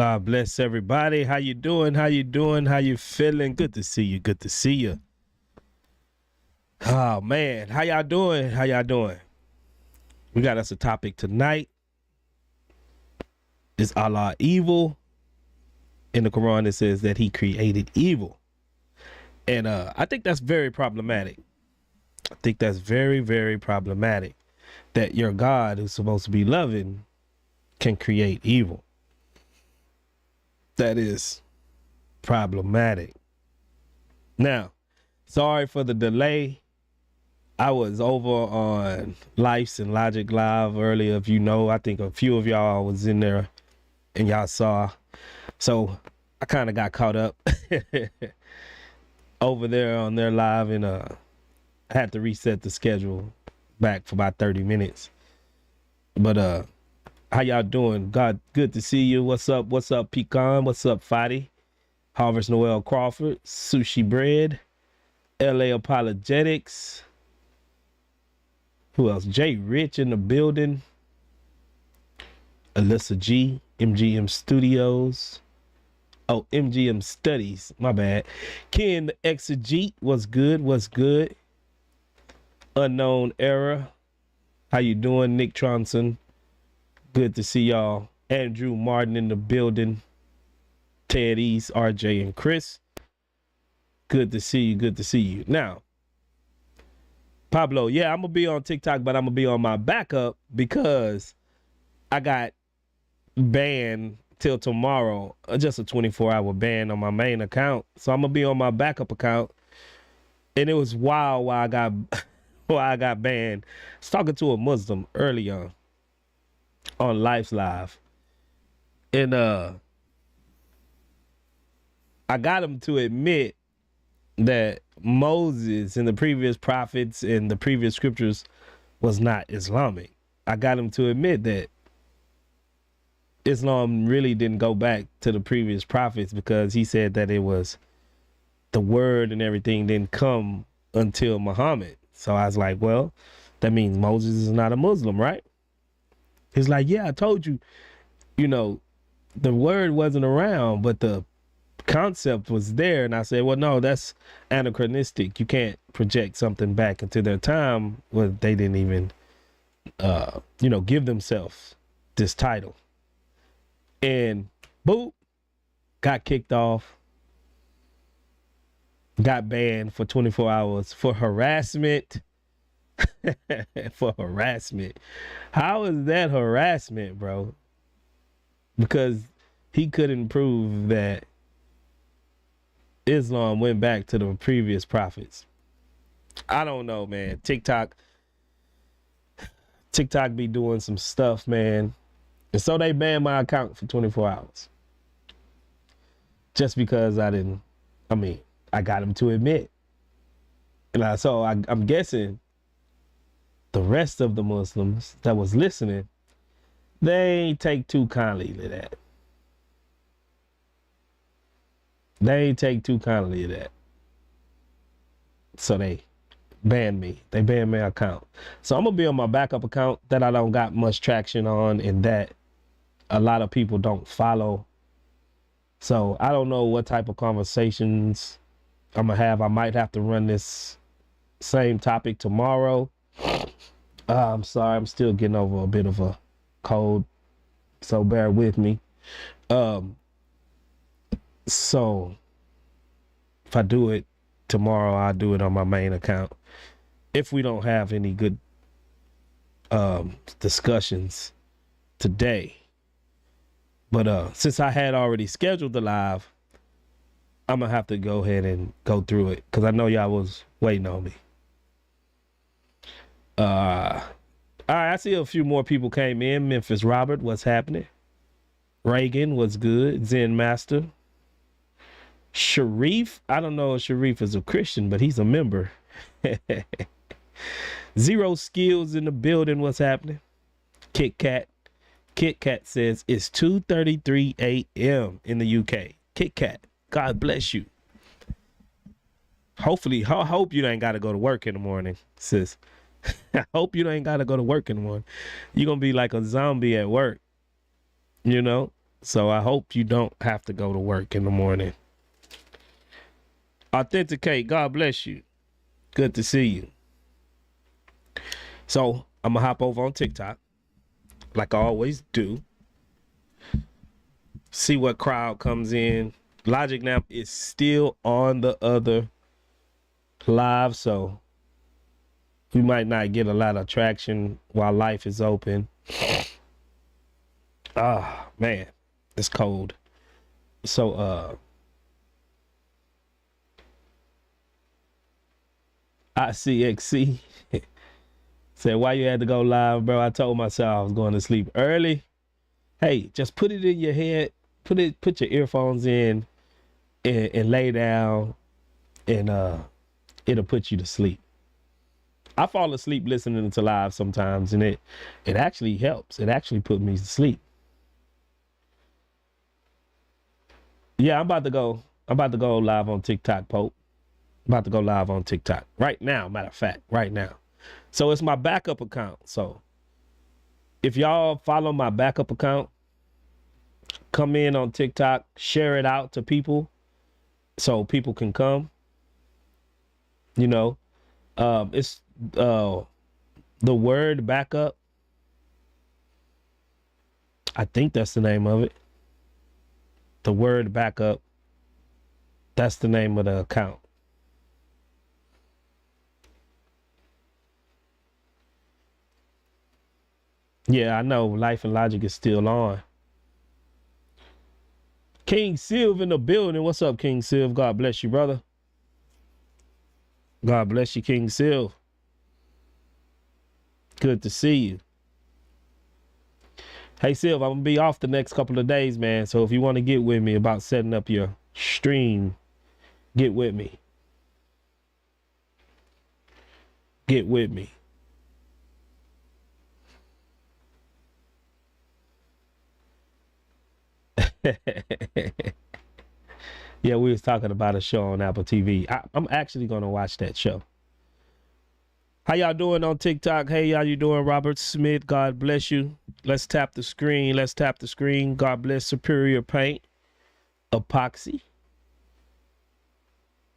God bless everybody. How you doing? How you doing? How you feeling? Good to see you. Good to see you. Oh, man. How y'all doing? How y'all doing? We got us a topic tonight. Is Allah evil? In the Quran, it says that he created evil. And I think that's very problematic. I think that's very, very problematic that your God, who's supposed to be loving, can create evil. That is problematic. Now, sorry for the delay. I was over on Life's and Logic Live earlier. If you know, I think a few of y'all was in there and y'all saw. So I kind of got caught up over there on their live, and I had to reset the schedule back for about 30 minutes. But how y'all doing? God, good to see you. What's up? What's up, Pecan? What's up, Fadi? Harvest Noel Crawford, Sushi Bread, LA Apologetics. Who else? Jay Rich in the building. Alyssa G, MGM Studios. Oh, MGM Studies. My bad. Ken the Exegete. What's good? What's good? Unknown Era. How you doing, Nick Tronson? Good to see y'all. Andrew Martin in the building. Ted East, RJ, and Chris. Good to see you. Good to see you. Now, Pablo, yeah, I'm going to be on TikTok, but I'm going to be on my backup because I got banned till tomorrow. Just a 24-hour ban on my main account. So I'm going to be on my backup account. And it was wild why I got banned. I was talking to a Muslim earlier on Life's Live. And I got him to admit that Moses and the previous prophets and the previous scriptures was not Islamic. I got him to admit that Islam really didn't go back to the previous prophets because he said that it was the word and everything didn't come until Muhammad. So I was like, well, that means Moses is not a Muslim, right? He's like, yeah, I told you, the word wasn't around, but the concept was there. And I said, well, no, that's anachronistic. You can't project something back into their time where they didn't even, give themselves this title. And boop, got kicked off, got banned for 24 hours for harassment. For harassment. How is that harassment, bro? Because he couldn't prove that Islam went back to the previous prophets. I don't know, man. TikTok be doing some stuff, man. And so they banned my account for 24 hours. Just because I got him to admit. And so I'm guessing the rest of the Muslims that was listening, they ain't take too kindly to that. So they banned me. They banned my account. So I'm going to be on my backup account that I don't got much traction on and that a lot of people don't follow. So I don't know what type of conversations I'm going to have. I might have to run this same topic tomorrow. I'm sorry. I'm still getting over a bit of a cold. So bear with me. So if I do it tomorrow, I'll do it on my main account. If we don't have any good discussions today. But since I had already scheduled the live, I'm going to have to go ahead and go through it because I know y'all was waiting on me. All right, I see a few more people came in. Memphis Robert, what's happening? Reagan, what's good? Zen Master. Sharif, I don't know if Sharif is a Christian, but he's a member. Zero Skills in the building, what's happening? Kit Kat says it's 2:33 a.m. in the UK. Kit Kat, God bless you. Hopefully, I hope you ain't got to go to work in the morning, sis. I hope you ain't got to go to work in the morning. You're going to be like a zombie at work, So I hope you don't have to go to work in the morning. Authenticate, God bless you. Good to see you. So I'm gonna hop over on TikTok, like I always do. See what crowd comes in. Logic now is still on the other live, so we might not get a lot of traction while life is open. Ah, man, it's cold. So ICXC said, why you had to go live, bro? I told myself I was going to sleep early. Hey, just put it in your head, put your earphones in and lay down, and it'll put you to sleep. I fall asleep listening to live sometimes, and it actually helps. It actually put me to sleep. Yeah, I'm about to go live on TikTok, Pope. I'm about to go live on TikTok right now, matter of fact, right now. So it's my backup account. So if y'all follow my backup account, come in on TikTok, share it out to people so people can come. You know, it's the word backup. I think that's the name of it. The word backup. That's the name of the account. Yeah, I know Life and Logic is still on. King Silv in the building. What's up, King Silv? God bless you, brother. God bless you, King Silv. Good to see you. Hey, Silv, I'm going to be off the next couple of days, man. So if you want to get with me about setting up your stream, get with me. Get with me. Yeah, we was talking about a show on Apple TV. I'm actually going to watch that show. How y'all doing on TikTok? Hey, how you doing, Robert Smith? God bless you. Let's tap the screen. Let's tap the screen. God bless Superior Paint. Epoxy.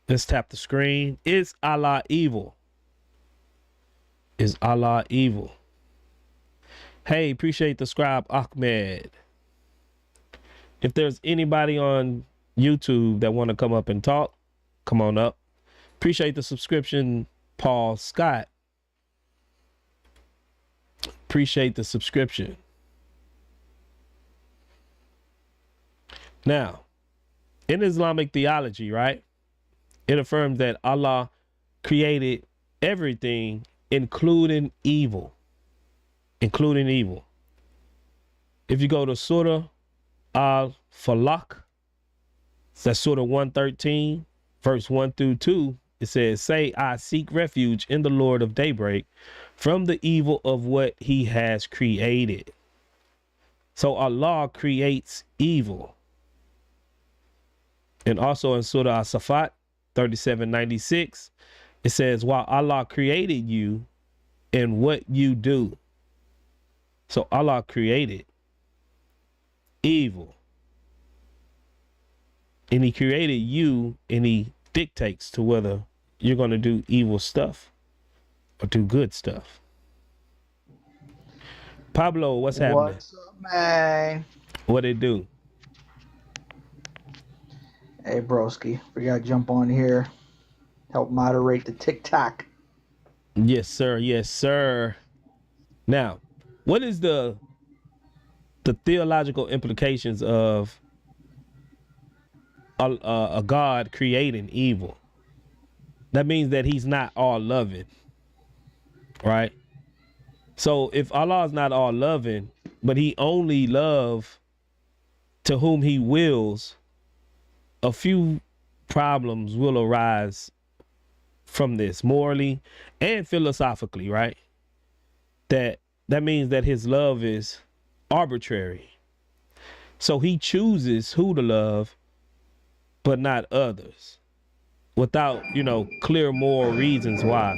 Let's tap the screen. Is Allah evil? Is Allah evil? Hey, appreciate the scribe, Ahmed. If there's anybody on YouTube that want to come up and talk, come on up. Appreciate the subscription, Paul Scott. Appreciate the subscription. Now, in Islamic theology, right, it affirms that Allah created everything, including evil. Including evil. If you go to Surah Al-Falaq, that's Surah 113, verse 1 through 2, it says, say, I seek refuge in the Lord of daybreak from the evil of what he has created. So Allah creates evil. And also in Surah As-Safat 37:96, it says, while Allah created you and what you do. So Allah created evil. And he created you, and he dictates to whether you're going to do evil stuff or do good stuff. Pablo, what's happening? What's up, man? What it do? Hey, broski, we gotta jump on here, help moderate the TikTok. Yes, sir. Yes, sir. Now, what is the theological implications of a God creating evil? That means that he's not all loving, right? So if Allah is not all loving, but he only love to whom he wills, a few problems will arise from this morally and philosophically, right? That means that his love is arbitrary. So he chooses who to love, but not others, without, clear moral reasons why.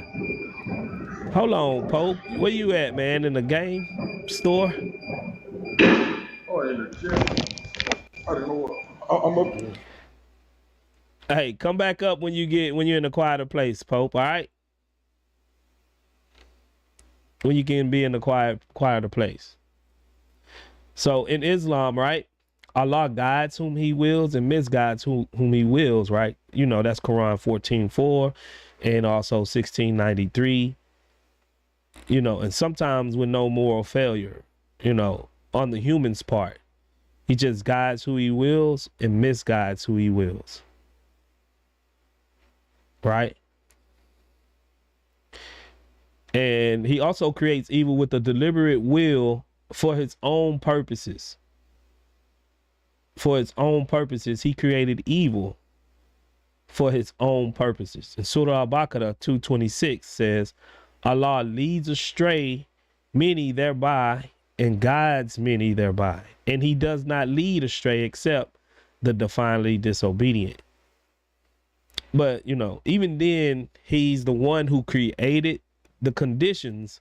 Hold on, Pope. Where you at, man? In the game store? Oh, in the gym. I don't know. I'm up. Hey, come back up when you're in a quieter place, Pope. All right, when you can be in a quieter place. So in Islam, right, Allah guides whom He wills and misguides whom He wills. Right, you know that's Quran 14:4, and also 1693. You know, and sometimes with no moral failure. You know, on the human's part, He just guides who He wills and misguides who He wills. Right. And He also creates evil with a deliberate will for His own purposes. For His own purposes, He created evil for His own purposes. And Surah Al-Baqarah 2:26 says, Allah leads astray many thereby and guides many thereby. And He does not lead astray except the defiantly disobedient. But, you know, even then, He's the one who created the conditions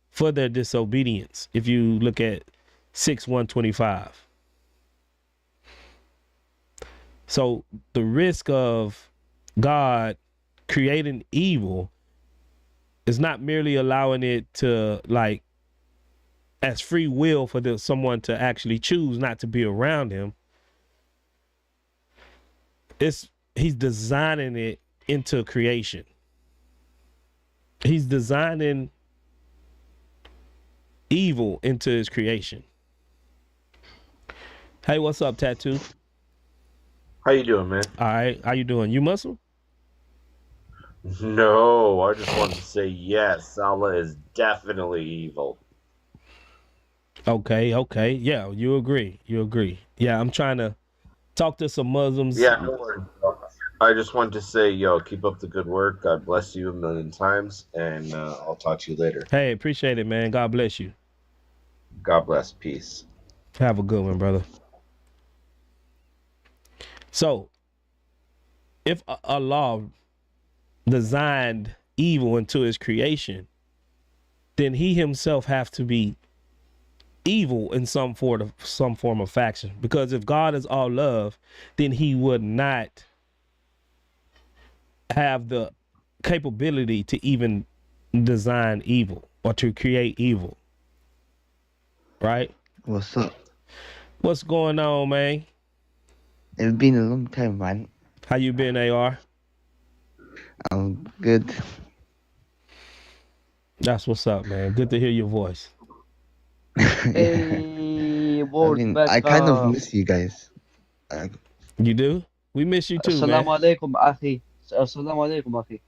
for their disobedience. If you look at 6:125. So the risk of God creating evil is not merely allowing it to, like, as free will for someone to actually choose not to be around Him. He's designing it into creation. He's designing evil into His creation. Hey, what's up, Tattoo? How you doing, man? All right, how you doing? You Muslim? No, I just wanted to say yes, Allah is definitely evil. Okay. Yeah, you agree. Yeah, I'm trying to talk to some Muslims. Yeah, no worries. I just wanted to say, yo, keep up the good work. God bless you a million times, and I'll talk to you later. Hey, appreciate it, man. God bless you. God bless. Peace. Have a good one, brother. So, if Allah designed evil into His creation, then He Himself have to be evil in some form of faction. Because if God is all love, then He would not have the capability to even design evil or to create evil. Right? What's up? What's going on, man? It's been a long time, man. How you been, AR? I'm good. That's what's up, man. Good to hear your voice. Hey, word back I kind of miss you guys. You do? We miss you too, man. Assalamu alaikum, akhi. Assalamu alaikum, akhi.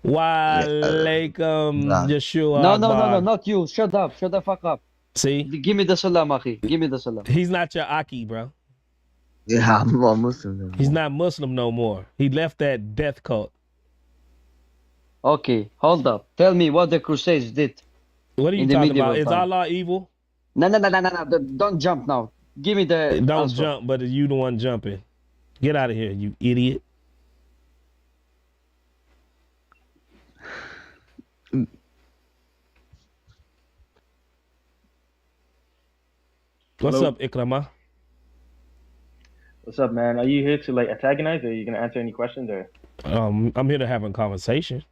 Wa alaikum, Yeshua. No, not you. Shut up. Shut the fuck up. See? Give me the salam, akhi. Give me the salam. He's not your Aki, bro. Yeah, I'm not Muslim no more. He's not Muslim no more. He left that death cult. Okay, hold up. Tell me what the Crusades did. What are you talking about? Is Allah evil? No. Don't jump now. Give me the Don't answer. jump, but you the one jumping. Get out of here, you idiot. What's Hello. up, Ikrama? What's up, man? Are you here to like antagonize, or are you gonna answer any questions, or? I'm here to have a conversation.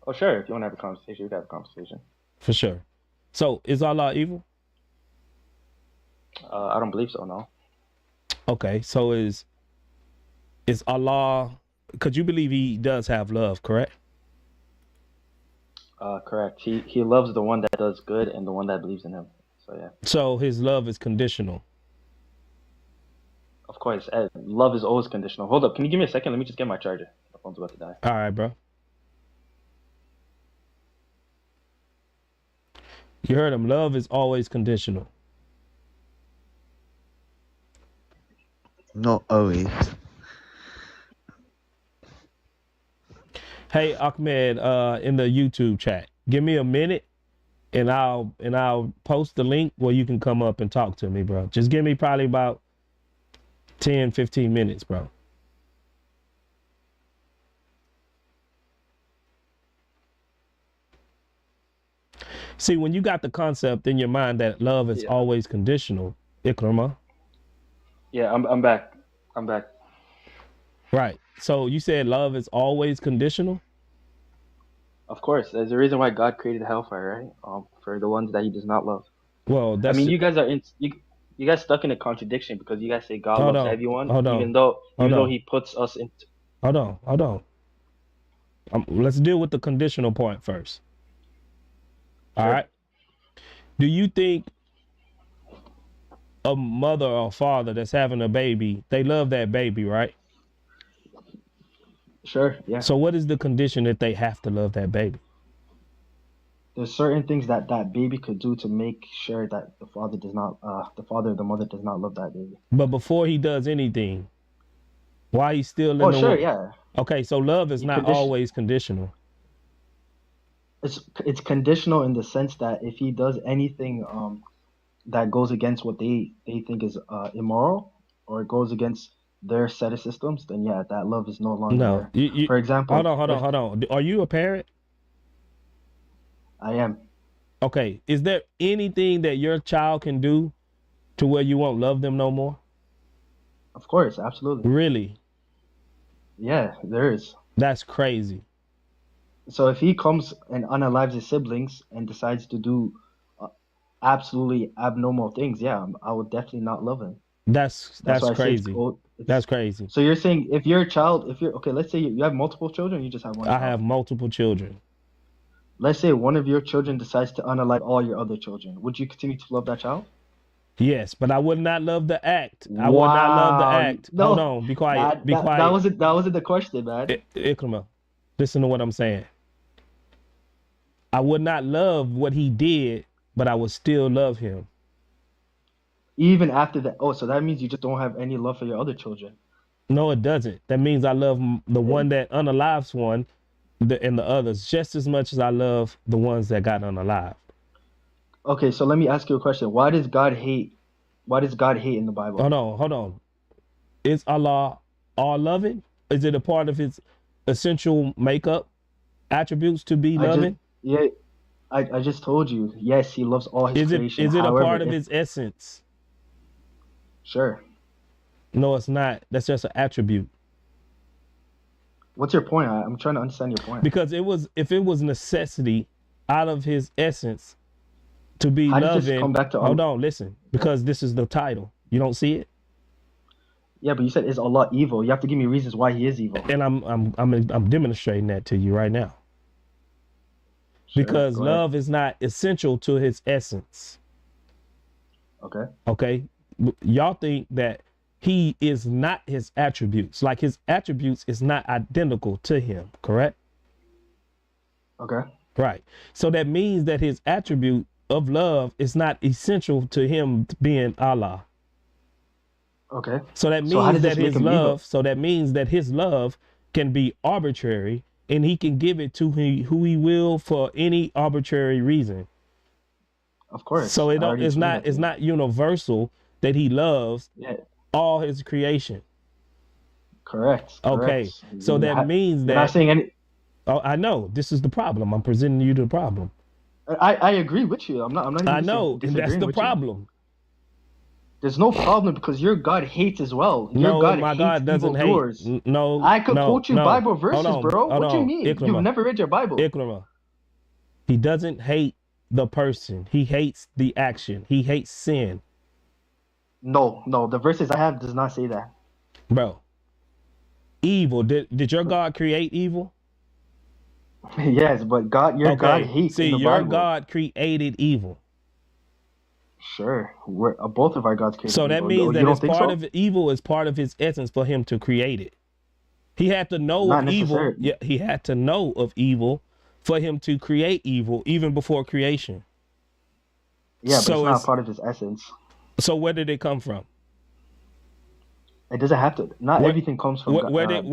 Oh, sure. If you want to have a conversation, we can have a conversation. For sure. So, is Allah evil? I don't believe so. No. Okay, so is Allah? Because you believe He does have love, correct? Correct. He loves the one that does good and the one that believes in Him. So yeah. So His love is conditional. Of course, love is always conditional. Hold up. Can you give me a second? Let me just get my charger. My phone's about to die. All right, bro. You heard him. Love is always conditional. Not always. Hey, Ahmed, in the YouTube chat, give me a minute and I'll post the link where you can come up and talk to me, bro. Just give me probably about 10, 15 minutes, bro. See, when you got the concept in your mind that love is always conditional, Ikrama, Yeah, I'm back. I'm back. Right. So you said love is always conditional? Of course, there's a reason why God created hellfire, right? For the ones that He does not love. Well, I that's mean, you guys are you guys stuck in a contradiction because you guys say God hold loves on. everyone, Hold on. even though Hold on. He puts us in. Hold on. Hold on. Let's deal with the conditional point first. All Sure. right. Do you think a mother or father that's having a baby, they love that baby, right? Sure, yeah. So what is the condition that they have to love that baby? There's certain things that that baby could do to make sure that the father or the mother does not love that baby. But before he does anything, why he's still in Oh, the sure, womb? yeah. Okay, so love is You not condition- always conditional. It's conditional in the sense that if he does anything that goes against what they think is immoral, or it goes against their set of systems, then yeah, that love is no longer No. there. For example, hold on. Are you a parent? I am. Okay. Is there anything that your child can do to where you won't love them no more? Of course, absolutely. Really? Yeah, there is. That's crazy. So if he comes and unalives his siblings and decides to do absolutely abnormal things, yeah, I would definitely not love him. That's why I say crazy. That's crazy. So you're saying if your child, okay, let's say you have multiple children, you just have one I child. have multiple children. Let's say one of your children decides to unalive all your other children. Would you continue to love that child? Yes, but I would not love the act. I would not love the act. No, Hold on, be quiet. Be quiet. That wasn't the question, man. Ikrama, listen to what I'm saying. I would not love what he did, but I would still love him. Even after that. Oh, so that means you just don't have any love for your other children. No, it doesn't. That means I love the one that unalives one and the others just as much as I love the ones that got unalived. Okay, so let me ask you a question. Why does God hate in the Bible? Hold on. Is Allah all loving? Is it a part of his essential makeup attributes to be loving? I just told you. Yes, he loves all his creation. Is it However, a part of his essence? Sure. No, it's not. That's just an attribute. What's your point? I'm trying to understand your point. Because if it was necessity out of his essence to be How did loving. this come back to hold on, listen. Because this is the title. You don't see it? Yeah, but you said is Allah evil? You have to give me reasons why he is evil. And I'm demonstrating that to you right now. Sure, because love is not essential to his essence. Okay. Okay. Y'all think that he is not his attributes. Like his attributes is not identical to him, correct? Okay. Right. So that means that his attribute of love is not essential to him being Allah. Okay. So that means that his love, so that means that his love can be arbitrary and he can give it to who he will for any arbitrary reason. Of course. So it's not universal that he loves all his creation. Correct. Okay. So that means that you're not saying any. Oh, I know. This is the problem. I'm presenting you the problem. I agree with you. I'm not even I know, and that's the problem. There's no problem because your God hates as well. No, my God doesn't hate. No, I could quote you Bible verses, bro. What do you mean? Ikrama. You've never read your Bible. Ikrama. He doesn't hate the person. He hates the action. He hates sin. No. The verses I have does not say that. Bro. Evil. Did your God create evil? Yes, but God hates in the Bible. Your God created evil. Sure, both of our gods created. So that means that it's part of evil is part of his essence for him to create it. He had to know of evil. Yeah, he had to know of evil for him to create evil even before creation. Yeah, but it's not part of his essence. So where did it come from? It doesn't have to. Not everything comes from God. Where did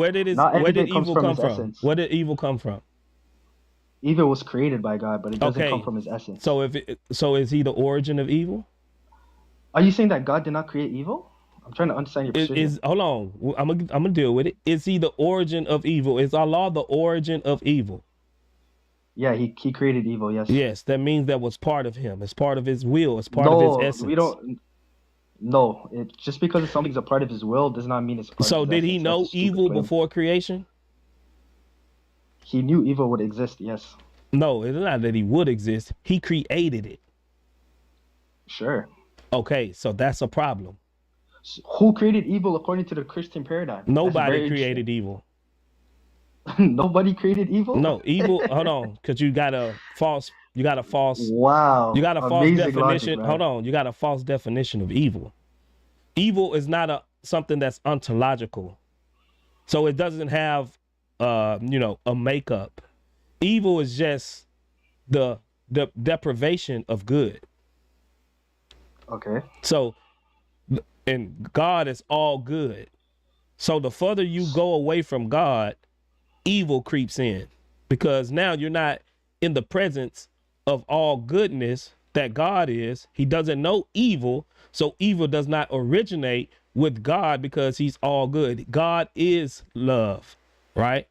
evil come from? Where did evil come from? Evil was created by God, but it doesn't come from his essence. So is he the origin of evil? Are you saying that God did not create evil? I'm trying to understand your position. Hold on, I'm gonna deal with it. Is he the origin of evil? Is Allah the origin of evil? Yeah, he created evil. Yes. Yes, that means that was part of him. It's part of his will. It's part of his essence. No, it just because something's a part of his will does not mean it's a part So of his did he essence. That's know a stupid evil claim. before creation? He knew evil would exist. Yes, No, it's not that he would exist. He created it. sure. Okay, so that's a problem. Who created evil according to the Christian paradigm? That's Nobody very created evil. interesting. Nobody created evil. No, evil. Hold on, because you got a false. Wow. You got a false Amazing definition. logic, man. Hold on, you got a false definition of evil. Evil is not something that's ontological, so it doesn't have a makeup. Evil is just the deprivation of good. Okay. So, and God is all good. So the further you go away from God, evil creeps in, because now you're not in the presence of all goodness that God is. He doesn't know evil, so evil does not originate with God because he's all good. God is love, right?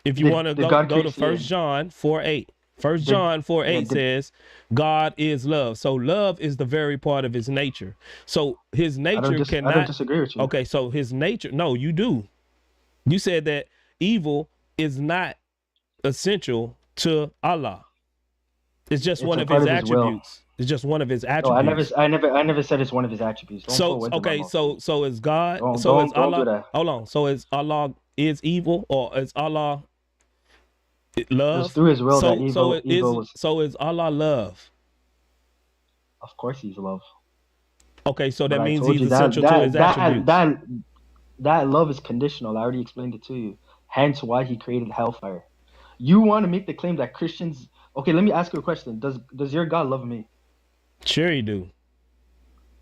If you want to go to 1 John 4:8. 1 John 4:8 says God is love. So love is the very part of his nature. So his nature cannot. I don't disagree with you. Okay, so his nature. No, you do. You said that evil is not essential to Allah. It's just one of his attributes. It's just one of his attributes. No, I never said it's one of his attributes. So is God. Don't is Allah. do that. Hold on. So is Allah is evil, or is Allah love? It's through his will that evil was. So is Allah love? Of course, he's love. Okay, so But that I means told he's you essential to his attributes. That love is conditional. I already explained it to you. Hence, why he created hellfire. You want to make the claim that Christians? Okay, let me ask you a question. Does your God love me? Sure, he do.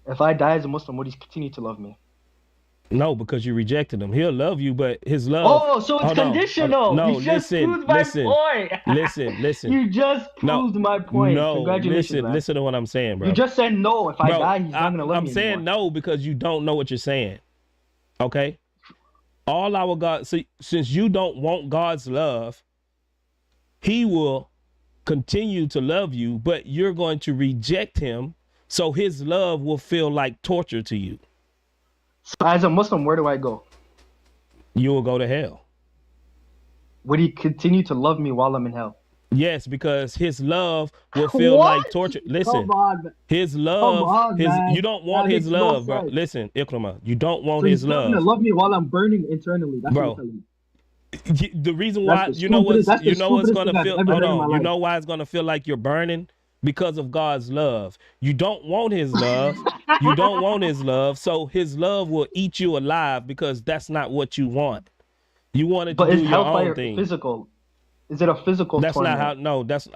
If I die as a Muslim, would he continue to love me? No, because you rejected him. He'll love you, but his love. Oh, so it's conditional. No, you just proved my point. listen. You just proved my point. No, Congratulations, man. listen to what I'm saying, bro. You just said no. If I die, he's not gonna love me I'm saying anymore. no because you don't know what you're saying. Okay? All our God, since you don't want God's love, he will continue to love you, but you're going to reject him, so his love will feel like torture to you. So as a Muslim, where do I go? You will go to hell. Would he continue to love me while I'm in hell? Yes, because his love will feel like torture. Listen, Come on. his love, man. you don't want That his makes no love, bro. sense. Listen, Ikrama, you don't want So his he's not love. gonna love me while I'm burning internally. That's Bro. what you're telling me. The reason why That's the you know what's stupidest gonna thing I've feel. ever Hold heard in my on, you life. know why it's gonna feel like you're burning? Because of God's love. You don't want his love. You don't want his love. So his love will eat you alive because that's not what you want. You wanted to But do is your hellfire own thing. physical? Is it a physical That's torment? not how. No, that's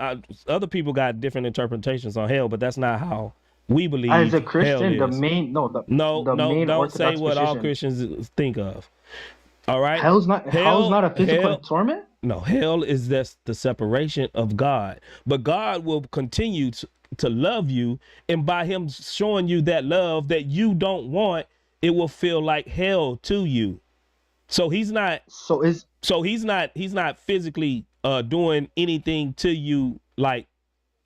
other people got different interpretations on hell, but that's not how we believe. As a hell Christian, the is. main No, main don't say Orthodox what all position. Christians think of. All right. Hell's not a physical torment. No, hell is just the separation of God. But God will continue to love you, and by him showing you that love that you don't want, it will feel like hell to you. So he's not he's not physically doing anything to you like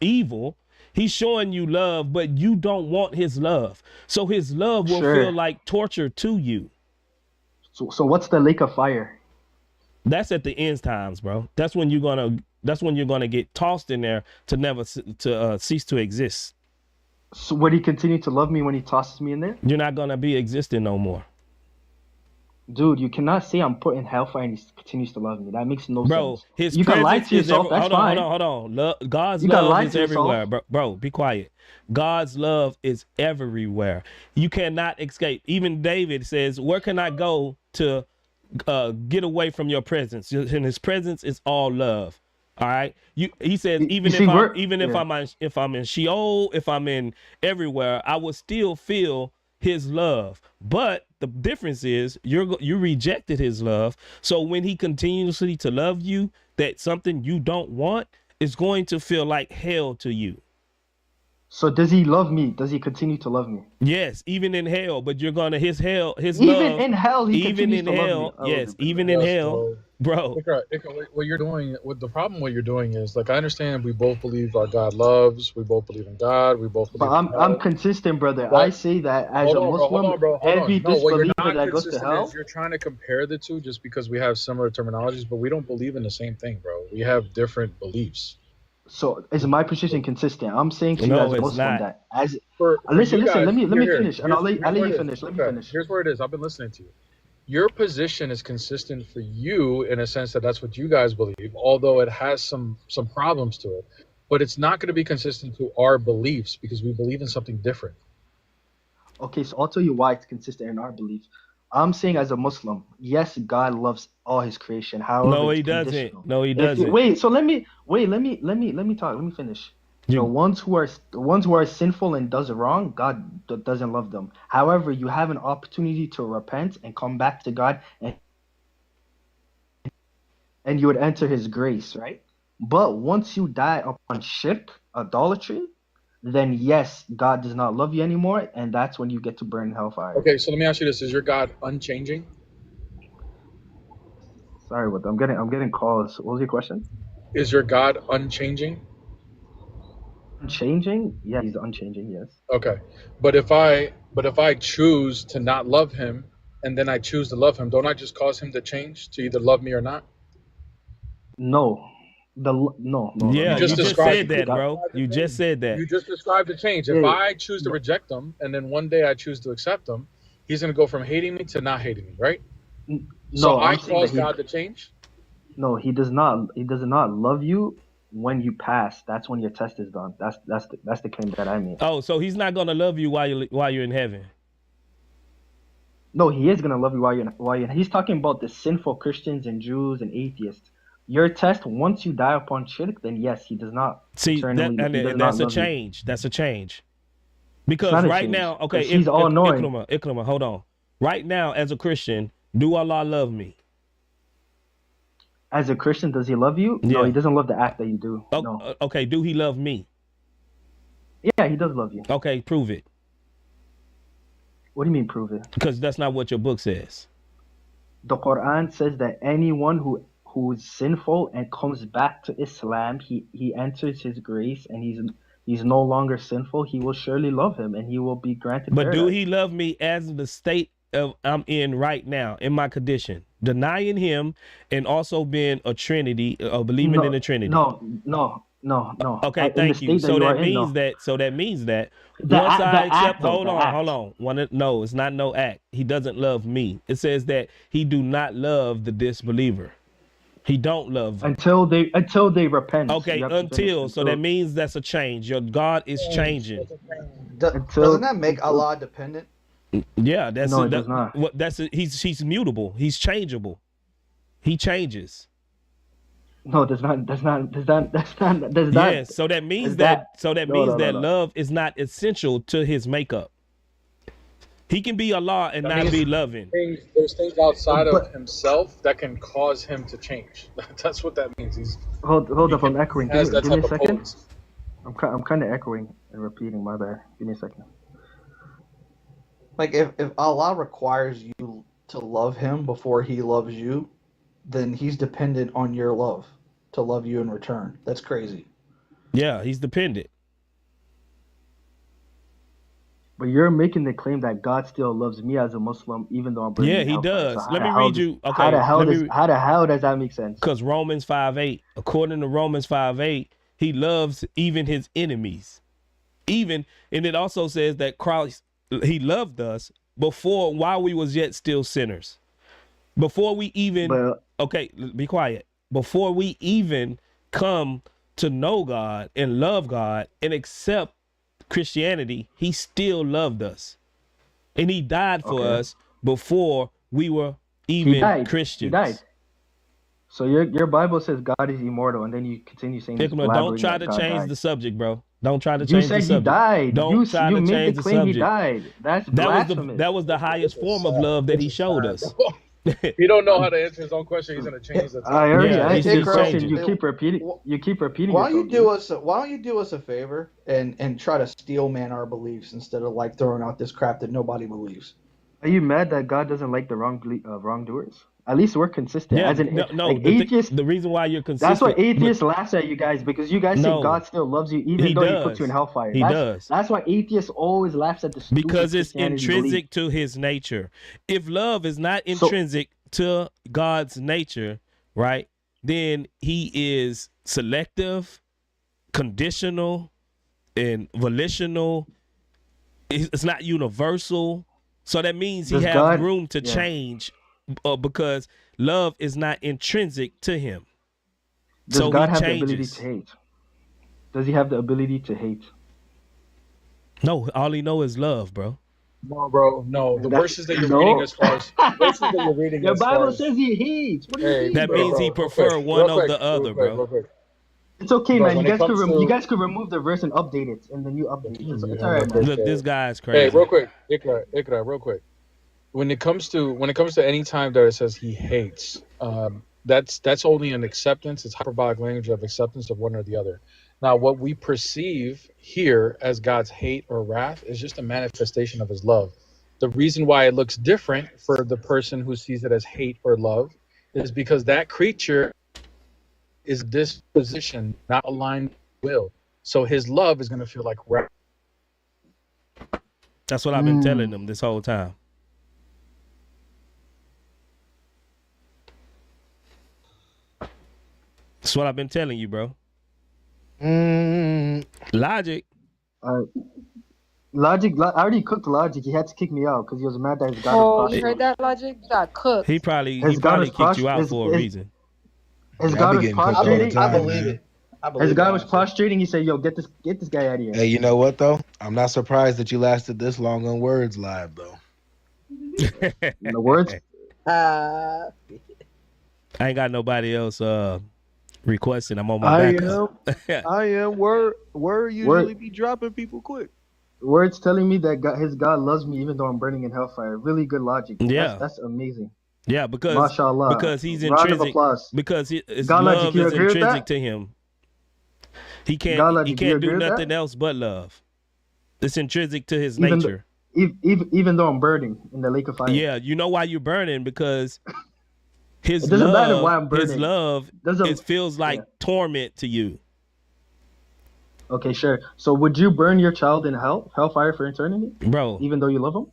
evil. He's showing you love, but you don't want his love. So his love will feel like torture to you. So what's the lake of fire? That's at the end times, bro. That's when you're gonna get tossed in there to never cease to exist. So would he continue to love me when he tosses me in there? You're not gonna be existing no more. Dude, you cannot say I'm put in hellfire and he continues to love me. That makes no sense. His you can lie presence to yourself. That's fine. Hold on. God's love is everywhere, bro. Be quiet. God's love is everywhere. You cannot escape. Even David says, "Where can I go to get away from your presence?" And his presence is all love. All right. He says, if I'm in Sheol, if I'm in everywhere, I will still feel his love. But the difference is you rejected his love. So when he continuously to love you, that something you don't want is going to feel like hell to you. So does he love me? Does he continue to love me? Yes, even in hell, but you're gonna his even love. In hell, he even continues in to hell, love me. yes, even in hell, bro. What you're doing, what the problem, what you're doing is, like, I understand we both believe our God loves, we both believe in God, we both But believe in I'm hell. consistent, brother. I But say that as hold a on, bro, hold Muslim, on, bro, hold every on. No, what you're disbeliever not that goes to consistent is hell. you're trying to compare the two just because we have similar terminologies, but we don't believe in the same thing, bro. We have different beliefs. So is my position consistent? I'm saying to you No, as a it's Muslim not. that as For listen, you guys, let me here, finish, and I'll here's let where you it is. finish. Let me Okay, finish. here's where it is. I've been listening to you. Your position is consistent for you in a sense that that's what you guys believe, although it has some problems to it. But it's not going to be consistent to our beliefs because we believe in something different. Okay, so I'll tell you why it's consistent in our belief. I'm saying as a Muslim, yes, God loves all His creation. However, No, it's he doesn't. conditional. No, he If you, doesn't. wait, so let me talk. Let me finish. The You, ones who are sinful and does wrong, God doesn't love them. However, you have an opportunity to repent and come back to God, and you would enter His grace, right? But once you die upon shirk, idolatry, then yes, God does not love you anymore, and that's when you get to burn in hellfire. Okay, so let me ask you this: is your God unchanging? Sorry, but I'm getting calls. What was your question? Is your God unchanging? Unchanging? Yeah, He's unchanging. Yes. Okay, but if I choose to not love Him and then I choose to love Him, don't I just cause Him to change to either love me or not? No. No. You yeah, just you just described said it. that, bro. You just said that. You just described the change. If Yeah, I choose to reject Him and then one day I choose to accept Him, He's going to go from hating me to not hating me, right? So no, I I'm saying that cause God to change. He does not. He does not love you when you pass. That's when your test is done. That's the claim that I made. Oh, so he's not gonna love you while you're in heaven. No, He is gonna love you while you're. He's talking about the sinful Christians and Jews and atheists. Your test, once you die upon shirk, then yes, He does not See that, eternally. and He does not that's a love you. change. That's a change. It's Because not a right change now, okay, because He's all knowing. Ikrama, hold on. Right now, as a Christian, do Allah love me? As a Christian, does He love you? No, Yeah. He doesn't love the act that you do. Oh, No. okay, do he love me? Yeah, He does love you. Okay, prove it. What do you mean prove it? Because that's not what your book says. The Quran says that anyone who is sinful and comes back to Islam, he enters His grace and he's no longer sinful. He will surely love Him and he will be granted But do paradise. he love me as the state of I'm in right now, in my condition? Denying him and also being a Trinity, or believing in the Trinity. No. Okay, In the thank you. state that you are in, no. So that means that The once act, I the accept, act, though, the act. hold on. No, it's not no act. He doesn't love me. It says that he do not love the disbeliever. He don't love them. Until they repent. Okay, You have to finish. so that means that's a change. Your God is changing. Doesn't that make Allah dependent? Yeah, that's No, it. it does not. He's mutable. He's changeable. He changes. No, does not. Yes, so that means that No. love is not essential to his makeup. He can be Allah and not be loving. There's things outside of himself that can cause him to change. That's what that means. Hold up, I'm echoing. Give me a second. Potency. I'm kind of echoing and repeating. My bad. Give me a second. Like if Allah requires you to love Him before He loves you, then He's dependent on your love to love you in return. That's crazy. Yeah, he's dependent. But you're making the claim that God still loves me as a Muslim, even though I'm burning Yeah, he hellfire. does. So Let me read you. Okay, how the hell does that make sense? Because Romans 5:8, according to Romans 5:8, he loves even his enemies. And it also says that Christ, he loved us while we was yet still sinners. Before we even, be quiet. Before we even come to know God and love God and accept Christianity, he still loved us. And he died for us before we were even Christians. He died. So your Bible says God is immortal, and then you continue saying don't try to change the subject, bro. Don't try to change the subject. You said he died. Don't try to change the subject. He died. That's blasphemous. That was the highest form of love that he showed us. He don't know how to answer his own question. He's gonna change the topic. I already answered your question. You keep repeating. Why don't you do us a favor and try to steel man our beliefs instead of like throwing out this crap that nobody believes? Are you mad that God doesn't like the wrongdoers? At least we're consistent. Yeah, As in, no. like The atheists. the reason why you're That's why consistent, atheists laughs at you guys, because you guys say no, God still loves you even he though he puts you in does. hellfire. He does. That's why atheists always laughs at the stupid Because it's Christianity belief. intrinsic to his nature. If love is not So intrinsic to God's nature, right, then he is selective, conditional, and volitional. It's not universal. So that means he does has God? room to Yeah. change because love is not intrinsic to him. Does So God he have the ability changes. to hate? Does he have the ability to hate? No, all he know is love, bro. No, bro. No, the That's verses that you're reading no. as far as verses that you're reading The as far Bible as says he hates. What do you hey, mean, That bro? means he real prefer quick, one real over quick, the other, real quick, bro. real quick. It's okay, Bro, man. when You it guys could comes to guys could remove the verse and update it in the new update. It's all right, okay. man. Look, this guy's Hey, crazy. real quick, Ikra, real quick. When it comes to any time that it says he hates, that's only an acceptance. It's hyperbolic language of acceptance of one or the other. Now, what we perceive here as God's hate or wrath is just a manifestation of his love. The reason why it looks different for the person who sees it as hate or love is because that creature is disposition, not aligned with will. So his love is going to feel like wrath. That's what I've been telling them this whole time. That's what I've been telling you, bro. Logic. Logic. I already cooked Logic. He had to kick me out because he was mad that his God was Oh, you prostrating. heard that, Logic? You got cooked. He probably His God was kicked you out his, for a reason. his Yeah, I God be was getting cooked all the prostrating. I time, believe man. it. I believe His God was honestly. prostrating. He said, "Yo, get this guy out of here." Hey, you know what though? I'm not surprised that you lasted this long on Words Live though. In the words, I ain't got nobody else requesting. I'm on my I backup. am. Word usually be dropping people quick. words telling me that his God loves me even though I'm burning in hellfire. Really good logic. Yeah. That's amazing. Yeah, because Mashallah. he's Round of intrinsic. applause. Because his God Logic, love you is agree with intrinsic that? to him. He God can't Logic, you do agree with nothing that? else but love. It's intrinsic to his Even nature. even though I'm burning in the lake of fire. Yeah, you know why you're burning, because his It doesn't matter why love, I'm burning. it feels like torment to you. Okay, sure. So would you burn your child in hellfire for eternity, Bro, even though you love him?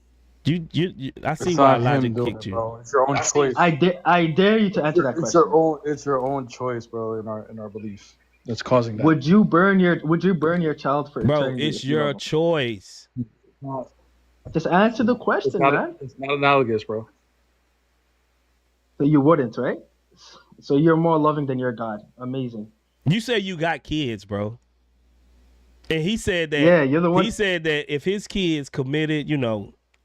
you I see It's why not Logic him doing kicked it, you. bro. It's your own choice. I dare you to answer that It's question. it's your own choice, bro. In our belief that's causing that. Would you burn your child for Bro, eternity? it's if you your love him? choice. Just answer the question, man. It's not analogous, bro. So you wouldn't, right? So you're more loving than your God. Amazing. You say you got kids, bro. And he said that Yeah, you're the one. he said that if his kids committed,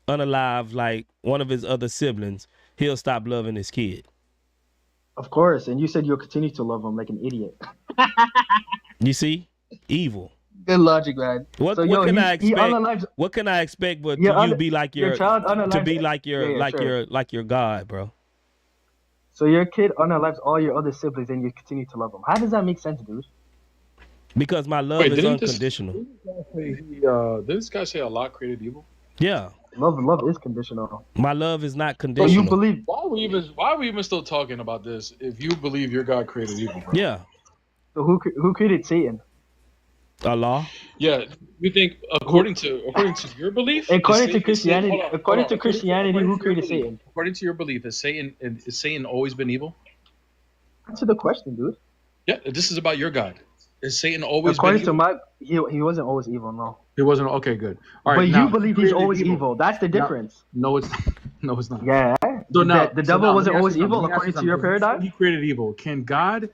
unalive like one of his other siblings, he'll stop loving his kid. Of course, and you said you'll continue to love him like an idiot. You see? Evil. Good logic, man. What So, can I he expect? unalives. What can I expect but Yeah, to you be like your your child to unalives. be like your Yeah, sure. like your God, bro? So your kid unalives all your other siblings, and you continue to love them. How does that make sense, dude? Because my love is unconditional. Didn't this guy say Allah created evil? Yeah. Love is conditional. My love is not So conditional. you believe? Why are we even still talking about this if you believe your God created evil, bro? Yeah. So who created Satan? Allah. Yeah, you think according to your belief? According to is Christianity, hold on, according hold to on. Christianity, According who to your created belief- Satan? According to your belief, is Satan always been evil? Answer the question, dude. Yeah, this is about your God. Is Satan always According been to evil? he wasn't always evil, no. He wasn't. Okay, good. All right, But now, you believe who he's created always evil. That's the difference. No, it's not. Yeah. So now, The devil wasn't always evil Let me ask according you to your something. paradigm. He created evil. Can God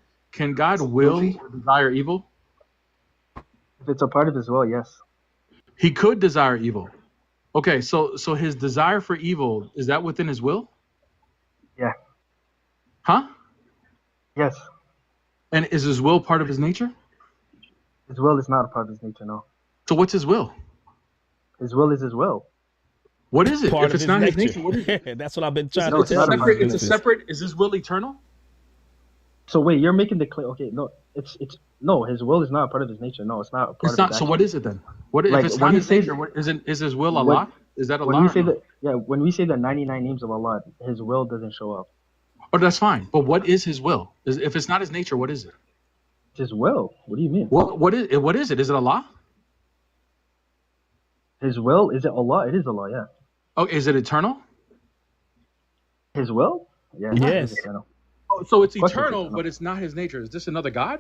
will or desire evil? If it's a part of his will, yes. He could desire evil. Okay, so his desire for evil, is that within his will? Yeah. Huh? Yes. And is his will part of his nature? His will is not a part of his nature, no. So what's his will? His will is his will. What is it? Part If of it's his not his nature. nature, what is it? That's what I've been trying No, to tell you. It's a separate. Is his will eternal? So wait, you're making the claim. Okay, no, it's no. His will is not a part of his nature. No, it's not a part It's of not. his So action. what is it then? What Like, if it's when not he his says- nature? What is his will When- Allah? Is that Allah? When we or say no? that, yeah, when we say the 99 names of Allah, his will doesn't show up. Oh, that's fine. But what is his will? If it's not his nature, what is it? His will. What do you mean? What is it? What is it? Is it Allah? His will? Is it Allah? It is Allah, yeah. Oh, is it eternal? His will? Yeah. Yes. It's eternal. Oh, so it's Of course it's eternal, eternal. but it's not his nature. Is this another God?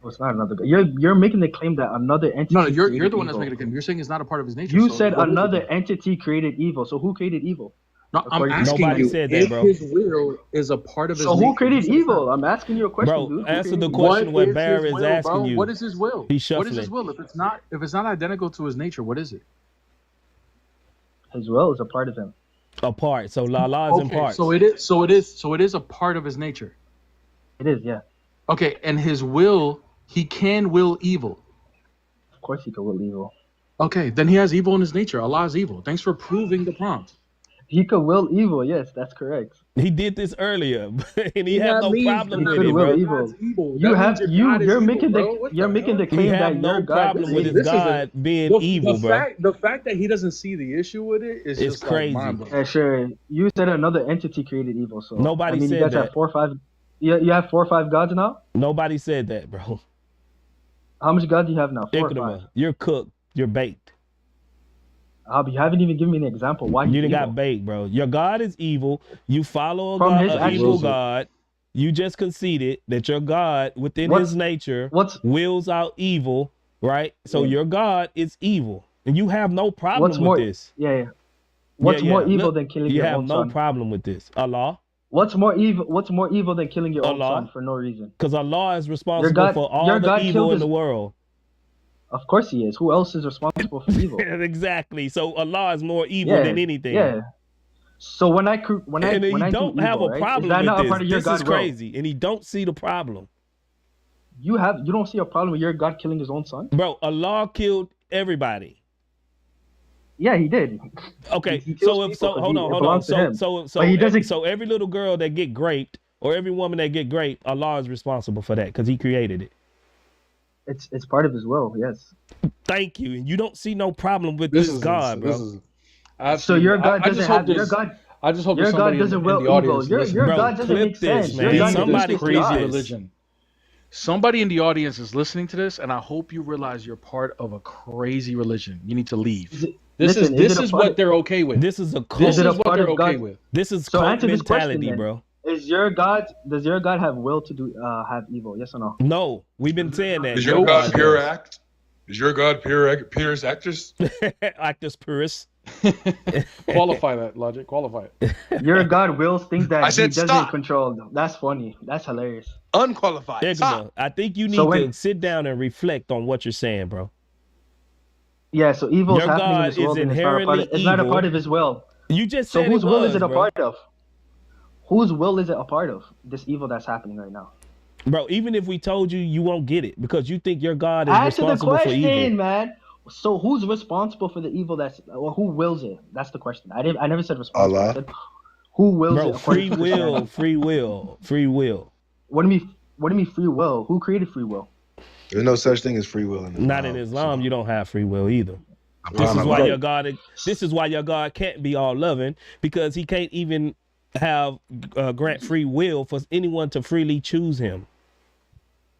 Oh, it's not another God. You're making the claim that another entity. No, you're created the one that's evil. making a claim. You're saying it's not a part of his nature. You so said what is it another then? entity created evil. So who created evil? No, I'm According to asking Nobody you said that, if bro. his will is a part of his So nature. who created You said it's evil? not. I'm asking you a question, Bro, dude. Who answer created the evil? question what is Bear his is will, asking bro? you. What is his will? He's What is his shuffling. will? If it's not identical to his nature, what is it? His will is a part of him. Apart. So Allah is in parts. So it is a part of his nature. It is, yeah. Okay, and his will, he can will evil. Of course he could will evil. Okay, then he has evil in his nature. Allah is evil. Thanks for proving the prompt. He could will evil, yes, that's correct. He did this earlier, and he Yeah, had no me- problem He with could it, will bro. evil. God's evil. You That have means your God is you're evil, making bro. the What you're the making the hell? He claim have that no your God problem is with his This is a- God being evil, bro. The fact that he doesn't see the issue with it is It's just crazy. like mind blowing. Yeah, sure. You said another entity created evil, so Nobody I mean, said you guys that. have 4 or 5. You have 4 or 5 gods now. Nobody said that, bro. How much gods do you have now? 4 or 5. Iknama, you're cooked. You're baked. You haven't even given me an example. Why You he's done evil. got baked, bro. Your God is evil. You follow a From God, his a actions. evil God. You just conceded that your God, within What's- his nature, What's wills out evil, right? So Yeah. your God is evil, and you have no problem what's with more? this. Yeah. What's Yeah, more yeah. evil Look, than killing You your have own no son? problem with this. Allah, What's more evil? What's more evil than killing your own Allah. son for no reason? because Allah is responsible God- for all your the God evil killed in his- the world. Of course he is. Who else is responsible for evil? Exactly. So Allah is more evil Yeah, than anything. Yeah. So when I And he do don't have evil, a right, problem is that with not a this. part of your This God is will? crazy, and he don't see the problem, You don't see a problem with your God killing his own son? bro. Allah killed everybody. Yeah, he did. Okay, He kills so if people so, 'cause hold it on. belongs to him. So But he doesn't- so every little girl that get raped or every woman that get raped, Allah is responsible for that because He created it. It's part of his will. Yes. Thank you, and you don't see no problem with This this, is God, bro. This is So absolutely- your God I just doesn't hope have your there's- God. I just hope Your there's God somebody doesn't in will the evil. audience Your listening. God Bro, doesn't clip make this, sense. man. Your God Somebody doesn't clip make this. sense. Religion. Somebody in the audience is listening to this, and I hope you realize you're part of a crazy religion. You need to leave. This is what they're okay with. This is a cult. This Is it is a what part they're of okay God? with. This is So cult answer this question, mentality, then. bro. Does your God have will to do have evil? Yes or no? No, we've been saying that. Is your God pure act? Is your God purest actress? Actus purus. Qualify that, Logic. Qualify it. Your God wills things that I he said doesn't stop. control. That's funny. That's hilarious. Unqualified. Ikma, Stop. I think you need So to when- sit down and reflect on what you're saying, bro. Yeah, so evil is Your happening in God this world is and it's not a part inherently of, it's not a evil. part of his will. You just So said whose it will was, is it a bro. part of? Whose will is it a part of? This evil that's happening right now. Bro, even if we told you, you won't get it because you think your God is Answer the responsible for evil. question, man. So who's responsible for the evil or who wills it? That's the question. I never said responsible. Allah. I said who wills Bro, it according free to will, Christianity? free will. What do you mean free will? Who created free will? There's no such thing as free will in Islam. Not in Islam, you don't have free will either. This is Subhanallah. why your God. This is why your God can't be all loving because He can't even have grant free will for anyone to freely choose Him.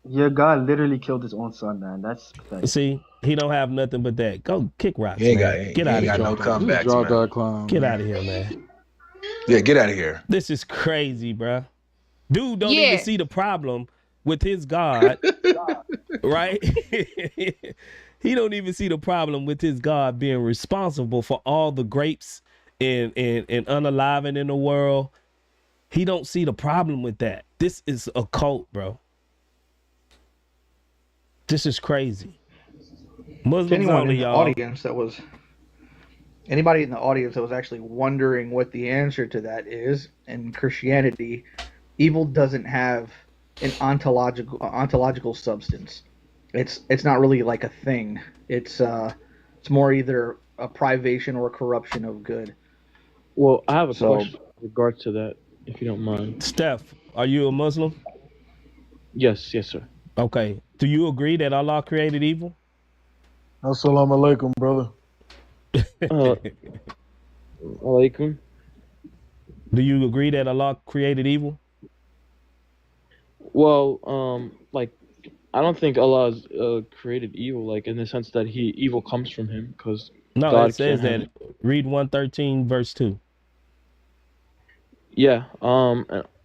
Your God literally killed his own son, man. That's pathetic. See, He don't have nothing but that. Go kick rocks, He ain't man. got- Get he out ain't of got here. no comebacks, Drop man. that clown. Get out of here, man. Yeah, get out of here. This is crazy, bruh. Dude don't Yeah. even see the problem with his God, right? He don't even see the problem with his God being responsible for all the grapes and unaliving in the world. He don't see the problem with that. This is a cult, bro. This is crazy. To Muslims anyone only, in the y'all. audience that was anybody in the audience that was actually wondering what the answer to that is, in Christianity, evil doesn't have an ontological substance. It's not really like a thing. It's more either a privation or a corruption of good. Well, I have a So- question in regards to that, if you don't mind. Steph, are you a Muslim? Yes, sir. Okay. Do you agree that Allah created evil? Assalamu alaikum, brother. Alaikum. Do you agree that Allah created evil? Well, like I don't think Allah has created evil, like in the sense that evil comes from him, because No, it God says can't have. that. Read 113 verse 2. Yeah.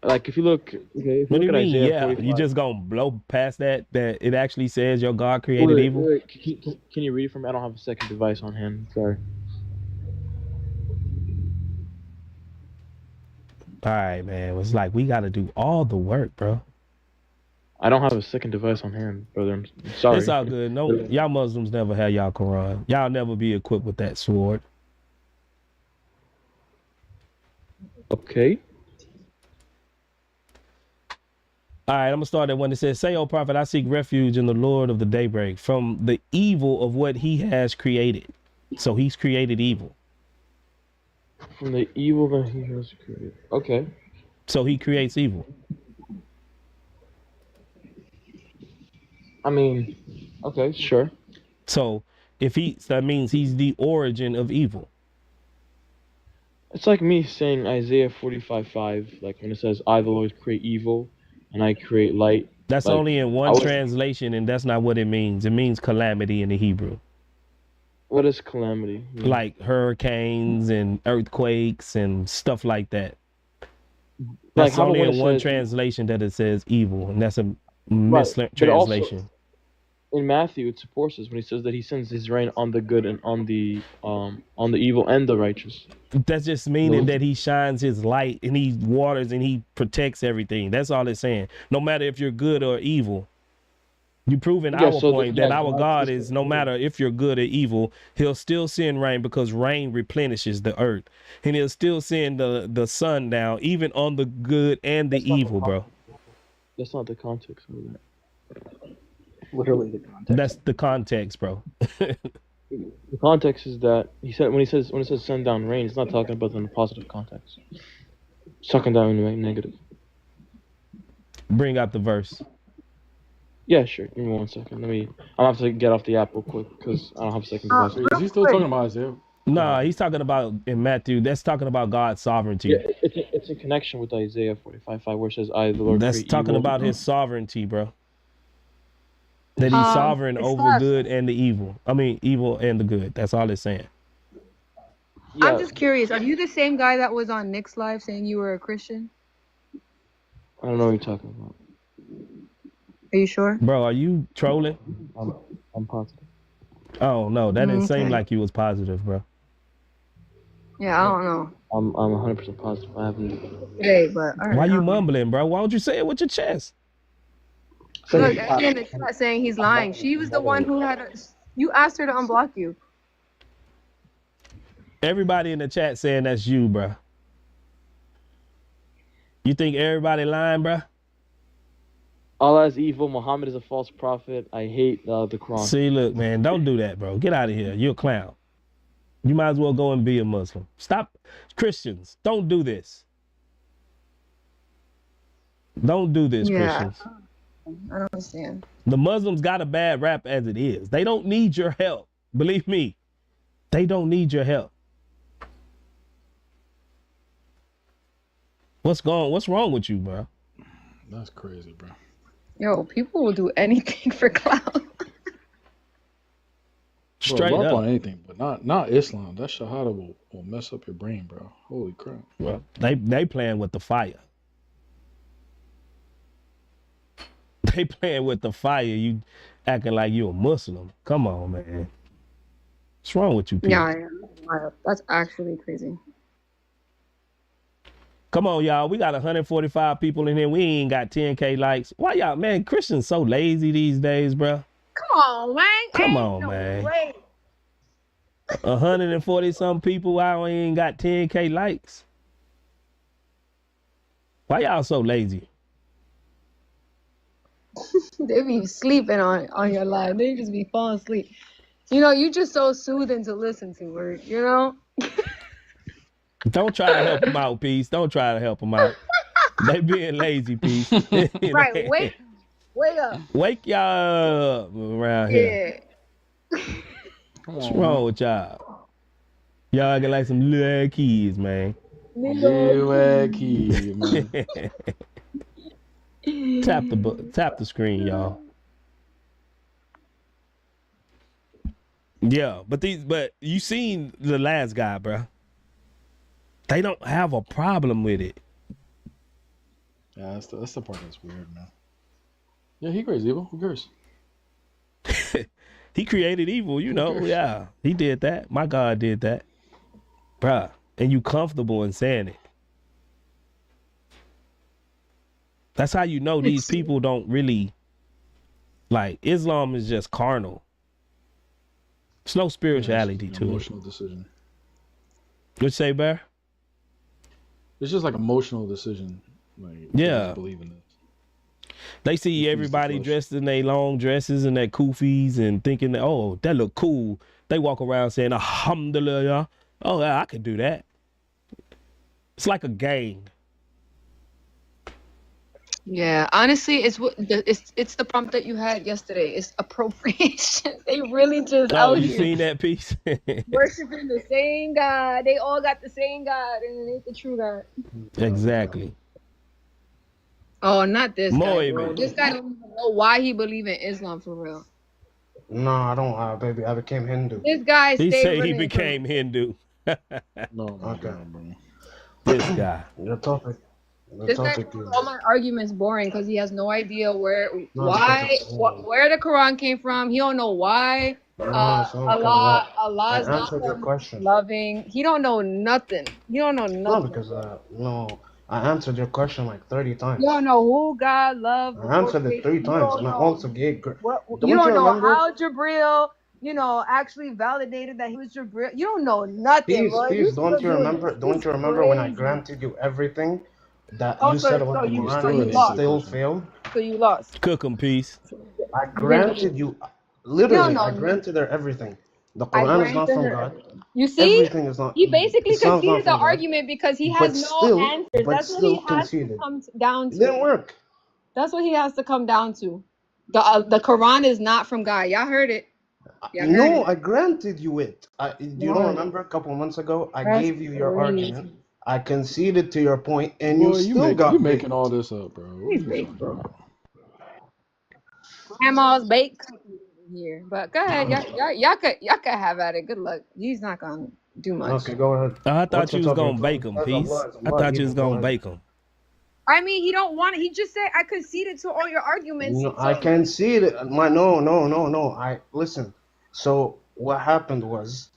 Like if you look, okay, if you What do look you at mean? Isaiah Yeah, you 45. just gonna blow past that it actually says your God created Wait, evil? wait, can you read it for me? I don't have a second device on hand. Sorry. All right, man. It's like we got to do all the work, bro. I don't have a second device on hand, brother. I'm It's sorry. all good. No, y'all Muslims never have y'all Quran. Y'all never be equipped with that sword. Okay. All right, I'm gonna start at when it says, "Say, O prophet, I seek refuge in the Lord of the daybreak from the evil of what He has created." So He's created evil. From the evil that he has created. Okay. So He creates evil. I mean, okay, sure. So that means He's the origin of evil. It's like me saying Isaiah 45:5, like when it says, "I, the Lord, create evil, and I create light." That's Like, only in one translation, and that's not what it means. It means calamity in the Hebrew. What is calamity? Like hurricanes and earthquakes and stuff like that. Like That's how about only when in it one says translation that it says evil, and that's a right? But also mistranslation. in Matthew it supports us when he says that he sends his rain on the good and on the evil and the righteous. That's just meaning that He shines His light and He waters and He protects everything. That's all it's saying. No matter if you're good or evil. You proving our point that our God is, no matter if you're good or evil, He'll still send rain because rain replenishes the earth. And He'll still send the sun down, even on the good and the evil, bro. That's not the context of that. Literally the context. That's the context, bro. The context is that when it says send down rain, it's not talking about in the positive context. It's talking down in the negative. Bring out the verse. Yeah, sure. Give me 1 second. I'm gonna have to get off the app real quick because I don't have a second device. Is he still talking about Isaiah? No, he's talking about in Matthew. That's talking about God's sovereignty. Yeah, it's in connection with Isaiah 45:5, where it says, "I, the Lord, that's create talking evil." about His sovereignty, bro. That He's sovereign over good and the evil. I mean, evil and the good. That's all it's saying. Yeah. I'm just curious. Are you the same guy that was on Nick's live saying you were a Christian? I don't know what you're talking about. Are you sure? Bro, are you trolling? I'm positive. Oh, no. That didn't seem like you was positive, bro. Yeah, I don't know. I'm 100% positive. I haven't. Today, but all right, why you mumbling, bro? Why don't you say it with your chest? Look, again, it's not saying he's lying. She was the one who you asked her to unblock you. Everybody in the chat saying that's you, bro. You think everybody lying, bro? Allah is evil. Muhammad is a false prophet. I hate the Quran. See, look, man, don't do that, bro. Get out of here. You're a clown. You might as well go and be a Muslim. Stop. Christians, don't do this. Don't do this, Christians. I don't understand. The Muslims got a bad rap as it is. They don't need your help. Believe me, they don't need your help. What's wrong with you, bro? That's crazy, bro. Yo, people will do anything for clout. Straight up on anything, but not Islam. That shahada will mess up your brain, bro. Holy crap. Well, they playing with the fire. They playing with the fire. You acting like you a Muslim. Come on, man. What's wrong with you people? Yeah, that's actually crazy. Come on, y'all. We got 145 people in here. We ain't got 10K likes. Why y'all, man? Christians so lazy these days, bro. Come on, man. Come on, man. 140 some people out ain't got 10K likes. Why y'all so lazy? They be sleeping on your live. They just be falling asleep. You know, you just so soothing to listen to, or you know. Don't try to help them out, Peace. Don't try to help them out. They being lazy, Peace. Right, wake up. Wake y'all up around here. Yeah. What's wrong with y'all? Y'all get like some little kids, man. Liweki, man. Tap the screen, y'all. Yeah, but you seen the last guy, bro. They don't have a problem with it. Yeah, that's the part that's weird, man. Yeah, he creates evil. Who cares? He created evil, you know. Yeah, he did that. My God did that, bruh. And you comfortable in saying it. That's how you know these people don't really, like, Islam is just carnal. There's no spirituality to it. Emotional decision. What you say, Bear? It's just like emotional decision. Like, Yeah. just believe in this. They see everybody dressed in their long dresses and their kufis and thinking, oh, that look cool. They walk around saying, alhamdulillah. Oh, yeah, I could do that. It's like a gang. Yeah, honestly, it's the prompt that you had yesterday. It's appropriation. They really just out you here seen that piece? worshiping the same God. They all got the same God, and it ain't the true God. Exactly. Oh, not this guy, bro. Muy This guy don't even know why he believe in Islam for real. No, I don't, baby. I became Hindu. This guy He stayed said he running became Hindu. No, Okay. bro. This guy. Your topic. This guy makes all my arguments boring because he has no idea where the Quran came from. He don't know why Allah is not loving. He don't know nothing. He don't know nothing. No, because I answered your question like 30 times. You don't know who God loved. I answered it 3 times, and I also gave. You don't know how Jibril, actually validated that he was Jibril. You don't know nothing. Please, don't you remember when I granted you everything that you said about the Quran and you still failed? So you lost. Cook 'em, peace. I granted you, literally, I granted her everything. The Quran is not from God. You see? Everything is not. He basically Islam's conceded the not from God. argument because he has answers. That's what he has to come down to. It didn't work. That's what he has to come down to. The Quran is not from God. Y'all heard it. I granted you it. You don't remember a couple months ago? I gave you your argument. I conceded to your point, and you still got. You're making all this up, bro. Grandma's baked cookies here, but go ahead, y'all could have at it. Good luck. He's not gonna do much. Okay, go ahead. I thought you was gonna bake them, peace. I thought you was gonna bake them. I mean, he don't want it. He just said I conceded to all your arguments. No, I conceded. No. I listen. So what happened was,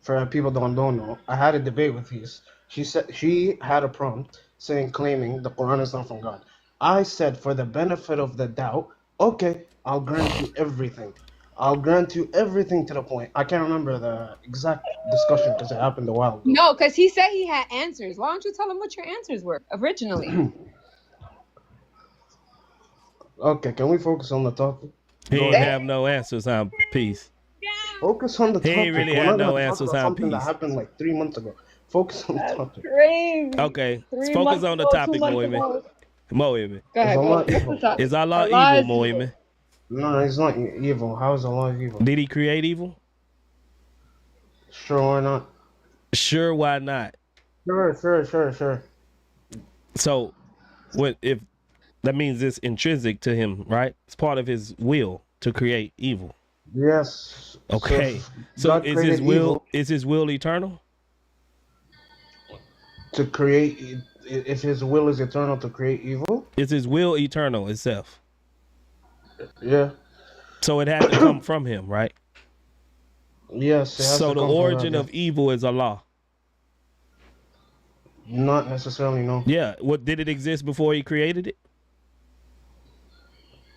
for people that don't know, I had a debate with his. She said she had a prompt claiming the Quran is not from God. I said, for the benefit of the doubt, okay, I'll grant you everything. I'll grant you everything to the point. I can't remember the exact discussion because it happened a while ago. No, because he said he had answers. Why don't you tell him what your answers were originally? Okay, can we focus on the topic? He ain't have no answers on peace. Focus on the topic. He ain't really had no answers on something peace. that happened like 3 months ago. Focus on the topic. Crazy. Okay, let's focus on the topic, Moimin. Go ahead. Is Allah evil, Moimin? No, he's not evil. How is Allah evil? Did he create evil? Sure, why not? Sure, why not? Sure. So, if that means it's intrinsic to him, right? It's part of his will to create evil. Yes. Okay. So is his will eternal? To create, if his will is eternal to create evil? Is his will eternal itself? Yeah. So it had to come from him, right? Yes. So the origin of evil is Allah. Not necessarily, no. Yeah. What did it exist before he created it?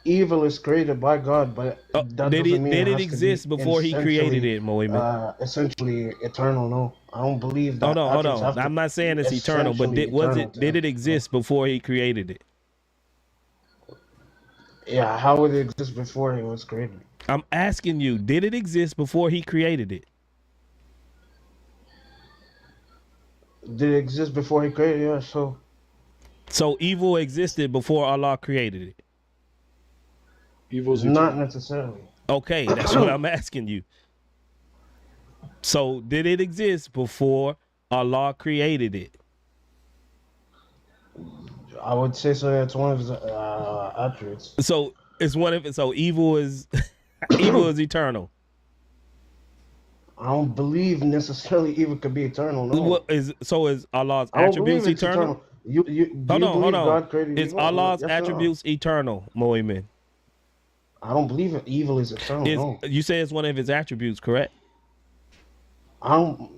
Evil is created by God, but that did doesn't mean it exist before he created it, Moimin? Essentially eternal, no. I don't believe that. Hold on. I'm not saying it's eternal, but did it exist before he created it? Yeah, how would it exist before it was created? I'm asking you, did it exist before he created it? Did it exist before he created it? Yeah, so evil existed before Allah created it? Evil's not necessarily. Okay, that's what I'm asking you. So did it exist before Allah created it? I would say so. It's one of his attributes. So it's one of it. So evil is evil is eternal. I don't believe necessarily evil could be eternal. No. What is Allah's I don't believe attributes it's eternal? You Hold on, hold on. God created Is evil? Allah's Yes or no? attributes eternal, Moimin? I don't believe that evil is eternal. No. You say it's one of his attributes, correct? I'll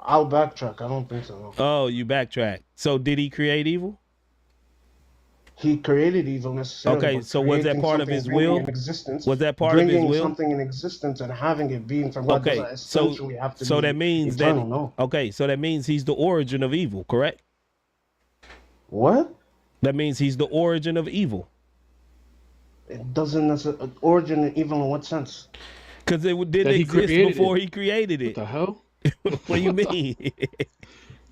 backtrack. I don't think so. No. Oh, you backtrack. So did he create evil? He created evil necessarily. Okay, but so was that creating part of something, his bringing will? in existence, Was that part of his bringing will? something in existence and having it being from God Okay, doesn't essentially have to so be that means eternal. that No. okay, so that means he's the origin of evil, correct? What? That means he's the origin of evil. It doesn't necessarily origin in evil in what sense? Because it didn't That he exist created before it. he created it. What the hell? What do you mean?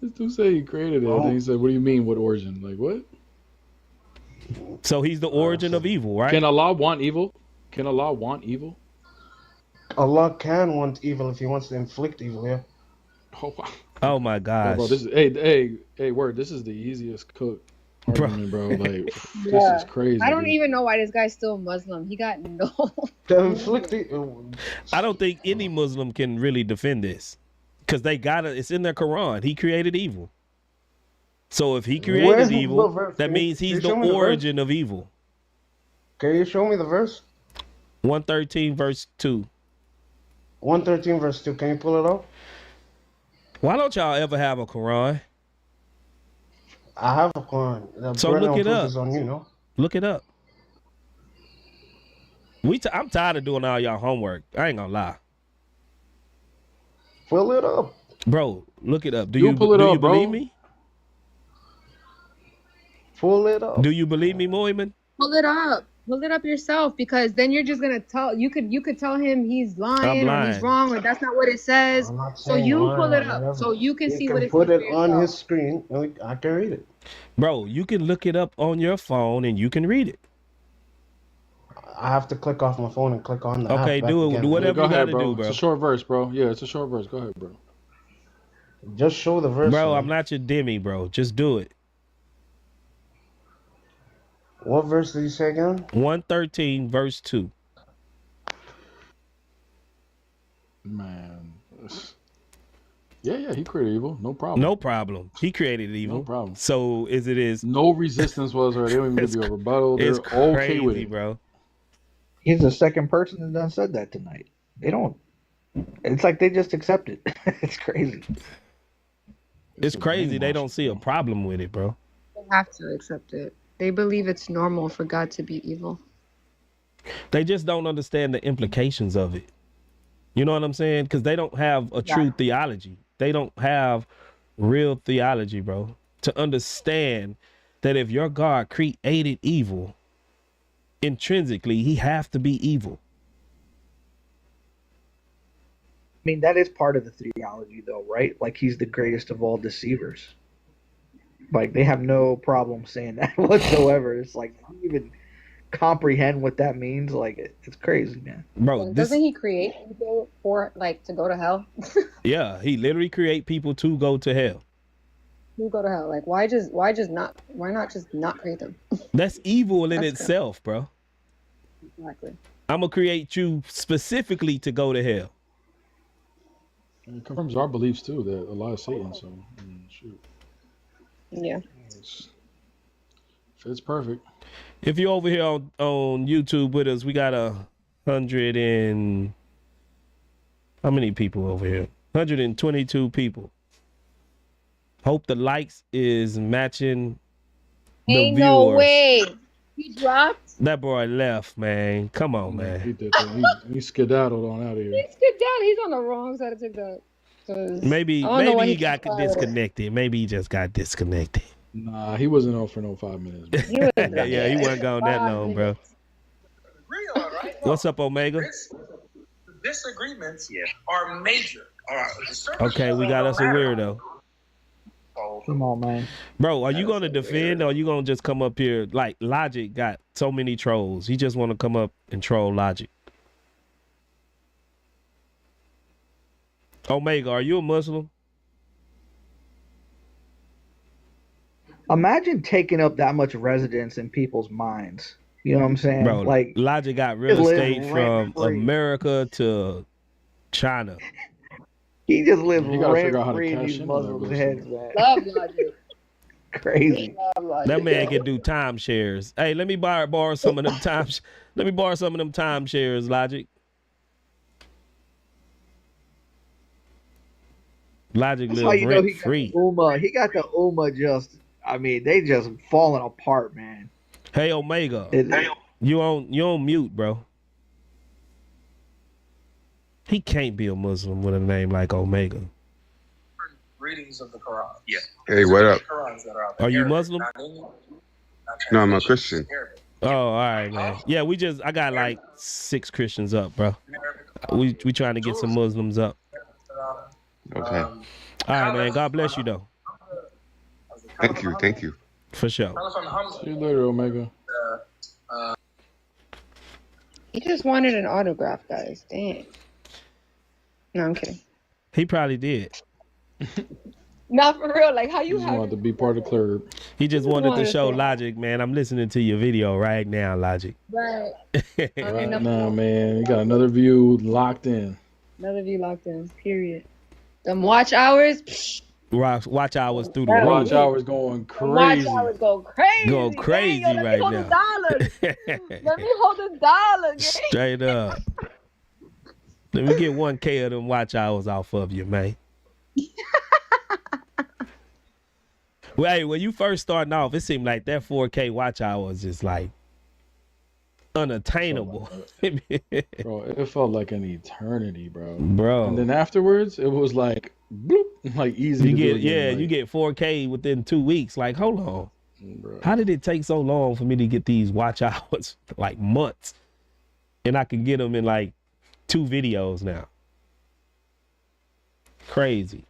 This dude say he created it. And he said, "What do you mean? What origin? Like what?" So he's the origin of evil, right? Can Allah want evil? Can Allah want evil? Allah can want evil if He wants to inflict evil. Yeah. Oh, wow. Oh my gosh. Bro, this is hey, word. This is the easiest cook argument, bro. Like this is crazy. I don't dude. even know why this guy's still Muslim. He got no. To inflict I don't think any Muslim can really defend this. Because it's in their Quran. He created evil. So if he created evil, that means he's the origin of evil. Can you show me the verse? 113 verse 2. 113 verse 2. Can you pull it up? Why don't y'all ever have a Quran? I have a Quran. The So burden look of it proof up. is on you, no? Look it up. I'm tired of doing all y'all homework. I ain't gonna lie. Pull it up. Bro, look it up. Do You you pull it up, bro. believe me? Pull it up. Do you believe me, Moimin? Pull it up. Pull it up yourself, because then you're just gonna tell. You could tell him he's lying or he's wrong or that's not what it says. I'm not So saying you lying pull it or up whatever. so you can see You what can it put says it for on yourself. his screen. And I can read it. Bro, you can look it up on your phone and you can read it. I have to click off my phone and click on the Okay, app back do it. again. Do whatever Go you ahead, gotta bro. do, bro. It's a short verse, bro. Yeah, it's a short verse. Go ahead, bro. Just show the verse. Bro, man. I'm not your demi, bro. Just do it. What verse did you say again? 113 verse 2. Man. Yeah, he created evil. No problem. No problem. He created evil. No problem. So is No resistance whatsoever. They don't even give you a rebuttal. They're it's okay with crazy, it. bro. He's the second person that done said that tonight. They don't. It's like they just accept it. It's crazy. It's crazy. They don't see a problem with it, bro. They have to accept it. They believe it's normal for God to be evil. They just don't understand the implications of it. You know what I'm saying? Because they don't have a true theology. They don't have real theology, bro. To understand that if your God created evil, intrinsically, he have to be evil. I mean, that is part of the theology, though, right? Like, he's the greatest of all deceivers. Like, they have no problem saying that whatsoever. It's like, do you even comprehend what that means? Like, it's crazy, man. Bro, Doesn't he create people for, like, to go to hell? Yeah, he literally create people to go to hell. Who go to hell? Like, why not just not create them? That's evil in That's itself, bro. Exactly. I'm going to create you specifically to go to hell. And it confirms our beliefs too that Allah is Satan. So shoot. Yeah. It's perfect. If you're over here on YouTube with us, we got 100 and how many people over here? 122 people. Hope the likes is matching the Ain't viewers. no way. He dropped. That boy left, man. Come on, man. He did that. He skedaddled on out of here. He's good down. He's on the wrong side of TikTok. Maybe he got disconnected. Maybe he just got disconnected. Nah, he wasn't on for no 5 minutes. Bro. Yeah, he wasn't gone that long, bro. What's up, Omega? Disagreements are major. All right. Okay, we got us a weirdo. Come on, man. Bro, are you going to defend or are you going to just come up here? Like, Logic got so many trolls. He just want to come up and troll Logic. Omega, are you a Muslim? Imagine taking up that much residence in people's minds. You know what I'm saying? Bro, Like, Logic got just real lives estate rent from free. America to China. He just lives You gotta figure out rent how to free in cash these in on that Muslims' real estate. heads, man. Love Logic. Crazy. Love Logic. That man can do timeshares. Hey, let me borrow some of them times. Let me borrow some of them timeshares, Logic. Logic That's how live you know rent he got the free. Ummah. He got the Ummah just, I mean, they just falling apart, man. Hey Omega, It- you on mute, bro. He can't be a Muslim with a name like Omega. Readings of the Quran. Yeah. Hey, what up? Qurans that are out Are you Arabic, Muslim? not English, not No, I'm a translations, Christian. Arabic. Oh, all right, man. Yeah, I got like 6 Christians up, bro. We trying to get some Muslims up. Okay. All right, man. God bless you though. Thank you. Thank you. For sure. See you later, Omega. He just wanted an autograph, guys. Dang. No, I'm kidding. He probably did. Not for real. Like, how you You just have wanted to be part of the club. He just wanted to wanted to show say- Logic, man. I'm listening to your video right now, Logic. Right. Right now, man, you got another view locked in. Another view locked in. Period. Them watch hours. Psh, Watch hours through the Right. Watch roof. hours going them watch crazy. hours go crazy. Go crazy Dang, yo, right let me now. hold $1. Let me hold $1. Gang. Straight up. Let me get 1K of them watch hours off of you, man. Well, hey, when you first starting off, it seemed like that 4K watch hours is like unattainable. Bro, it felt like an eternity, bro. Bro. And then afterwards, it was like, bloop, like easy You to do get again, like, you get 4K within 2 weeks. Like, hold on. bro. How did it take so long for me to get these watch hours? Like months. And I can get them in like 2 videos now. Crazy.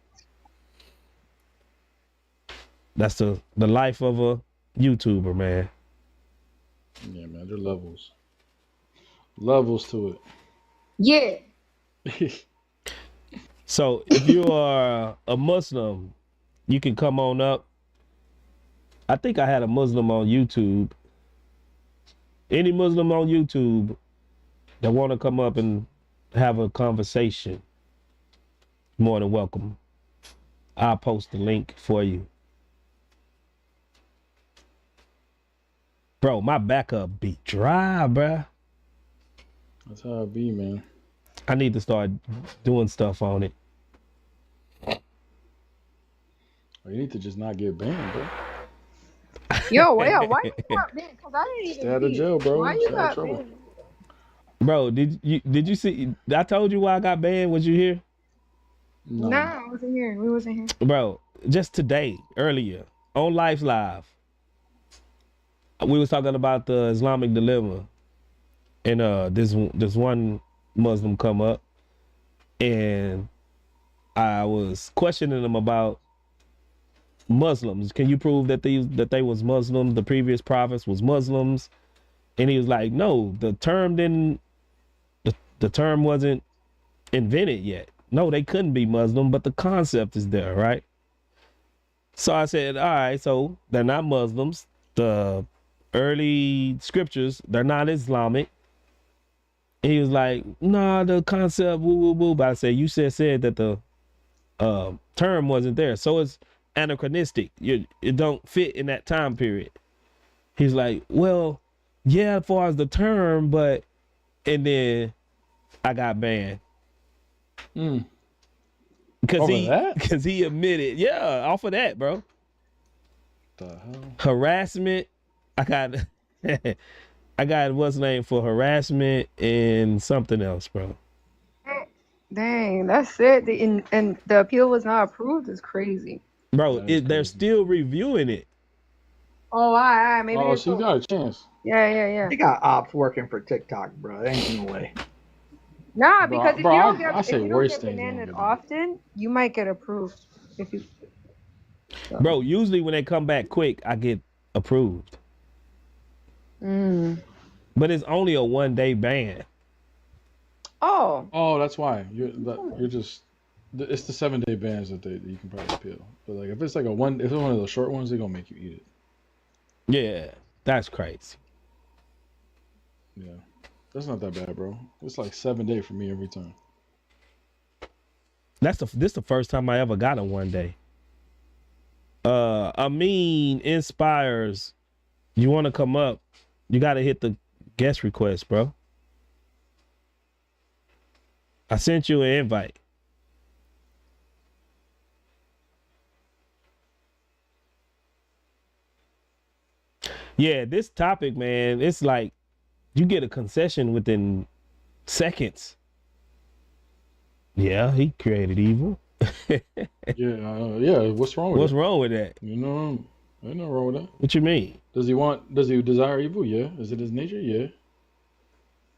That's the life of a YouTuber, man. Yeah, man, there are levels. Levels to Yeah. it. So if you are a Muslim, you can come on up. I think I had a Muslim on YouTube. Any Muslim on YouTube that want to come up and have a conversation, more than welcome. I'll post the link for you. Bro, my backup be dry, bruh. That's how it be, man. I need to start doing stuff on it. Or you need to just not get banned, bro. Yo, yeah, why you got banned? Because I didn't even Stay out of see. jail, bro. Why you Stay out of got trouble. banned? Bro, did you see? I told you why I got banned. Was you here? No. Nah, I wasn't here. We wasn't here. Bro, just today, earlier, on Life's Live, we was talking about the Islamic dilemma. And this one Muslim come up, and I was questioning him about Muslims. Can you prove that they was Muslims? The previous prophets was Muslims, and he was like, no, the term wasn't invented yet. No, they couldn't be Muslim, but the concept is there, right? So I said, all right, so they're not Muslims. The early scriptures, they're not Islamic. And he was like, nah, the concept, woo, woo, woo. But I said, you said that the term wasn't there. So it's anachronistic. It don't fit in that time period. He's like, well, yeah, as far as the term, but, and then I got banned. Because he admitted, yeah, off of that, bro. The hell? Harassment. I got what's the name for harassment and something else, bro. Dang, that's it. And the appeal was not approved. Is crazy. Bro, they're still reviewing it. Oh, all right. Maybe. Oh, so you got a chance. Yeah. They got ops working for TikTok, bro. There ain't no way. Nah, Bro, because if bro, you don't I get, say if you don't worse get things bananas don't get often, you might get approved. If you. So. Bro, usually when they come back quick, I get approved. But it's only a 1-day ban. Oh. Oh, that's why you're just It's the 7-day bans that you can probably appeal. But like if it's like if it's one of those short ones, they're gonna make you eat it. Yeah, that's crazy. Yeah, that's not that bad, bro. It's like 7 day for me every time. This the first time I ever got a 1 day. Amin Inspires. You want to come up? You got to hit the guest request, bro. I sent you an invite. Yeah, this topic, man, it's like you get a concession within seconds. Yeah, he created evil. Yeah. What's wrong with What's wrong with that? You know, ain't nothing wrong with that. What you mean? Does he desire evil? Yeah. Is it his nature? Yeah.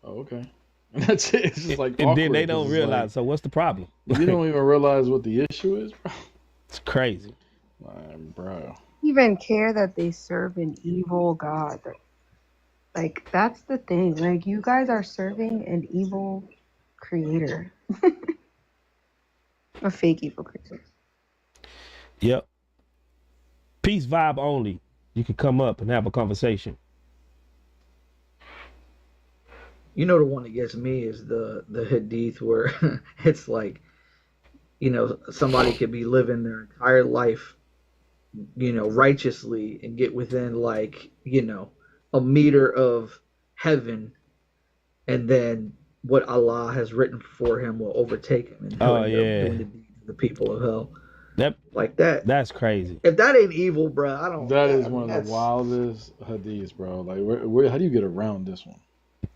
Oh, okay. And that's it. It's just like and then awkward, they don't 'cause it's realize. like, So what's the problem? you don't even realize what the issue is, bro. It's crazy. Like, bro. Even care that they serve an evil God. Like, that's the thing. Like, you guys are serving an evil creator. A fake evil creator. Yep. Peace vibe only. You can come up and have a conversation. You know, the one that gets me is the hadith where it's like, you know, somebody could be living their entire life, you know, righteously and get within like, you know, a meter of heaven, and then what Allah has written for him will overtake him, and he'll end up doing the deeds of the people of hell. Like that. That's crazy. If that ain't evil, bro, I don't. That is one of the wildest hadiths, bro. Like, where? How do you get around this one?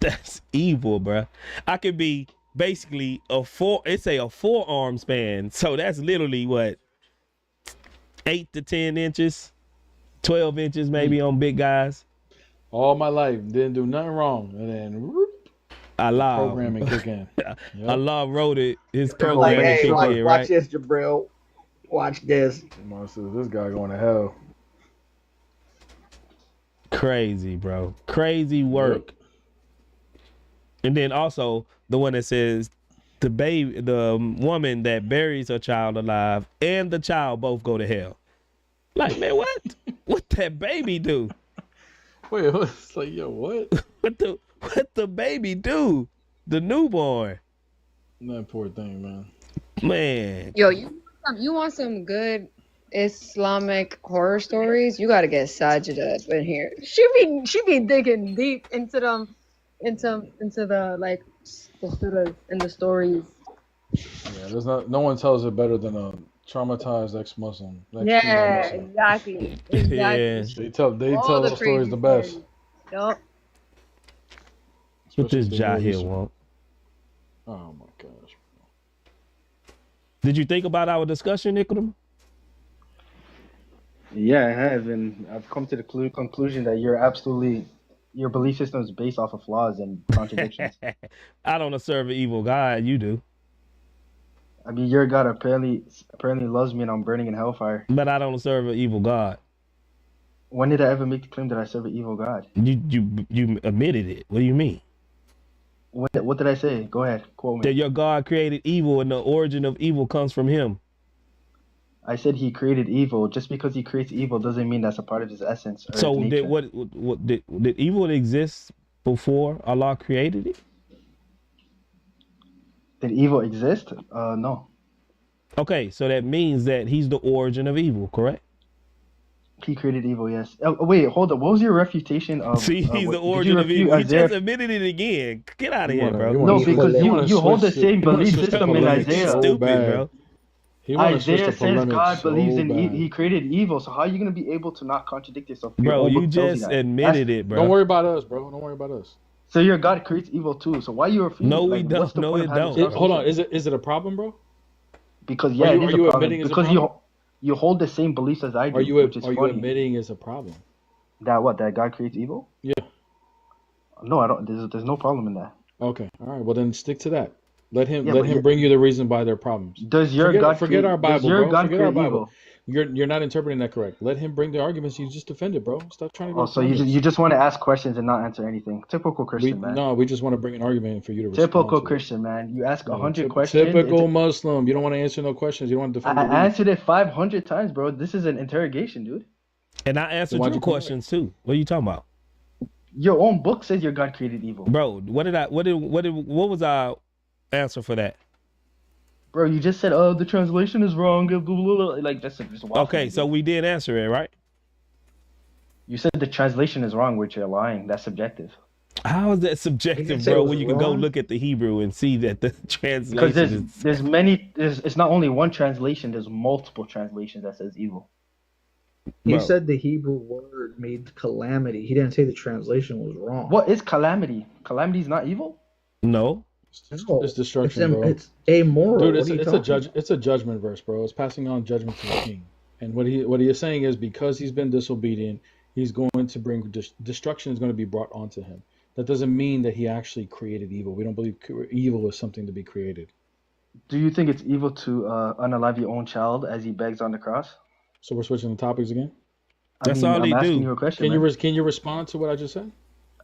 That's evil, bro. I could be basically a forearm span. So that's literally what, 8 to 10 inches, 12 inches maybe on big guys. All my life, didn't do nothing wrong, and then whoop, Allah programming kick in. Yep. Allah wrote it. His They're like, programming hey, kick watch, in, watch right? this, Jabril. Watch this. This guy going to hell. Crazy, bro. Crazy work. Yep. And then also the one that says the woman that buries her child alive and the child both go to hell. Like, man, what? What that baby do? Wait, it's like, yo, what? what the baby do? The newborn. That poor thing, man. Man. Yo, you want some good Islamic horror stories? You gotta get Sajida up in here. She be digging deep into them, into the like the surahs and the stories. Yeah, there's no one tells it better than a traumatized ex-Muslim. Yeah, exactly. Yeah. They tell those stories the best. Yup. What this Jahil want? Oh my gosh. Did you think about our discussion, Ikram? Yeah, I have, and I've come to the conclusion that your belief system is based off of flaws and contradictions. I don't serve an evil God. You do. I mean, your God apparently loves me, and I'm burning in hellfire. But I don't serve an evil God. When did I ever make the claim that I serve an evil God? You admitted it. What do you mean? What did I say? Go ahead, quote me. That your God created evil, and the origin of evil comes from Him. I said He created evil. Just because He creates evil doesn't mean that's a part of His essence. Or So His nature. did evil exist before Allah created it? Did evil exist? No. Okay, so that means that He's the origin of evil, correct? He created evil, yes. Wait, hold up. What was your refutation of? See, He's the origin of evil. He just admitted it again. Get out of here, bro. No, because you hold the same belief system in Isaiah. Stupid, bro. Isaiah says God believes in He created evil. So how are you going to be able to not contradict yourself? Bro, you just admitted it, bro. Don't worry about us, bro. Don't worry about us. So your God creates evil too. So why you refuse? No, we don't. No, it don't. Hold on. Is it a problem, bro? Because it is a problem. Because you hold the same beliefs as I do. Are you admitting it's a problem? That God creates evil? Yeah. No, I don't. There's no problem in that. Okay. All right. Well, then stick to that. Let him bring you the reason why there are problems. Does your God forget our Bible, bro? Forget our Bible. You're not interpreting that correct. Let him bring the arguments. You just defend it, bro. Stop trying to Oh, go so you corners. just want to ask questions and not answer anything. Typical Christian, man. We just want to bring an argument for you to respond Typical to it. Christian, man. You ask Yeah, 100 questions. typical Muslim. You don't want to answer no questions. You don't want to defend I belief. answered it 500 times, bro. This is an interrogation, dude. And I answered why'd your you come back? questions too. What are you talking about? Your own book says your God created evil. Bro, what was our answer for that? Bro, you just said, oh, the translation is wrong. Blah, blah, blah. Like, that's just waffling, Okay, dude. so we did answer it, right? You said the translation is wrong, which you're lying. That's subjective. How is that subjective, say it bro? was When you can go wrong? look at the Hebrew and see that the Because translation is... it's not only one translation, there's multiple translations that says evil. He Bro. said the Hebrew word made calamity. He didn't say the translation was wrong. What is calamity? Calamity is not evil? No. No, It's destruction, bro. It's amoral. Dude, What are you it's talking a judgment verse, bro. It's passing on judgment to the king. And what he is saying is because he's been disobedient, he's going to bring destruction is going to be brought onto him. That doesn't mean that he actually created evil. We don't believe evil is something to be created. Do you think it's evil to unalive your own child as he begs on the cross? So we're switching the topics again. That's all I'm they asking do. you a question. Can you respond to what I just said?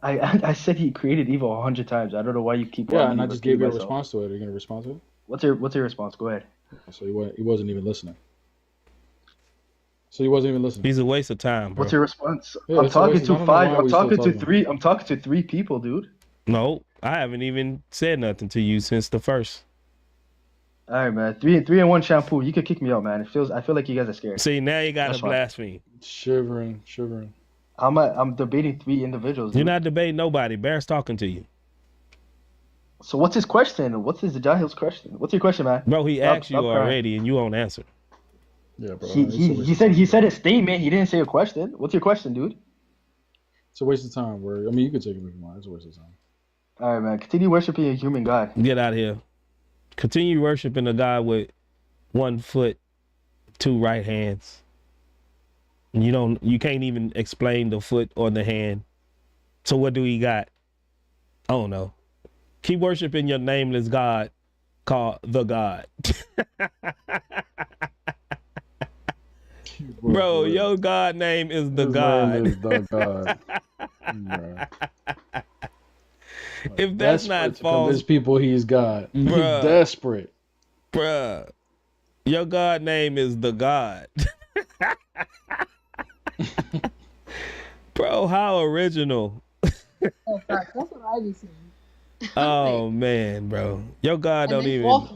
I said he created evil 100 times. I don't know why you keep. Yeah, and I just gave you a response to it. Are you gonna respond to it? What's your response? Go ahead. So he wasn't even listening. He's a waste of time, bro. What's your response? Yeah, I'm it's a talking waste- I to don't know five. why I'm we still talking to talking. three. I'm talking to three people, dude. No, I haven't even said nothing to you since the first. All right, man. Three and one shampoo. You could kick me out, man. I feel like you guys are scared. See, now you got to That's fine. blaspheme. Shivering. I'm debating three individuals. You're dude. not debating nobody. Bear's talking to you. So what's his question? What's his Jahil's question? What's your question, man? Bro, he Stop- asked you stop crying. already and you won't answer. Yeah, bro. He said a statement. He didn't say a question. What's your question, dude? It's a waste of time. You could take it if you want. It's a waste of time. All right, man. Continue worshiping a human God. Get out of here. Continue worshiping a God with 1 foot, 2 right hands. You can't even explain the foot or the hand. So what do he got? I don't know. Keep worshiping your nameless God called the God. Bro, your God name is the His God. name is the God. Bruh. If that's Desperate not to false, convince people he's God. He's Bruh. desperate. bruh, your God name is the God. Bro, how original. Oh, fact. That's what I be saying. Oh man, bro. Your God don't even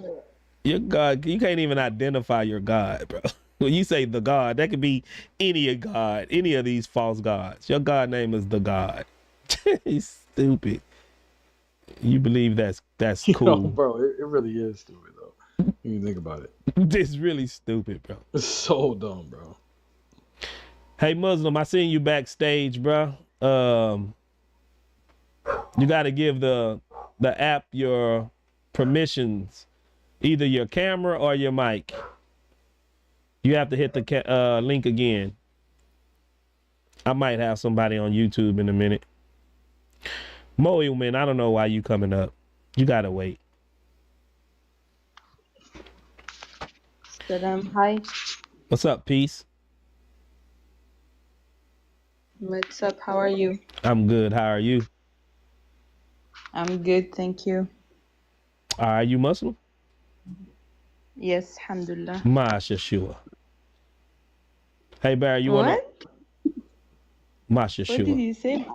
your God, you can't even identify your God, bro. When you say the God, that could be any God, any of these false gods. Your God name is the God. He's stupid. You believe that's cool. Yo, bro, it really is stupid though. When you think about it. It's really stupid, bro. It's so dumb, bro. Hey Muslim, I seen you backstage, bro. You got to give the app your permissions, either your camera or your mic. You have to hit the link again. I might have somebody on YouTube in a minute. Moe, man, I don't know why you coming up. You gotta wait. Salam, hi. What's up, peace? What's up? How are you? I'm good. How are you? I'm good, thank you. Are you Muslim? Yes, alhamdulillah. Mashashua. Hey, Barry, you What? wanna? What did Mashashua. you say?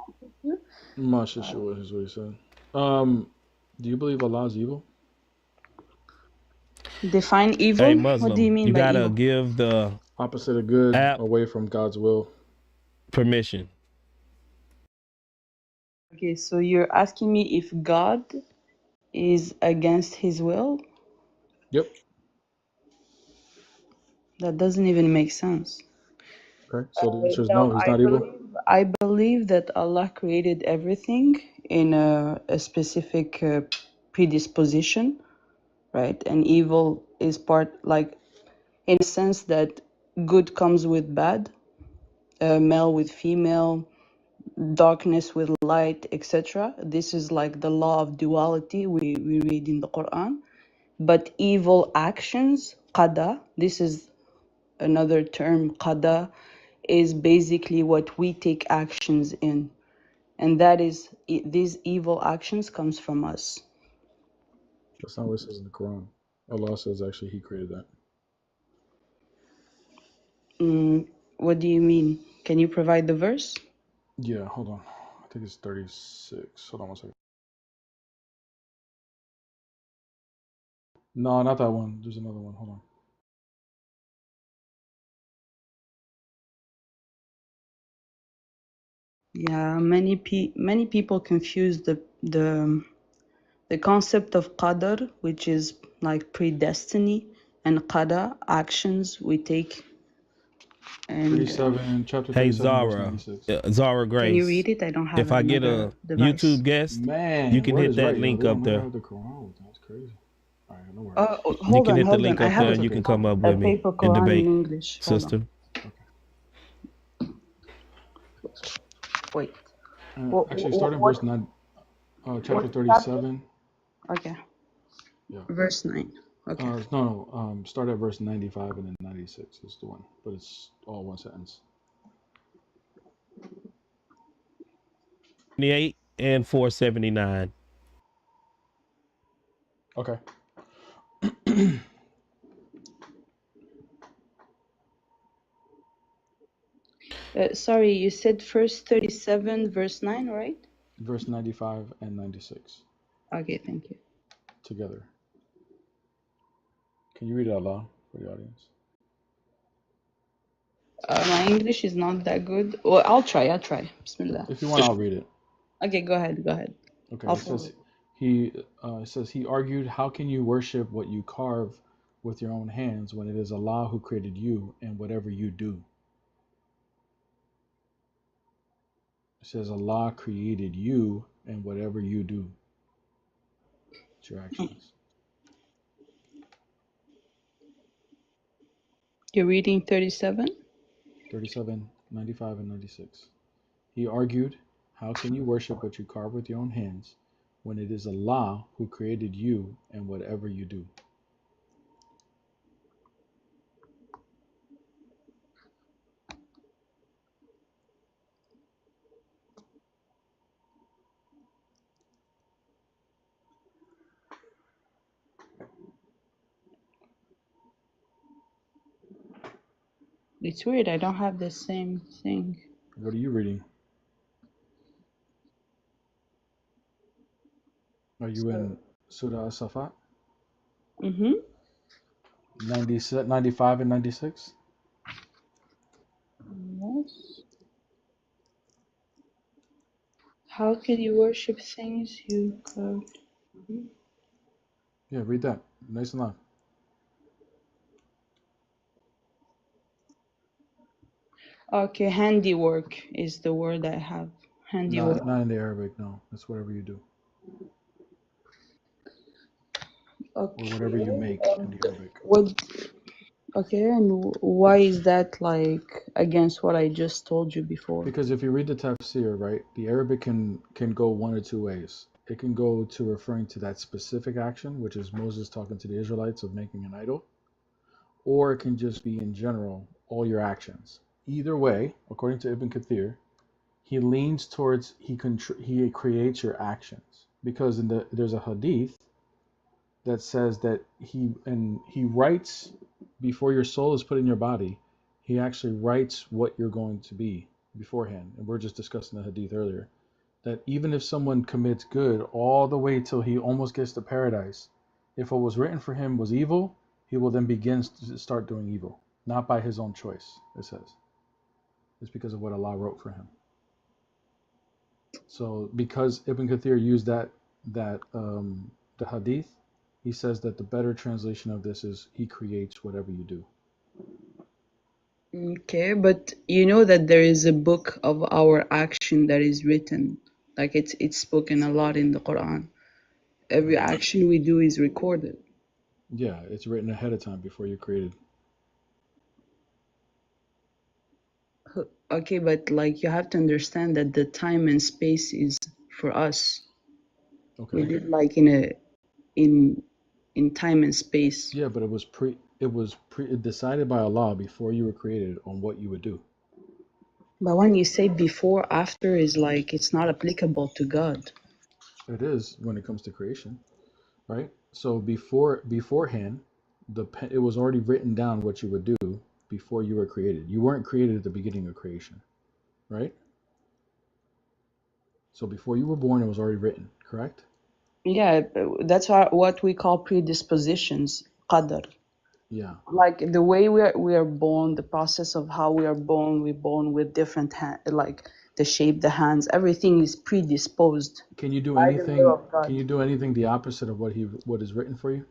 I'm not sure what he said. Do you believe Allah is evil? Define evil? Hey, What do you Muslim, mean you by gotta evil? give the Opposite of good, app away from God's will. permission. Okay, so you're asking me if God is against his will? Yep. That doesn't even make sense. Okay. So the answer is No, no, he's not evil. I believe that Allah created everything in a specific predisposition, right? And evil is part, like, in a sense that good comes with bad, male with female, darkness with light, etc. This is like the law of duality we read in the Quran. But evil actions, qada, this is another term, qada, is basically what we take actions in. And that is, these evil actions comes from us. That's not what it says in the Quran. Allah says actually He created that. What do you mean? Can you provide the verse? Yeah, hold on. I think it's 36. Hold on one second. No, not that one. There's another one. Hold on. Yeah, many people confuse the concept of qadar, which is like predestiny, and qada, actions we take. And 37, chapter Hey 37, verse Zara, 96. Zara can you Grace. read it? I don't have If I get another a device. YouTube guest, Man, you can word hit is that right, yo. link They up don't never there. have the Quran. That's crazy. All right, no worries. You Hold can on, hit the hold on. link I up have there and you can come up a with me paper and Quran in debate, English. Hold on. sister. Wait. Actually, start in What? verse 9, chapter What 37. Okay. Yeah. Verse 9. Okay. No. Start at verse 95 and then 96 is the one, but it's all one sentence. 28 and 479. Okay. Sorry, you said first 37, verse 9, right? Verse 95 and 96 Okay, thank you. together. Can you read it out loud for the audience? My English is not that good. Well, I'll try. Bismillah. If you want, I'll read it. Okay, go ahead. Okay, I'll it follow. says he argued, how can you worship what you carve with your own hands when it is Allah who created you and whatever you do? It says Allah created you and whatever you do. It's your actions. You're reading 37? 37, 95, and 96. He argued, how can you worship what you carve with your own hands when it is Allah who created you and whatever you do? It's weird. I don't have the same thing. What are you reading? Are you in Surah As-Safat? Mm-hmm. 95 and 96? Yes. How can you worship things you carved? Yeah, read that. Nice and loud. Okay, handiwork is the word I have. Handiwork. Not in the Arabic, no. That's whatever you do. Okay. Or whatever you make in the Arabic. What? Okay, and why is that like against what I just told you before? Because if you read the tafsir, right, the Arabic can go one or two ways. It can go to referring to that specific action, which is Moses talking to the Israelites of making an idol, or it can just be in general all your actions. Either way, according to Ibn Kathir, he leans towards he creates your actions, because there's a hadith that says that he writes before your soul is put in your body. He actually writes what you're going to be beforehand. And we're just discussing the hadith earlier, that even if someone commits good all the way till he almost gets to paradise, if what was written for him was evil, he will then begin to start doing evil, not by his own choice. It says it's because of what Allah wrote for him. So because Ibn Kathir used the hadith, he says that the better translation of this is he creates whatever you do. Okay, but you know that there is a book of our action that is written, like it's spoken a lot in the Quran. Every action we do is recorded. Yeah, it's written ahead of time before you're created. Okay, but like you have to understand that the time and space is for us. Okay. We live like in time and space. Yeah, but it was It was decided by Allah before you were created on what you would do. But when you say before, after is like it's not applicable to God. It is when it comes to creation, right? So beforehand, it was already written down what you would do before you were created. You weren't created at the beginning of creation, right? So before you were born, it was already written, correct? Yeah, that's what we call predispositions, qadr. Yeah. Like the way we are born, the process of how we are born, we're born with different like the shape, the hands, everything is predisposed Can you do by the will anything? of God. Can you do anything the opposite of what is written for you?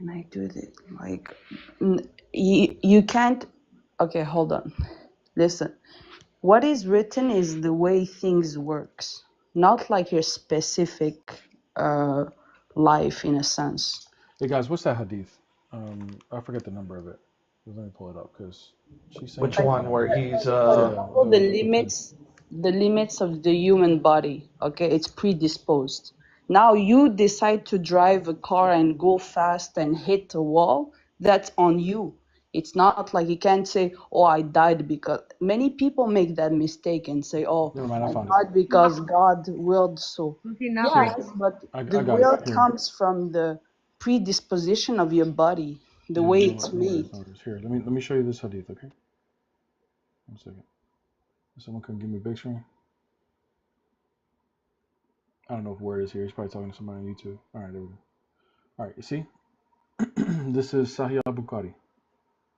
And I do it like you can't. Okay, hold on. Listen, what is written is the way things works, not like your specific uh, life in a sense. Hey guys, what's that hadith? I forget the number of it. Let me pull it up because she's saying Which something. one? Where he's All the limits of the human body. Okay, it's predisposed. Now you decide to drive a car and go fast and hit a wall. That's on you. It's not like you can't say, "Oh, I died because." Many people make that mistake and say, "Oh, Never mind, I I found it. died because God willed so." Yes, but I the got it. will Here. comes from the predisposition of your body, the Yeah, way no, it's no made. worries, no worries. Here, let me show you this hadith, okay? 1 second. Someone can give me a big screen. I don't know if Word is here. He's probably talking to somebody on YouTube. All right, there we go. All right, you see? This is Sahih al-Bukhari,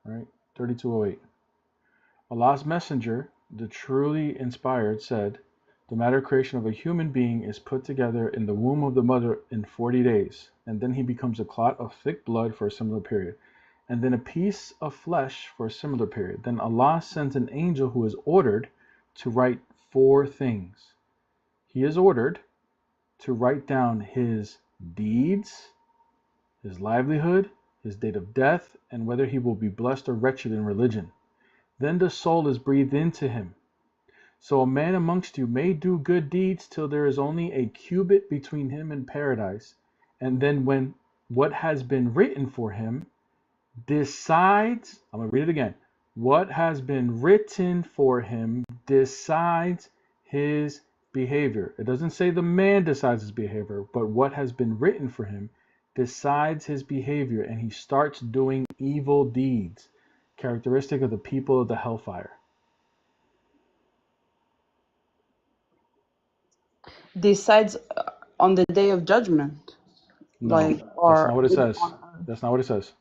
right? 3208. Allah's Messenger, the truly inspired, said, "The matter creation of a human being is put together in the womb of the mother in 40 days, and then he becomes a clot of thick blood for a similar period, and then a piece of flesh for a similar period. Then Allah sends an angel who is ordered to write 4 things. He is ordered to write down his deeds, his livelihood, his date of death, and whether he will be blessed or wretched in religion. Then the soul is breathed into him. So a man amongst you may do good deeds till there is only a cubit between him and paradise, and then when what has been written for him decides, I'm going to read it again, what has been written for him decides his behavior. It doesn't say the man decides his behavior, but what has been written for him decides his behavior, and he starts doing evil deeds, characteristic of the people of the hellfire." Decides on the day of judgment. No, Like, that's or not what it says. That's not what it says.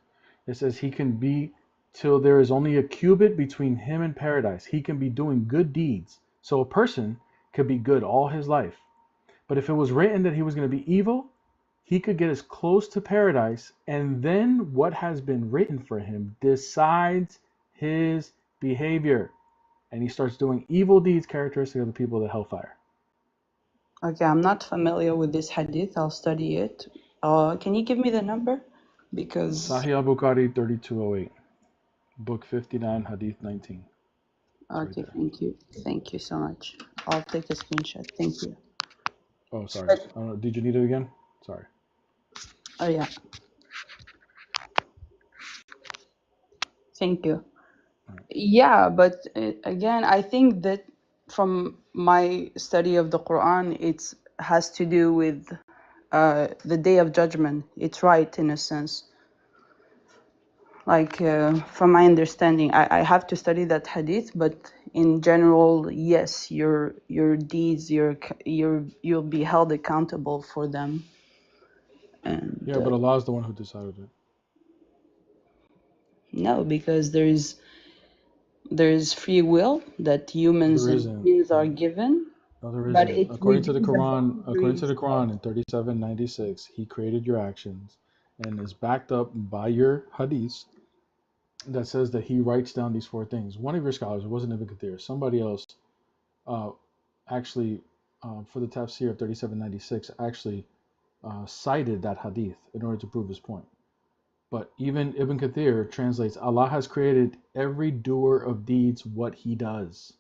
It says he can be till there is only a cubit between him and paradise. He can be doing good deeds. So a person could be good all his life. But if it was written that he was going to be evil, he could get as close to paradise, and then what has been written for him decides his behavior. And he starts doing evil deeds characteristic of the people of the hellfire. Okay, I'm not familiar with this hadith. I'll study it. Can you give me the number? Because Sahih al-Bukhari 3208, book 59, hadith 19. okay, thank you so much. I'll take a screenshot. Thank you. Oh, sorry. Did you need it again? Sorry. Oh yeah, thank you. Yeah, but again, I think that from my study of the Quran, it has to do with the day of judgment. It's right in a sense. Like from my understanding, I have to study that hadith, but in general, yes, your deeds, you'll be held accountable for them. And Yeah, but Allah is the one who decided it. no, because there is free will that humans There and isn't. beings are given, No, there but isn't. it's According to within the the Quran, boundaries. in 3796, He created your actions, and is backed up by your hadiths that says that He writes down these 4 things. One of your scholars, it wasn't Ibn Kathir, somebody else, uh, actually, for the tafsir of 3796, actually cited that hadith in order to prove his point. But even Ibn Kathir translates, Allah has created every doer of deeds what he does.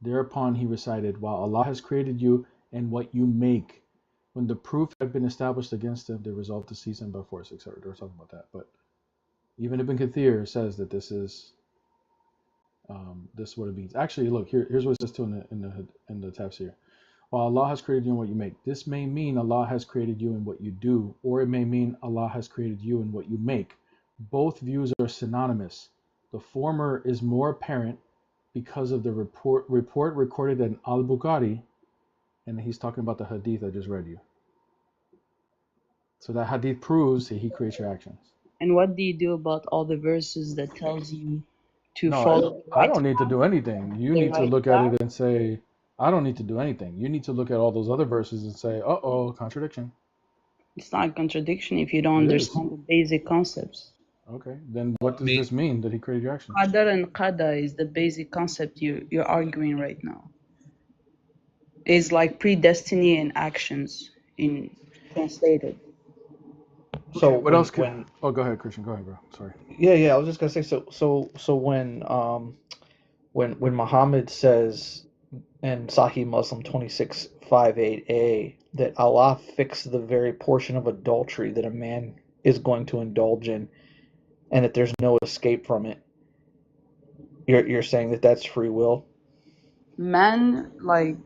Thereupon he recited, while Allah has created you and what you make, when the proof had been established against him, they resolved to seize him by force, etc. They were talking about that. But even Ibn Kathir says that this is what it means. Actually, look, here's what it says too in the tafsir. While Allah has created you in what you make, this may mean Allah has created you in what you do, or it may mean Allah has created you in what you make. Both views are synonymous. The former is more apparent because of the report recorded in Al-Bukhari, and he's talking about the hadith I just read you. So that hadith proves that he creates your actions. And what do you do about all the verses that tells you to No, follow the I right don't need to path, do anything. You the need to right look at path? it and say, I don't need to do anything. You need to look at all those other verses and say, uh-oh, contradiction. It's not a contradiction if you don't It is. understand the basic concepts. Okay, then what does this mean that he created your actions? Qadar and qada is the basic concept you're arguing right now. It's like predestiny and actions in translated. So Okay, what else could? Oh, go ahead, Christian. Go ahead, bro. Sorry. yeah, I was just gonna say so when Muhammad says in Sahih Muslim 2658a that Allah fixed the very portion of adultery that a man is going to indulge in, and that there's no escape from it. You're saying that that's free will? Man, like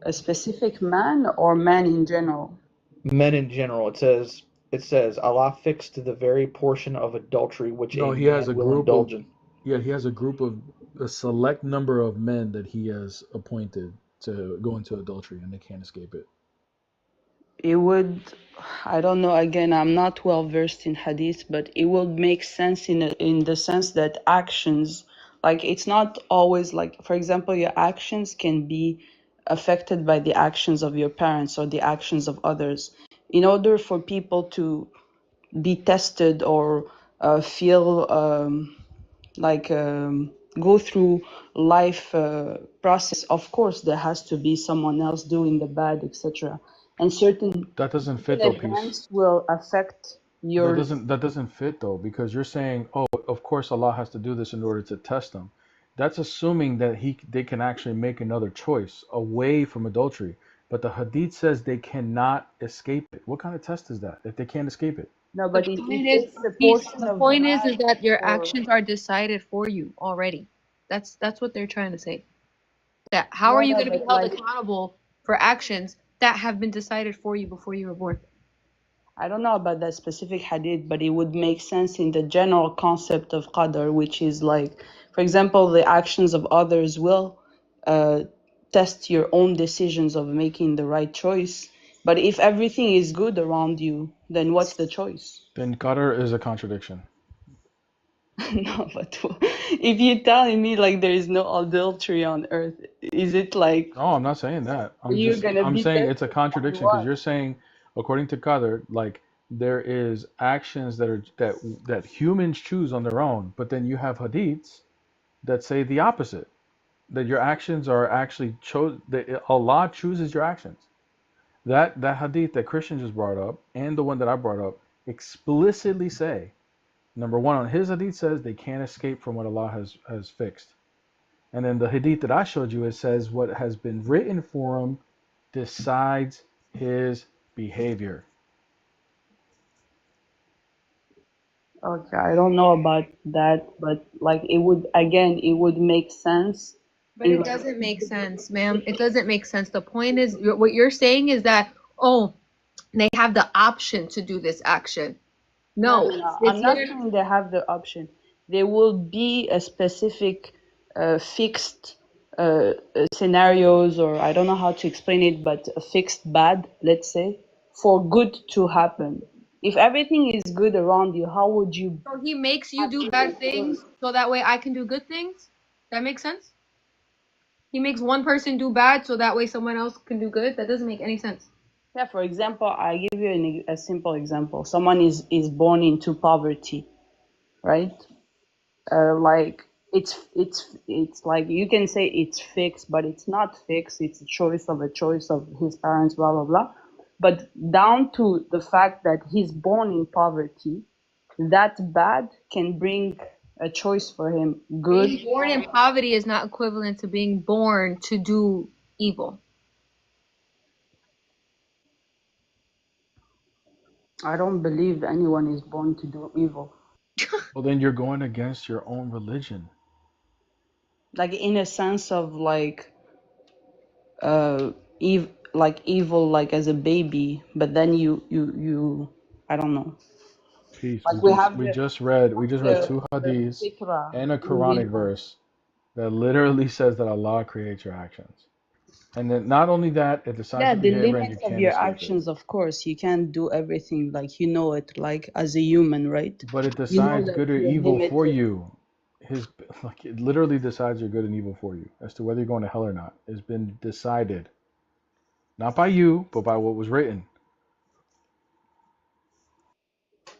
a specific man or man in general? Men in general. It says Allah fixed the very portion of adultery which No, a he has man a will group of. indulge in. Yeah, he has a select number of men that he has appointed to go into adultery, and they can't escape it. It would, I don't know, again, I'm not well versed in hadith, but it would make sense in the sense that actions, like it's not always like, for example, your actions can be affected by the actions of your parents or the actions of others. In order for people to be tested or feel go through life process, of course there has to be someone else doing the bad, etc. And certain That doesn't fit though, peace. events will affect your. That doesn't fit though, because you're saying, oh, of course Allah has to do this in order to test them. That's assuming that they can actually make another choice away from adultery. But the hadith says they cannot escape it. What kind of test is that if they can't escape it? No, The but it point is, takes the portion the of point is bad that your or. actions are decided for you already. That's what they're trying to say. That how are Yeah, you no, going to be but held like accountable for actions that have been decided for you before you were born? I don't know about that specific hadith, but it would make sense in the general concept of qadar, which is like, for example, the actions of others will uh, test your own decisions of making the right choice. But if everything is good around you, then what's the choice? Then qadar is a contradiction. No, but if you're telling me like there is no adultery on earth, is it like No, I'm not saying that. you're gonna I'm be saying tested it's a on contradiction because what? you're saying, according to qadar, like there is actions that humans choose on their own, but then you have hadiths that say the opposite, that your actions are actually that Allah chooses your actions. That hadith that Christian just brought up and the one that I brought up explicitly say, number one, on his hadith says they can't escape from what Allah has fixed. And then the hadith that I showed you, it says what has been written for him decides his behavior. Okay, I don't know about that, but like it would make sense. But it doesn't make sense, ma'am. It doesn't make sense. The point is, what you're saying is that, oh, they have the option to do this action. No, No. it's I'm not literally saying they have the option. There will be a specific fixed scenarios, or I don't know how to explain it, but a fixed bad, let's say, for good to happen. If everything is good around you, how would you? so he makes you do bad things so that way I can do good things. That makes sense? He makes one person do bad so that way someone else can do good. That doesn't make any sense. Yeah, for example, I give you a simple example. Someone is born into poverty, right? Like it's like you can say it's fixed, but it's not fixed. It's a choice of his parents, blah blah blah. But down to the fact that he's born in poverty, that bad can bring a choice for him. Good. Being born in poverty is not equivalent to being born to do evil. I don't believe anyone is born to do evil. Well, then you're going against your own religion. Like in a sense of like like evil like as a baby, but then you I don't know. Peace. Like we have We just read two the hadiths fitra and a in Quranic people. verse that literally says that Allah creates your actions. And then not only that, it decides Yeah, your the behavior and you limits of can't your escape it. actions, of course. You can't do everything like you know it, like as a human, right? But it You know decides that good or you're evil for limited. you. Like it literally decides your good and evil for you as to whether you're going to hell or not. It's been decided. Not by you, but by what was written.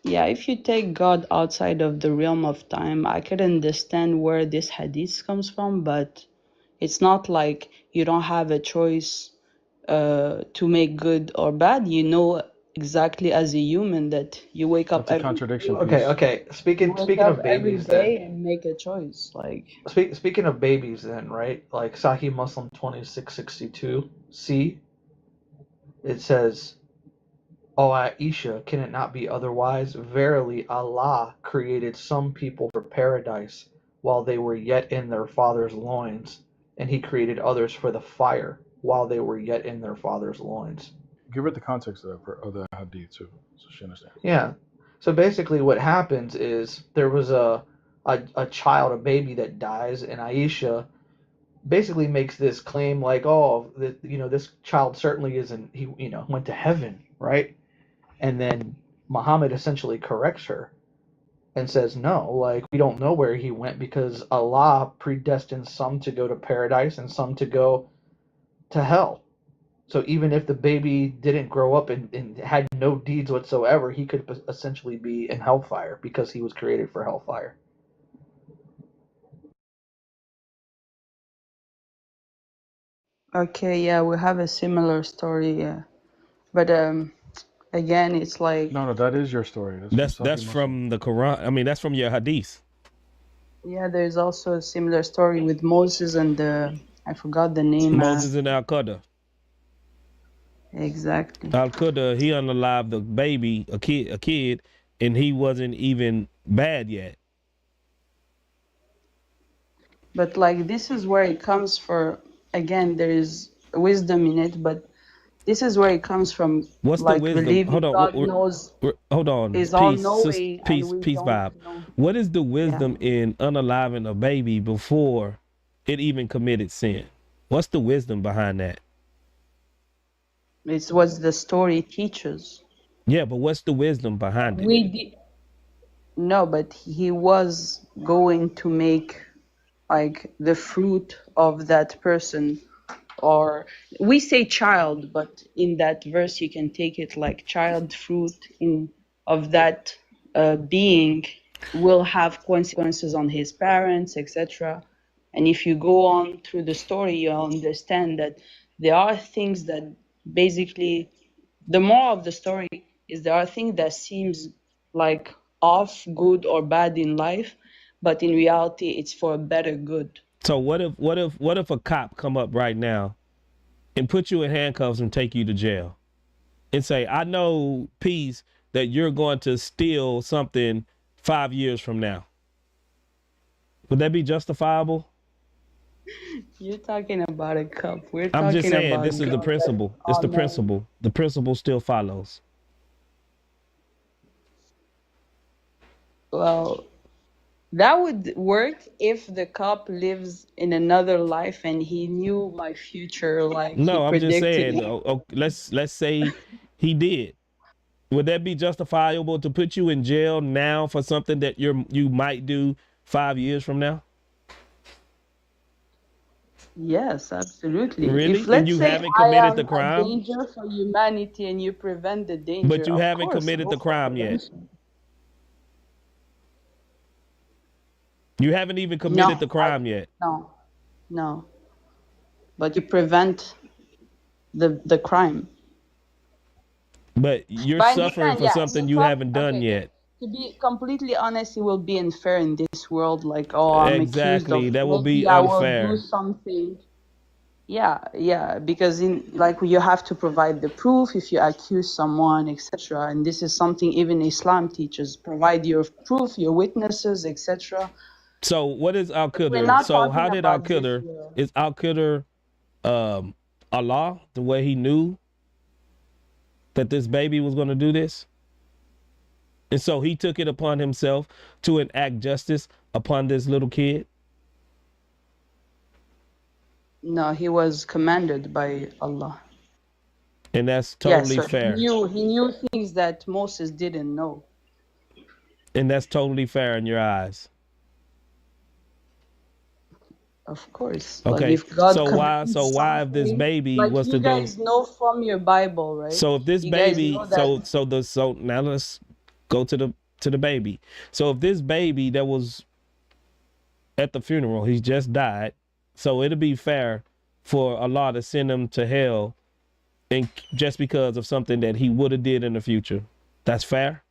Yeah, if you take God outside of the realm of time, I could understand where this hadith comes from, but it's not like you don't have a choice to make good or bad. You know exactly as a human that you wake up That's a every contradiction day. Okay, piece. okay. You wake Speaking up of every babies, then. day and make a choice. Like, Speaking of babies, then, right? Like Sahih Muslim 2662c, it says, "O Aisha, can it not be otherwise? Verily, Allah created some people for paradise while they were yet in their father's loins, and He created others for the fire while they were yet in their father's loins." Give her the context of the hadith too, so she understands. Yeah. So basically, what happens is there was a child, a baby that dies, and Aisha basically makes this claim like, oh, this child certainly isn't, he, went to heaven, right? And then Muhammad essentially corrects her and says, no, like, we don't know where he went because Allah predestined some to go to paradise and some to go to hell. So even if the baby didn't grow up and had no deeds whatsoever, he could essentially be in hellfire because he was created for hellfire. okay, yeah, we have a similar story, yeah. But again, it's like, No, that is your story. That's from That's Sahih Muslim. from the Quran. I mean, that's from your hadith. yeah, there's also a similar story with Moses and the, I forgot the name. Moses and Al-Qadr. Exactly. Al-Qadr, he unalived the baby, a kid, and he wasn't even bad yet. But like this is where it comes for, again, there is wisdom in it, but this is where it comes from. What's the Like wisdom? believing Hold on. God knows, Hold on. is all Peace, knowing, and we peace don't vibe. know. What is the Yeah. wisdom in unaliving a baby before it even committed sin? What's the wisdom behind that? It's what the story teaches. Yeah, but what's the wisdom behind it? No, but he was going to make like the fruit of that person, or we say child, but in that verse you can take it like child fruit of that being will have consequences on his parents, etc. And if you go on through the story, you'll understand that there are things that basically, the moral of the story is there are things that seems like off, good or bad in life, but in reality it's for a better good. So what if a cop come up right now and put you in handcuffs and take you to jail and say, I know, Peace, that you're going to steal something 5 years from now? Would that be justifiable? You're talking about a cup. We're I'm just talking saying, about this is the God. principle. It's the principle. The principle still follows. Well, that would work if the cop lives in another life and he knew my future, like he No, I'm just predicted saying. it. Let's say he did. Would that be justifiable to put you in jail now for something that you might do 5 years from now? Yes, absolutely. Really? If And let's you say haven't I committed am the a crime? danger for humanity and you prevent the danger, But you of haven't course, committed go the for crime yet. prevention. You haven't even committed the crime yet. No. But you prevent the crime. But you're But in the suffering end, for yeah, something you you talk, haven't done yet. to be completely honest, it will be unfair in this world. Like, oh, I'm accused of Exactly. That will be maybe I will do unfair. something. Yeah, because in like you have to provide the proof if you accuse someone, etc. And this is something even Islam teaches: provide your proof, your witnesses, etc. So what is Al But we're Qadr? not So talking how did Al about this Qadr? world. Is Al Qadr Allah the way he knew that this baby was going to do this? And so he took it upon himself to enact justice upon this little kid? No, he was commanded by Allah. And that's Yes, totally so fair. he knew things that Moses didn't know. And that's totally fair in your eyes. Of course. Like Okay. if God So why commands if this something, baby like was to you go? guys know from your Bible, right? So if this You guys baby, know that so now let's go to the baby. So if this baby that was at the funeral, he just died, so it'll be fair for Allah to send him to hell, and just because of something that he would have did in the future. That's fair.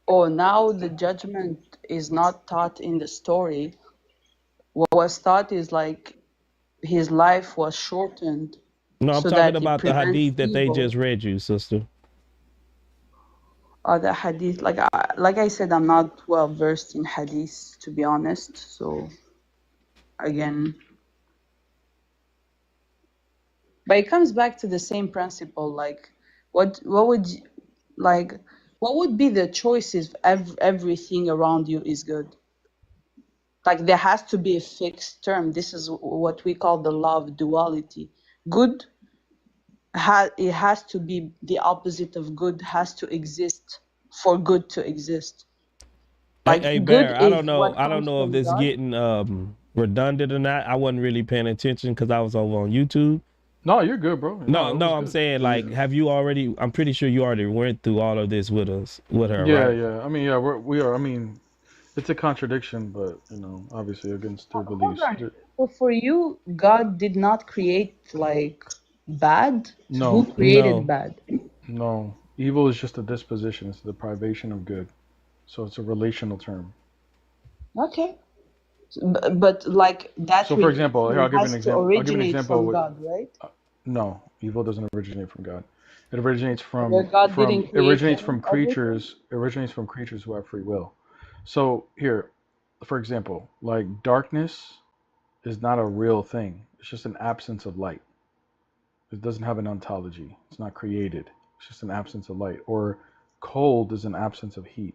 oh, now the judgment is not taught in the story. What was taught is like his life was shortened No, I'm so talking that it about the prevents hadith that they evil. just read you, sister. Other hadith, like I said, I'm not well versed in hadith, to be honest. So again, but it comes back to the same principle. Like, what would like what would be the choices if everything around you is good? Like there has to be a fixed term. This is what we call the law of duality. Good it has to be the opposite of good, has to exist for good to exist. Like Hey, good Bear, I is don't know. what I don't comes know if from this God. getting redundant or not. I wasn't really paying attention because I was over on YouTube. No, you're good, bro. No, No, it was I'm good. saying like, have you already? I'm pretty sure you already went through all of this with her, Yeah, right? yeah. I mean, yeah, we are. I mean, it's a contradiction, but obviously against their Hold beliefs. on. So for you, God did not create like bad? Who No, created bad? no. Evil is just a disposition. It's the privation of good. So it's a relational term. Okay. But like that So, for example, here relation I'll give you an has to example. I'll give you an originate example from with. God, right? No, evil doesn't originate from God. It originates Where God didn't create originates from everything? creatures. It originates from creatures who have free will. So here, for example, like darkness is not a real thing. It's just an absence of light. It doesn't have an ontology. It's not created. It's just an absence of light. Or cold is an absence of heat.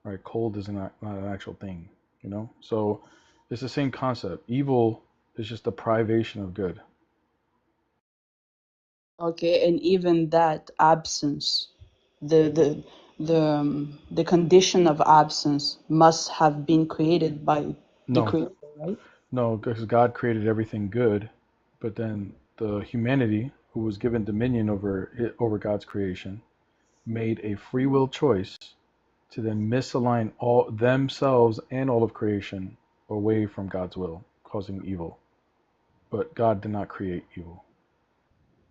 Right? Cold is not an actual thing. So it's the same concept. Evil is just a privation of good. Okay, and even that absence, the condition of absence must have been created by the No, creator, right? no, because God created everything good, but then the humanity, who was given dominion over God's creation, made a free will choice to then misalign all themselves and all of creation away from God's will, causing evil. But God did not create evil.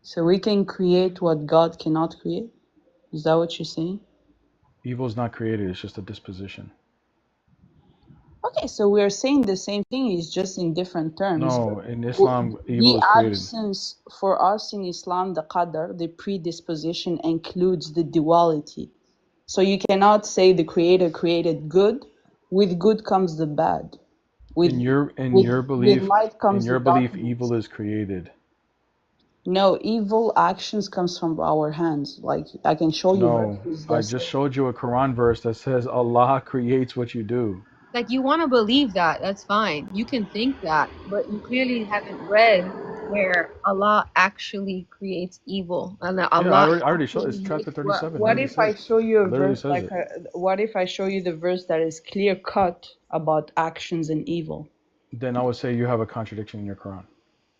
So we can create what God cannot create? Is that what you're saying? Evil is not created, it's just a disposition. Okay, so we're saying the same thing, it's just in different terms. No, in Islam, The evil is created. absence for us in Islam, the qadar, the predisposition includes the duality. So you cannot say the creator created good, with good comes the bad. With In your with belief, light comes the evil darkness. is created. No, evil actions comes from our hands. Like I can show you No, verses I that say just showed you a Quran verse that says Allah creates what you do. Like you want to believe that, that's fine. You can think that, but you clearly haven't read where Allah actually creates evil and that Yeah, Allah I already showed. actually It's chapter makes 37. It what literally if I says. show you It a literally verse says it. what if I show you the verse that is clear cut about actions and evil? Then I would say you have a contradiction in your Quran.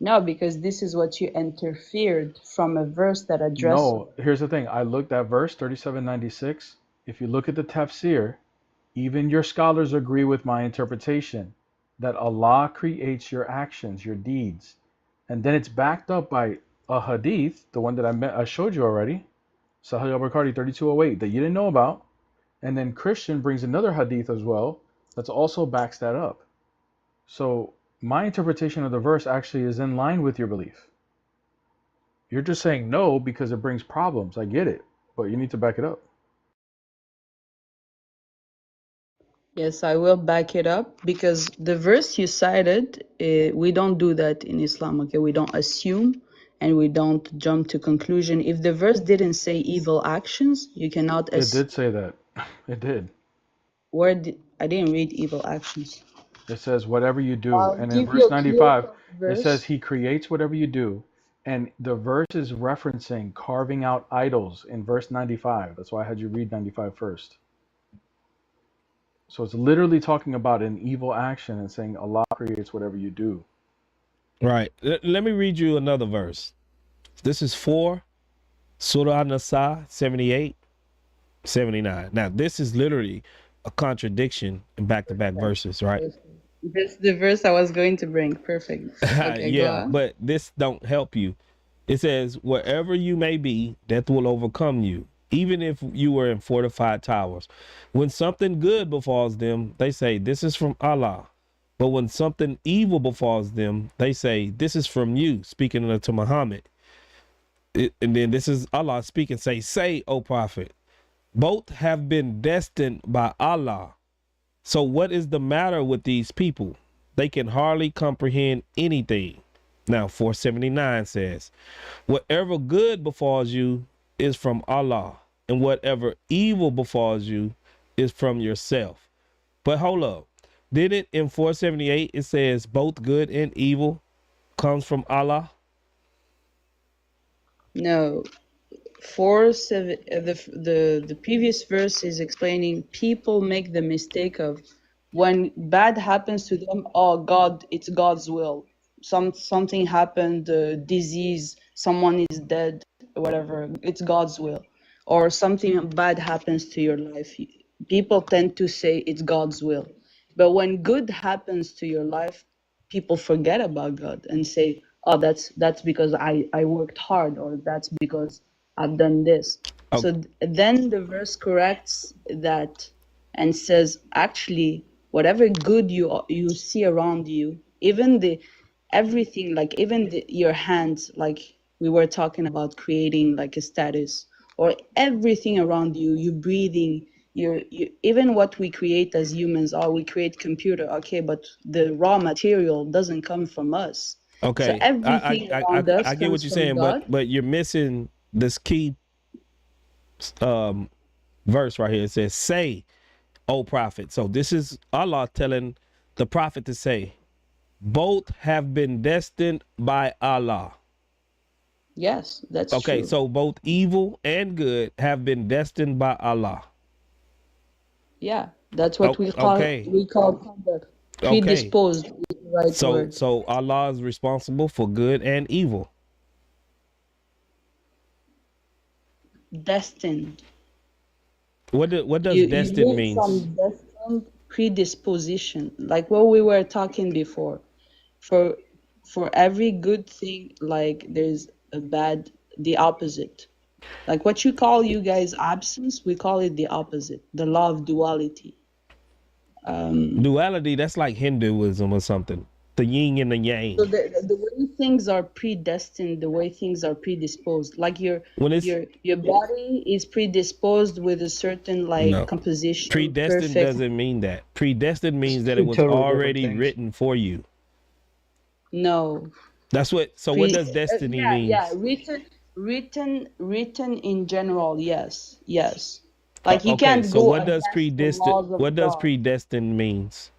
No, because this is what you interfered from a verse that addressed. No, here's the thing. I looked at verse 3796. If you look at the tafsir, even your scholars agree with my interpretation that Allah creates your actions, your deeds. And then it's backed up by a hadith, the one that I showed you already, Sahih al-Bukhari 3208, that you didn't know about. And then Christian brings another hadith as well that's also backs that up. So my interpretation of the verse actually is in line with your belief. You're just saying no because it brings problems. I get it, but you need to back it up. Yes, I will back it up because the verse you cited, we don't do that in Islam, okay? We don't assume and we don't jump to conclusion. If the verse didn't say evil actions, you cannot It did say that. It did. I didn't read evil actions. It says whatever you do. I'll And in give you verse a clear 95, cut it says verse. he creates whatever you do. And the verse is referencing carving out idols in verse 95. That's why I had you read 95 first. So it's literally talking about an evil action and saying Allah creates whatever you do. Right. Let me read you another verse. This is 4 Surah Nisa 78, 79. Now, this is literally a contradiction in back-to-back verses, right? This is the verse I was going to bring. Perfect. Okay, go Yeah, on. but this don't help you. It says, wherever you may be, death will overcome you, even if you were in fortified towers. When something good befalls them, they say, this is from Allah. But when something evil befalls them, they say, this is from you, speaking to Muhammad. And then this is Allah speaking, say, O Prophet, both have been destined by Allah. So what is the matter with these people? They can hardly comprehend anything. Now, 479 says, whatever good befalls you is from Allah, and whatever evil befalls you is from yourself. But hold up. Didn't in 478 it says both good and evil comes from Allah? No. The previous verse is explaining people make the mistake of when bad happens to them, oh God, it's God's will. Something happened, disease, someone is dead, whatever, it's God's will. Or something bad happens to your life. People tend to say it's God's will. But when good happens to your life, people forget about God and say, oh, that's because I worked hard, or that's because I've done this. So then the verse corrects that and says, actually, whatever good you see around you, even everything, like even your hands, like we were talking about creating like a status, or everything around you, you breathing, you even what we create as humans, we create computer, okay, but the raw material doesn't come from us. So Okay, everything around us I get what comes you're from saying, God. but you're missing this key verse right here. It says, say, O prophet. So this is Allah telling the prophet to say, both have been destined by Allah. Yes, that's okay, true. so both evil and good have been destined by Allah. Yeah, that's what we call conduct. Okay. Predisposed is the right word. So Allah is responsible for good and evil. Destined. What does You destined read means? from destined predisposition, like what we were talking before. For every good thing, like there's a bad, the opposite. Like what you call, you guys, absence, we call it the opposite, the law of duality. Duality, that's like Hinduism or something. The yin and the yang. So the way things are predestined, the way things are predisposed, like your body is predisposed with a certain like composition. Predestined perfect. doesn't mean that. Predestined means that it was totally already written for you. No. That's what. So what does destiny mean? Yeah, written in general. Yes. Like you okay, can't so go what does against the laws of what does God. predestined means?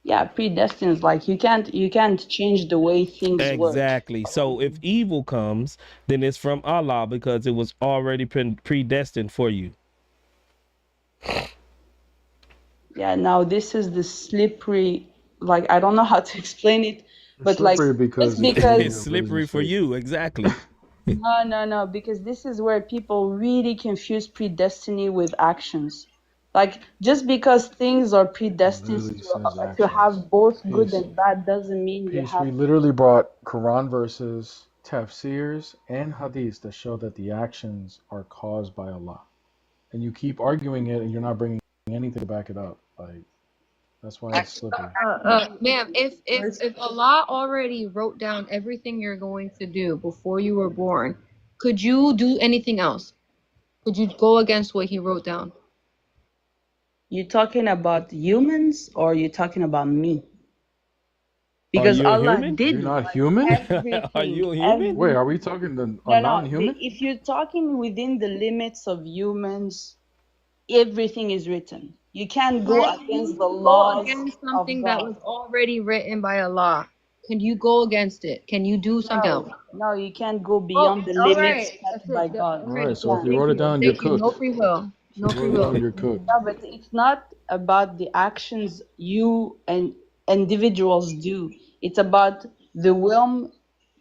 Yeah, predestined is like you can't change the way things work. Exactly. So if evil comes, then it's from Allah because it was already predestined for you. Yeah, now this is the slippery, like I don't know how to explain it, but like because just because it's slippery for you, exactly. No, because this is where people really confuse predestiny with actions. Like just because things are predestined to have both good and bad doesn't mean you have. We literally brought Quran verses, tafsirs, and hadiths that show that the actions are caused by Allah. And you keep arguing it and you're not bringing anything to back it up. Like, That's why it's slippery. Ma'am, if Allah already wrote down everything you're going to do before you were born, could you do anything else? Could you go against what He wrote down? You talking about humans or you talking about me? Are Because you a Allah human? did You're not like human? everything. Are you a human? Wait, are we talking to a No, no. non-human? If you're talking within the limits of humans, everything is written. You can't go Can against you the go laws against of something that God. was already written by Allah? Can you go against it? Can you do something else? No, you can't go Oh, beyond the all limits right. set That's by it. God. All All right. right, You so if can't. you wrote it down, you're Thank you. No cooked. free will. If No you free wrote it will. down, you're cooked. No, but it's not about the actions you and individuals do. It's about the realm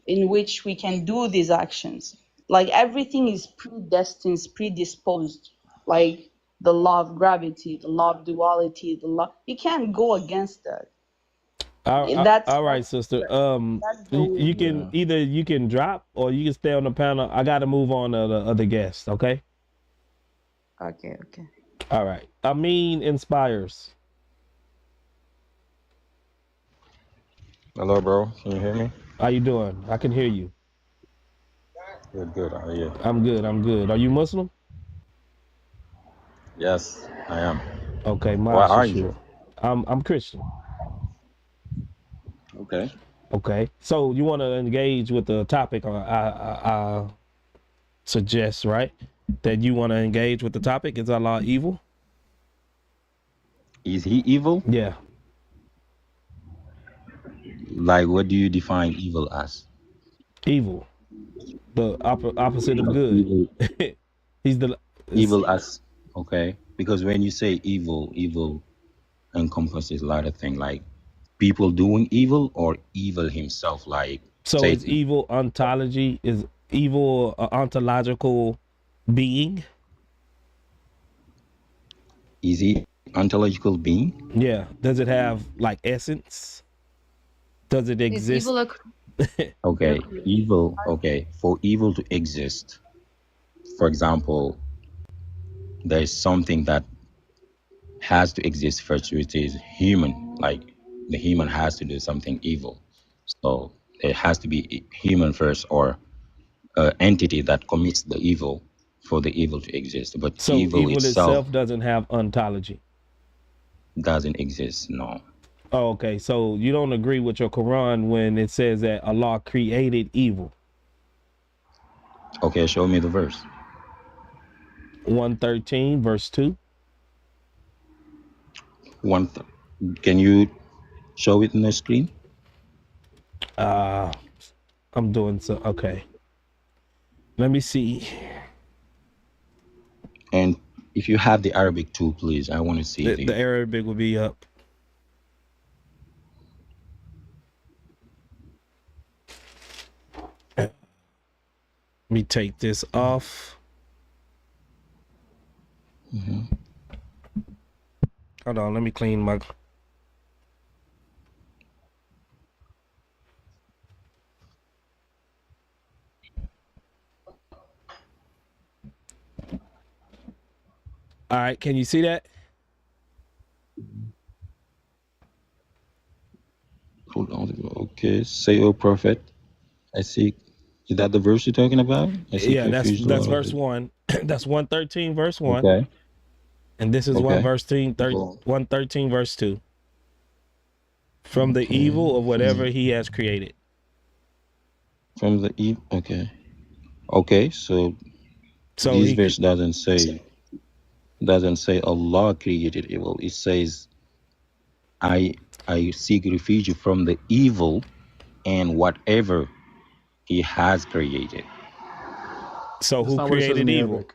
in which we can do these actions. Like everything is predestined, predisposed. Like the law of gravity, the law of duality, the law. You can't go against that. All right, sister. That's the way. You can either you can drop or you can stay on the panel. I got to move on to the other guests. Okay. Okay. All right. Amin inspires. Hello, bro. Can you hear me? How you doing? I can hear you. Good. How are you? I'm good. Are you Muslim? Yes, I am. Okay, Why are you? sure. I'm Christian. Okay. Okay. So you want to engage with the topic? I suggest, right, that you want to engage with the topic. Is Allah evil? Is he evil? Yeah. Like, what do you define evil as? Evil. The opposite of good. Evil. He's the Evil as, okay. Because when you say evil encompasses a lot of things, like people doing evil or evil himself, like so Satan. is evil ontology? Is evil an ontological being? Is he ontological being? Yeah. Does it have like essence? Does it exist? Okay, evil. Okay, for evil to exist, for example, there is something that has to exist first, which is human. Like the human has to do something evil, so it has to be human first, or an entity that commits the evil for the evil to exist. But So evil itself doesn't have ontology. Doesn't exist. No. Oh, okay. So you don't agree with your Quran when it says that Allah created evil. Okay, show me the verse. 113 verse 2. Can you show it on the screen? I'm doing so. Okay. Let me see. And if you have the Arabic too, please, I want to see the Arabic will be up. Let me take this off. Hold on, let me clean my. All right, can you see that? Hold on. Okay, say, "O Prophet, I see." Is that the verse you're talking about? Yeah, that's verse 1. That's 113 verse 1. Okay. And this is Okay. 113 verse 2. From the evil of whatever he has created. From the evil. Okay. Okay. So this verse doesn't say Allah created evil. It says, I seek refuge from the evil and whatever he has created. So who created evil? Arabic.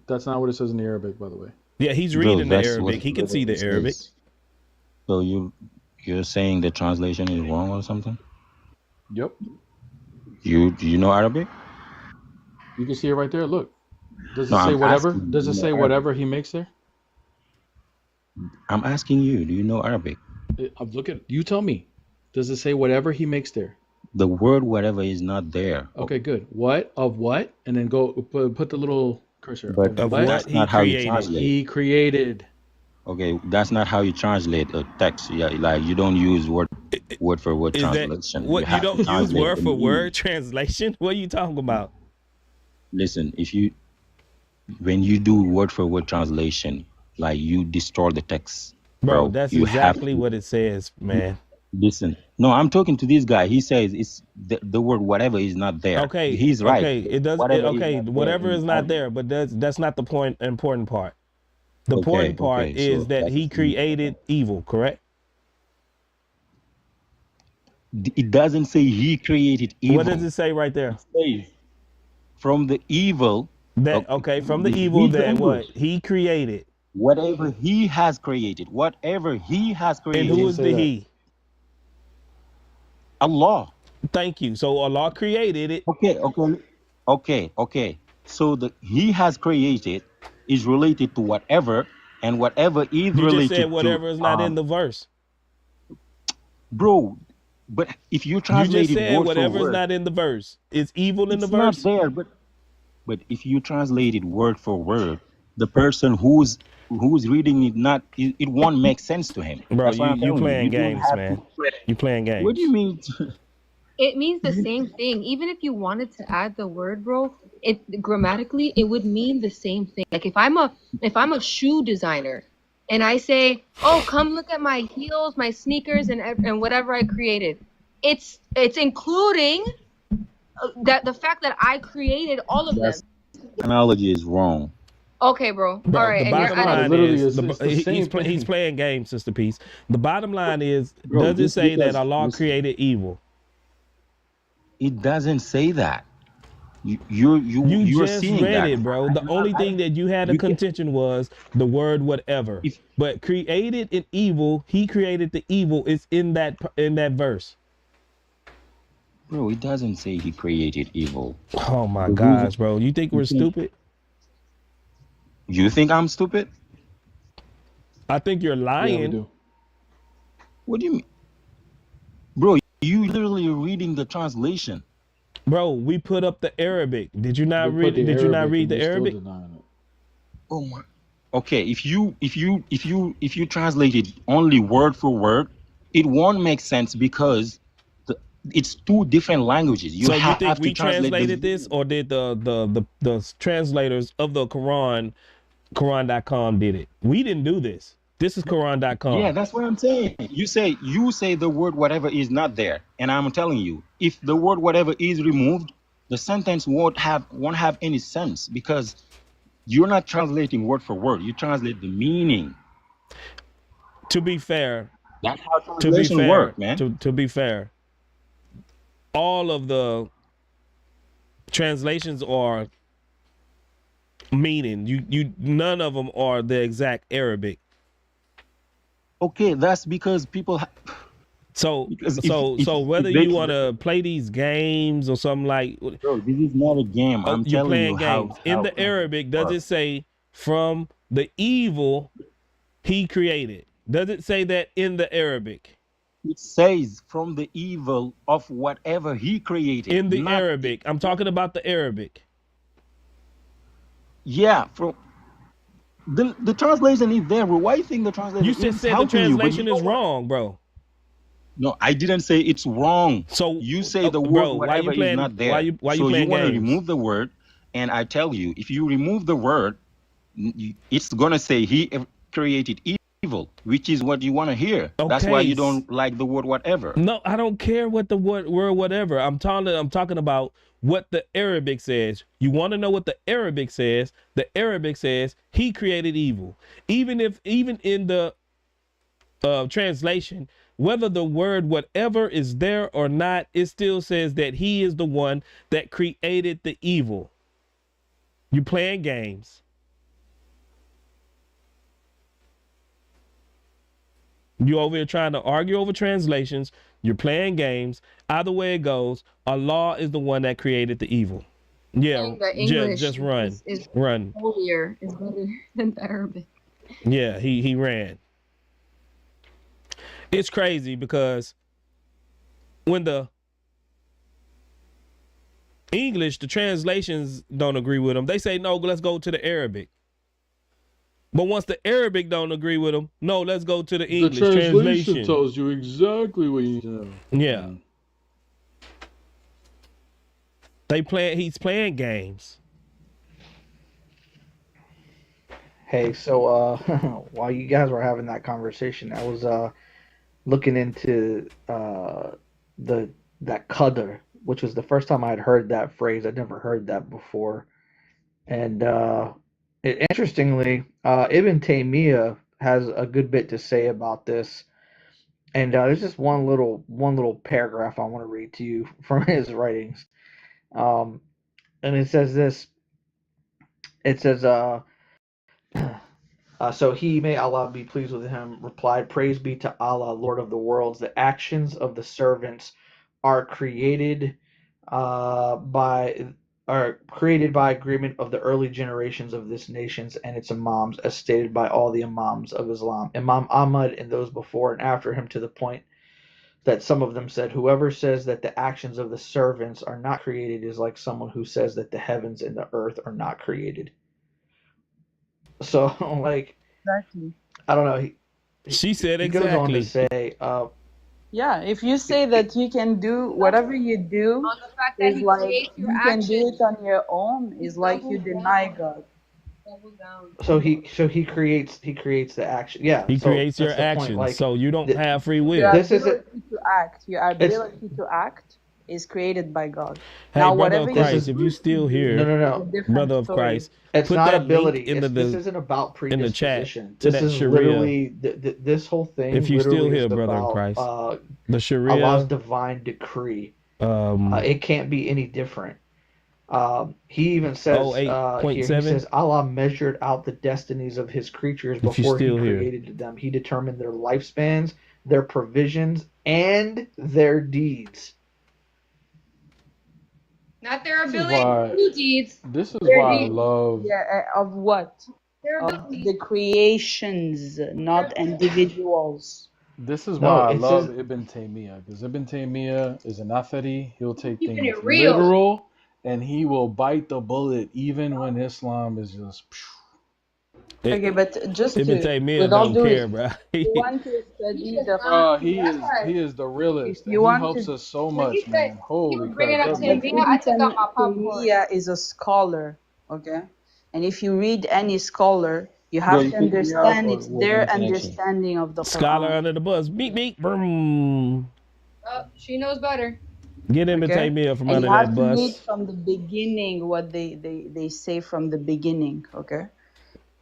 That's not what it says in the Arabic, by the way. Yeah, he's reading the Arabic. He can see the Arabic. So you're saying the translation is wrong or something? Yep. Do you know Arabic? You can see it right there. Look. Does it No, say I'm whatever? asking, Does it say whatever he makes there? I'm asking you, do you know Arabic? Look at you. Tell me. Does it say whatever he makes there? The word whatever is not there. Okay, good. What of what? And then go put the little cursor. But of what that's not how you created. translate. He created. Okay, that's not how you translate a text. Yeah, like you don't use word for word Is that translation. You what you have to don't use translate word the for meaning. word translation? What are you talking about? Listen, when you do word for word translation, like you distort the text, Bro, bro. that's You have exactly to what it says, man. listen. No, I'm talking to this guy. He says it's the word whatever is not there. Okay, He's right. okay. It does Whatever is okay, not there whatever in is not Arabic. there, but that's not the important part. The Okay, important part okay. is So that that's he the created evil, correct? it doesn't say he created What does evil. it say right there? It says from the evil. That Okay, okay, from the evil read the that English. what he created. Whatever he has created, whatever he has And It who doesn't created, is say the that. he? Allah. Thank you. So Allah created it. Okay. So the he has created is related to whatever, and whatever is You just said related to whatever is not in the verse. bro. But if you You translate just it said word for whatever is word, not in the verse. Is evil in the it's not verse? there. But if you translate it word for word, the person who's reading it it won't make sense to him. Bro, That's why I'm you telling you. playing You don't games, have to. man. You playing What do you games. mean? It means the same thing. Even if you wanted to add the word, bro, it grammatically it would mean the same thing. Like if I'm a shoe designer and I say, "Oh, come look at my heels, my sneakers, and whatever I created," it's including that the fact that I created all of them. That's analogy is wrong. Okay, bro. All Bro, the right, and you're bottom and It it's line literally is is. It's the same he's thing. playing games, Sister Peace. The bottom line is, Bro, does it just say that because Allah listen, created evil? it doesn't say that. You You're just seeing read that. it, bro. The only thing that you had a You can contention was the word whatever. if But created in evil, he created the evil is in that verse. bro, it doesn't say he created evil. Oh my The reason gosh, bro. You think we're stupid? you think I'm stupid? I think you're Yeah, we lying. do. What do you mean? Bro, you literally reading the translation. Bro, we put up the Arabic. Did you We not put read the did you not Arabic read and the they're still Arabic? denying it. Oh my. Okay, if you translate it only word for word, it won't make sense because it's two different languages. You So you think have to we translate translated the this, or did the translators of the Quran.com did it? We didn't do this. This is yeah, Quran.com. that's what I'm saying. You say the word whatever is not there, and I'm telling you, if the word whatever is removed, the sentence won't have any sense because you're not translating word for word. You translate the meaning. To be fair, That's how translation work, man. to be fair, all of the translations are meaning. You none of them are the exact Arabic. Okay, that's because people. So Because so whether if they you want to play these games or something like, bro, this is not a game. I'm you're telling you playing how games. In the Arabic, does it say from the evil he created? Does it say that in the Arabic? it says from the evil of whatever he created. In the Not Arabic. I'm talking about the Arabic. yeah, from the translation is there, bro. Why you think the translation You just is said the helping you? But you translation know is what? wrong, bro. No, I didn't say it's wrong. So, You say the word bro, why you whatever is playing? not there. Why you So you playing want to games? remove the word, and I tell you, if you remove the word, it's gonna say he created evil, which is what you want to hear. That's why Okay. you don't like the word whatever. No, I don't care what the word whatever. I'm talking about what the Arabic says. You want to know what the Arabic says? The Arabic says he created evil. Even in the translation, whether the word whatever is there or not, it still says that he is the one that created the evil. You playing games. You over here trying to argue over translations. You're playing games. Either way it goes, Allah is the one that created the evil. Yeah, saying that English just run. is Run. holier, is better than the Arabic. Yeah, he ran. It's crazy because when the English, the translations don't agree with them, they say, no, let's go to the Arabic. But once the Arabic don't agree with him, no, let's go to the The English translation tells you exactly what you know. Yeah. He's playing games. Hey, so while you guys were having that conversation, I was looking into that qadr, which was the first time I had heard that phrase. I'd never heard that before. And interestingly, Ibn Taymiyyah has a good bit to say about this. And there's just one little paragraph I want to read to you from his writings. And it says this. It says, so he, may Allah be pleased with him, replied, "Praise be to Allah, Lord of the worlds. The actions of the servants are created by agreement of the early generations of this nation and its imams, as stated by all the imams of Islam, Imam Ahmad and those before and after him, to the point that some of them said, whoever says that the actions of the servants are not created is like someone who says that the heavens and the earth are not created." So, like, Exactly. I don't know. She said He goes on to exactly. say, Yeah, if you say that you can do whatever you do, On the fact that is he like creates your you can do actions. it on your own, is like you deny God. Double down. so he creates the action. Yeah, He so creates your that's the point. actions, Like, so you don't have free will. Your this isn't. ability to act, your ability to act is created by God. Hey, Now, brother whatever of you Christ, if you choose to still do here, No, no, is a no. different brother of story. Christ, It's put not that ability. link into This the isn't about in the chat predisposition. to This that is Sharia. literally this whole thing. If you still Literally here, is brother in about Christ, the Allah's Sharia. divine decree. It can't be any different. He even says here, he 08.7. says, Allah measured out the destinies of his creatures If you're before he still here. created them. He determined their lifespans, their provisions, and their deeds. Not their This is ability why. to do deeds. This is Their why I deeds. love. Yeah, of what? Their Of ability. the creations, not individuals. This is No, why I it love says Ibn Taymiyyah, because Ibn Taymiyyah is an athari. He'll take Keeping things it real. literal, and he will bite the bullet even when Islam is just. Okay, but just Ibn to, Taymiyyah with all don't due care, respect, bro. if you want to study the He is the realist, if you and he want helps to, us so When he much, said man. he Holy was bringing crap, up that man. but Taymiyyah, I Ibn took out my popcorn. Taymiyyah is a scholar, okay? And if you read any scholar, you Bro, have you to kicked me out, understand or it's was their my connection? understanding of the Scholar Quran. under the bus. Beep, beep, boom. Oh, she knows better. Get Ibn Okay? Taymiyyah from And under you have that to read bus. from the beginning what they say from the beginning, okay?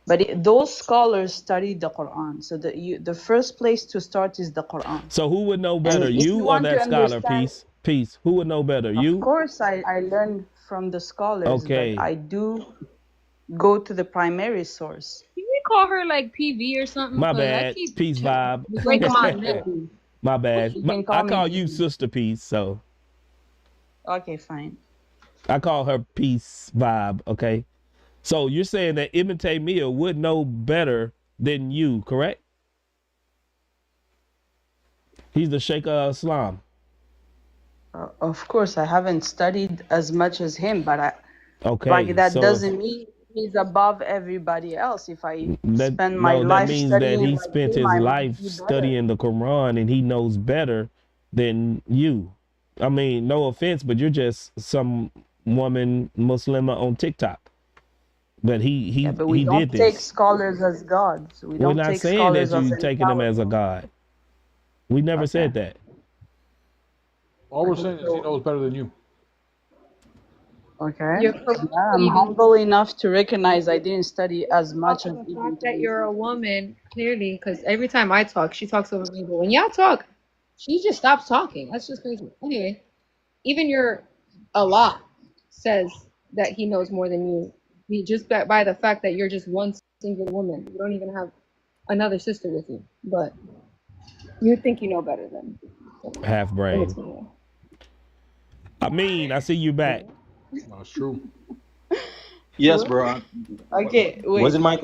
But those scholars studied the Quran. So the first place to start is the Quran. So who would know And better, if you you or want to that scholar? understand, Peace, peace. Who would know better, of you? course, I learned from the scholars, but Okay. I do go to the primary source. Can we call her like PV or something? My 'Cause I bad. keep Peace vibe. You can breaking call my me neck. PP. My bad. You can I call me call you PP. Sister Peace, so Okay, fine. I call her Peace Vibe, okay? So you're saying that Ibn Taymiyyah would know better than you, correct? He's the Sheikh of Islam. Of course, I haven't studied as much as him, but Okay, like that so doesn't mean he's above everybody else. If I that spend my that life means that studying he like spent him, his I might life be better. studying the Quran and he knows better than you. I mean, no offense, but you're just some woman Muslima on TikTok. But he But we he don't did take this. scholars as gods. We We're don't not take saying that scholars as you taking him as a infallible. god. We never Okay. said that. All we're Okay, saying is he so knows better than you. okay, You're correct yeah, I'm believing humble enough to recognize I didn't study as much also as the Ibn fact that Taymiyyah. you're a woman, clearly, because every time I talk, she talks over me. But when y'all talk, she just stops talking. That's just crazy. Anyway, even your Allah says that he knows more than you. Just by the fact that you're just one single woman. You don't even have another sister with you. But you think you know better than Half brain. I mean, I see you back. That's true. Yes, bro. Okay, wait. Was it my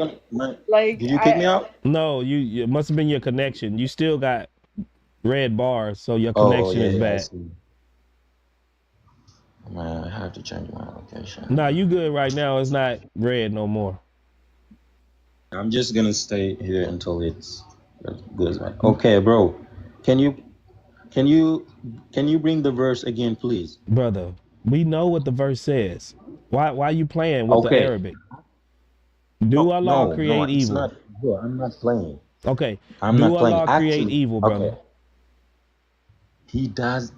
Like Did you kick me out? No, you it must have been your connection. You still got red bars, so your Oh, connection is I bad. see. Man, I have to change my location. Nah, you good right now. It's not red no more. I'm just gonna stay here until it goes back. Okay, bro. Can you can you bring the verse again, please? Brother, we know what the verse says. Why you playing with the Okay. Arabic? Do Allah No, create it's evil? not. Bro, I'm not playing. Okay. I'm Do not playing. Allah create Actually, evil, okay. brother? He does.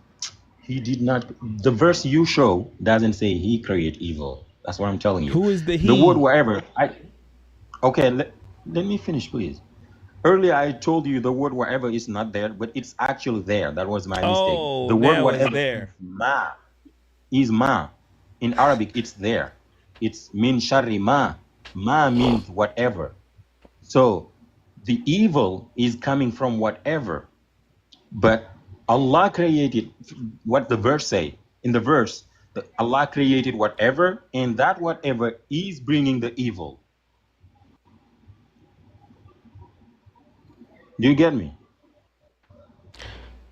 He did not. The verse you show doesn't say he create evil. That's what I'm telling you. Who is the The word he? wherever. Okay. Let me finish, please. Earlier, I told you the word wherever is not there, but it's actually there. That was my mistake. Oh, The word now it's whatever there. is ma. In Arabic, it's there. It's min shari ma. Ma means whatever. So the evil is coming from whatever. But Allah created what the verse say. In the verse, Allah created whatever, and that whatever is bringing the evil. Do you get me?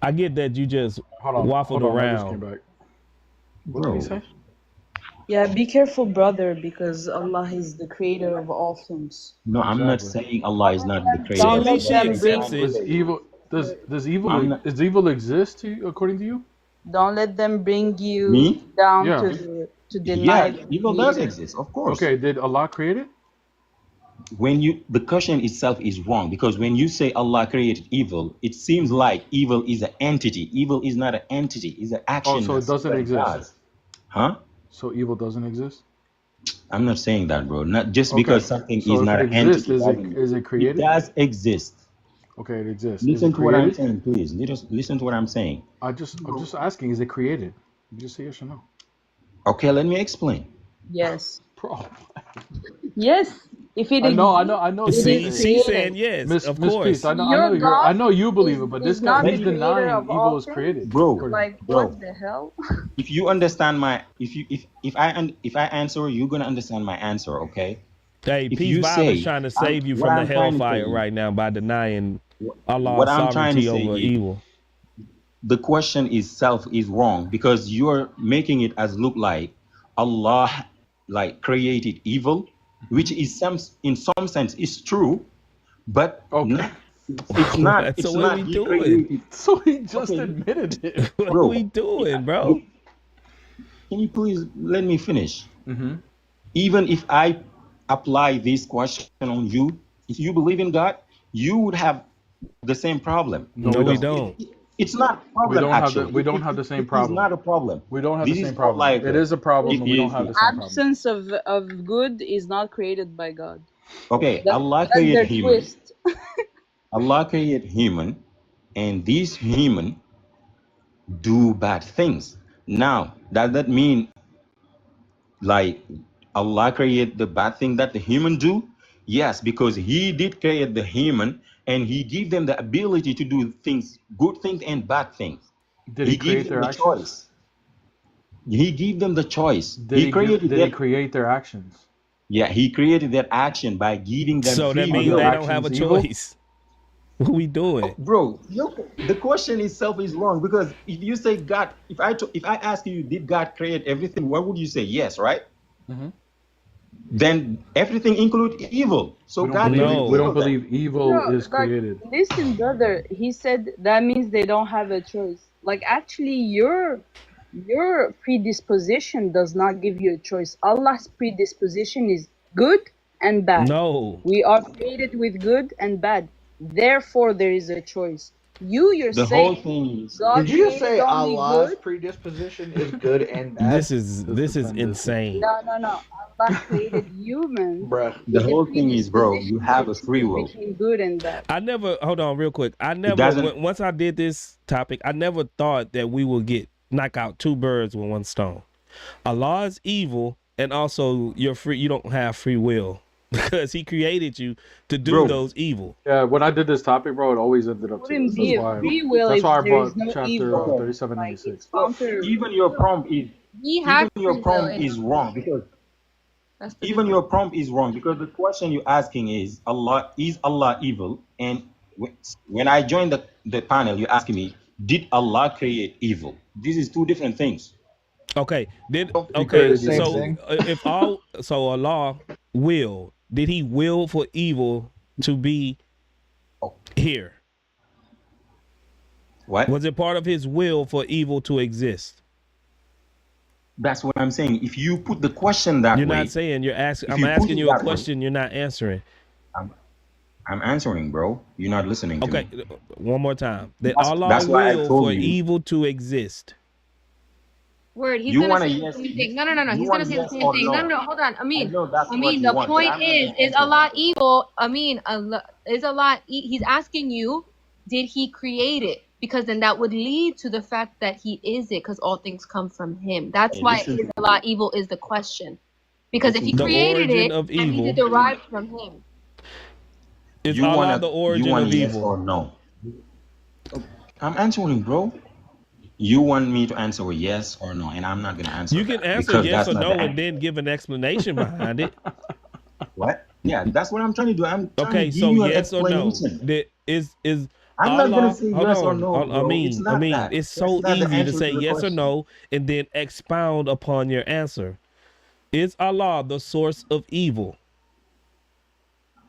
I get that you just Hold waffled on. I just came around. back. What did he say? Yeah, be careful, brother, because Allah is the creator of all things. No, I'm not saying Allah is not the creator. See, at Don't let least she them bring accepts it. Does evil I'm not, does evil exist according to you? don't let them bring you me? down Yeah. to deny Yeah, the evil does creator. exist, of course. Okay, did Allah create it? The question itself is wrong, because when you say Allah created evil, it seems like evil is an entity. Evil is not an entity, it's an action. Oh, so it that doesn't somebody exist. does. Huh? So evil doesn't exist? I'm not saying that, bro. Not just Okay. because something So is if not it an exists, entity. is it created? It does exist. Okay, it exists. Is Listen it to what I'm created? saying, please. Listen to what I'm saying. I'm just asking, is it created? You just say yes or no. Okay, let me explain. Yes. Bro. Yes. If it I know exists, you it See, is say. she's created. saying yes, Miss of Peace, course. I Your know God you believe it, but this is guy, not he's the creator denying of evil all is things. created. Bro, Like, bro. what the hell? If you understand my if I answer, you're gonna understand my answer, okay? Hey, If Peace you Vibe is say trying to save you what from the I'm trying to say hellfire is right now by denying what Allah's I'm trying to sovereignty say over is evil. the question itself is wrong, because you're making it as look like Allah like created evil, which is in some sense is true, but Okay. it's not. So It's what are not we he doing? created. So he just Okay, admitted it. What are bro. we doing, bro? Can you please let me finish? Mm-hmm. Even if I apply this question on you, if you believe in God, you would have the same problem. No, No, we we don't. don't. It's not a We problem, don't have the actually. we don't have the same It is problem. not a problem. We don't have the This is same not problem. like It is a problem, but we don't have the same problem. Absence of good is not created by God. okay. Allah That's created their human. twist. Allah created human, and these human do bad things. Now, does that mean like Allah created the bad thing that the human do? Yes, because He did create the human, and He gave them the ability to do things, good things and bad things. Did he He gave create them their the actions? choice. He gave them the choice. Did He he give created did he that. create their actions? Yeah, He created that action by giving them So that free Are means their they will. don't have a actions evil? choice. What we doing? Bro, the question itself is wrong, because if you say God, if I ask you, did God create everything? What would you say? Yes, right? Mm-hmm. Then everything include evil. So God created We don't evil then. believe evil No, is but created. listen, brother. He said that means they don't have a choice. Like, actually, your predisposition does not give you a choice. Allah's predisposition is good and bad. No. We are created with good and bad. Therefore, there is a choice. You're The whole saying thing is, God Did you just created say only Allah's good? predisposition is good and bad? This is insane. No. Allah created humans Bruh. the with a whole thing is, bro, you predisposition to have a free choose will. between good and bad. I never hold on real quick. I It never doesn't. once I did this topic, I never thought that we would knock out two birds with one stone. Allah is evil, and also you're free. You don't have free will because He created you to do Bro. those evil. Yeah, when I did this topic, bro, it always ended up to Wouldn't this. be That's a why. free will That's if why I there is brought no chapter evil. 3796. Counter. Even your prompt is He has even your free will prompt anyway. is wrong, because That's the even your prompt is wrong, because the question you're asking is Allah evil? And when I joined the panel, you're asking me, did Allah create evil? This is two different things. Okay. He created the same So thing. if Allah will, Did he will for evil to be here? What? Was it part of his will for evil to exist? That's what I'm saying. If you put the question that You're way, not saying you're asking. if I'm you put asking it you a that way, question. You're not answering. I'm answering, bro. You're not listening to Okay, me. one more time. That Allah That's why I will told for you. evil to exist. Word. He's You gonna want a say the yes? same thing. No. You He's gonna want say the yes same or thing. no? No. Hold on. I know that's what you The want, but point I'm not gonna is answer Allah that. evil? Is Allah? He's asking you, did He create it? Because then that would lead to the fact that He is it, because all things come from Him. That's Hey, why listen is to Allah evil is the question. Because if He The created origin it, of that means it evil derived from Him. is You Allah the you origin want of yes evil. or no? I'm answering, bro. You want me to answer a yes or no, and I'm not gonna answer You can that answer because yes that's or not the no and answer. then give an explanation behind it. What? Yeah, that's what I'm trying to do. I'm trying to Okay, give so you an yes or no? explanation. That is I'm not gonna Allah. say Hold yes or on, no, bro. It's not that. It's That's so not the easy to answer say to the yes or question, no and then expound upon your answer. Is Allah the source of evil?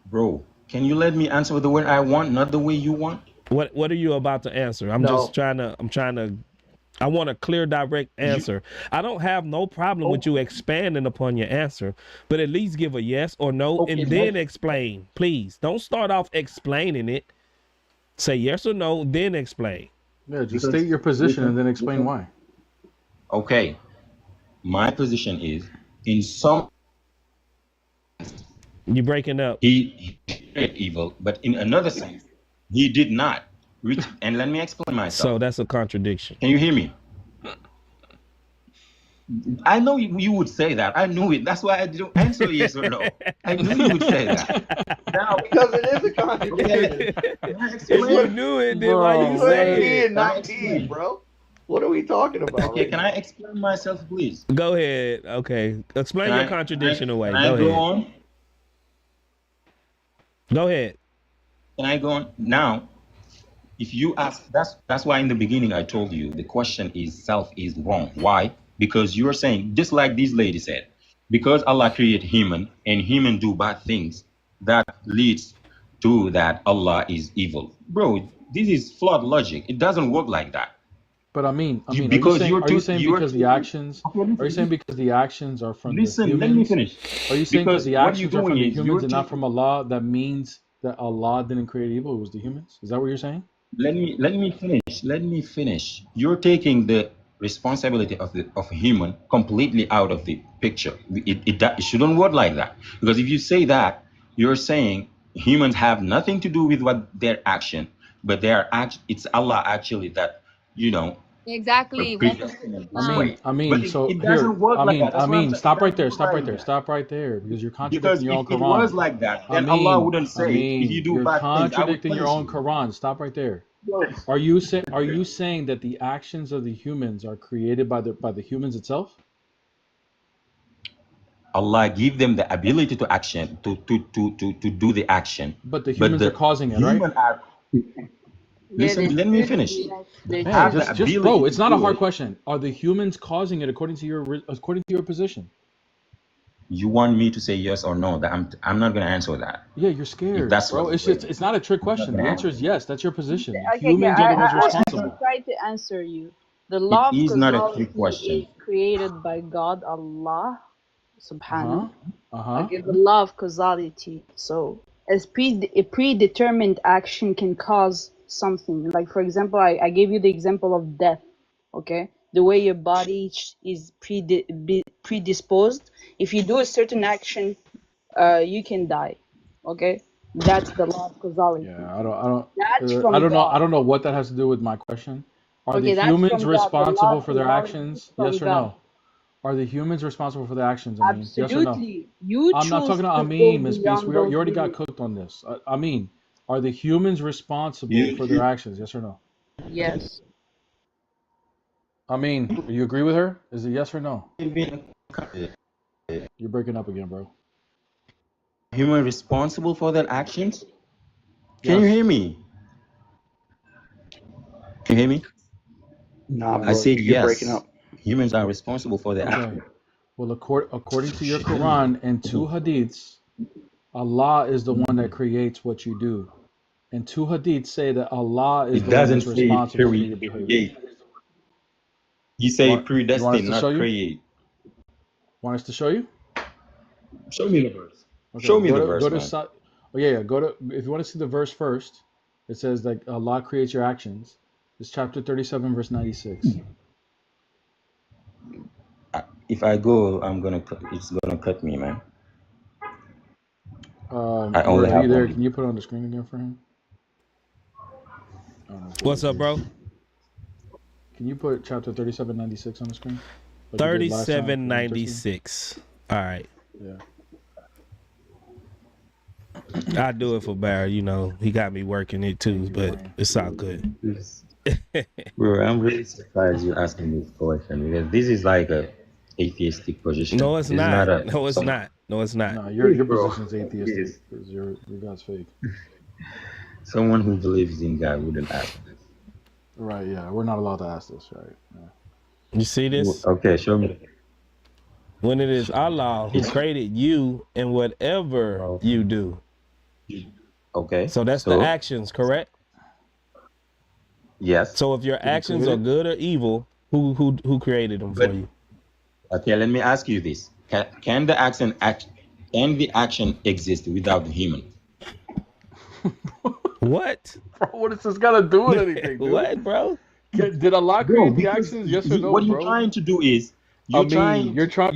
bro. Can you let me answer the way I want, not the way you want? What are you about to answer? I'm just No. trying to. I want a clear, direct answer. I don't have no problem with you expanding upon your answer, but at least give a yes or no Okay, and then explain. Please don't start off explaining it. Say yes or no, then explain. Yeah, just state your position and then explain why. Okay, my position is in some You breaking up. he created evil, but in another sense, he did not. And let me explain myself. So that's a contradiction. Can you hear me? I know you would say that. I knew it. That's why I didn't answer yes or no. I knew you would say that. Now, Because it is a contradiction. If you knew it, then why you say P it? and not T, bro. What are we talking about? Okay, Right can now? I explain myself, please? Go ahead. Okay. Explain your contradiction away. Can Go I go ahead. on? Go ahead. Can I go on? Now, if you ask, that's why in the beginning I told you the question is self is wrong. Why? Because you're saying, just like this lady said, because Allah created human and human do bad things, that leads to that Allah is evil. Bro, this is flawed logic. It doesn't work like that. But I mean, are you Because saying you're because the actions? Are you saying because the actions are from the humans? let me finish. Are you saying because Because the what you're actions are from doing the is humans and not from Allah? That means that Allah didn't create evil; it was the humans. Is that what you're saying? let me finish. Let me finish. You're taking the responsibility of a human completely out of the picture. It shouldn't work like that. Because if you say that, you're saying humans have nothing to do with what their action, but it's Allah actually that Exactly. predestined in this way. I mean, But so it here, doesn't work like that. That's what I'm saying. stop It right there, doesn't work like that. stop right there, because you're Because contradicting your own if it was Quran. like that, then Allah wouldn't say, if you do You're bad things, I would contradicting your punish own you. Quran. Stop right there. Yes. Are you saying that the actions of the humans are created by the humans itself? Allah give them the ability to action to do the action, But the humans are causing it, right? human are listen. Let me finish. They Hey, have the just ability bro, it's to not a do hard it. question. Are the humans causing it according to your position? You want me to say yes or no? That I'm not gonna answer that. Yeah, you're If scared, that's bro. what It's not a trick I'm not question. gonna The answer answer. is yes. That's your position. Okay, yeah, Humans are the ones I can responsible. try to answer you. The It law of is not a trick causality is question. created by God, Allah, subhanahu. Uh-huh. Okay, the law of causality. So, a predetermined action can cause something. Like, for example, I gave you the example of death. Okay, the way your body is predisposed. If you do a certain action, you can die. Okay, that's the law of causality. Yeah, I don't That's I from don't know. God. I don't know what that has to do with my question. Are the Okay, that's humans from God. The law responsible of for their causality is actions? from Yes or God. no? Are the humans responsible for their actions? I mean, yes or no? Absolutely. You I'm not choose talking to to go Amin, Miss Peace. beyond You those already got limits. cooked on this. I mean, are the humans responsible for their actions? Yes or no? Yes. I mean, do you agree with her? Is it yes or no? You're breaking up again, bro. Human responsible for their actions? Can you Yes. hear me? Can you hear me? Nah, I bro, said you're breaking yes. up. Humans are responsible for their Okay. actions. Well, according to your Quran and two hadiths, Allah is the one that creates what you do. And two hadiths say that Allah is It the one doesn't that's say responsible for your behavior. create. You say You want us to predestined, show not you? create. Want us to show you? Show me the verse. Okay, Show me the go verse, to man. oh yeah, go to, if you want to see the verse first, it says that Allah creates your actions. It's chapter 37, verse 96. If I go, it's gonna cut me, man. I only Are have you there? one. Can you put it on the screen again for him? What's up, bro? Can you put chapter 3796 on the screen? Like you did last time, 3796. All right. Yeah. I do it for Barry. You know, he got me working it too, but it's all good. Bro, I'm really surprised you're asking this question because this is like a atheistic position. No, it's not. No, it's not. No, it's not. No, your Bro, position's atheistic because your God's fake. Someone who believes in God wouldn't ask this. Right, yeah. We're not allowed to ask this, right? Yeah. You see this? Okay, show me. When it is Allah who created you and whatever you do. Okay. So that's the actions, correct? Yes. So if your actions are good or evil, who created them for you? Okay, let me ask you this: Can the action exist without the human? What? Bro, what does this got to do with anything, dude? What, bro? Did Allah create the actions? Yes or no, what bro? you're trying to do is what you're trying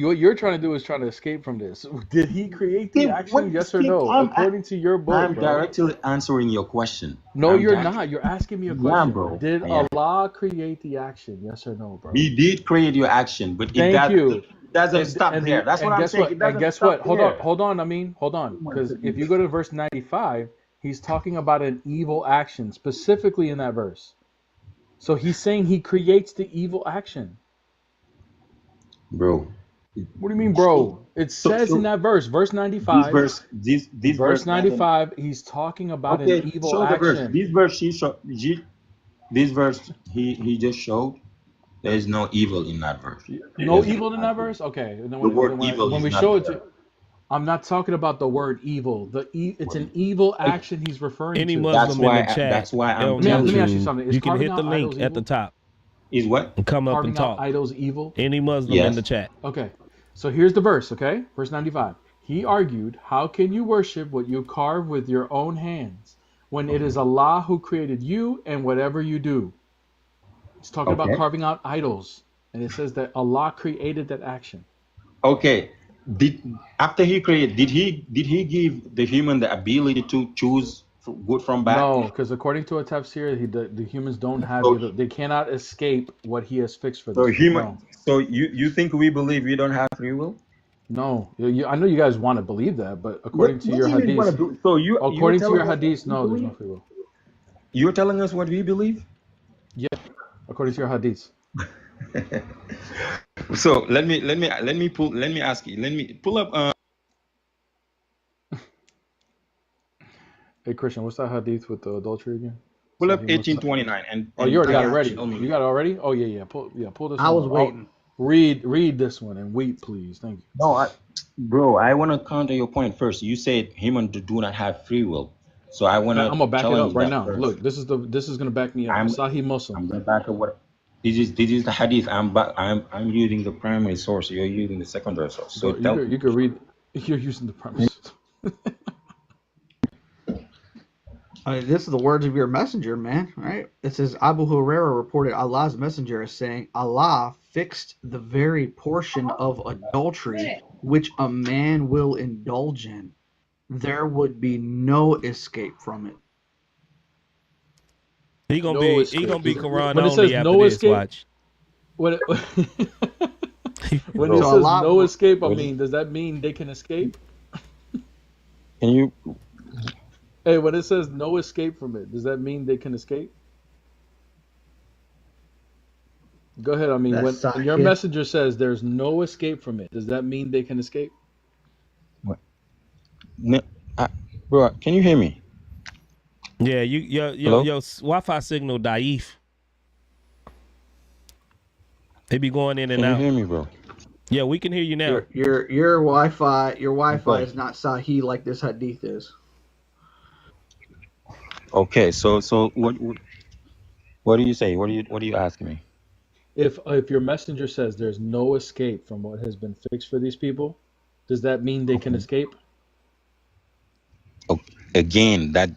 to do is trying to escape from this. Did he create the action? Yes or no? According to your book, I'm bro. directly answering your question. No, you're not. You're asking me a question. Yeah, bro. Did Allah create the action? Yes or no, bro? He did create your action, but it doesn't stop there. That's what I'm saying. And guess what? Hold on. Because if you go to verse 95, he's talking about an evil action, specifically in that verse. So he's saying he creates the evil action. Bro. What do you mean, bro? It says in that verse 95. This verse 95, he's talking about an evil action. This verse he just showed, there is no evil in that verse. No evil in that verse? Okay. And then when we show it to, I'm not talking about the word evil. It's an evil action he's referring Any to. Muslim in the chat. That's why I'm let me ask you something. You can hit the link at the top. Is what? And come up Carving and talk. out idols evil? Any Muslim in the chat. Okay. So here's the verse, okay? Verse 95. He argued, how can you worship what you carve with your own hands when it is Allah who created you and whatever you do? It's talking about carving out idols. And it says that Allah created that action. Okay. After he created, did he give the human the ability to choose good from bad? No, because according to a tafsir, the humans don't have they cannot escape what he has fixed for them. So you think we believe we don't have free will? No, I know you guys want to believe that, but according to your hadith, according to your hadith, no, there's no free will. You're telling us what we believe? Yeah, according to your hadith. So let me pull up. Hey Christian, what's that hadith with the adultery again? Pull up 1829 and you already got it ready. You got it already? Oh yeah. Pull this. I was waiting. Read this one and wait, please. Thank you. No, bro, I want to counter your point first. You said humans do not have free will, so I'm gonna back it up right now. First. Look, this is gonna back me up. Sahih Muslim. I'm gonna back up what. This is the hadith. I'm using the primary source. You're using the secondary source. So you could read. You're using the primary source. This is the words of your messenger, man, right? It says, Abu Hurairah reported Allah's messenger as saying, Allah fixed the very portion of adultery which a man will indulge in. There would be no escape from it. He gonna be Quran only after this. Watch. When it says no escape, I mean, does that mean they can escape? Can you? Hey, when it says no escape from it, does that mean they can escape? Go ahead. I mean, when your messenger says there's no escape from it, does that mean they can escape? What? No, bro, can you hear me? Yeah, your Wi-Fi signal daif. They be going in and out. Can you hear me, bro? Yeah, we can hear you now. Your Wi-Fi is not Sahih like this hadith is. Okay, so what do you say? What do you ask me? If your messenger says there's no escape from what has been fixed for these people, does that mean they can escape? Again, that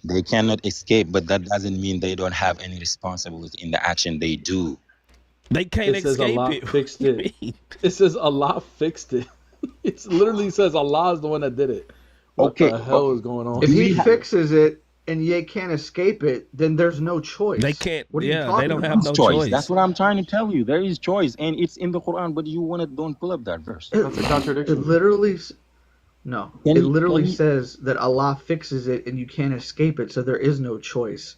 they cannot escape, but that doesn't mean they don't have any responsibility in the action they do. They can't It says escape Allah it. fixed it. It says Allah fixed it. It literally says Allah is the one that did it. What the hell is going on? If he fixes it and they can't escape it, then there's no choice. They can't. What are you Yeah, talking they don't about? have no choice. That's what I'm trying to tell you. There is choice, and it's in the Quran, but you don't pull up that verse. That's a contradiction. It literally, no. Can It you- literally can you- says that Allah fixes it and you can't escape it, so there is no choice.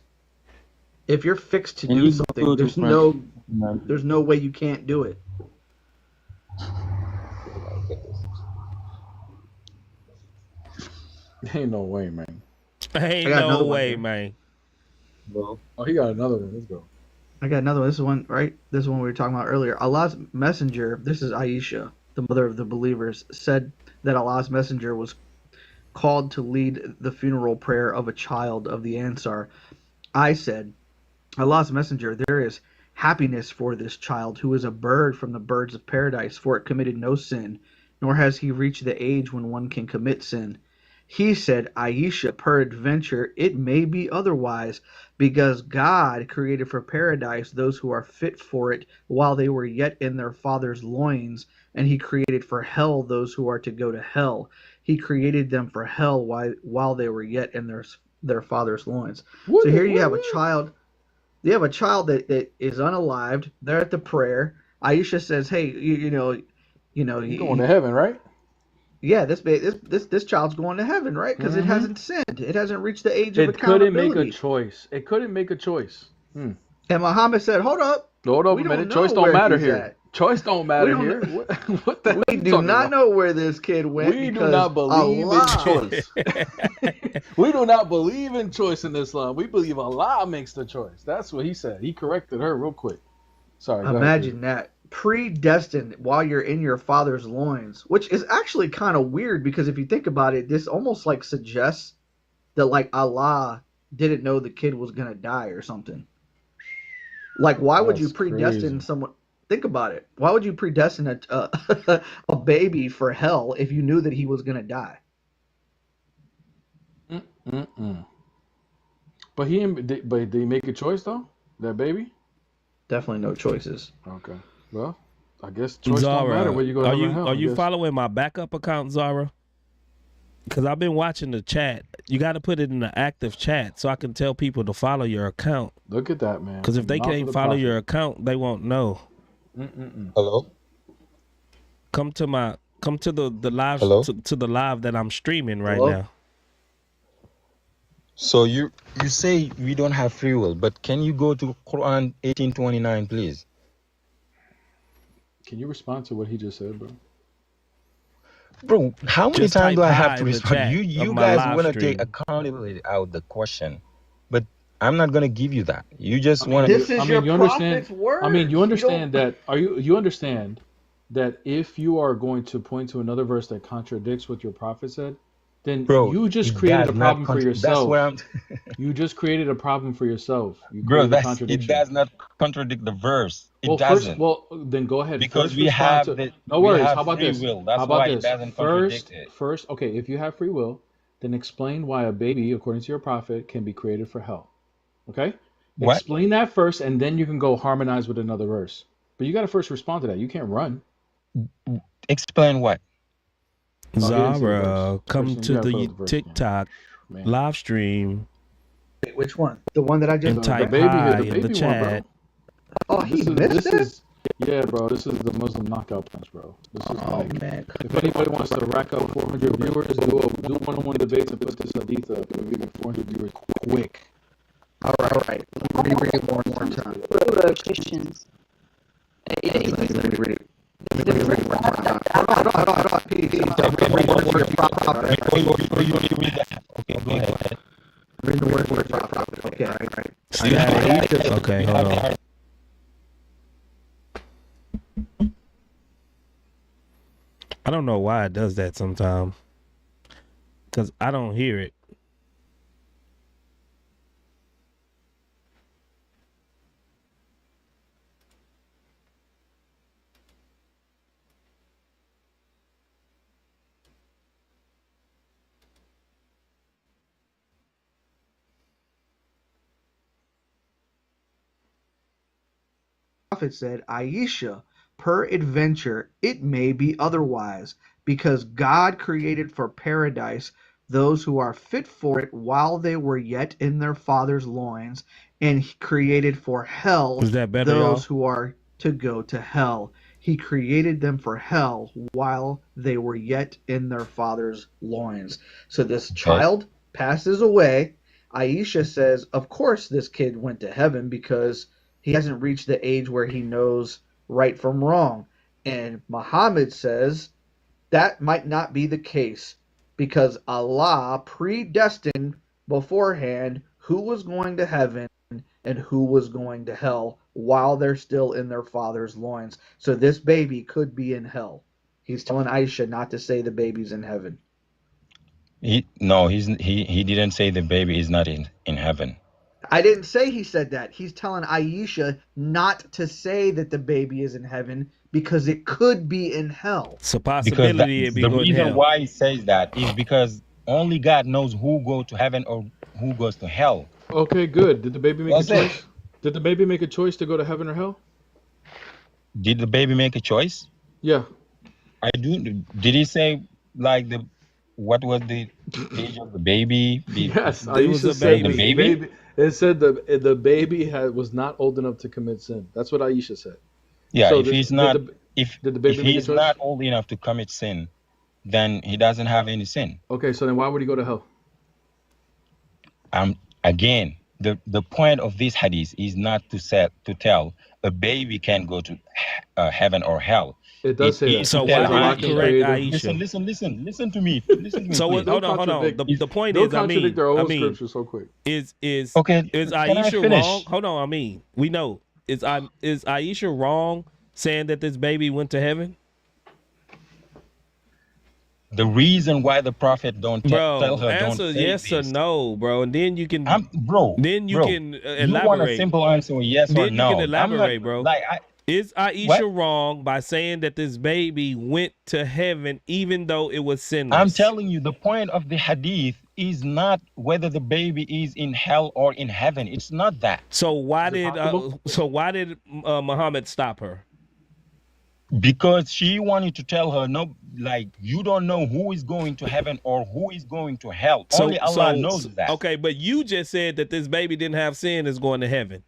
If you're fixed to Can do you something, go to there's no way you can't do it. Ain't no way, man. Ain't I got no another one way, here. man. Oh, he got another one. Let's go. I got another one. This is one, right? This is one we were talking about earlier. Allah's messenger, this is Aisha, the mother of the believers, said that Allah's messenger was called to lead the funeral prayer of a child of the Ansar. I said, Allah's messenger, there is happiness for this child who is a bird from the birds of paradise, for it committed no sin, nor has he reached the age when one can commit sin. He said, Aisha, peradventure, it may be otherwise, because God created for paradise those who are fit for it while they were yet in their father's loins, and he created for hell those who are to go to hell. He created them for hell while they were yet in their father's loins. So here you have a child. You have a child that is unalived. They're at the prayer. Aisha says, "Hey, you know, You're going to heaven, right? yeah, this child's going to heaven, right? Because it hasn't sinned. It hasn't reached the age of It couldn't accountability. make a choice. It couldn't make a choice. And Muhammad said, "Hold up, Hold up we a minute. don't Choice know don't where matter he's here. at. Choice don't matter We here. don't- What the hell We you do talking not about? know where this kid went. We do because not believe Allah, in choice. We do not believe in choice in Islam. We believe Allah makes the choice. That's what he said. He corrected her real quick. Sorry. go ahead, Imagine that. Predestined while you're in your father's loins, which is actually kind of weird because if you think about it, this almost like suggests that like Allah didn't know the kid was gonna die or something. Like, why would you That's predestine crazy. someone? Think about it. Why would you predestine a baby for hell if you knew that he was gonna die? But did he make a choice though? That baby? Definitely no choices. Okay. Well, I guess choice don't matter where you go to heaven or hell. Are I you guess. following my backup account, Zara? Because I've been watching the chat. You got to put it in the active chat so I can tell people to follow your account. Look at that, man. Because if they Not for can't the follow prophet. your account, they won't know. Hello? Come to the live Hello? to the live that I'm streaming right Hello? now. So you say we don't have free will, but can you go to Quran 18:29, please? Can you respond to what he just said, bro? Bro, how many Just times do type I hi have to in the respond? chat You of my guys live want to take stream. accountability out of the question, but I'm not gonna give you that. You just I mean, want This to. is I mean, your you understand. prophet's words. I mean, you understand don't- that. You understand that if you are going to point to another verse that contradicts what your prophet said, then Bro, you just it created does a not problem for That's yourself. where I'm. You just created a problem for yourself. You Bro, created a it contradiction. does not contradict the verse. It Well, doesn't. then go ahead. Because First we respond have to. No worries. How about free this? will. How That's about why it this? doesn't contradict it. First, okay. If you have free will, then explain why a baby, according to your prophet, can be created for hell. Okay. What? Explain that first, and then you can go harmonize with another verse. But you got to first respond to that. You can't run. Explain what? Oh, he didn't see the Zara, verse. come Christian, you to gotta the put up the verse again. TikTok Man. live stream Wait, which one? The one that I just and The type baby hi the in the baby one, bro. chat. Oh, he missed it? Yeah, bro. This is the Muslim knockout punch, bro. This is Oh like, man. if anybody wants to rack up 400 viewers, do one-on-one debates and put this hadith up. We're getting 400 viewers quick. All right. Let me read it one more time. Christians. Let me read it. Let me read it one more time. Hold on. Read the word for your prophet. Before you read that, okay, go ahead. Read the word for your prophet. Okay, all right. See that? Okay, hold on. I don't know why it does that sometimes. Because I don't hear it. Prophet said, Aisha, peradventure it may be otherwise, because God created for paradise those who are fit for it while they were yet in their father's loins, and he created for hell Is that better, those y'all? who are to go to hell. He created them for hell while they were yet in their father's loins. So this child passes away. Aisha says, of course this kid went to heaven because he hasn't reached the age where he knows right from wrong. And Muhammad says that might not be the case because Allah predestined beforehand who was going to heaven and who was going to hell while they're still in their father's loins. So this baby could be in hell. He's telling Aisha not to say the baby's in heaven. He didn't say the baby is not in heaven. I didn't say he said that. He's telling Aisha not to say that the baby is in heaven because it could be in hell. It's a Because possibility it'd be the going to reason hell. why he says that is because only God knows who go to heaven or who goes to hell. Okay, good. Did the baby make That's a it. choice? Did the baby make a choice to go to heaven or hell? Did the baby make a choice? Yeah. I do. Did he say like what was the age of the baby? Yes, It was Aisha a said baby. the baby. It said the baby was not old enough to commit sin. That's what Aisha said. Yeah, So if he's not, if did the baby make a he's choice? not old enough to commit sin, then he doesn't have any sin. Okay, so then why would he go to hell? Again, the point of this hadith is not to tell a baby can go to heaven or hell. It does say that. So why did he correct Aisha? Listen to me. Listen to me. So please. hold on. The point is, don't contradict their own scripture so quick. Is okay? Is Can I Aisha finish? wrong? Hold on. We know is Aisha wrong saying that this baby went to heaven? The reason why the prophet don't tell her answer don't say yes this. or no, bro, and then you can Then you can elaborate. You want a simple answer, yes or then no? You can elaborate, bro. Is Aisha what? wrong by saying that this baby went to heaven even though it was sinless? I'm telling you, the point of the hadith is not whether the baby is in hell or in heaven. It's not that. So why did Muhammad stop her? Because she wanted to tell her, no, like, you don't know who is going to heaven or who is going to hell. Only Allah knows that. Okay, but you just said that this baby didn't have sin is going to heaven.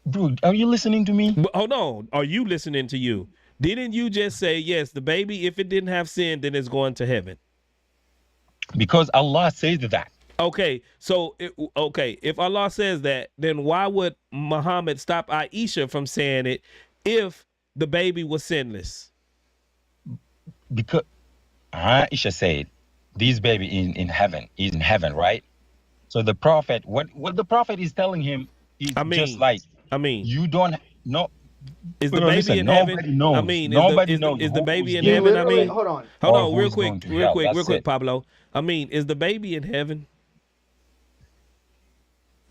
Dude, are you listening to me? Hold on. Are you listening to you? Didn't you just say, yes, the baby, if it didn't have sin, then it's going to heaven? Because Allah says that. Okay, so, if Allah says that, then why would Muhammad stop Aisha from saying it if the baby was sinless? Because Aisha said, this baby is in heaven, right? So the prophet, what the prophet is telling him is just like, you don't know. Is the baby in heaven? Nobody knows. Nobody knows. Is the baby in He heaven? literally, hold on, real quick, Pablo. Is the baby in heaven?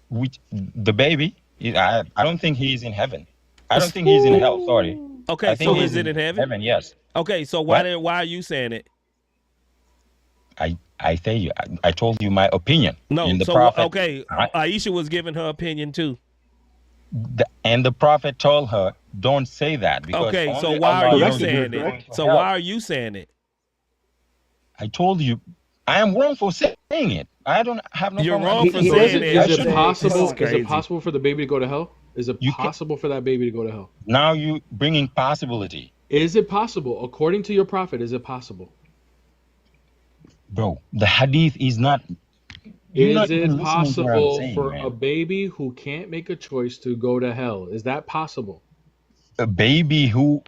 Which the baby? I don't think he is in heaven. I don't think he's in hell. Sorry. Okay, I think so is it in heaven? Heaven, yes. Okay, so why are you saying it? I tell you, I told you my opinion. No, and the so prophet, Aisha was giving her opinion too. And the prophet told her, "Don't say that." Because okay, so why are you saying it? So why are you saying it? I told you, I am wrong for saying it. I don't have no. You're problem. wrong for saying it. Is it possible? Is it possible for the baby to go to hell? Is it possible for that baby to go to hell? Now you bringing possibility. Is it possible? According to your prophet, is it possible? Bro, the hadith is not. Is it possible for a baby who can't make a choice to go to hell? Is that possible? A baby who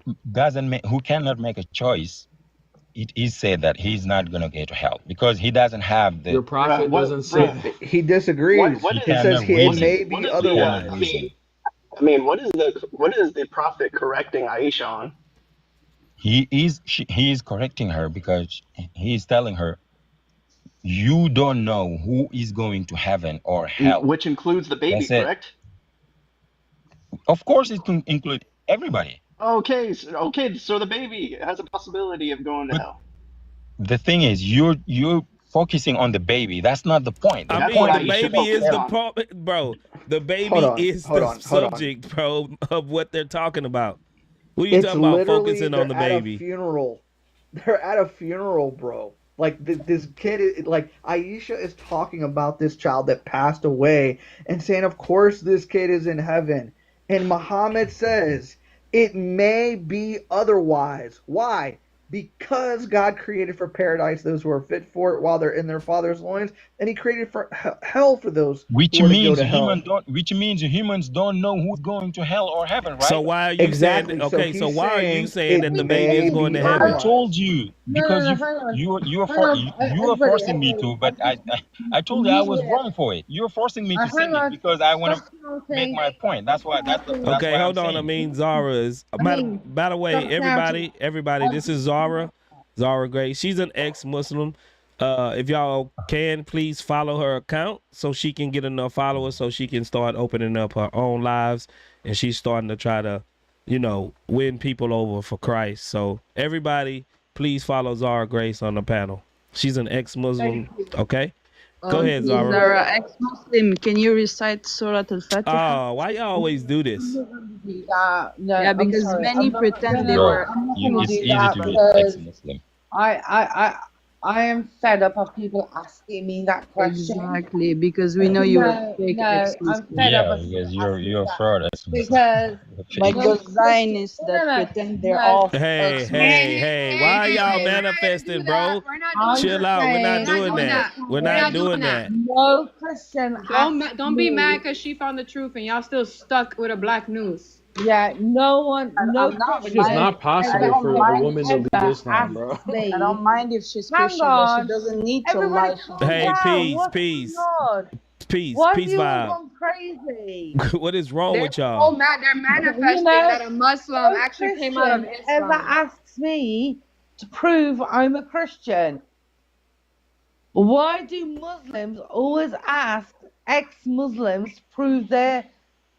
cannot make a choice, it is said that he's not going to go to hell because he doesn't have the. Your prophet doesn't say that. He disagrees. He says it may be otherwise. I mean, what is the prophet correcting Aisha on? he is correcting her because he is telling her, you don't know who is going to heaven or hell. Which includes the baby, That's it. correct? Of course, it can include everybody. Okay, so the baby has a possibility of going to hell. The thing is, you're focusing on the baby. That's not the point. I The mean, point the is baby is the point, bro. The baby is the subject, bro, of what they're talking about. What are you It's talking about? literally Focusing on they're the at a baby. funeral. They're at a funeral, bro. Like this kid is like Aisha is talking about this child that passed away and saying, of course this kid is in heaven. And Muhammad says it may be otherwise. Why? Because God created for paradise those who are fit for it while they're in their father's loins, and He created for hell for those which who are to go means to hell. humans don't know who's going to hell or heaven, right? So why are you Exactly. saying? Okay, so why are you saying it that the baby is may going be to heaven? I told you because hang on. you are Everybody, forcing me to, but I told you I was wrong for it. You're forcing me to say hang it on. because I want to Stop make counting. my point. That's why Okay, I'm hold on. I saying. mean, Zara is. By the way, everybody, this is Zara Gray. She's an ex-Muslim. If y'all can, please follow her account so she can get enough followers so she can start opening up her own lives, and she's starting to try to, win people over for Christ. So everybody, please follow Zara Grace on the panel. She's an ex-Muslim. Okay, go ahead, Zara. Zara, ex-Muslim, can you recite Surah Al-Fatiha? Oh, why y'all always do this? No, Yeah, I'm because sorry. many I'm not pretend gonna, they were. I'm not gonna It's do easy that to be because ex-Muslim. I am fed up of people asking me that question. Exactly, because we know you were fake No, I'm ex-Muslim. fed up Yeah, of people because asking you're a that fraud ex-Muslim. because Like no those Christian, Zionists that pretend they're all Hey, ex-Muslims. why y'all manifesting, bro? We're not doing Chill that. out. We're not We're doing that. We're not doing that. No Christian. Don't be mad because she found the truth and y'all still stuck with a black news. Yeah, no one, no I'm not It's just Christian not possible ever, for a woman to leave ever Islam, bro. asked me. I don't mind if she's Hang Christian, but she on. doesn't need to Everybody lie. calm Hey, down. peace, What's peace, going on? peace, Why peace do you all vibe. gone crazy? What is wrong They're with so y'all? mad. They're manifesting You know, that a Muslim no actually came out of Christian ever Islam. asks me to prove I'm a Christian. Why do Muslims always ask ex-Muslims to prove they're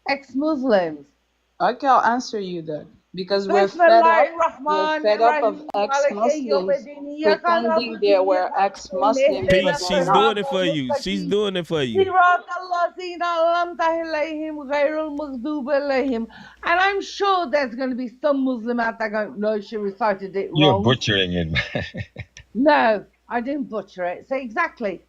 ex-Muslims? Okay, I'll answer you then. Because we're fed up of ex-Muslims pretending they were ex-Muslims, but Peace. they're She's not. doing it for you. She's doing it for you. And I'm sure there's going to be some Muslim out there going, no, she recited it You're wrong. butchering it. No, I didn't butcher it. See exactly.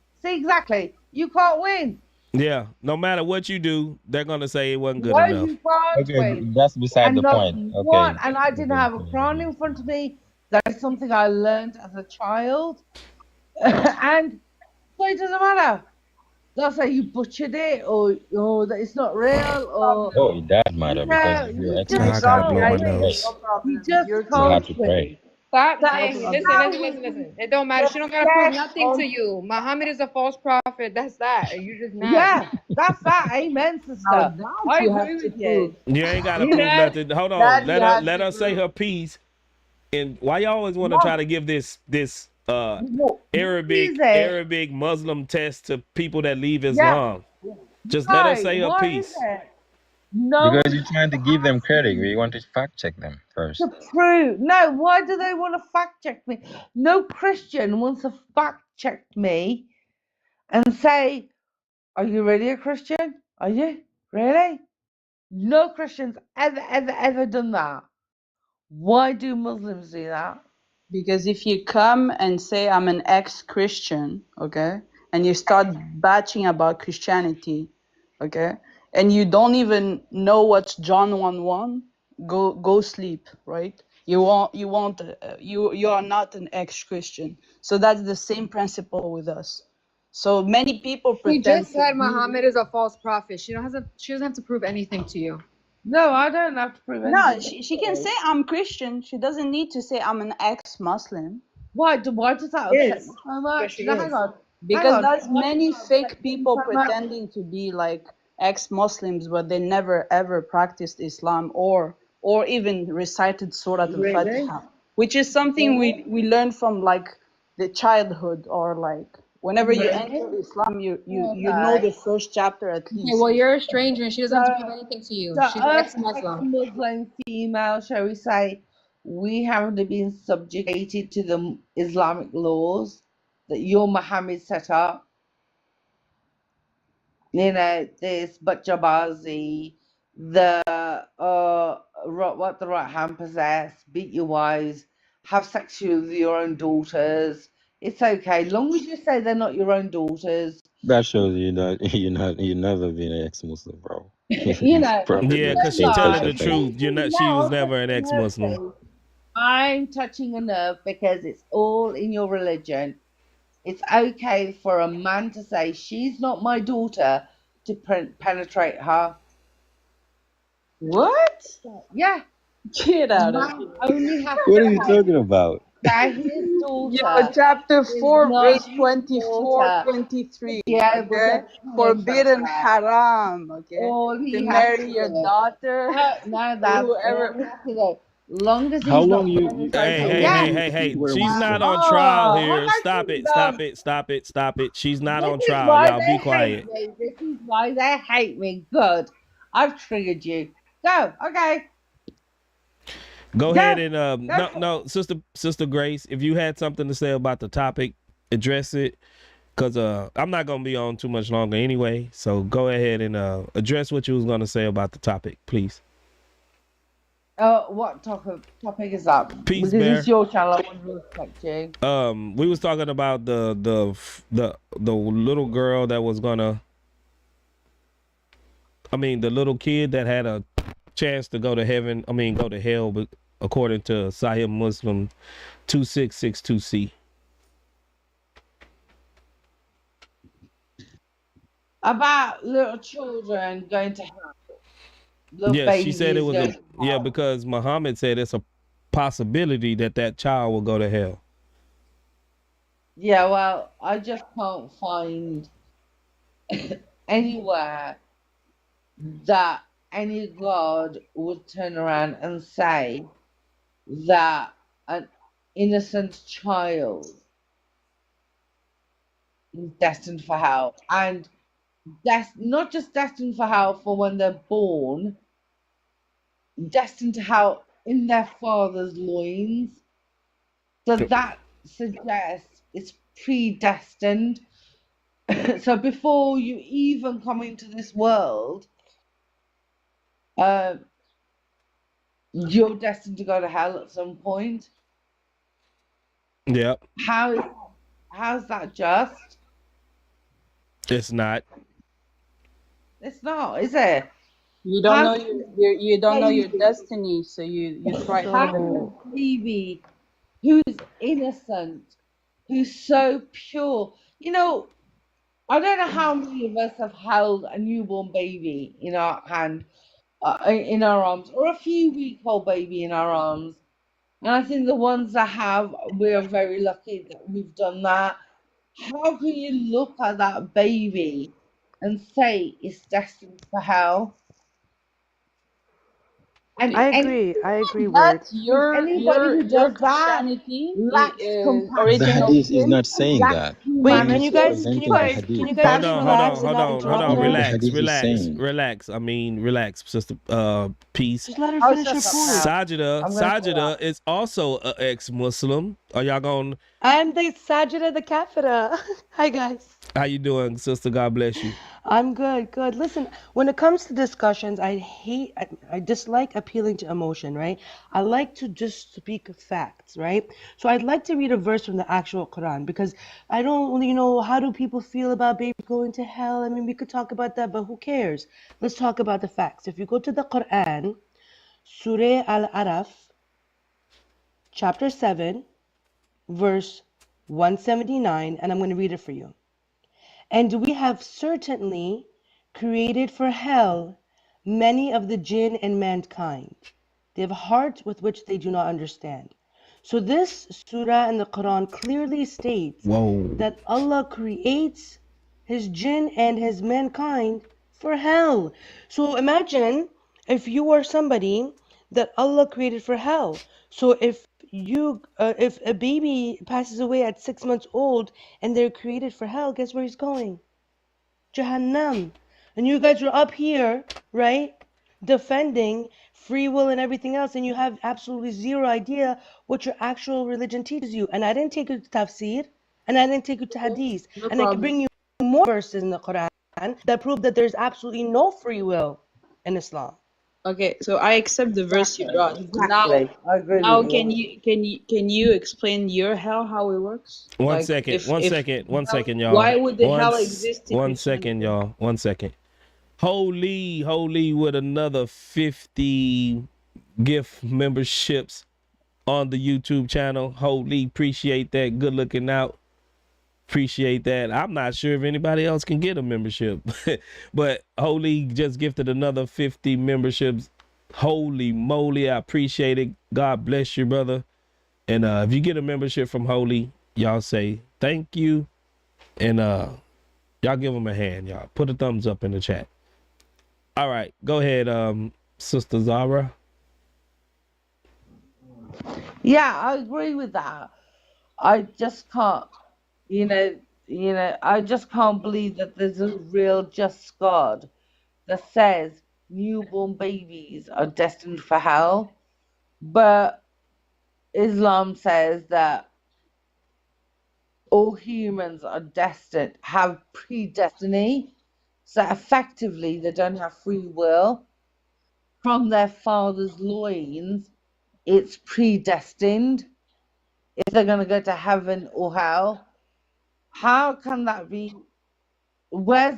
You can't win. Yeah. No matter what you do, they're gonna say it wasn't good No, enough. you can't Okay, win. that's beside And the not point. one. Okay. And I didn't have a Quran in front of me. That is something I learned as a child. And so it doesn't matter. They'll say you butchered it or that it's not real or Oh, it does matter because if you're you just ex-Muslim, I gotta blow can't my win. nose. You just you can't have to win. pray. Stop That saying is it. how Listen. It don't matter. She don't gotta prove nothing to you. Muhammad is a false prophet. That's that. You just mad. Yeah, that's that. Amen, sister. I you have agree to with you. You ain't gotta You prove know, nothing. Hold on. Let her say her piece. And why y'all always want to try to give this Arabic Muslim test to people that leave Islam? Just let her say her piece. No, Because you're trying to give them credit. We want to fact check them first. to prove. No, why do they want to fact check me? No Christian wants to fact check me and say, are you really a Christian? Are you? Really? No Christians ever done that. Why do Muslims do that? Because if you come and say I'm an ex-Christian, okay, and you start batching about Christianity, okay, and you don't even know what's John 1:1, go sleep, right? You are not an ex-Christian. So that's the same principle with us. So many people He pretend just to said be. Muhammad is a false prophet. She doesn't have to prove anything to you. No, I don't have to prove No, anything. she can say I'm Christian. She doesn't need to say I'm an ex-Muslim. Why does that upset you so much? She No, is. hang on. Because there's Why many does that upset fake you people so much? pretending to be like ex-Muslims, but they never ever practiced Islam or even recited Surah Really? Al-Fatiha, which is something we learn from like the childhood, or like whenever you Really? enter Islam, you know Okay. the first chapter at Okay, least. well, you're a stranger and she doesn't have to So, prove anything to you. so She's us ex-Muslim. Muslim female, shall we say, we haven't been subjugated to the Islamic laws that your Muhammad set up. You know, this Bachabazi, the what the right hand possess, beat your wives, have sex with your own daughters. It's okay, long as you say they're not your own daughters. That shows you never been an ex-Muslim, bro. You know, Properly Yeah, because she state telling your the faith. truth. You're not. She now was I'm never an touching a nerve, ex-Muslim. Steve. I'm touching a nerve because it's all in your religion. It's okay for a man to say she's not my daughter to penetrate her. What? Yeah. Get A out of man here. only has What to are you say talking about? that his Yo, daughter chapter is 4, not verse his 24, daughter 23. to be able Okay? to penetrate Forbidden her. haram, okay? All To he has to marry your do. daughter No, or that's all whoever. he has to do. Long as How he's long not Hey, penetrating. hey, Yeah. hey, hey, hey. you were a She's not Muslim? on trial Oh, here. have I Stop it. triggered them? Stop it. Stop it. Stop it. She's not This on is trial. why Y'all they be hate quiet. me. This is why they hate me. Good. I've triggered you. Go. Okay. Go Go. ahead and Go. no, sister Grace, if you had something to say about the topic, address it. Cause I'm not gonna be on too much longer anyway. So go ahead and address what you was gonna say about the topic, please. What topic is that? Peace, Because it's Bear. your channel. I want to respect you. We was talking about the little girl that was gonna. I mean, the little kid that had a chance to go to heaven. I mean, go to hell, but according to Sahih Muslim 2662C. About little children going to hell. Little Yeah, she said it babies was going a to hell. because Muhammad said it's a possibility that child will go to hell. Yeah, well, I just can't find anywhere that any God would turn around and say that an innocent child is destined for hell. And that's not just destined for hell for when they're born, destined to hell in their father's loins. So that suggests it's predestined. So before you even come into this world, you're destined to go to hell at some point. Yep. How's that just? It's not. It's not, is it? You don't How know you don't know your destiny, so you try How can to. a baby who's innocent, who's so pure, I don't know how many of us have held a newborn baby in our hand, in our arms, or a few week old baby in our arms. And I think the ones that have, we're very lucky that we've done that. How can you look at that baby and say it's destined for hell? And I agree, That's words. anybody who your does that Christianity lacks The compassion, original hadith is sin. not saying lacks that. Wait, You're can you humanity. guys can you misrepresenting the guys hadith. can you Hold guys on, relax and not hold interrupt on, What her? the hadith is saying. relax. I mean, relax, sister. Peace. Just let her I'll finish her shut up point. now. Sajida, I'm gonna shut up. is also an ex-Muslim. Are y'all going? I'm the Sajida the Kafira. Hi guys. How you doing, sister? God bless you. I'm good, good. Listen, when it comes to discussions, I dislike appealing to emotion, right? I like to just speak facts, right? So I'd like to read a verse from the actual Quran because I don't really know how do people feel about baby going to hell. I mean, we could talk about that, but who cares? Let's talk about the facts. If you go to the Quran, Surah Al-Araf, chapter 7, verse 179, and I'm going to read it for you. And we have certainly created for hell many of the jinn and mankind. They have hearts with which they do not understand. So this surah in the Quran clearly states that Allah creates his jinn and his mankind for hell. So imagine if you are somebody that Allah created for hell. So if if a baby passes away at 6 months old and they're created for hell, guess where he's going? Jahannam. And you guys are up here, right, defending free will and everything else, and you have absolutely zero idea what your actual religion teaches you. And I didn't take you to tafsir, and I didn't take you to hadith, No and I can problem. bring you more verses in the Quran that prove that there's absolutely no free will in Islam. Okay, so I accept the verse you brought. Exactly. I agree Now with you. can you explain your hell how it works? One Like second, if one hell, second, y'all. why would the hell exist in One Christianity? second, y'all. 1 second. Holy with another 50 gift memberships on the YouTube channel. Holy, appreciate that. Good looking out. Appreciate that. I'm not sure if anybody else can get a membership, but Holy just gifted another 50 memberships. Holy moly, I appreciate it. God bless you, brother. And if you get a membership from Holy, y'all say thank you. And y'all give him a hand, y'all. Put a thumbs up in the chat. All right, go ahead, Sister Zara. Yeah, I agree with that. I just can't, I just can't believe that there's a real just God that says newborn babies are destined for hell, but Islam says that all humans are destined, have predestiny, so effectively they don't have free will. From their father's loins, it's predestined if they're going to go to heaven or hell. How can that be? Where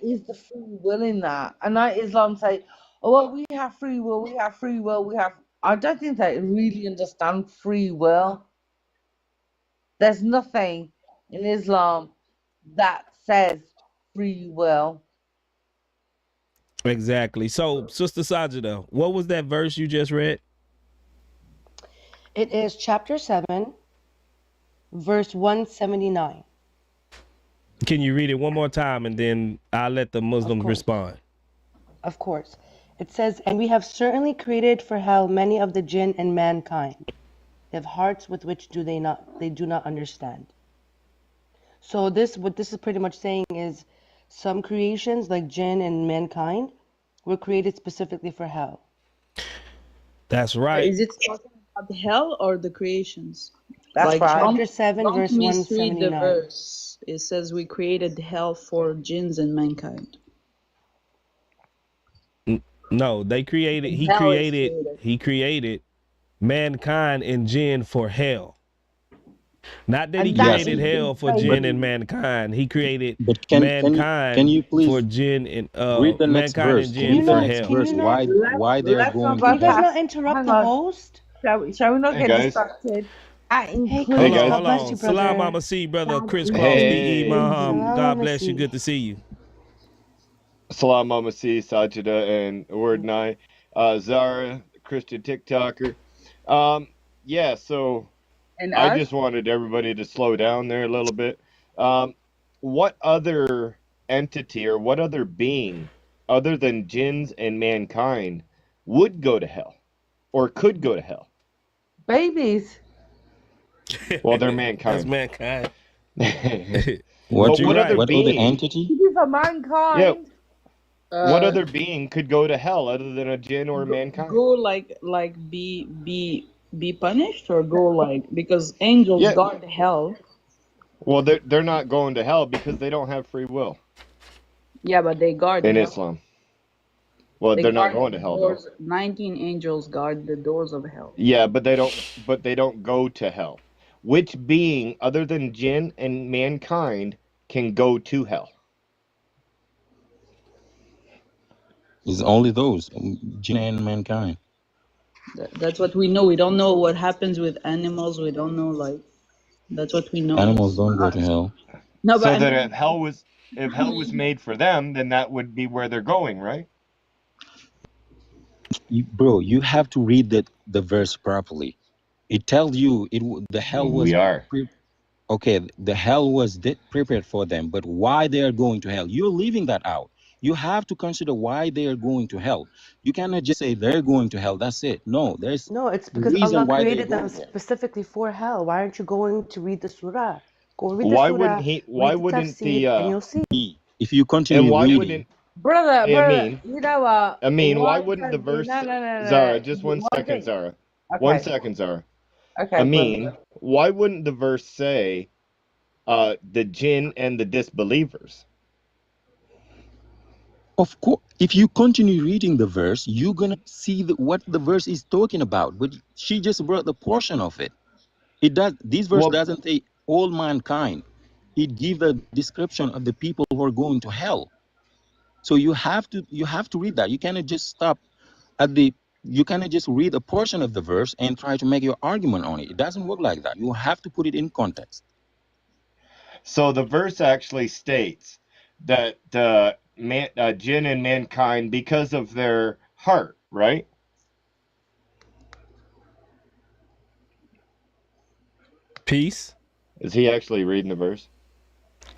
is the free will in that? And Islam say, oh, well, we have free will, we have free will, we have. I don't think they really understand free will. There's nothing in Islam that says free will. Exactly. So, Sister Sajida, what was that verse you just read? It is chapter 7, verse 179. Can you read it one more time and then I'll let the Muslims respond? Of course. It says, and we have certainly created for hell many of the jinn and mankind. They have hearts with which they do not understand. So what this is pretty much saying is some creations like jinn and mankind were created specifically for hell. That's right. Is it talking about the hell or the creations? That's Like right. Chapter 7, don't verse misread the 179. verse. It says we created hell for jinns and mankind. No, he created mankind and jinn for hell. Not that he created hell for jinn and mankind. He created mankind can you please for jinn and read the next mankind verse? and Can jinn you for next hell. verse? Why they're Let's going not to You guys hell? not interrupt the host? Shall we not Hey, get guys. distracted? That includes Hold on, guys. hold on. Salam Mama C, brother Chris Cross, B.E. Maham. God bless you. Good to see you. Salam Mama C, Sajida, and Word Nye. Zara, Christian TikToker. Yeah, so And I us? just wanted everybody to slow down there a little bit. What other entity or what other being other than jinns and mankind would go to hell or could go to hell? babies. Well, they're mankind. That's mankind. What other other being? entity? Babies are mankind. What other being could go to hell other than a jinn or mankind? Go like be punished, or go like, because angels guard hell. Well, they're not going to hell because they don't have free will Yeah, but they guard in hell. Islam. Well, they're not going to hell though. 19 angels guard the doors of hell. Yeah, but they don't go to hell. Which being other than jinn and mankind can go to hell? It's only those, jinn and mankind. That's what we know. We don't know what happens with animals. We don't know, like, that's what we know. Animals don't go to hell. No, So but that if hell was made for them, then that would be where they're going, right? Bro, you have to read the verse properly. It tells you the hell was We are. Okay, the hell was prepared for them, but why they are going to hell? You're leaving that out. You have to consider why they are going to hell. You cannot just say they're going to hell. That's it. No, there's No, it's the because reason Allah why they're created them going there. specifically for hell. Why aren't you going to read the surah? Go read the Why wouldn't surah, he? Why read the wouldn't tafsir, and you'll see. If you and continue why reading, wouldn't Brother, Amin? you know what? Why One wouldn't the thing, verse, no, no, no, Zara? no. Just one One second, thing. Zara. One Okay, second, Zara. okay, Amin, brother. why wouldn't the verse say, the jinn and the disbelievers? of course, if you continue reading the verse, you're gonna see what the verse is talking about. But she just brought the portion of it. It does. This verse Well, doesn't say all mankind. It gives a description of the people who are going to hell. So you have to read that. You cannot just stop at the. You cannot just read a portion of the verse and try to make your argument on it. It doesn't work like that. You have to put it in context. so the verse actually states that jinn and mankind, because of their heart, right? Peace. Is he actually reading the verse?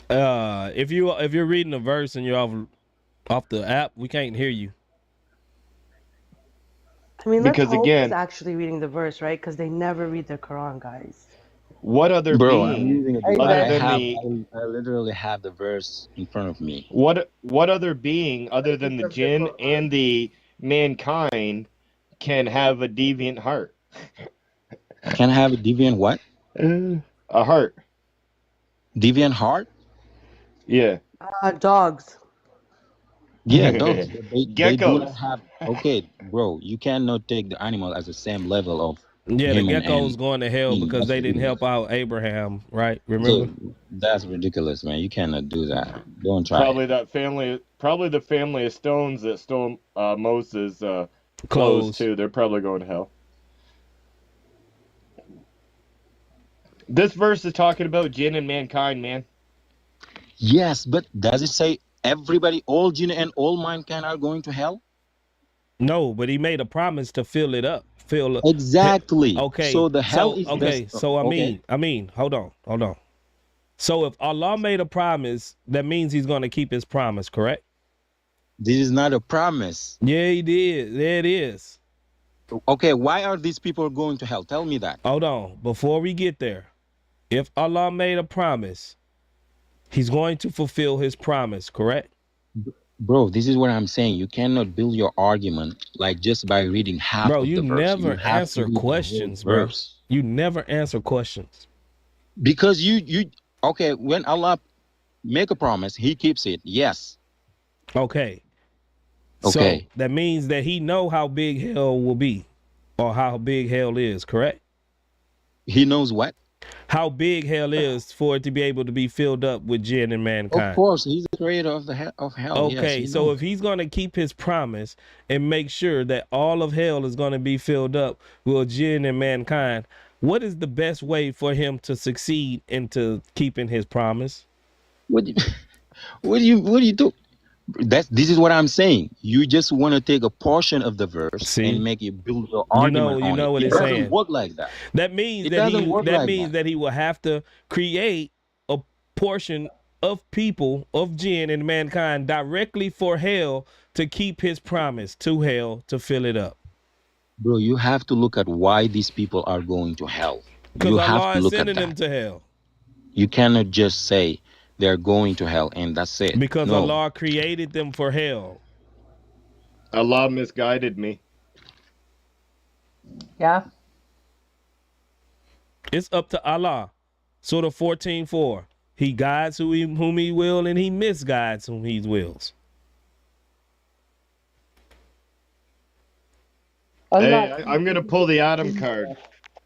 If you're reading a verse and you're off the app, we can't hear you. I mean, let's Because hope he's again, actually reading the verse, right? Because they never read the Quran, guys. what other Bro, I'm being using a Hey, device. other guys. than the I literally have the verse in front of me. what other being other than the Of the jinn Quran. and the mankind can have a deviant heart? Can I have a deviant what? A heart. Deviant heart? Yeah. Dogs. Yeah, dogs. But they do not Geckos. have. Okay, bro, you cannot take the animal as the same level of Yeah, the human, gecko's and going to hell because that's they didn't ridiculous. help out Abraham, right? So Remember? that's ridiculous, man. You cannot do that. Don't try it. Probably the family of stones that stole Moses' clothes Clothes. too. They're probably going to hell. This verse is talking about jinn and mankind, man. Yes, but does it say everybody, all jinn and all mankind are going to hell? No, but he made a promise to fill it up. Exactly. Okay. So the hell is just So okay. I mean, hold on. So if Allah made a promise, that means he's going to keep his promise, correct? This is not a promise. Yeah, he did. There it is. Okay, why are these people going to hell? Tell me that. Hold on. Before we get there, if Allah made a promise, he's going to fulfill his promise, correct? Bro, this is what I'm saying. You cannot build your argument like just by reading half Bro, of you the verse. You never have to answer read the whole questions, bro. verse. You never answer questions. Because you okay, when Allah make a promise, he keeps it. Yes. Okay. Okay. So that means that he know how big hell will be or how big hell is, correct? He knows what? How big hell is for it to be able to be filled up with jinn and mankind. Of course, he's the creator of of hell. Okay, yes, so if he's going to keep his promise and make sure that all of hell is going to be filled up with jinn and mankind, what is the best way for him to succeed into keeping his promise? What do you do? This is what I'm saying. You just want to take a portion of the verse and make it build your argument you on know it. what It it's doesn't saying. work like that. That means It doesn't work like that. that he will have to create a portion of people of jinn and mankind directly for hell to keep his promise to hell to fill it up. Bro, you have to look at why these people are going to hell. Because You have Allah to is look at sending them that. to hell. You cannot just say they're going to hell and that's it. Because No. Allah created them for hell. Allah misguided me. Yeah. It's up to Allah. Surah 14:4. He guides whom he will and he misguides whom he wills. Hey, I'm gonna pull the Adam card.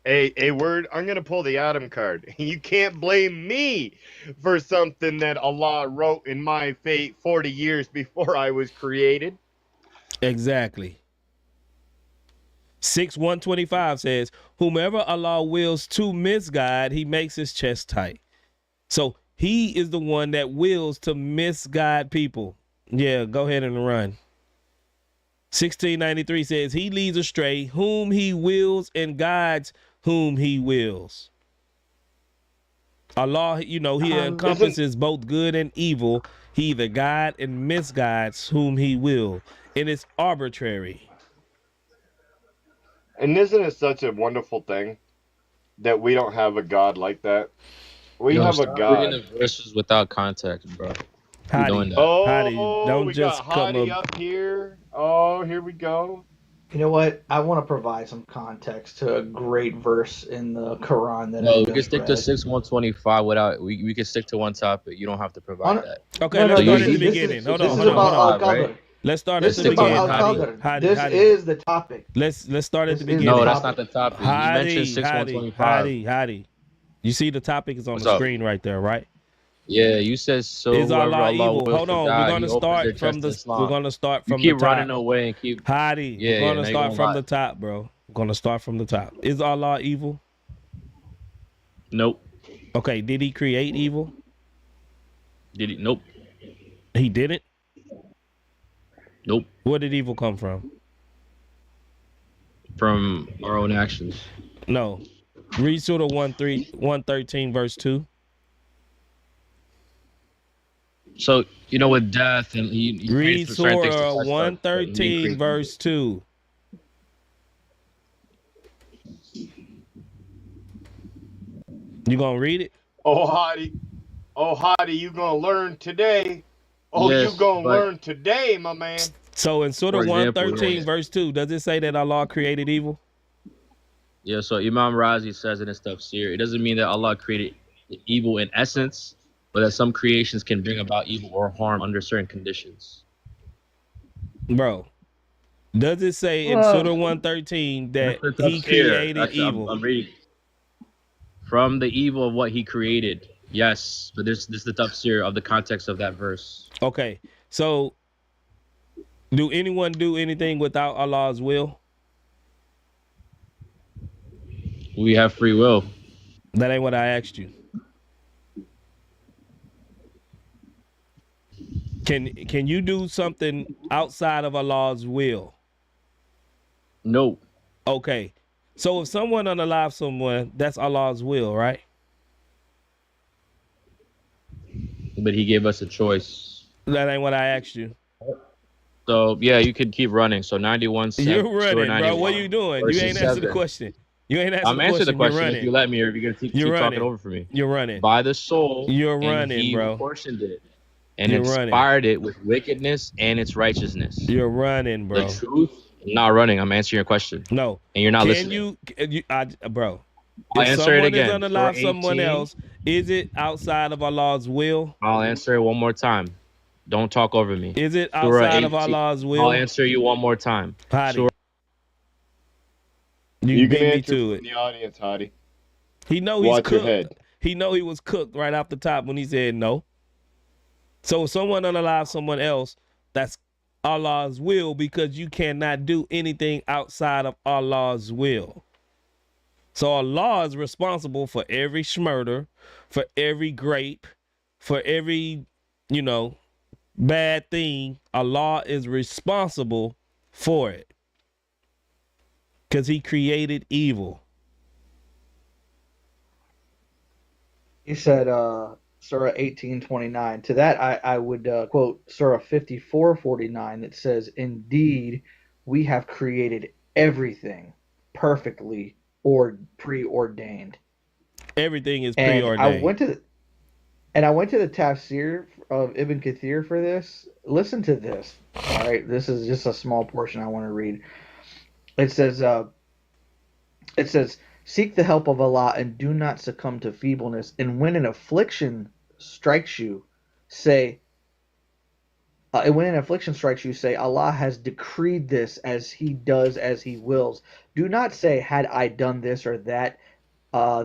A word. I'm gonna pull the Adam card. You can't blame me for something that Allah wrote in my fate 40 years before I was created. Exactly. 6:125 says, whomever Allah wills to misguide, he makes his chest tight. So he is the one that wills to misguide people. Yeah, go ahead and run. 1693 says, he leads astray whom he wills and guides whom he wills. Allah, you know, he Isn't encompasses both good and evil. He either guide and misguides whom he will. And it's arbitrary. isn't it such a wonderful thing that we don't have a God like that? We Yo, have a stop reading God. the verses without context, bro. You're doing Hadi, that. Hadi, Oh, don't we got just come Hadi up. up here. Oh, here we go. You know what? I want to provide some context to a great verse in the Quran that I No, we can just stick to read. 6125 without. We can stick to one topic. You don't have to provide On, that. Okay, no, let's no, start this at the is beginning. Hold this on, is hold on, hold about on. Al Qadr. Let's start at This the is about beginning. Al Hadi, Qadr. Hadi, This Hadi. is the topic. Let's start at This the is the beginning. No, that's topic. not the topic. You mentioned Hadi, Hadi, 6125. Hadi. You see the topic is on What's the up? screen right there, right? Yeah, you said so. Is Whoever Allah Allah evil? wills Hold to on, we're guide, He gonna opens their start from chest to the we're Islam. gonna start You from the keep running top. away and keep. Hadi, Yeah, we're yeah. gonna Now you're start gonna from lie. the top, bro. We're gonna start from the top. Is Allah evil? Nope. Okay, did he create evil? Did he? Nope. He didn't? Nope. Where did evil come from? From our own actions. No. Read Surah 113, verse 2. So you know, with death and he Read created certain things to Surah test us, but he didn't 113, create verse 2. You gonna read it? Oh, Hadi, you gonna learn today. Oh, Yes, you gonna but learn today, my man. So in Surah for example, 113, yes. verse 2, does it say that Allah created evil? Yeah, so Imam Razi says in his tafsir, it doesn't mean that Allah created evil in essence, but that some creations can bring about evil or harm under certain conditions. Bro, does it say in Surah 113 that That's the he tafsir. created I'm evil? reading from the evil of what he created. Yes, but this is the tafsir of the context of that verse. Okay, so do anyone do anything without Allah's will? We have free will. That ain't what I asked you. Can you do something outside of Allah's will? No. Okay. So if someone unalive someone, that's Allah's will, right? But he gave us a choice. That ain't what I asked you. So yeah, you could keep running. So 91. You're Surah running, 91, bro. What are you doing? You ain't answered the 7. question. You ain't answered I'm the answering the question. question You're if running. you let me, or if you're gonna keep You're talking running. over for me. You're running. By the soul, You're and running, he bro. portioned it and You're running. inspired it with wickedness and its righteousness. You're running, bro. The truth. I'm not running. I'm answering your question. No. And you're not Can listening. bro? I'll If answer it someone again. is Surah unalive someone 18. else, is it outside of Allah's will? I'll answer it one more time. Don't talk over me. Is it Surah outside 18. of Allah's will? I'll answer you one more time. Hadi. Surah You can beat me answer to from it. the audience, Hadi. He know he's Watch your cooked. head. He know he was cooked right off the top when he said no. So if someone unalive someone else, that's Allah's will, because you cannot do anything outside of Allah's will. So Allah is responsible for every smurder, for every grape, for every, bad thing. Allah is responsible for it because he created evil. He said, Surah 18:29. To that, I would quote Surah 54:49 that says, "Indeed, we have created everything perfectly or preordained." Everything is And preordained. I went to the tafsir of Ibn Kathir for this. Listen to this. All right, this is just a small portion I want to read. It says, "Seek the help of Allah and do not succumb to feebleness. And when an affliction strikes you, say, Allah has decreed this as He does as He wills. Do not say, had I done this or that,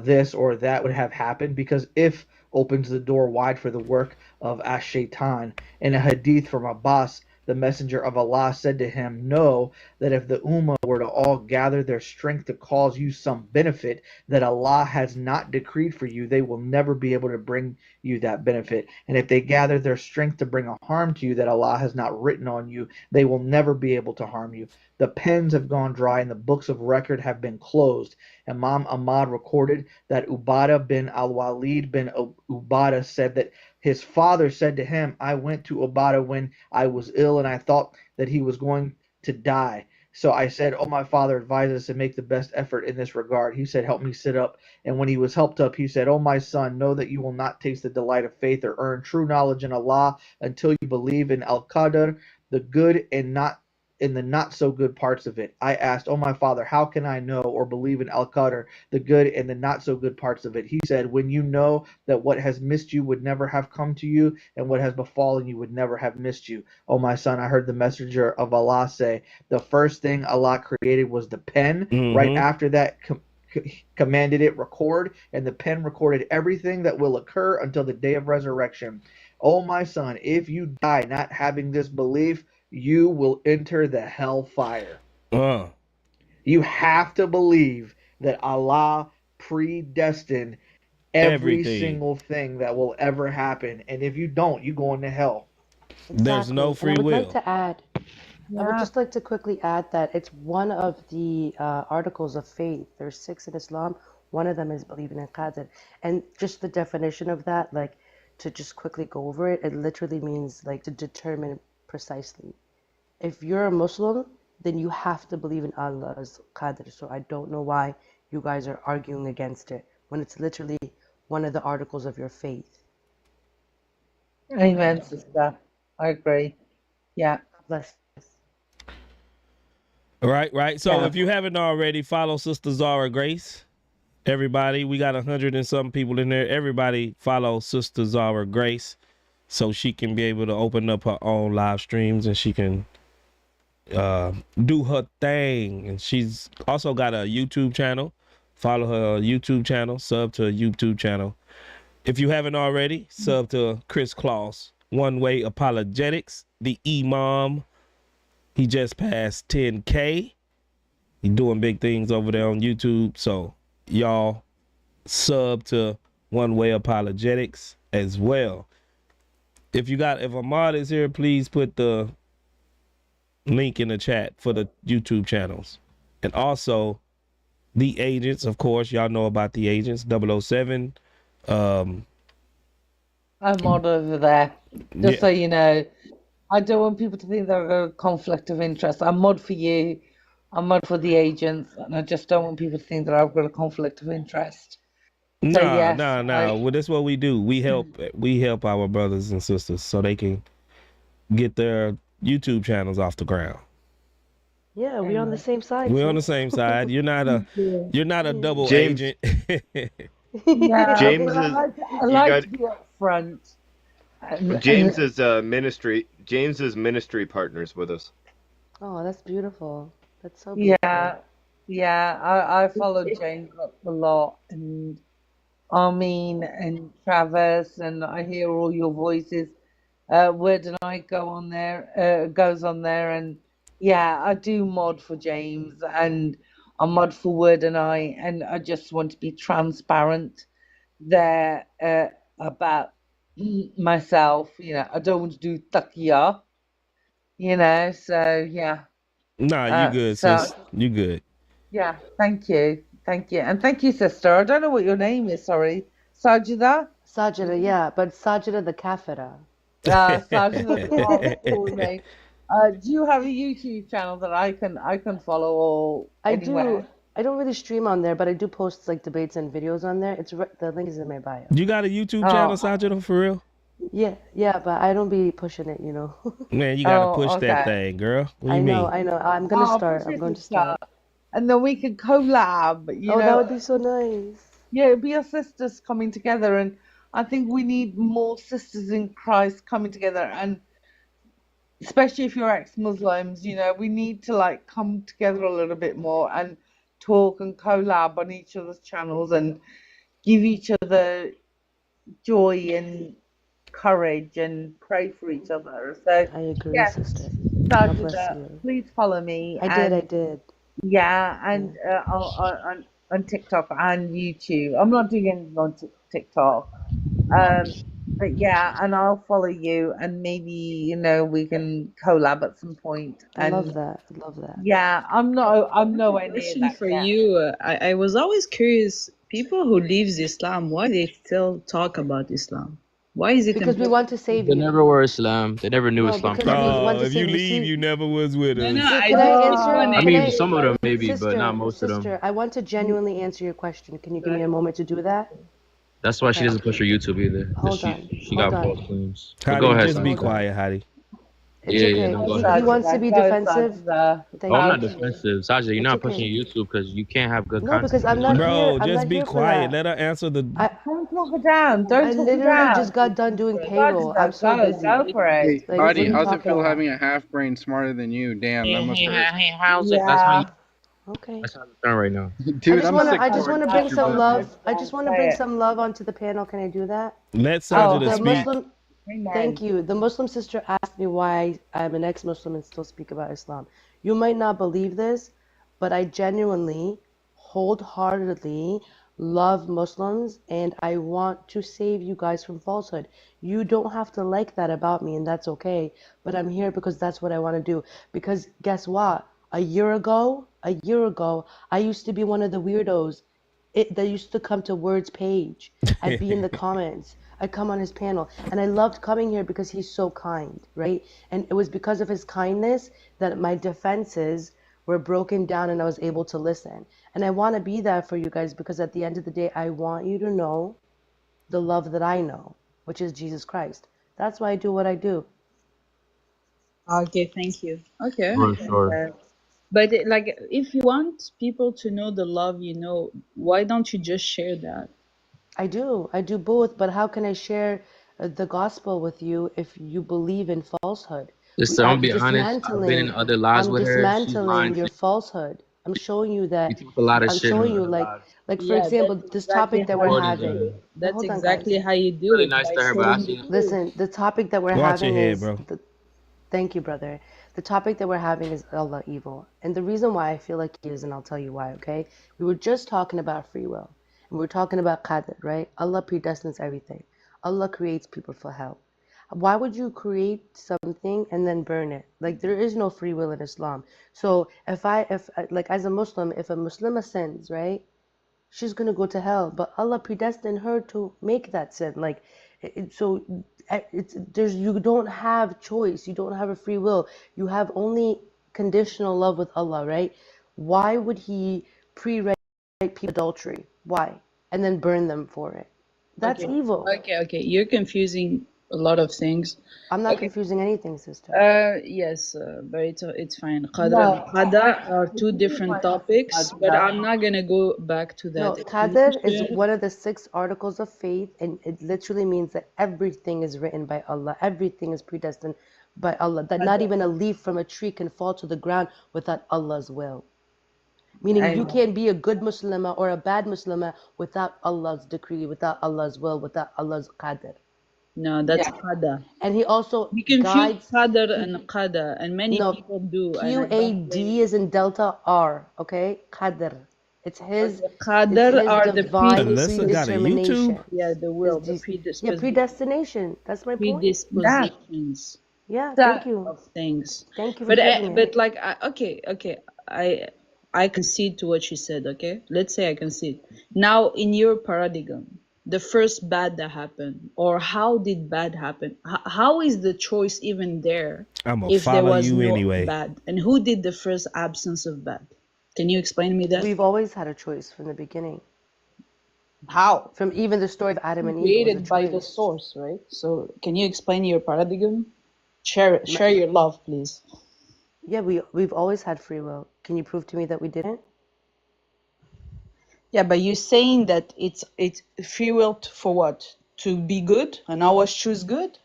this or that would have happened, because if opens the door wide for the work of Ash-Shaytan." In a hadith from Abbas, the messenger of Allah said to him, "Know that if the Ummah were to all gather their strength to cause you some benefit that Allah has not decreed for you, they will never be able to bring you that benefit. And if they gather their strength to bring a harm to you that Allah has not written on you, they will never be able to harm you. The pens have gone dry and the books of record have been closed. Imam Ahmad recorded that Ubadah bin al-Walid bin Ubadah said that his father said to him, I went to Ubadah when I was ill and I thought that he was going to die. So I said, oh, my father, advise us to make the best effort in this regard. He said, help me sit up. And when he was helped up, he said, oh, my son, know that you will not taste the delight of faith or earn true knowledge in Allah until you believe in Al-Qadr, the good and not in the not so good parts of it. I asked, oh, my father, how can I know or believe in Al-Qadr, the good and the not so good parts of it? He said, when you know that what has missed you would never have come to you and what has befallen you would never have missed you. Oh, my son, I heard the messenger of Allah say, the first thing Allah created was the pen. Right after that, commanded it record, and the pen recorded everything that will occur until the day of resurrection. Oh, my son, if you die not having this belief, you will enter the hellfire. You have to believe that Allah predestined every single thing that will ever happen, and if you don't, you go into hell. There's no And free I would will. like to add, I would just like to quickly add that it's one of the articles of faith. There's 6 in Islam. One of them is believing in Qadr. And just the definition of that, like to just quickly go over it, it literally means like to determine precisely. If you're a Muslim, then you have to believe in Allah's Qadr. So I don't know why you guys are arguing against it when it's literally one of the articles of your faith. Amen, sister. I agree. Yeah. Bless. Right. So if you haven't already, follow Sister Zara Grace. Everybody, we got 100 and some people in there. Everybody follow Sister Zara Grace so she can be able to open up her own live streams and she can do her thing. And she's also got a YouTube channel. Follow her YouTube channel. Sub to her YouTube channel. If you haven't already, sub to Chris Claus, One Way Apologetics, the Imam. He just passed 10K. He's doing big things over there on YouTube. So y'all sub to One Way Apologetics as well. If Ahmad is here, please put the link in the chat for the YouTube channels. And also the agents, of course, y'all know about the agents, 007. I'm on over there. Just so you know. I don't want people to think they're a conflict of interest. I'm mod for you. I'm mod for the agents, and I just don't want people to think that I've got a conflict of interest. No. Well, that's what we do. We help our brothers and sisters so they can get their YouTube channels off the ground. Yeah, we're on the same side. We're on the same side. You're not a double agent. Yeah, James but I like to be up front. James's ministry partners with us. Oh, that's beautiful. That's so beautiful. Yeah. I follow James up a lot, and Armin and Travis, and I hear all your voices. Word and I goes on there, and yeah, I do mod for James, and I mod for Word and I just want to be transparent there about myself. I don't want to do taqiyya, so yeah. Nah, you good, sis. You good. Yeah, thank you. And thank you, sister. I don't know what your name is, sorry. Sajida? Sajida, yeah, but Sajida the Kafira. Sajida the cool name. Do you have a YouTube channel that I can follow or anywhere? I don't really stream on there, but I do post like debates and videos on there. The link is in my bio. You got a YouTube channel, Sajida, for real? Yeah, but I don't be pushing it, Man, you gotta push that thing, girl. What do you mean? I know. I'm going to start. And then we can collab. That would be so nice. Yeah, it'd be our sisters coming together, and I think we need more sisters in Christ coming together, and especially if you're ex-Muslims, we need to come together a little bit more and talk and collab on each other's channels and give each other joy and courage and pray for each other. So I agree, sister. Sajida, please follow me. I did. Yeah, and on TikTok and YouTube. I'm not doing anything on TikTok. But yeah, and I'll follow you, and maybe we can collab at some point. I love And that. I love that. yeah, I'm nowhere near Question that for yet. you. I was always curious, people who leaves Islam, why they still talk about Islam? Why is it Because we important? want to save They you. never were Islam. They never knew No, Islam because we properly. want Oh, to if you save you. leave, See, you never was with No, us. I can I just answer? I Can mean, I, some of them maybe, but not sister, most of them. sister? I want to genuinely answer your question. Can you give me a moment to do that? That's why she Okay. doesn't push her YouTube either, because Hold on. she Hold got on. false claims. But go Hottie, ahead, just be Sajid. Hold on. quiet, Hottie. It's Yeah, yeah, okay. no, go He ahead. wants to be defensive. Oh, Thank I'm you. not defensive. Sajid, you're It's not okay. pushing YouTube because you can't have good No, because content. I'm not here. Bro, I'm just not be here for quiet. that. Let her answer the. Don't talk her down. Don't I talk her literally down. just got done doing payroll. I'm Sajda, so busy. go for it. Hey, Like, what are Adi, you how's it talking feel about? having a half brain smarter than you? Damn, that must hurt. Hey, how's it? Yeah. Okay. That's how it's done right now. Dude, I'm sick I to just my want to bring tissue, some but love. dude. I just want to bring some love onto the panel. Can I do that? Let So Sajida the speak. Muslim, thank you. The Muslim sister asked me why I'm an ex-Muslim and still speak about Islam. You might not believe this, but I genuinely, wholeheartedly love Muslims and I want to save you guys from falsehood. You don't have to like that about me, and that's okay. But I'm here because that's what I want to do. Because guess what? A year ago, I used to be one of the weirdos that used to come to Word's page. I'd be in the comments. I'd come on his panel. And I loved coming here because he's so kind, right? And it was because of his kindness that my defenses were broken down and I was able to listen. And I want to be there for you guys because at the end of the day, I want you to know the love that I know, which is Jesus Christ. That's why I do what I do. Okay, thank you. Okay. For sure. But like, if you want people to know the love you know, why don't you just share that? I do both, but how can I share the gospel with you if you believe in falsehood? Just I'm I'm gonna be honest. I've been in other lives with her. She's lying dismantling to your you. falsehood. I'm showing you You that talk a lot of I'm shit in showing her you other lives. like for Yeah, example, that's this exactly topic that how we're you Recordings do of having. it. her. Wait, That's hold on, guys. exactly how you do Really it, nice by to her, but saying actually, the truth. Listen, the topic that we're Watch your having head, is bro. thank you, brother. The topic that we're having is Allah evil. And the reason why I feel like he is, and I'll tell you why, okay? We were just talking about free will. And we are talking about qadr, right? Allah predestines everything. Allah creates people for hell. Why would you create something and then burn it? Like there is no free will in Islam. So if like as a Muslim, if a Muslimah sins, right? She's gonna go to hell, but Allah predestined her to make that sin. Like, you don't have choice. You don't have a free will. You have only conditional love with Allah, right? Why would He pre-write people adultery? Why? And then burn them for it? That's Okay, evil. okay. You're confusing a lot of things. I'm not Okay. confusing anything, sister. Yes, but it's fine. Qadr No, and qada are two this is different my topics, but Sajda. I'm not gonna go back to No, that. If you Qadr is mention, one of the 6 articles of faith, and it literally means that everything is written by Allah. Everything is predestined by Allah. That not even a leaf from a tree can fall to the ground without Allah's will. Meaning you can't be a good Muslimah or a bad Muslimah without Allah's decree, without Allah's will, without Allah's Qadr. no, that's qada. And He also You confuse guides. qadr and qada, and many No, people do, and I don't blame QAD you. is in Delta R, okay? Qadr. It's His Qadr are the divine Alyssa got a YouTube. predetermination. Yeah, the will, the predisposition, Predestination. That's my point. predispositions Yeah, So, thank you. of things. Thank you for But getting it. but like okay, I concede to what she said. Okay, let's say I concede. Now, in your paradigm, the first bad that happened, or how did bad happen? How is the choice even there I'm gonna if there follow was you no anyway. bad? And who did the first absence of bad? Can you explain me that? We've always had a choice from the beginning. How? From even the story of Adam and Eve, it was a Created by the choice. source, right? So can you explain your paradigm? Share your love, please. Yeah, we've always had free will. Can you prove to me that we didn't? Yeah, but you're saying that it's free will for what? To be good, and I always choose good.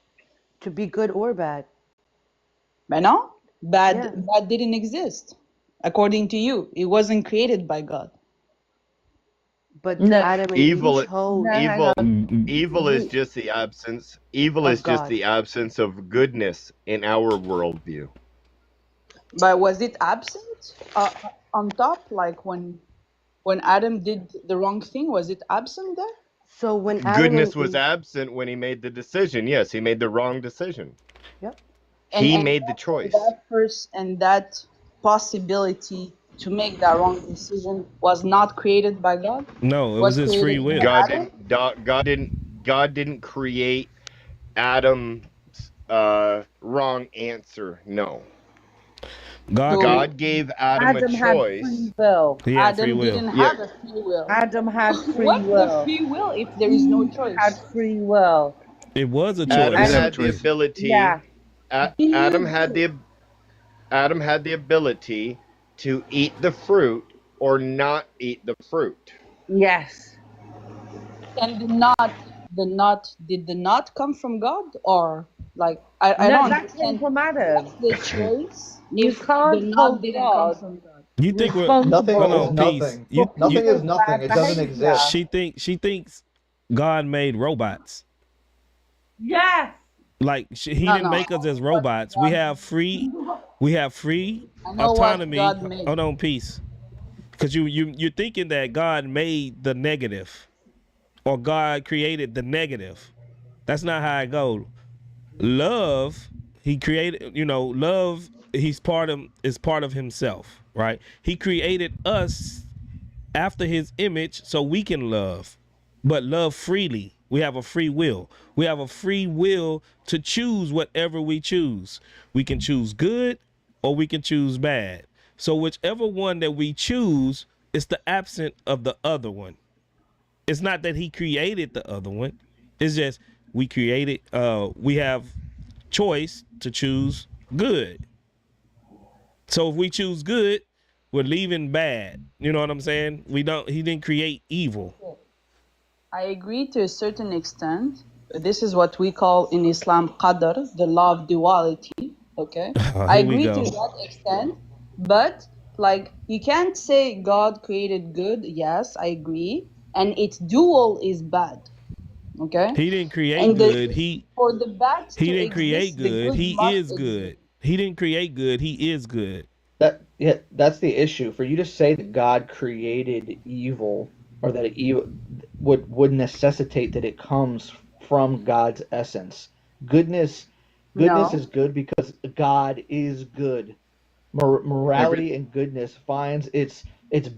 To be good or bad. But no, bad Yeah. bad didn't exist, according to you. It wasn't created by God. But no, Adam and Evil, Eve chose evil is just the absence. Evil of is just God. the absence of goodness in our worldview. But was it absent on top, like when Adam did the wrong thing? Was it absent there? So when Adam Goodness and was Eve, absent when he made the decision. Yes, he made the wrong decision. yep. He and made the choice. that possibility to make that wrong decision was not created by God. No, it was Was his free created will. by God Adam. didn't. God didn't create Adam's wrong answer. No. God So created. God gave Adam a Adam had choice. free will. He had free Adam will. didn't Yeah. have a free will. Adam had free What's the will. free will if there is no Eve had choice? free will. It was a Adam choice. had And the ability. yeah, Adam had the ability to eat the fruit or not eat the fruit. yes. And did the not come from God, or like I No, don't that came understand from Adam. what's the choice You if the can't not hold didn't come God from God. You think we're Nothing hold is on, responsible peace. nothing. You for you Nothing is people's nothing. bad It doesn't behavior. exist. she thinks God made robots. Yes. Like he No, didn't no. make us as robots. We have free I know what autonomy. God made. Hold on, peace. Because you're thinking that God made the negative or God created the negative. That's not how it goes. Love, he created, love, is part of himself, right? He created us after his image so we can love, but love freely. We have a free will. We have a free will to choose whatever we choose. We can choose good or we can choose bad. So whichever one that we choose is the absent of the other one. It's not that he created the other one. It's just we have choice to choose good. So if we choose good, we're leaving bad. You know what I'm saying? He didn't create evil. I agree to a certain extent. This is what we call in Islam qadr, the law of duality. Okay, I Here we agree to go. that extent, but like you can't say God created good. Yes, I agree, and its dual is bad. Okay, He didn't create and good. He for the bad he to didn't create exist, the good. good He must is exist. good. He didn't create good. He is good. That's the issue. For you to say that God created evil or that evil would necessitate that it comes from God's essence. Goodness No, is good because God is good. Every Morality and goodness finds its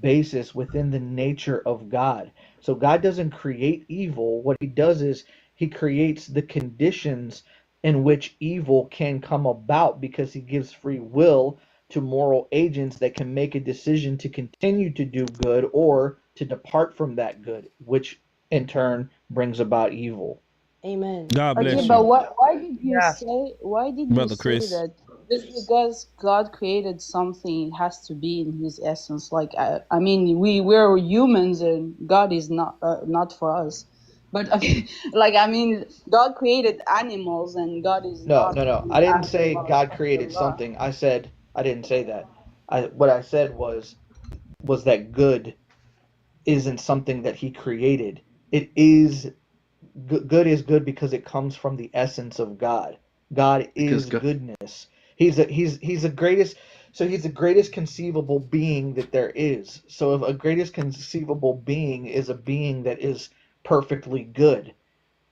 basis within the nature of God. So God doesn't create evil. What he does is he creates the conditions in which evil can come about because he gives free will to moral agents that can make a decision to continue to do good or to depart from that good, which in turn brings about evil. Amen. God okay, bless but you, Yes. why did you brother say Chris. that just because God created something, it has to be in His essence? Like, I mean, we're humans, and God is not for us. But okay, like I mean, God created animals, and God is No, not no, no. I didn't say God created something. I didn't say that. What I said was that good isn't something that he created. It is good is good because it comes from the essence of God. God because is goodness. He's the greatest. So he's the greatest conceivable being that there is. So if a greatest conceivable being is a being that is perfectly good,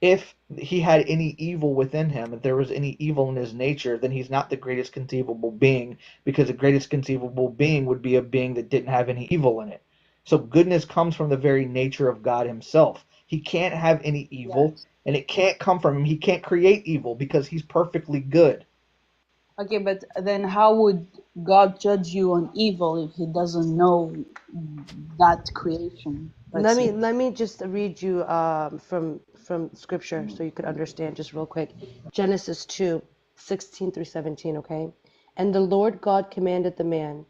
if he had any evil within him, if there was any evil in his nature, then he's not the greatest conceivable being, because the greatest conceivable being would be a being that didn't have any evil in it. So goodness comes from the very nature of God himself. He can't have any evil, yes. and it can't come from him. He can't create evil because he's perfectly good. Okay, but then how would God judge you on evil if He doesn't know that creation? Let's say. Let me just read you from scripture so you could understand just real quick. Genesis 2:16 through 17, okay? And the Lord God commanded the man,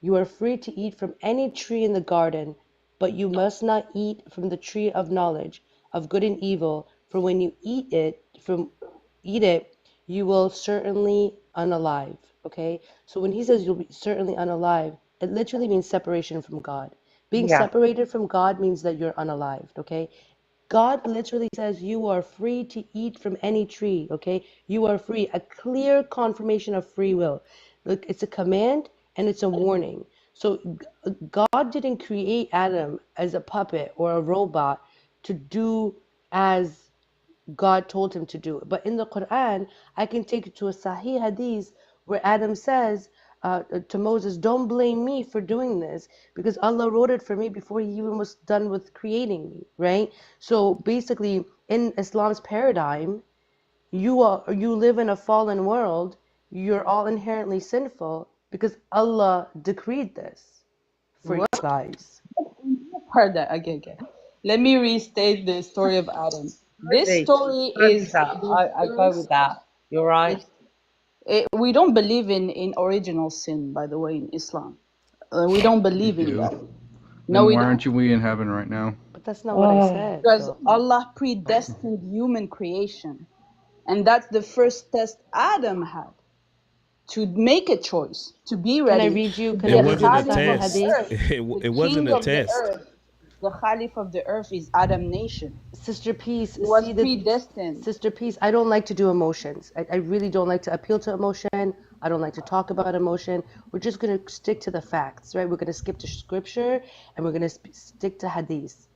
you are free to eat from any tree in the garden, but you must not eat from the tree of knowledge of good and evil, for when you eat it, you will certainly unalive. Okay? So when he says you'll be certainly unalive, it literally means separation from God. Being Yeah. separated from God means that you're unalived, okay? God literally says you are free to eat from any tree, okay? You are free. A clear confirmation of free will. Look, it's a command and it's a warning. So God didn't create Adam as a puppet or a robot to do as God told him to do. But in the Quran, I can take you to a Sahih hadith where Adam says to Moses, don't blame me for doing this because Allah wrote it for me before he even was done with creating me, right? So basically, in Islam's paradigm, you live in a fallen world, you're all inherently sinful because Allah decreed this for you guys. Heard that. Okay. Let me restate the story of Adam. This Hardly. story Hardly is that. I go with that. You're right. we don't believe in original sin, by the way, in Islam. We don't believe in that. No, Then we why don't. aren't you we in heaven right now? But that's not what I said, Because though. Allah predestined human creation. And that's the first test Adam had, to make a choice, to be Can I ready, read you? to Can be I It a read you wasn't the a Khalif Sahih of the test. hadith? earth. The It wasn't king a of the test. earth, the Khalif of the earth is Adam nation. Sister Peace, He was see predestined. Sister Peace, I don't like to do emotions. I really don't like to appeal to emotion. I don't like to talk about emotion. We're just going to stick to the facts, right? We're going to skip to scripture and we're going to stick to hadith.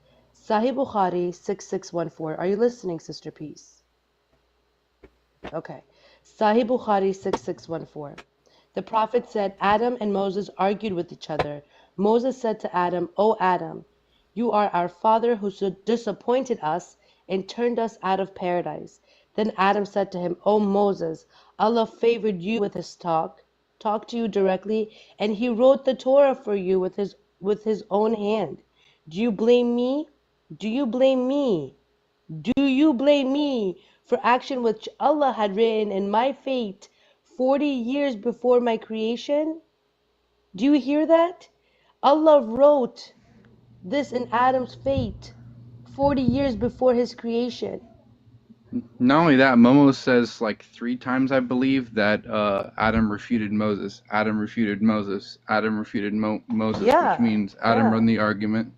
Sahih Bukhari 6614. Are you listening, Sister Peace? Okay. Sahih Bukhari 6614. The Prophet said, Adam and Moses argued with each other. Moses said to Adam, O Adam, you are our father who disappointed us and turned us out of paradise. Then Adam said to him, O Moses, Allah favored you with his talked to you directly, and he wrote the Torah for you with his own hand. Do you blame me? Do you blame me? Do you blame me for action which Allah had written in my fate 40 years before my creation? Do you hear that? Allah wrote this in Adam's fate 40 years before his creation. Not only that, Momo says like 3 times, I believe, that Adam refuted Moses. Adam refuted Moses. Adam refuted Moses, Yeah, which means Adam yeah. won the argument.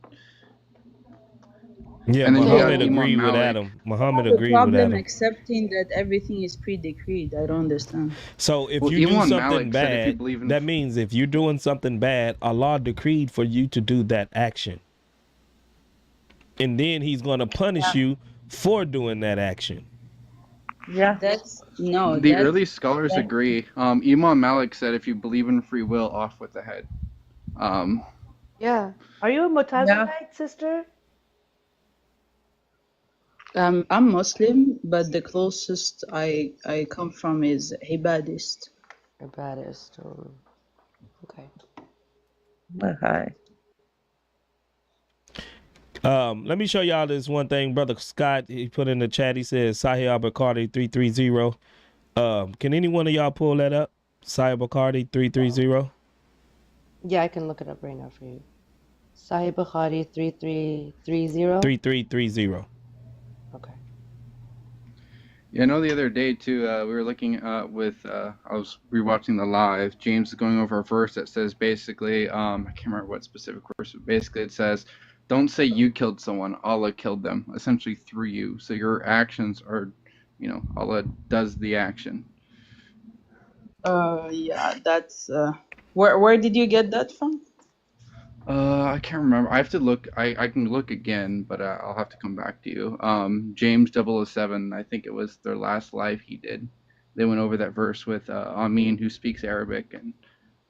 Yeah, And then you got Muhammad Imam agreed with Malik. Adam. Muhammad The agreed with problem Adam. accepting that everything is pre-decreed. I don't understand. So if Well, you do Imam something Malik said if you bad, believe in that means if you're doing something bad, Allah decreed for you to do that action. And then he's going to punish you for doing that action. Yeah. That's no. The That's early scholars agree. Imam Malik said if you believe in free will, off with the head. Yeah. Are you a Mutazilite, sister? I'm Muslim, but the closest I come from is Ibadist. Ibadist. Okay. Okay. Let me show y'all this one thing. Brother Scott, he put in the chat, he says Sahih al-Bukhari 330. Can any one of y'all pull that up? Sahih al-Bukhari 330. Yeah, I can look it up right now for you. Sahih Bukhari 3330. 3330. Okay. Yeah, I know the other day too, we were looking with, I was rewatching the live. James is going over a verse that says basically, I can't remember what specific verse, but basically it says, don't say you killed someone, Allah killed them, essentially through you. So your actions are, Allah does the action. Yeah, that's where did you get that from? I can't remember. I have to look. I can look again, but I'll have to come back to you. James 007, I think it was their last live he did. They went over that verse with Amin, who speaks Arabic, and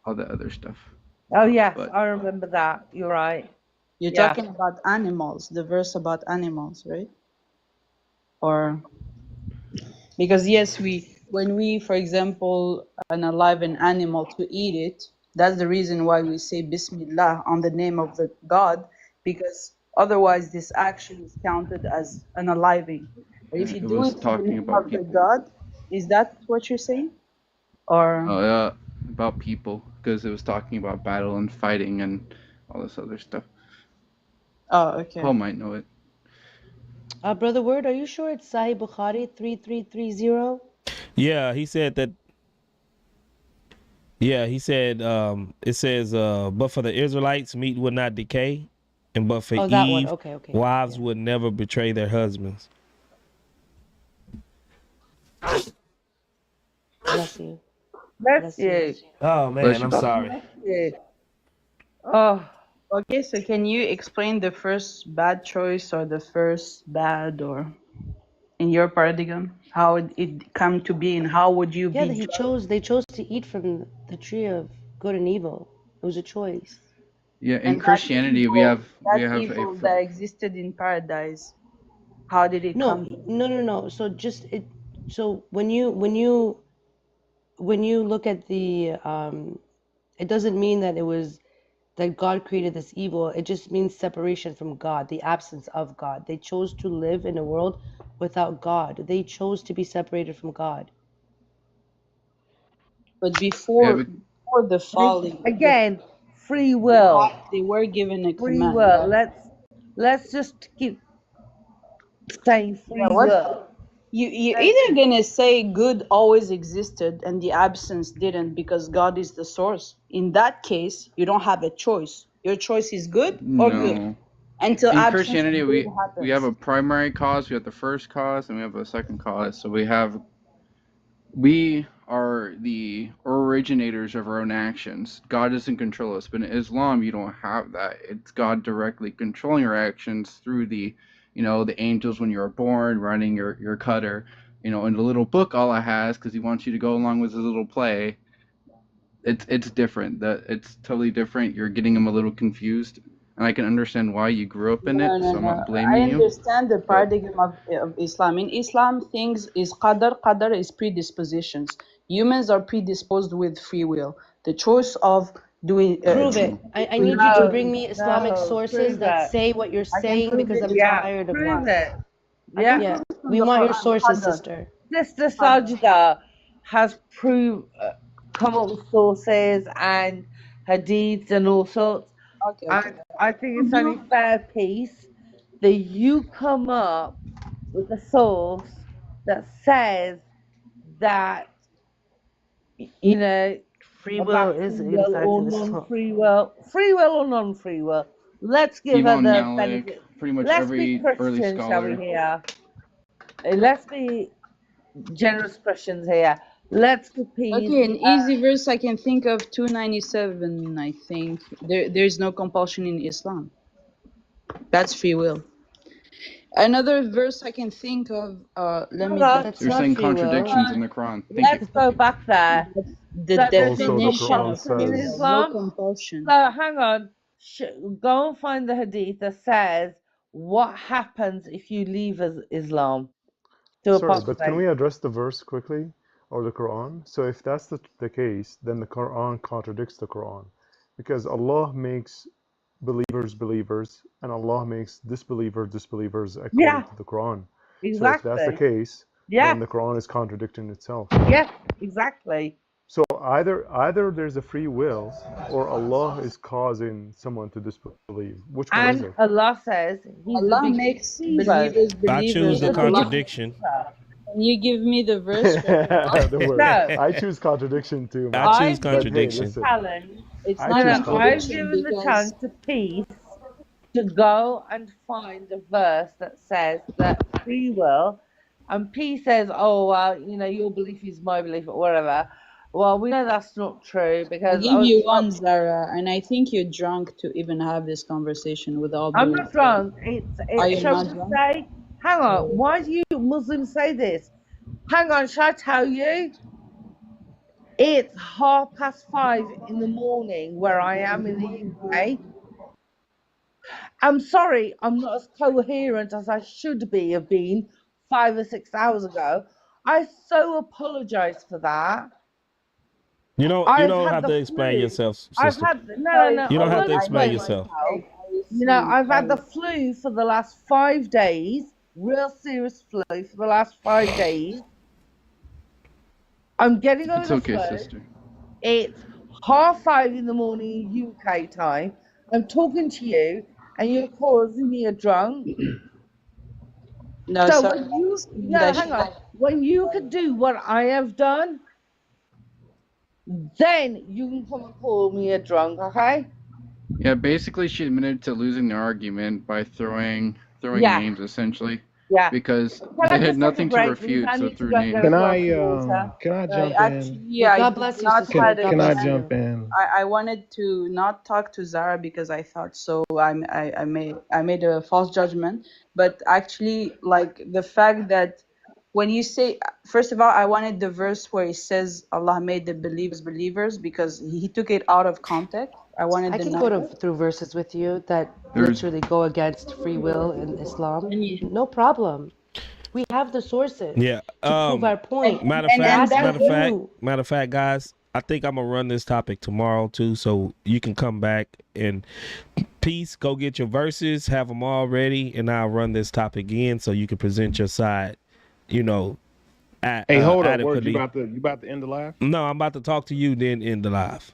all that other stuff. Oh yes, But I remember that. You're right. You're Yeah. talking about animals, the verse about animals, right? Or because yes, when we, for example, unalive an animal to eat it, that's the reason why we say Bismillah on the name of the God, because otherwise this action is counted as unaliving. But if you it do was it in the talking name about of the people. God, is that what you're saying? Or About people, because it was talking about battle and fighting and all this other stuff. oh, okay. Paul might know it. Brother Word, are you sure it's Sahih Bukhari 3330? Yeah, he said that. Yeah, he said it says, but for the Israelites, meat would not decay, and but for Oh, that one. Eve, Okay. wives would never betray their husbands. Bless you. Bless you. Oh man, I'm sorry. Bless you. Oh. Okay, so can you explain the first bad choice or the first bad or in your paradigm? How it come to be, and how would you Yeah, be that judged? they chose to eat from the tree of good and evil. It was a choice. Yeah, in And that Christianity, evil, we have a that existed in paradise, how did it No, come to be? no. So just it. So when you look at the it doesn't mean that it was that God created this evil. It just means separation from God, the absence of God. They chose to live in a world without God. They chose to be separated from God. But before the falling, Again, free will. they were given a Free command. will. Let's just keep saying Yeah, free what will. you're either gonna say good always existed and the absence didn't because God is the source. In that case, you don't have a choice. Your choice is good or good no. until In absence of Christianity, good we have happens. a primary cause, we have the first cause, and we have a second cause. So we are the originators of our own actions. God doesn't control us, but in Islam, you don't have that. It's God directly controlling your actions through the angels when you were born, running your cutter. In the little book Allah has, because He wants you to go along with His little play. It's different. It's totally different. You're getting them a little confused, and I can understand why you grew up in it. No, So I'm not I blaming you. understand the But paradigm of Islam. In Islam, things is qadar. Qadar is predispositions. Humans are predisposed with free will. The choice of doing. Prove it. I need you to bring me Islamic sources prove that it. say what you're I can saying prove because it. I'm Yeah, tired of prove lies. it. I can Yeah. prove it from We the want your Quran. sources, Qadar. sister. Sister Sajida has come up with sources and hadiths and all sorts. Okay. And I think it's only fair piece that you come up with a source that says that, Free will about is free in will fact or in Islam. free will or non-free will. Let's give her Imam the Malik, benefit. pretty much Let's be every early Christian, shall we? scholar. Here, let's be generous Christians here. Let's repeat. Okay, an easy verse I can think of 297. I think there is no compulsion in Islam. That's free will. Another verse I can think of. Let me. That's You're not saying free will. contradictions in the Quran. Thank you. Let's go back there. The So there's no Also, the definition Quran of compulsion free in will. says, No Islam. compulsion. So hang on. Go and find the hadith that says what happens if you leave Islam to sorry, but can apostate. we address the verse quickly or the Quran? So if that's the case, then the Quran contradicts the Quran because Allah makes believers believers and Allah makes disbelievers according Yeah, to the Quran. So if that's the exactly. case, Yeah, then the Quran is contradicting itself. yeah, exactly. So either there's a free will or Allah is causing someone to disbelieve. Which one is And it? Allah says He's the Allah biggest makes deceiver. I choose He's the the biggest contradiction. deceiver. Can you give me the verse? Don't worry. So I choose contradiction too, I man. choose I've given But hey, the contradiction. listen. challenge. It's I not choose I've contradiction. contradiction given the because challenge to peace to go and find a verse that says that free will, and peace says, "Oh well, your belief is my belief, or whatever." Well, we know that's not true I because give you one, Zara, and I think you're drunk to even have this conversation with all I'm due not respect. drunk. Are It you shall not we drunk? say? Hang on. Why do you Muslims say this? Hang on. Shall I tell you? It's 5:30 in the morning where I am in the UK. I'm sorry, I'm not as coherent as I should have been 5 or 6 hours ago. I so apologize for that. You I've don't had have the to explain flu. yourself, I've sister. had no. You don't I'm have going to to explain explain yourself. myself. I I've had the flu for the last 5 days, real serious flu for the last 5 days. I'm getting over It's the okay, flu. sister. It's 5:30 in the morning UK time. I'm talking to you, and you're causing me a drunk. No, So sorry. when you, no, hang on. When you could do what I have done, then you can come and call me a drunk, okay? Yeah, basically she admitted to losing the argument by throwing Yeah, names essentially, yeah. because Can they I had just take a nothing to break, please? refute, I so need to threw go and get names. a glass of water. Can I jump Actually, in? Yeah, I God did bless you, not sister. had God Can I bless a jump you. in? I wanted to not talk to Zara because I thought so. I made a false judgment, but actually, like the fact that when you say, first of all, I wanted the verse where it says Allah made the believers because he took it out of context. I wanted I the can go number. through verses with you that There's literally go against free will in Islam. And you, No problem. We have the sources Yeah. to prove our point. Matter of I'm fact, asking you. matter of fact, guys, I think I'm gonna run this topic tomorrow too, so you can come back and peace. Go get your verses, have them all ready, and I'll run this topic again so you can present your side. You know, Hey, hold up, word. adequately. You about to end the live? No, I'm about to talk to you, then end the live.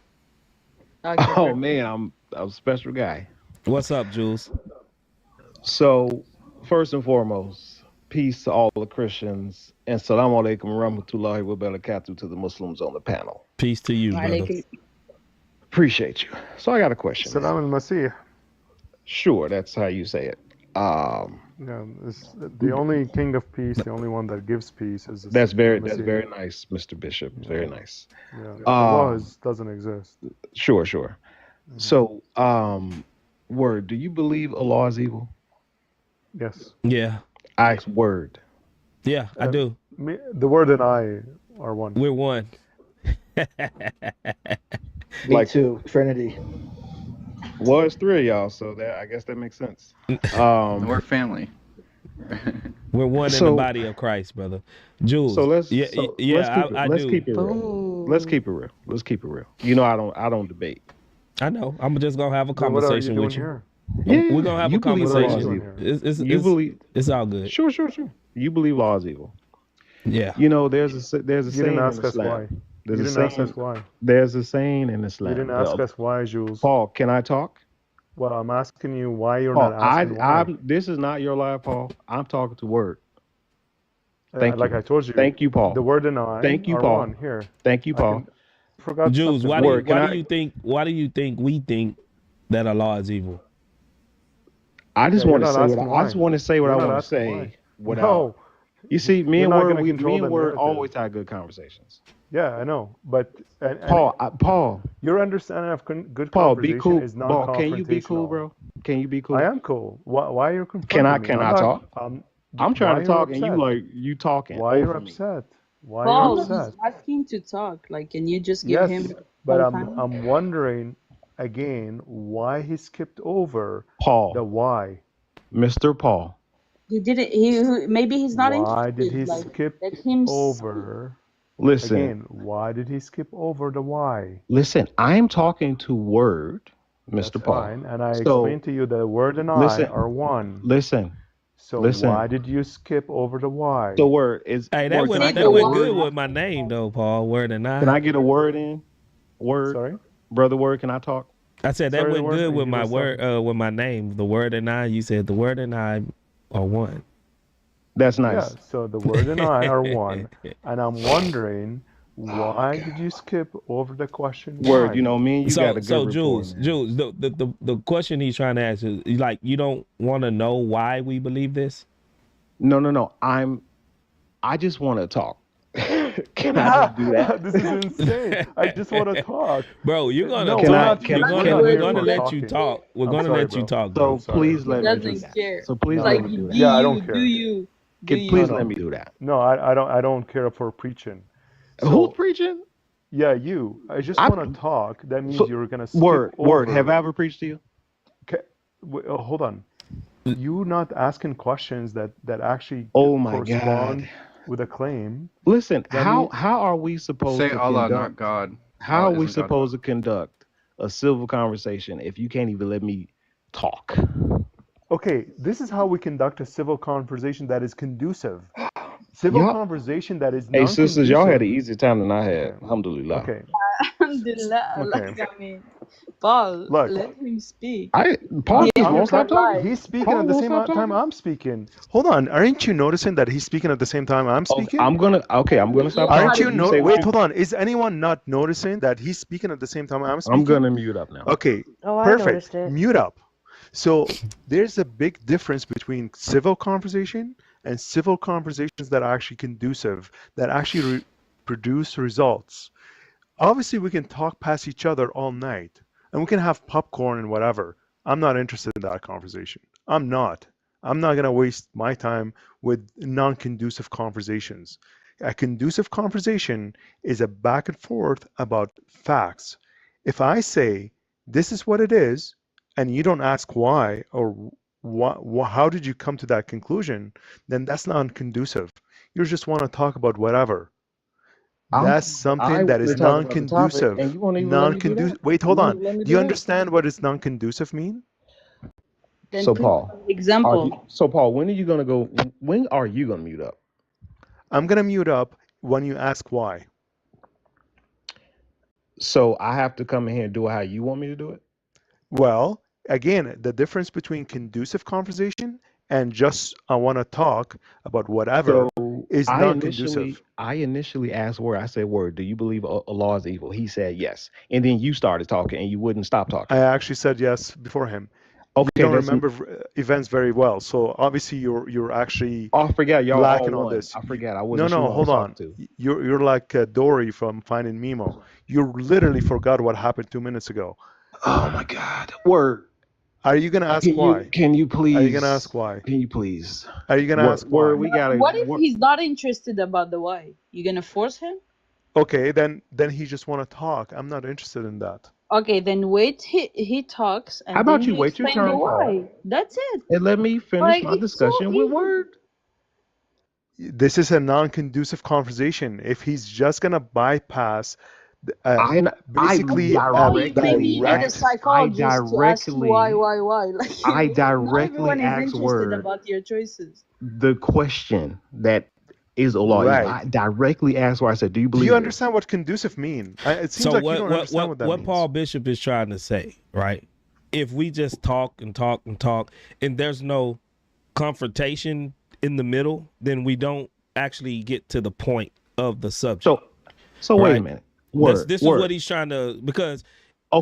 Oh man, I'm a special guy. What's up, Jules? So, first and foremost, peace to all the Christians, and salam alaikum rahmatullahi wa barakatuh to the Muslims on the panel. Peace to you, brother. Appreciate you. So I got a question. Salam al-Masih. Sure, that's how you say it. Yeah, the only king of peace, the only one that gives peace is. That's very Masih. nice, Mr. Bishop. Very nice. Yeah, Allah doesn't exist. Sure. So, word, do you believe Allah is evil? Yes. Yeah. I word. Yeah, I do. The word and I are one. We're one. Me too. Trinity. Well, it's three of y'all, so that I guess that makes sense. We're family. We're one in the body of Christ, brother. Jules. So let's keep it real. Let's keep it real. You know, I don't debate. I know. I'm just gonna have a Then what are conversation you with doing you. here? Yeah, we're gonna have a believe law is conversation. evil. It's all good. Sure. You believe law is evil. Yeah. You know, there's a You saying didn't in ask us Islam. why. There's You a didn't ask saying. us why. There's a saying in Islam. You didn't ask us why, Jules. Paul, can I talk? Well, I'm asking you why you're Paul, not asking why. this is not your live, Paul. I'm talking to Word. Thank Like you. I told you. Thank you, Paul. The word and I Thank you, are Paul. one here. Thank you, Paul. Forgot Jules, something. why do you think we think that Allah is evil? I just Yeah, want to you're say not what asking I just why. want to say what You're I not want to asking say. why. Without, No. you see, me You're and not Word, gonna control me the and Word narrative. always had good conversations. Yeah, I know, but Paul, your understanding of good Paul, be conversation cool. is not Paul, confrontational. can you be cool, bro? Can you be cool? I am cool. Why are you confronting Can I me? can I'm I not- talk? I'm trying why to you're talk, and upset? you talking Why you're over me. upset? Why Paul, you're he's upset? asking to talk. Like, can you just give Yes, him but some time? I'm wondering again why he skipped over Paul, the why. Mr. Paul. He didn't. Maybe he's not Why interested. did he Like, skip let him over? Listen. Again, why did he skip over the why? Listen, I'm talking to Word, Mr. That's Paul. fine, and I So, explained to you that word and listen, I are one. Listen. So listen. why did you skip over the why? The Word is. Hey, that Word, went can I get that a went word? good with my name though, Paul. Word and I. Can I get a word in? Word. Sorry, brother. Word. Can I talk? I said that Sorry, went Word, good with you my was word, with my name. The word and I. You said the word and I are one. That's Yeah, nice. so the word and I are one, and I'm wondering why did you skip over the question Word. why? You know, me and you got a good So rapport, Jules, man. Jules, the question he's trying to ask is like, you don't want to know why we believe this? No. I just want to talk. Can I just do that? This is insane. I just want to talk. Bro, you're gonna No, talk. We're we're gonna for let you talking. talk. We're I'm gonna sorry, let you bro. talk, So bro. please let me do doesn't that. care. So please It's let like, me do that. Yeah, I don't care. do you? Please No. let me do that. No, I don't care for preaching. Who's preaching? Yeah, you. I just want to talk. That means you're gonna skip Word. over. Have I ever preached to you? Okay, hold on. You not asking questions that actually Oh my correspond God. with a claim. Listen, That how means- are we supposed Say to Allah, conduct? not God. How Allah are we isn't God. supposed to conduct a civil conversation if you can't even let me talk? Okay, this is how we conduct a civil conversation that is conducive. Civil Y'all- conversation that is Hey, non-conducive. sisters, y'all had an easier time than I had. Alhamdulillah. Okay. Alhamdulillah. Okay. Like, I mean, Paul, Look. let him speak. Paul just The won't stop entire talking. life. He's speaking Paul at the won't same stop time talking. I'm speaking. Hold on, aren't you noticing that he's speaking at the same time I'm speaking? I'm gonna stop Aren't talking. you say what wait, you- hold on. Is anyone not noticing that he's speaking at the same time I'm speaking? I'm gonna mute up now. Okay, Oh, I perfect. noticed it. Mute up. So there's a big difference between civil conversation and civil conversations that are actually conducive, that actually produce results. Obviously, we can talk past each other all night, and we can have popcorn and whatever. I'm not interested in that conversation. I'm not. I'm not gonna waste my time with non-conducive conversations. A conducive conversation is a back and forth about facts. If I say this is what it is, and you don't ask why or how did you come to that conclusion, then that's not conducive. You just want to talk about whatever. That's I something that want to is talk about the topic, and non-conducive. you won't even let me do that. Non-conducive. Wait, You hold won't on. even let me Do do you that. understand what does non-conducive mean? Then So please, Paul, example. Paul, when are you gonna go? When are you gonna mute up? I'm gonna mute up when you ask why. So I have to come in here and do it how you want me to do it? Well, again, the difference between conducive conversation and just I want to talk about whatever So is non-conducive. I initially asked Word. I said, Word, do you believe Allah is evil? He said yes, and then you started talking, and you wouldn't stop talking. I actually said yes before him. You Okay, don't that's remember events very well, so obviously you're actually I forgot y'all all lacking on won. this. I forgot I No, wasn't sure no, who I was hold on. talking to. You're like Dory from Finding Nemo. You literally forgot what happened 2 minutes ago. Oh my God, Word. Are you gonna ask why? Can you please? Are you gonna ask why? Can you please? Are you gonna ask why? Word, we gotta. What if he's not interested about the why? You gonna force him? Okay, then he just want to talk. I'm not interested in that. Okay, then wait. He talks, and How about then you you wait your explain the turn, Paul, why. That's it. and let me finish Like my it's so discussion with easy. Word? This is a non-conducive conversation. If he's just gonna bypass, basically Why you needed a direct. psychologist to ask you why? Like I not directly everyone is asked interested Word about your choices. the question that is Allah evil. Right. I directly asked Word. I said, do you Do believe you this? understand what conducive mean? It seems So like you don't understand what that what means. Paul Bishop is trying to say, right? If we just talk and talk and talk, and there's no confrontation in the middle, then we don't actually get to the point of the subject. So wait a minute. This is what he's trying to, because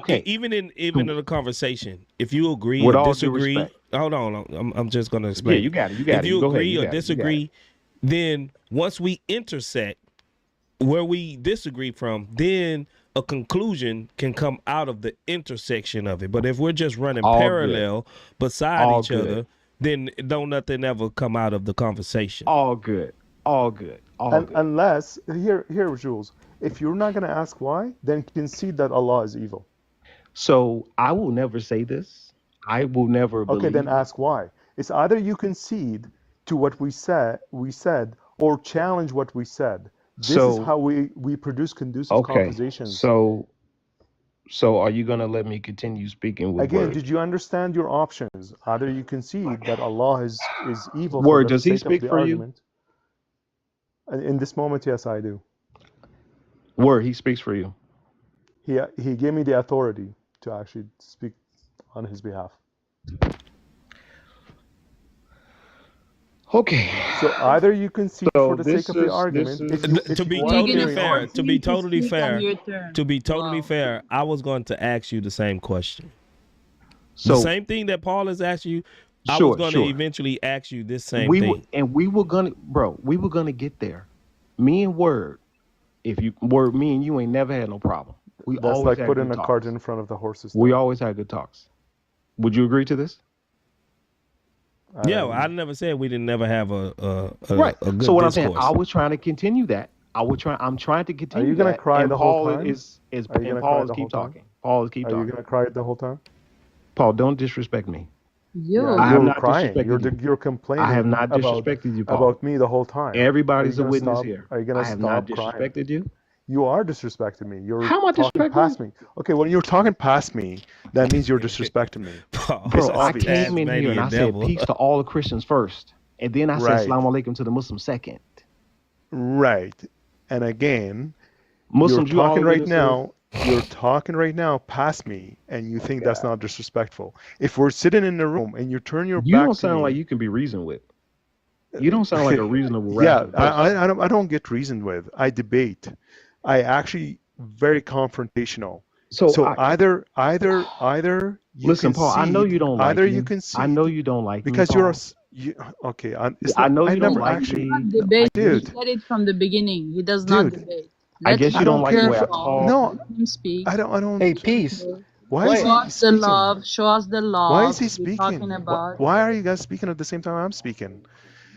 even in a conversation, if you agree With or all due disagree, respect. hold on, I'm just going to explain. Yeah, you got it. You got if it. you Go ahead. agree You or got it. You got disagree, it. then once we intersect where we disagree from, then a conclusion can come out of the intersection of it. But if we're just running All parallel beside All each good. other, then don't nothing ever come out of the conversation. All good. All good. All And good. unless here, Jules, if you're not gonna ask why, then concede that Allah is evil. So I will never say this. I will never Okay, believe. then ask why. It's either you concede to what we said, or challenge what we said. This is how we produce conducive conversations. So are you gonna let me continue speaking with Again, Word? did you understand your options? Either you concede that Allah is evil for Word, the does he sake of speak the for you? argument. In this moment, yes, I do. Word, he speaks for you. He gave me the authority to actually speak on his behalf. Okay. So either you concede for the sake of the argument. To be totally fair, I was going to ask you the same question. The same thing that Paul has asked you, I was going to eventually ask you this same thing. We were gonna get there. Me and Word, me and you ain't never had no problem. We That's always like had putting good a talks. cart in front of the horse's We tail. always had good talks. Would you agree to this? Yeah, I never said we didn't never have a good So what discourse. I'm saying, I was trying to continue that. I'm trying to continue. Are you gonna that, cry and the whole Paul time? Paul is keep talking. Paul is keep talking. Are you gonna cry the whole time? Paul, don't disrespect me. Yeah, I have you're not crying. disrespected you. You're complaining. I have not disrespected you, Paul. About me the whole time. Everybody's a Are you gonna witness stop? here. Are you gonna I have not stop crying? disrespected you. You are disrespecting me. You're How am I talking disrespecting past me. Okay, when you're talking past me, that means you're disrespecting me. Bro, I came in here and I said peace to all the Christians first, and then I said Right. Assalamu alaikum to the Muslims second. Right. And again, Muslims, you're talking you all right witnesses. now. You're talking right now past me, and you think that's not disrespectful. If we're sitting in the room and you turn your You back don't to sound me, like you can be reasoned with. You don't sound like a reasonable, yeah, rational person. I don't get reasoned with. I debate. I actually very confrontational. So either you Listen, Paul, I know you don't like either me. you concede. I know you don't like because me, you're Paul. okay. I know you don't never like actually, me. Debate. He dude. said it from the beginning. He does not Dude, debate. I guess you don't like the way I talk. talk. No, Let him speak. I don't. Hey, peace. Why is Show he us the speaking? love. Show us the Why love is he you're talking speaking? about. Why are you guys speaking at the same time I'm speaking?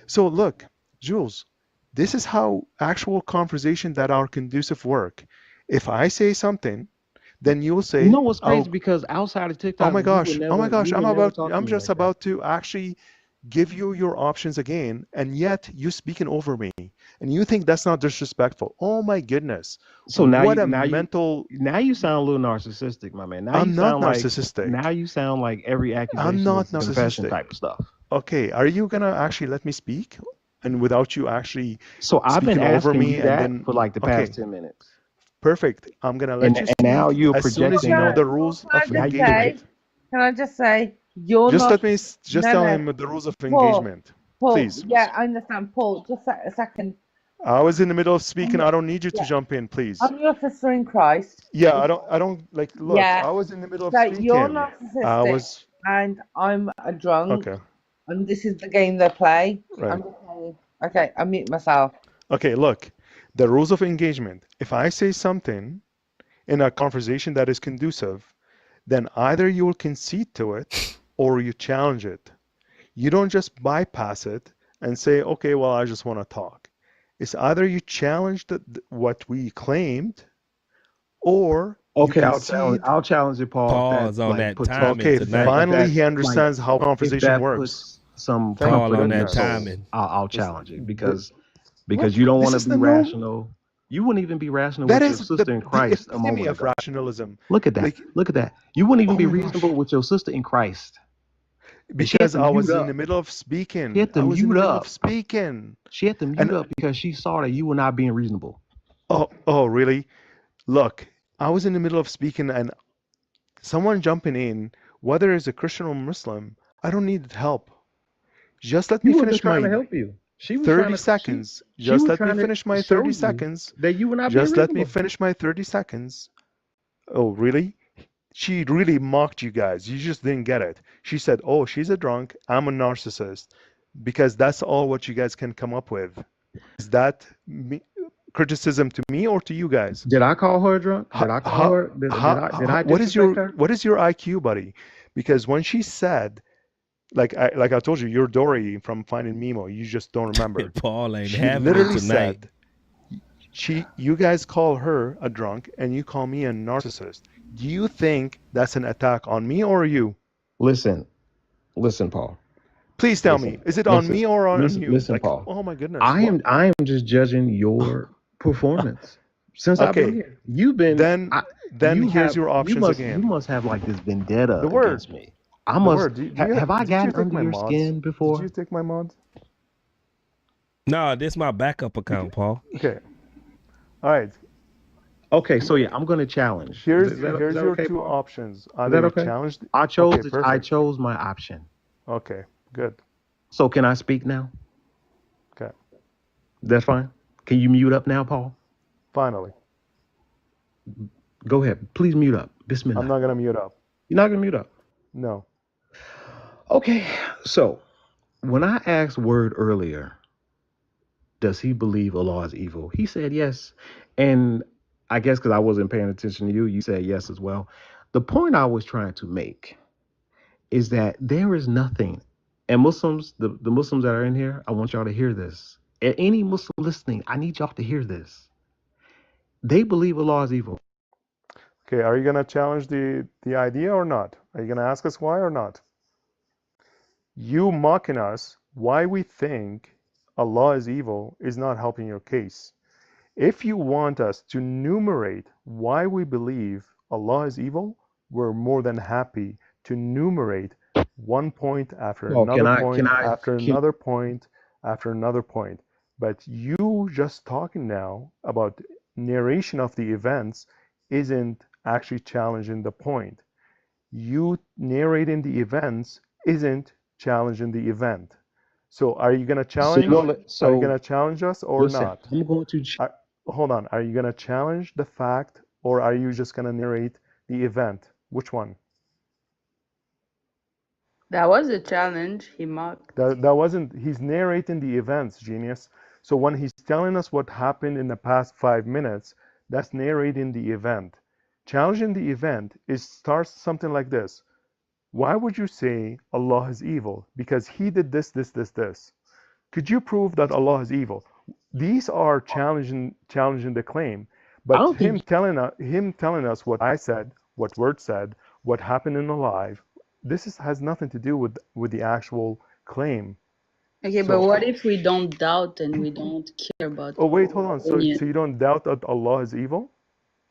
So look, Jules, this is how actual conversation that are conducive work. If I say something, then you will You say, know what's crazy? "Oh, Because outside of oh TikTok, my gosh, oh my gosh, you would never talk to I'm me just like that. about to actually give you your options again, and yet you speaking over me, and you think that's not disrespectful. Oh my goodness, So what a mental. now you sound a little narcissistic, my man. I'm not narcissistic. Now you sound like every I'm accusation not is confession narcissistic. type of stuff. Okay, are you gonna actually let me speak, and without you actually So I've been speaking over asking me, you and that then for like the okay, past 10 minutes. perfect. I'm gonna And let you now speak you're as soon as you projecting know that. the rules Can I of Now just you say? engagement. Can I just say you're Just not? let me just No, tell no, him the rules of Paul. engagement, Paul. please. Yeah, I understand, Paul. Just a second. I was in the middle of speaking. I'm, I don't need you to yeah, jump in, please. I'm your sister in Christ. Yeah, I don't like. Look, Yeah. I was in the middle of So you're speaking. I narcissistic, was and I'm a drunk, okay, and this is the game they play. right. I'm just saying. Okay, I mute myself. Okay, look, the rules of engagement. If I say something in a conversation that is conducive, then either you will concede to it or you challenge it. You don't just bypass it and say, okay, well, I just want to talk. It's either you challenge what we claimed or you Okay, concede. I'll challenge it, Paul, if that Pause on like that puts some timing Okay, if that tonight. if finally that he like understands how if conversation that works. puts some Thank Paul comfort on in your that goodness. soul, timing. I'll This, challenge it th- what? because you don't This want to is be the no. rational. You wouldn't even be rational That with your is sister in the Christ a epitome moment of ago. rationalism. Look at that. Like, Look at that. You wouldn't even oh be my gosh. reasonable with your sister in Christ. And she had Because to I mute was in the up. middle of She speaking. had I to was in the mute middle of up. speaking. She had to mute And up because she saw that you were not being reasonable. oh, really? Look, I was in the middle of speaking and someone jumping in, whether it's a Christian or Muslim, I don't need help. Just let me She wasn't finish trying to my help you. She was trying 30 to seconds. she Just was let me trying to finish my show 30 you seconds. that you were not being Just let me reasonable. finish my 30 seconds. Oh, really? She really mocked you guys. You just didn't get it. She said, "Oh, she's a drunk. I'm a narcissist." Because that's all what you guys can come up with. Is that criticism to me or to you guys? Did I call her drunk? Did I call her? Did I disrespect her? What is your IQ, buddy? Because when she said, like I told you, you're Dory from Finding Nemo. You just don't remember. Paul ain't She having it literally tonight. said, you guys call her a drunk and you call me a narcissist. Do you think that's an attack on me or you? Listen, Paul. Please tell me, is it on me or on you? Listen, Like, Paul. oh my goodness, I what? am just judging your performance since I've been Okay, here. You've been then here's your options you again. must have like this vendetta The word, against me. I the must word. have I Did you gotten take under my your mods? skin Did before? you take my mods? No, this my backup account, Paul. Okay, all right. Okay, so yeah, I'm gonna challenge. Here's Is that your okay, two Paul? options. Is Either that you okay? challenge. I Okay, chose perfect. my option. Okay, good. So can I speak now? Okay, That's fine. Can you mute up now, Paul? finally. Go ahead. Please mute up. I'm Bismillah. not gonna mute up. You're not gonna mute up. No. Okay. So when I asked Word earlier, does he believe Allah is evil? He said yes. And I guess because I wasn't paying attention to you, you said yes as well. The point I was trying to make is that there is nothing, and Muslims, the Muslims that are in here, I want y'all to hear this. And any Muslim listening, I need y'all to hear this. They believe Allah is evil. Okay, are you gonna challenge the idea or not? Are you gonna ask us why or not? You mocking us why we think Allah is evil is not helping your case. If you want us to enumerate why we believe Allah is evil, we're more than happy to enumerate one point after Well, another can point I after can another point after another point. But you just talking now about narration of the events isn't actually challenging the point. You narrating the events isn't challenging the event. So are you gonna so you challenge? gonna let Are you so gonna challenge us or listen, not? I'm going to Hold on. Are you gonna challenge the fact or are you just gonna narrate the event? Which one? That was a challenge. He mocked. That wasn't. He's narrating the events, genius. So when he's telling us what happened in the past 5 minutes, that's narrating the event. Challenging the event starts something like this. Why would you say Allah is evil? Because he did this, this, this, this. Could you prove that Allah is evil? These are challenging the claim. But him telling us what I said, what Word said, what happened in the live, has nothing to do with the actual claim. Okay, but what if we don't doubt and we don't care about Oh wait, hold on. So opinion? you don't doubt that Allah is evil?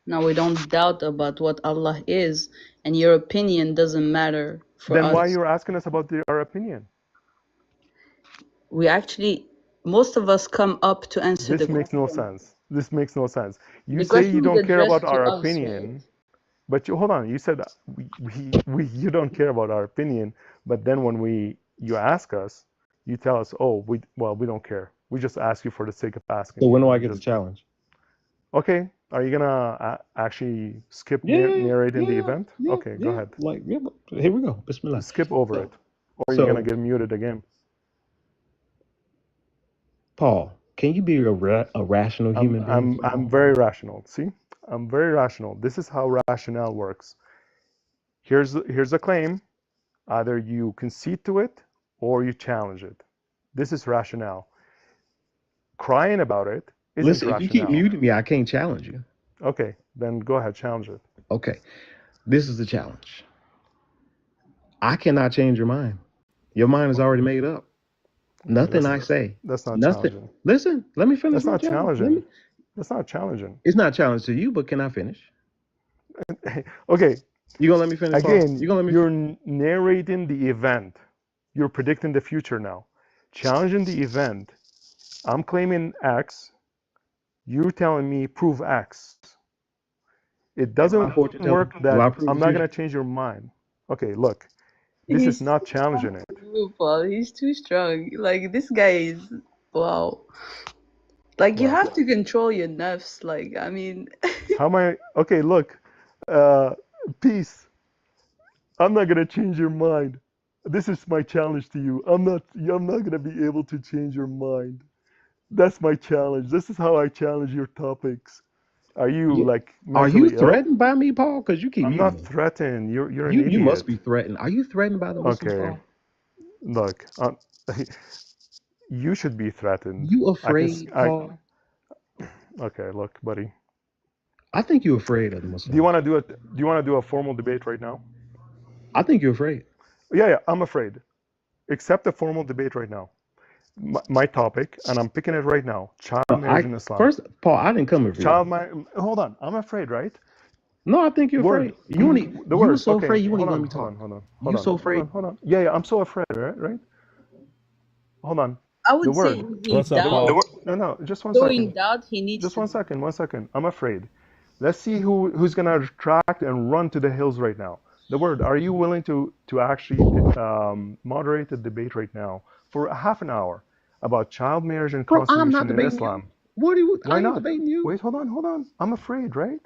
No, we don't doubt about what Allah is, and your opinion doesn't matter for Then us. why you're asking us about our opinion? We actually, most of us come up to answer This the makes question. no sense. This makes no sense. You The say question you is don't care about addressed to our us, opinion, right? but hold on. You said that you don't care about our opinion, but then when you ask us, you tell us, oh, we don't care. We just ask you for the sake of asking. So when do I You get the just challenge? okay. Are you gonna actually skip Yeah, narrating the yeah, event? yeah, Okay, go yeah. ahead. Like, yeah, here we go. Bismillah. Skip over it, or you're gonna So, get muted again. Paul, can you be a rational human being? I'm very rational. See, I'm very rational. This is how rationale works. Here's a claim. Either you concede to it or you challenge it. This is rationale. Crying about it isn't Listen, if you keep rationale. muting me, I can't challenge you. Okay, then go ahead, challenge it. Okay, this is the challenge. I cannot change your mind. Your mind is already made up. Nothing I say. That's not Nothing. challenging. Listen, let me finish That's my not challenge. challenging. That's not challenging. It's not challenge to you, but can I finish? Okay. You gonna let me finish, Paul? Again, You gonna let me? you're narrating the event. You're predicting the future now. Challenging the event. I'm claiming X. You're telling me prove X. It doesn't work that I'm not gonna change your mind. Okay, look. This is not challenging it. Paul, he's too strong. Like, this guy is, wow. Like, you have to control your nerves. Like, I mean. How am I? Okay, look. Peace. I'm not gonna change your mind. This is my challenge to you. I'm not gonna be able to change your mind. That's my challenge. This is how I challenge your topics. Are you like Are you mentally ill? threatened by me, Paul? Because you keep I'm muting not me. threatened. You're an idiot. You must be threatened. Are you threatened by the Muslims, Okay. Paul? Look, you should be threatened. You afraid, Paul? Okay, look, buddy. I think you're afraid of the Muslims. Do you want to do a formal debate right now? I think you're afraid. Yeah, I'm afraid. Accept a formal debate right now. My topic, and I'm picking it right now. Child marriage in Islam. First, Paul, I didn't come here for Child you. marriage. Hold on, I'm afraid, right? No, I think you're afraid. You were so afraid you wouldn't even let me talk. Hold on. So afraid. Hold on. Yeah, I'm so afraid, right? Hold on. I would say What's up, Paul? No, just one so second. in doubt, he needs Just to. one second. I'm afraid. Let's see who's gonna retract and run to the hills right now. The word. Are you willing to actually moderate the debate right now for half an hour about child marriage and consummation in Islam? What are you? Why not? Debating you? Wait, hold on. I'm afraid, right?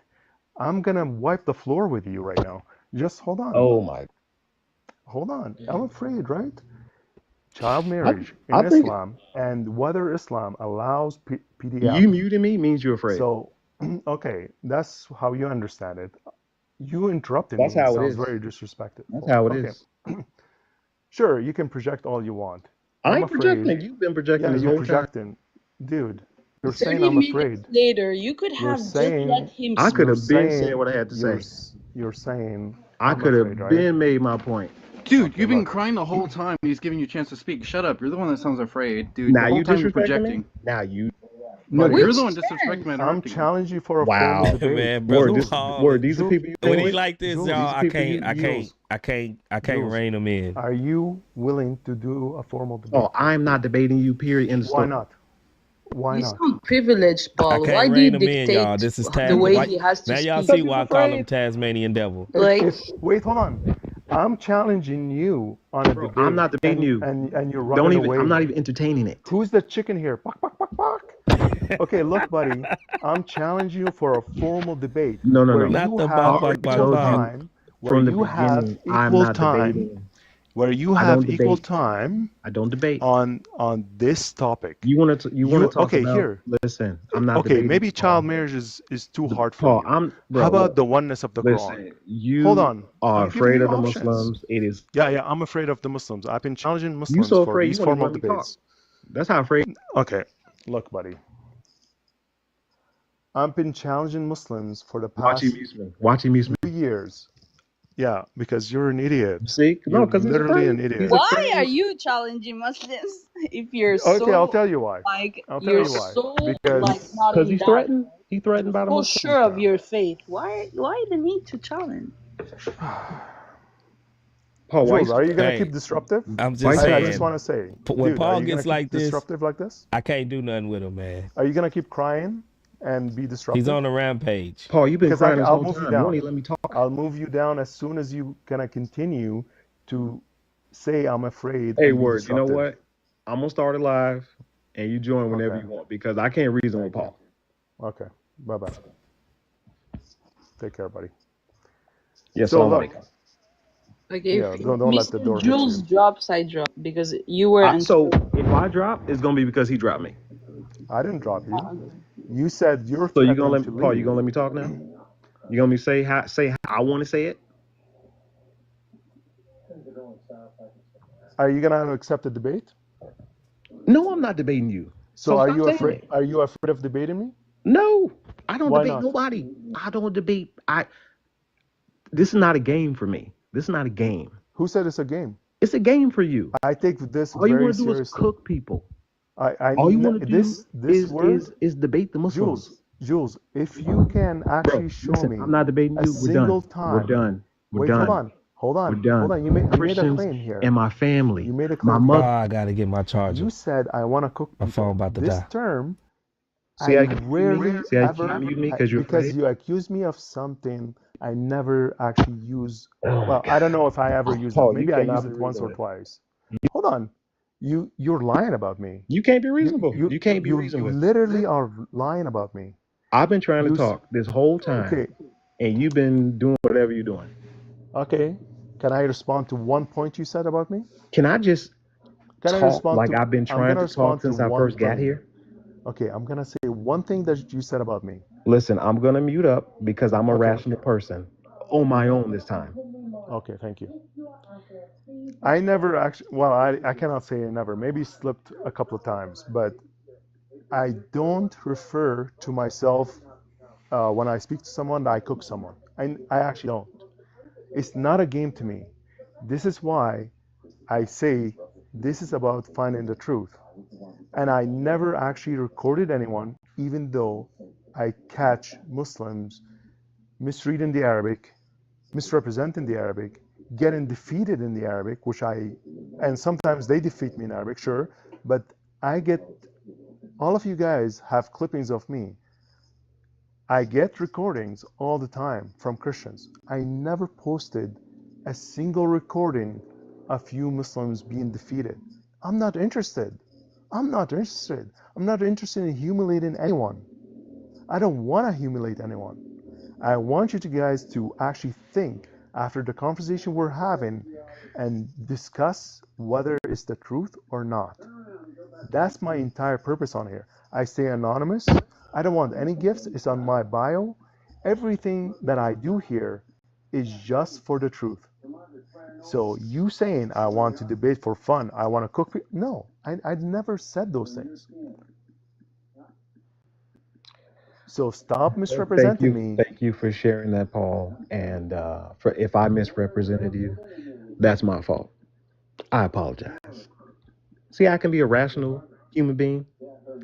I'm gonna wipe the floor with you right now. Just hold on. Oh my. Hold on. I'm afraid, right? Child marriage in Islam and whether Islam allows PDF. You muting me means you're afraid. So, okay, that's how you understand it. You interrupted me. That's how it sounds is. very disrespectful. That's how it is. Sure, you can project all you want. I ain't afraid. projecting. You've been projecting this you're whole projecting. time. Dude, you're 30 saying I'm minutes afraid. later, you could have just let him I speak. could have been saying what I had to say. You're saying I could have been made my point. Dude, you've been crying the whole time. He's giving you a chance to speak. Shut up. You're the one that sounds afraid, dude. Now the whole you time you're disrespecting projecting. me? Now you. No, Buddy, you're the one disrespecting me. I'm challenging you for a Wow. formal debate. Man, brother, These are people you when think he with? like this, Jules, y'all, I Jules, can't rein him in. Are you willing to do a formal debate? Oh, I'm not debating you, period. In the Why story. not? Why You not? sound privileged, I Paul. can't Why do rein you him in, y'all. dictate This is the way he has to now y'all speak? see why I call him Tasmanian Devil. Like, Wait, hold on. I'm challenging you on a debate. I'm not debating you. And you're running away. I'm not even entertaining it. Who's the chicken here? Bok, bok, bok, bok. Okay, look, buddy. I'm challenging you for a formal debate. No. Where Not you the have bok, bok, equal bok. time. Where From the you have beginning, I'm equal not time. debating. where you I have don't equal debate. time I don't debate. on this topic. You want to talk Okay, about? here. Listen, I'm not Okay, debating maybe you, child Paul. marriage is too hard for Paul, you. I'm How bro. about Look, the oneness of the Quran? listen. Hold You on. are I'm giving afraid you of the options. Muslims. It is Yeah, I'm afraid of the Muslims. I've been challenging you Muslims so for afraid these you won't even formal let me talk. debates. That's how afraid. Okay, look, buddy. I've been challenging Muslims for the Watch him past use me. Watch him use me. 2 years. Yeah, because you're an idiot. See? No, You're because he's literally afraid. an idiot. He's Why afraid. are you challenging Muslims if you're Okay, I'll so tell you why. like I'll tell you're you why. so Because like not Because in he's that threatened. He threatened by the so Muslims. sure of your faith? Why the need to challenge? Paul, why Jules, are you gonna Hey, keep disruptive? I'm just I just saying, want to say, when dude, are Paul you gonna gets keep like this, disruptive like this? I can't do nothing with him, man. Are you gonna keep crying and be disruptive? He's on a rampage. Paul, you've been Because crying this I'll whole move you time. You won't down. even let me talk. I'll move you down as soon as you gonna continue to say I'm afraid Hey, and be word. You know disruptive. what? I'm gonna start it live, and you join whenever Okay. you want because I can't reason with Thank you. Paul. Okay. Bye bye. Take care, buddy. Yes, So I'm look, like. Like if yeah, don't let the Mr. door hit Jules you. drops, I drop because you were So unfair. if I drop, it's gonna be because he dropped me. I didn't drop you. You said you're So you gonna threatening let to me, Paul? You leave. gonna let me talk now? You gonna let me say how I want to say it? Are you gonna accept the debate? No, I'm not debating you. So So are stop you saying afraid? it. Are you afraid of debating me? No, I don't Why debate not? nobody. I don't debate. This is not a game for me. This is not a game. Who said it's a game? It's a game for you. I take this All you very want to do is seriously. cook people. All you want to do This word, is debate the Muslims. Jules, if you can actually show Listen, me I'm not debating a you. We're done. single We're time. done. We're Wait, hold done. on. We're done. You made a Christians claim here. and my family. You made a My claim. mother. I gotta get my charger. You said I want to cook My people. phone about to This die. term, See I how you rarely see how you ever keep muting me because you're because afraid? you accuse me of something I never actually use. Oh my Well, I don't God. know if I ever use it. Paul, you Maybe I cannot used be it once or reasonable. twice. Hold on. You're lying about me. You can't be reasonable. You can't be reasoned You with. literally are lying about me. I've been trying to You talk this whole time, okay? and you've been doing whatever you're doing. Okay. Can I respond to one point you said about me? Can I just Can I talk respond like to? I've been I'm trying gonna to talk respond to since I one first got thing. here? Okay, I'm gonna say one thing that you said about me. Listen, I'm gonna mute up because I'm a Okay. rational person on my own this time. Okay, thank you. I never actually. Well, I cannot say never. Maybe slipped a couple of times, but I don't refer to myself when I speak to someone that I cook someone. I actually don't. It's not a game to me. This is why I say this is about finding the truth. And I never actually recorded anyone, even though I catch Muslims misreading the Arabic, misrepresenting the Arabic, getting defeated in the Arabic, and sometimes they defeat me in Arabic, sure, but all of you guys have clippings of me. I get recordings all the time from Christians. I never posted a single recording of you Muslims being defeated. I'm not interested. I'm not interested in humiliating anyone. I don't want to humiliate anyone. I want you guys to actually think after the conversation we're having and discuss whether it's the truth or not. That's my entire purpose on here. I stay anonymous. I don't want any gifts. It's on my bio. Everything that I do here is just for the truth. So you saying I want to debate for fun, I want to cook people. No, I never said those things. So stop misrepresenting me. Thank you for sharing that, Paul. And for if I misrepresented you, that's my fault. I apologize. See, I can be a rational human being.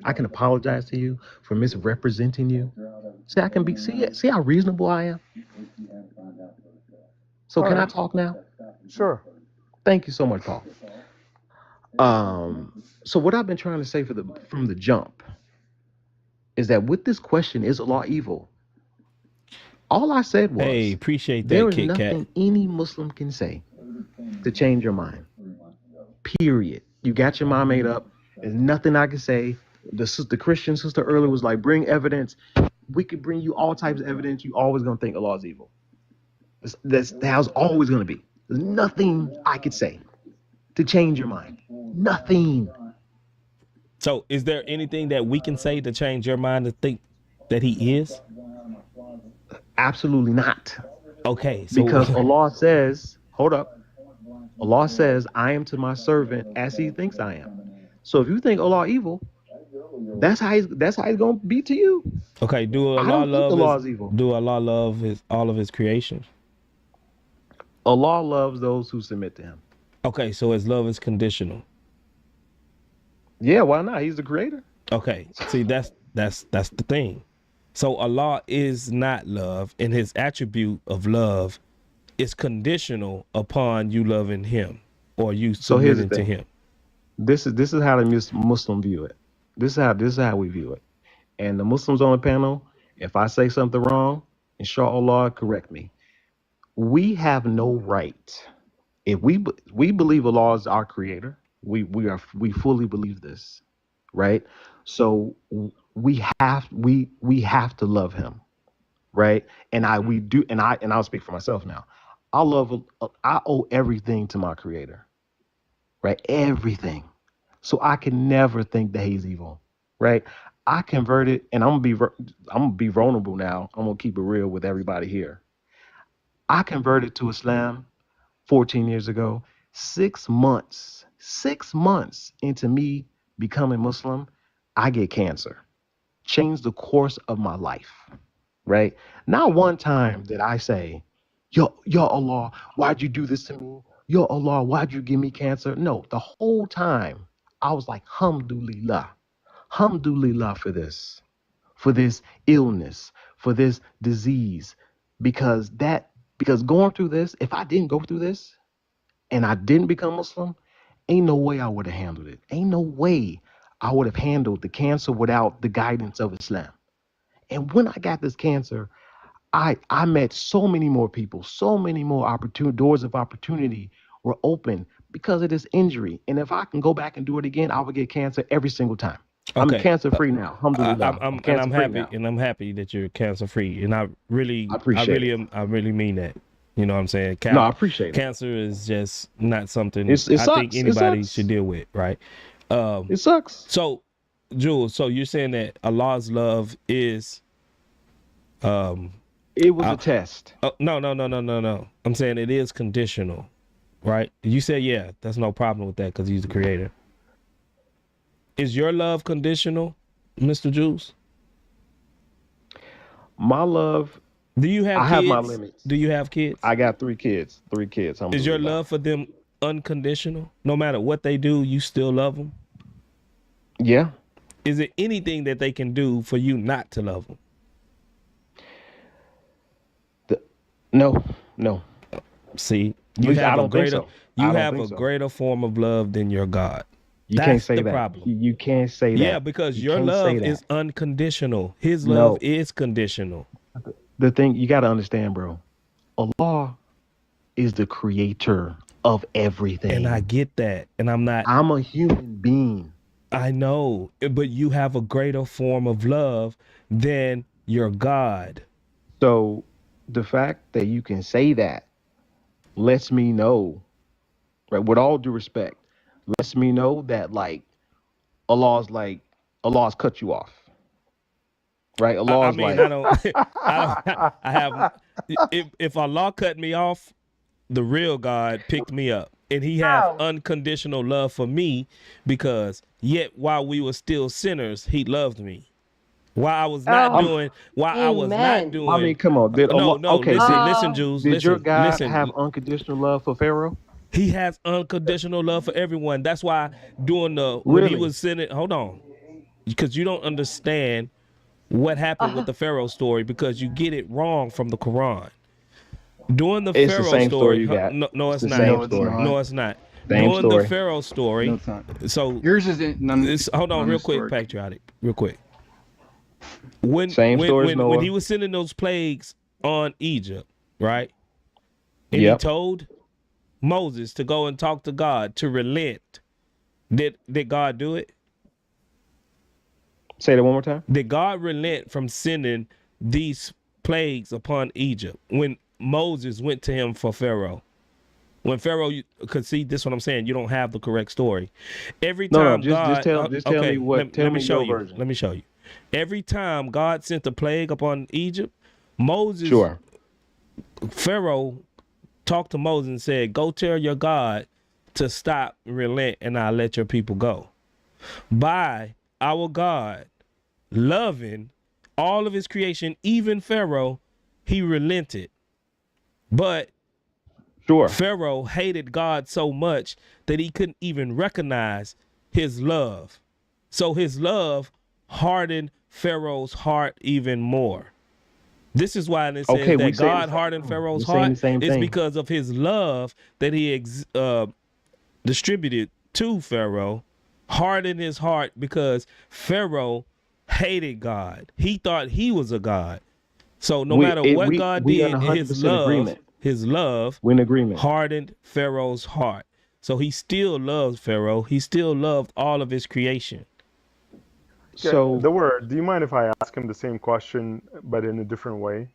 I can apologize to you for misrepresenting you. See, I can be. See how reasonable I am. So All can I right. talk now? Sure. Thank you so much, Paul. So what I've been trying to say from the jump is that with this question, is Allah evil? All I said was, Hey, appreciate there that, is Kit Kat. nothing any Muslim can say to change your mind. Period. You got your mind made up. There's nothing I can say. The Christian sister earlier was like, bring evidence. We could bring you all types of evidence. You always gonna think Allah is evil. That's always gonna be. There's nothing I could say. to change your mind. Nothing. So is there anything that we can say to change your mind to think that he is? Absolutely not. Okay, so Because Allah says, hold up. Allah says, I am to my servant as he thinks I am. So if you think Allah evil, that's how he's gonna be to you. okay, I don't think Allah is evil. do Allah love all of his creations? Allah loves those who submit to him. Okay, so his love is conditional. Yeah, why not? He's the creator. Okay, see that's the thing. So Allah is not love, and his attribute of love is conditional upon you loving him or you So here's the submitting to thing. him. This is how the Muslim view it. This is how we view it. And the Muslims on the panel, if I say something wrong, inshallah, correct me. We have no right. If we believe Allah is our creator, we fully believe this, right? So we have to love him, right? And I'll speak for myself now. I owe everything to my creator, right? Everything. So I can never think that he's evil, right? I converted, and I'm gonna be vulnerable now. I'm gonna keep it real with everybody here. I converted to Islam 14 years ago. 6 months into me becoming Muslim, I get cancer. Changed the course of my life, right? Not one time did I say, Yo Allah, why'd you do this to me? Yo Allah, why'd you give me cancer? No, the whole time I was like, Alhamdulillah for this illness, for this disease, because going through this, if I didn't go through this and I didn't become Muslim, ain't no way I would have handled it. Ain't no way I would have handled the cancer without the guidance of Islam. And when I got this cancer, I met so many more people, so many more doors of opportunity were open because of this injury. And if I can go back and do it again, I would get cancer every single time. I'm Okay. cancer free now. Alhamdulillah. I'm happy that you're cancer free, and I really mean that. You know what I'm saying? No, I appreciate it. Cancer is just not something It I sucks. think anybody It sucks. should deal with, right? It sucks. So, Jules, so you're saying that Allah's love is it was a test. No. I'm saying it is conditional, right? You said, yeah, that's no problem with that because he's the creator. Is your love conditional, Mr. Jules? My love. Do you have kids? I have my limits. Do you have kids? I got 3 kids. Is your love for them unconditional? No matter what they do, you still love them? Yeah. Is there anything that they can do for you not to love them? No. See, you have a greater greater form of love than your God. You can't say the that. problem. You can't say that. Yeah, because your love is unconditional. His love is conditional. The thing you got to understand, bro, Allah is the creator of everything. And I get that. And I'm a human being. I know, but you have a greater form of love than your God. So the fact that you can say that lets me know, right, with all due respect, lets me know that Allah's cut you off. Right? Allah's if Allah cut me off, the real God picked me up. And he has unconditional love for me because yet while we were still sinners, he loved me. While I was not doing. I mean, come on. Listen, Jews. Did your God have unconditional love for Pharaoh? He has unconditional love for everyone. That's why when he was sending, hold on, because you don't understand what happened with the Pharaoh story because you get it wrong from the Quran. During the Pharaoh the same story you got. No, it's not. No, it's not. Same During story. the Pharaoh story. No, it's not. So yours is hold on, real quick, patriotic, real quick. When he was sending those plagues on Egypt, right? And he told Moses to go and talk to God to relent. Did God do it? Say that one more time. Did God relent from sending these plagues upon Egypt when Moses went to him for Pharaoh? When Pharaoh could see, this is what I'm saying. You don't have the correct story. Every No, time just tell okay, me what. Tell let me me show your you. version. Let me show you. Every time God sent a plague upon Egypt, Moses, Sure. Pharaoh talked to Moses and said, "Go tell your God to stop, relent, and I'll let your people go." By our God loving all of his creation, even Pharaoh, he relented. But Sure. Pharaoh hated God so much that he couldn't even recognize his love. So his love hardened Pharaoh's heart even more. This is why it says Okay, we that saying the God same hardened thing. Pharaoh's We're saying heart the same is thing. because of his love that he distributed to Pharaoh, hardened his heart because Pharaoh hated God. He thought he was a God. So no matter what God we in did, his 100% agreement. love We're in agreement. hardened Pharaoh's heart. So he still loves Pharaoh. He still loved all of his creation. Okay, So the word. Do you mind if I ask him the same question but in a different way?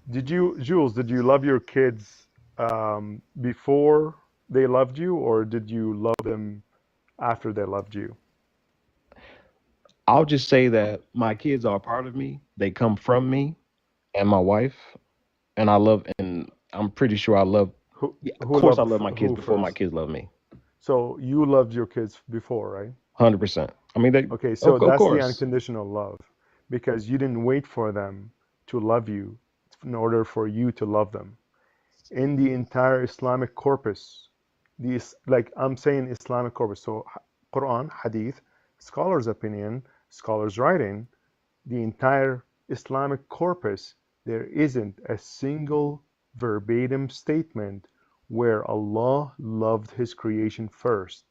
Jules? Did you love your kids before they loved you, or did you love them after they loved you? I'll just say that my kids are a part of me. They come from me and my wife, and I'm pretty sure I love. Who Yeah, of who course, I loved love my kids who before my first? kids love me. So you loved your kids before, right? 100%. I mean, they. Okay, so Of that's the course. unconditional love because you didn't wait for them to love you in order for you to love them. In the entire Islamic corpus, like I'm saying Islamic corpus, so Quran, Hadith, scholars' opinion, scholars' writing, the entire Islamic corpus, there isn't a single verbatim statement where Allah loved his creation first.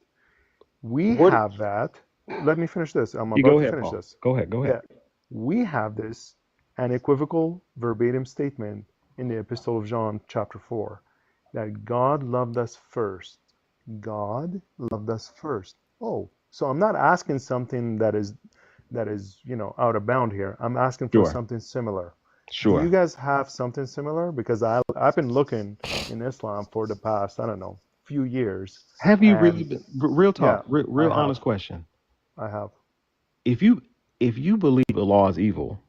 We What? have that. Let me finish this. I'm You go about to ahead, finish Paul. this. Go ahead. Go ahead. Yeah, we have this unequivocal verbatim statement in the Epistle of John, chapter 4, that God loved us first. God loved us first. Oh, so I'm not asking something that is out of bound here. I'm asking for Sure. something similar. Do you Sure. guys have something similar? Because I've been looking in Islam for the past, I don't know, few years, Have you really and been real yeah, talk? Real I have. honest question. I have. If you believe Allah is evil,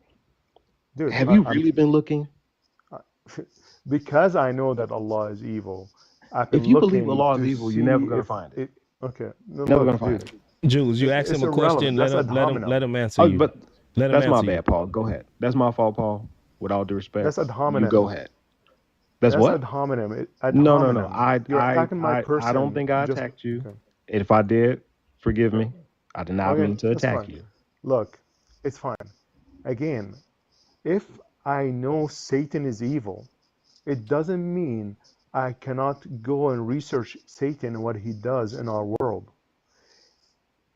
Dude, have you I'm really been looking? because I know that Allah is evil. I've If been you believe looking Allah is to evil, you're never see gonna if find it. it. Okay, no, Never gonna look, find dude, it. Jules, you ask him it's a question. irrelevant. That's ad Let hominem. him answer Oh, you. but Let him that's my answer you. bad, Paul. Go ahead. That's my fault, Paul. With all due respect, That's ad you hominem. go ahead. That's That's what? ad hominem. Ad No. hominem. You're attacking my I don't person. think I Just attacked you. okay. If I did, forgive me. I did not Okay, mean to that's attack fine. you. Look, it's fine. Again, if I know Satan is evil, it doesn't mean I cannot go and research Satan and what he does in our world.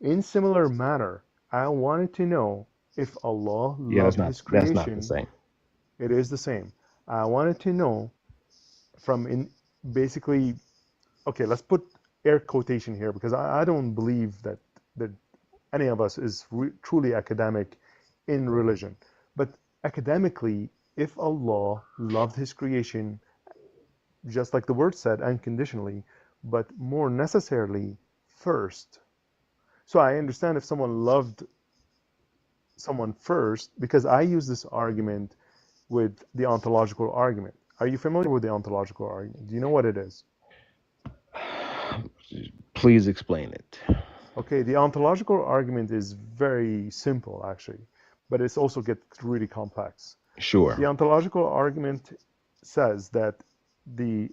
In similar manner, I wanted to know if Allah Yeah, loved his that's not the creation. same. It is the same. I wanted to know from in basically, okay, let's put air quotation here because I don't believe that any of us is truly academic in religion. But academically, if Allah loved his creation, just like the word said, unconditionally, but more necessarily first. So I understand if someone loved someone first, because I use this argument with the ontological argument. Are you familiar with the ontological argument? Do you know what it is? Please explain it. Okay, the ontological argument is very simple, actually, but it's also gets really complex. Sure. The ontological argument says that the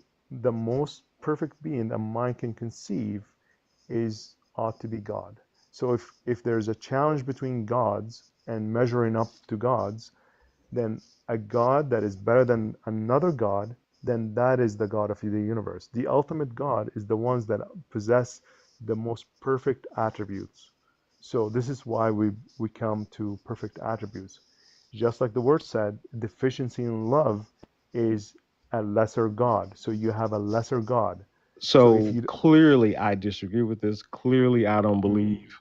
most perfect being a mind can conceive ought to be God. So if there's a challenge between gods and measuring up to gods, then a God that is better than another God, then that is the God of the universe. The ultimate God is the ones that possess the most perfect attributes. So this is why we come to perfect attributes. Just like the word said, deficiency in love is a lesser God. So you have a lesser God. So if So you clearly I disagree with this. Clearly I don't believe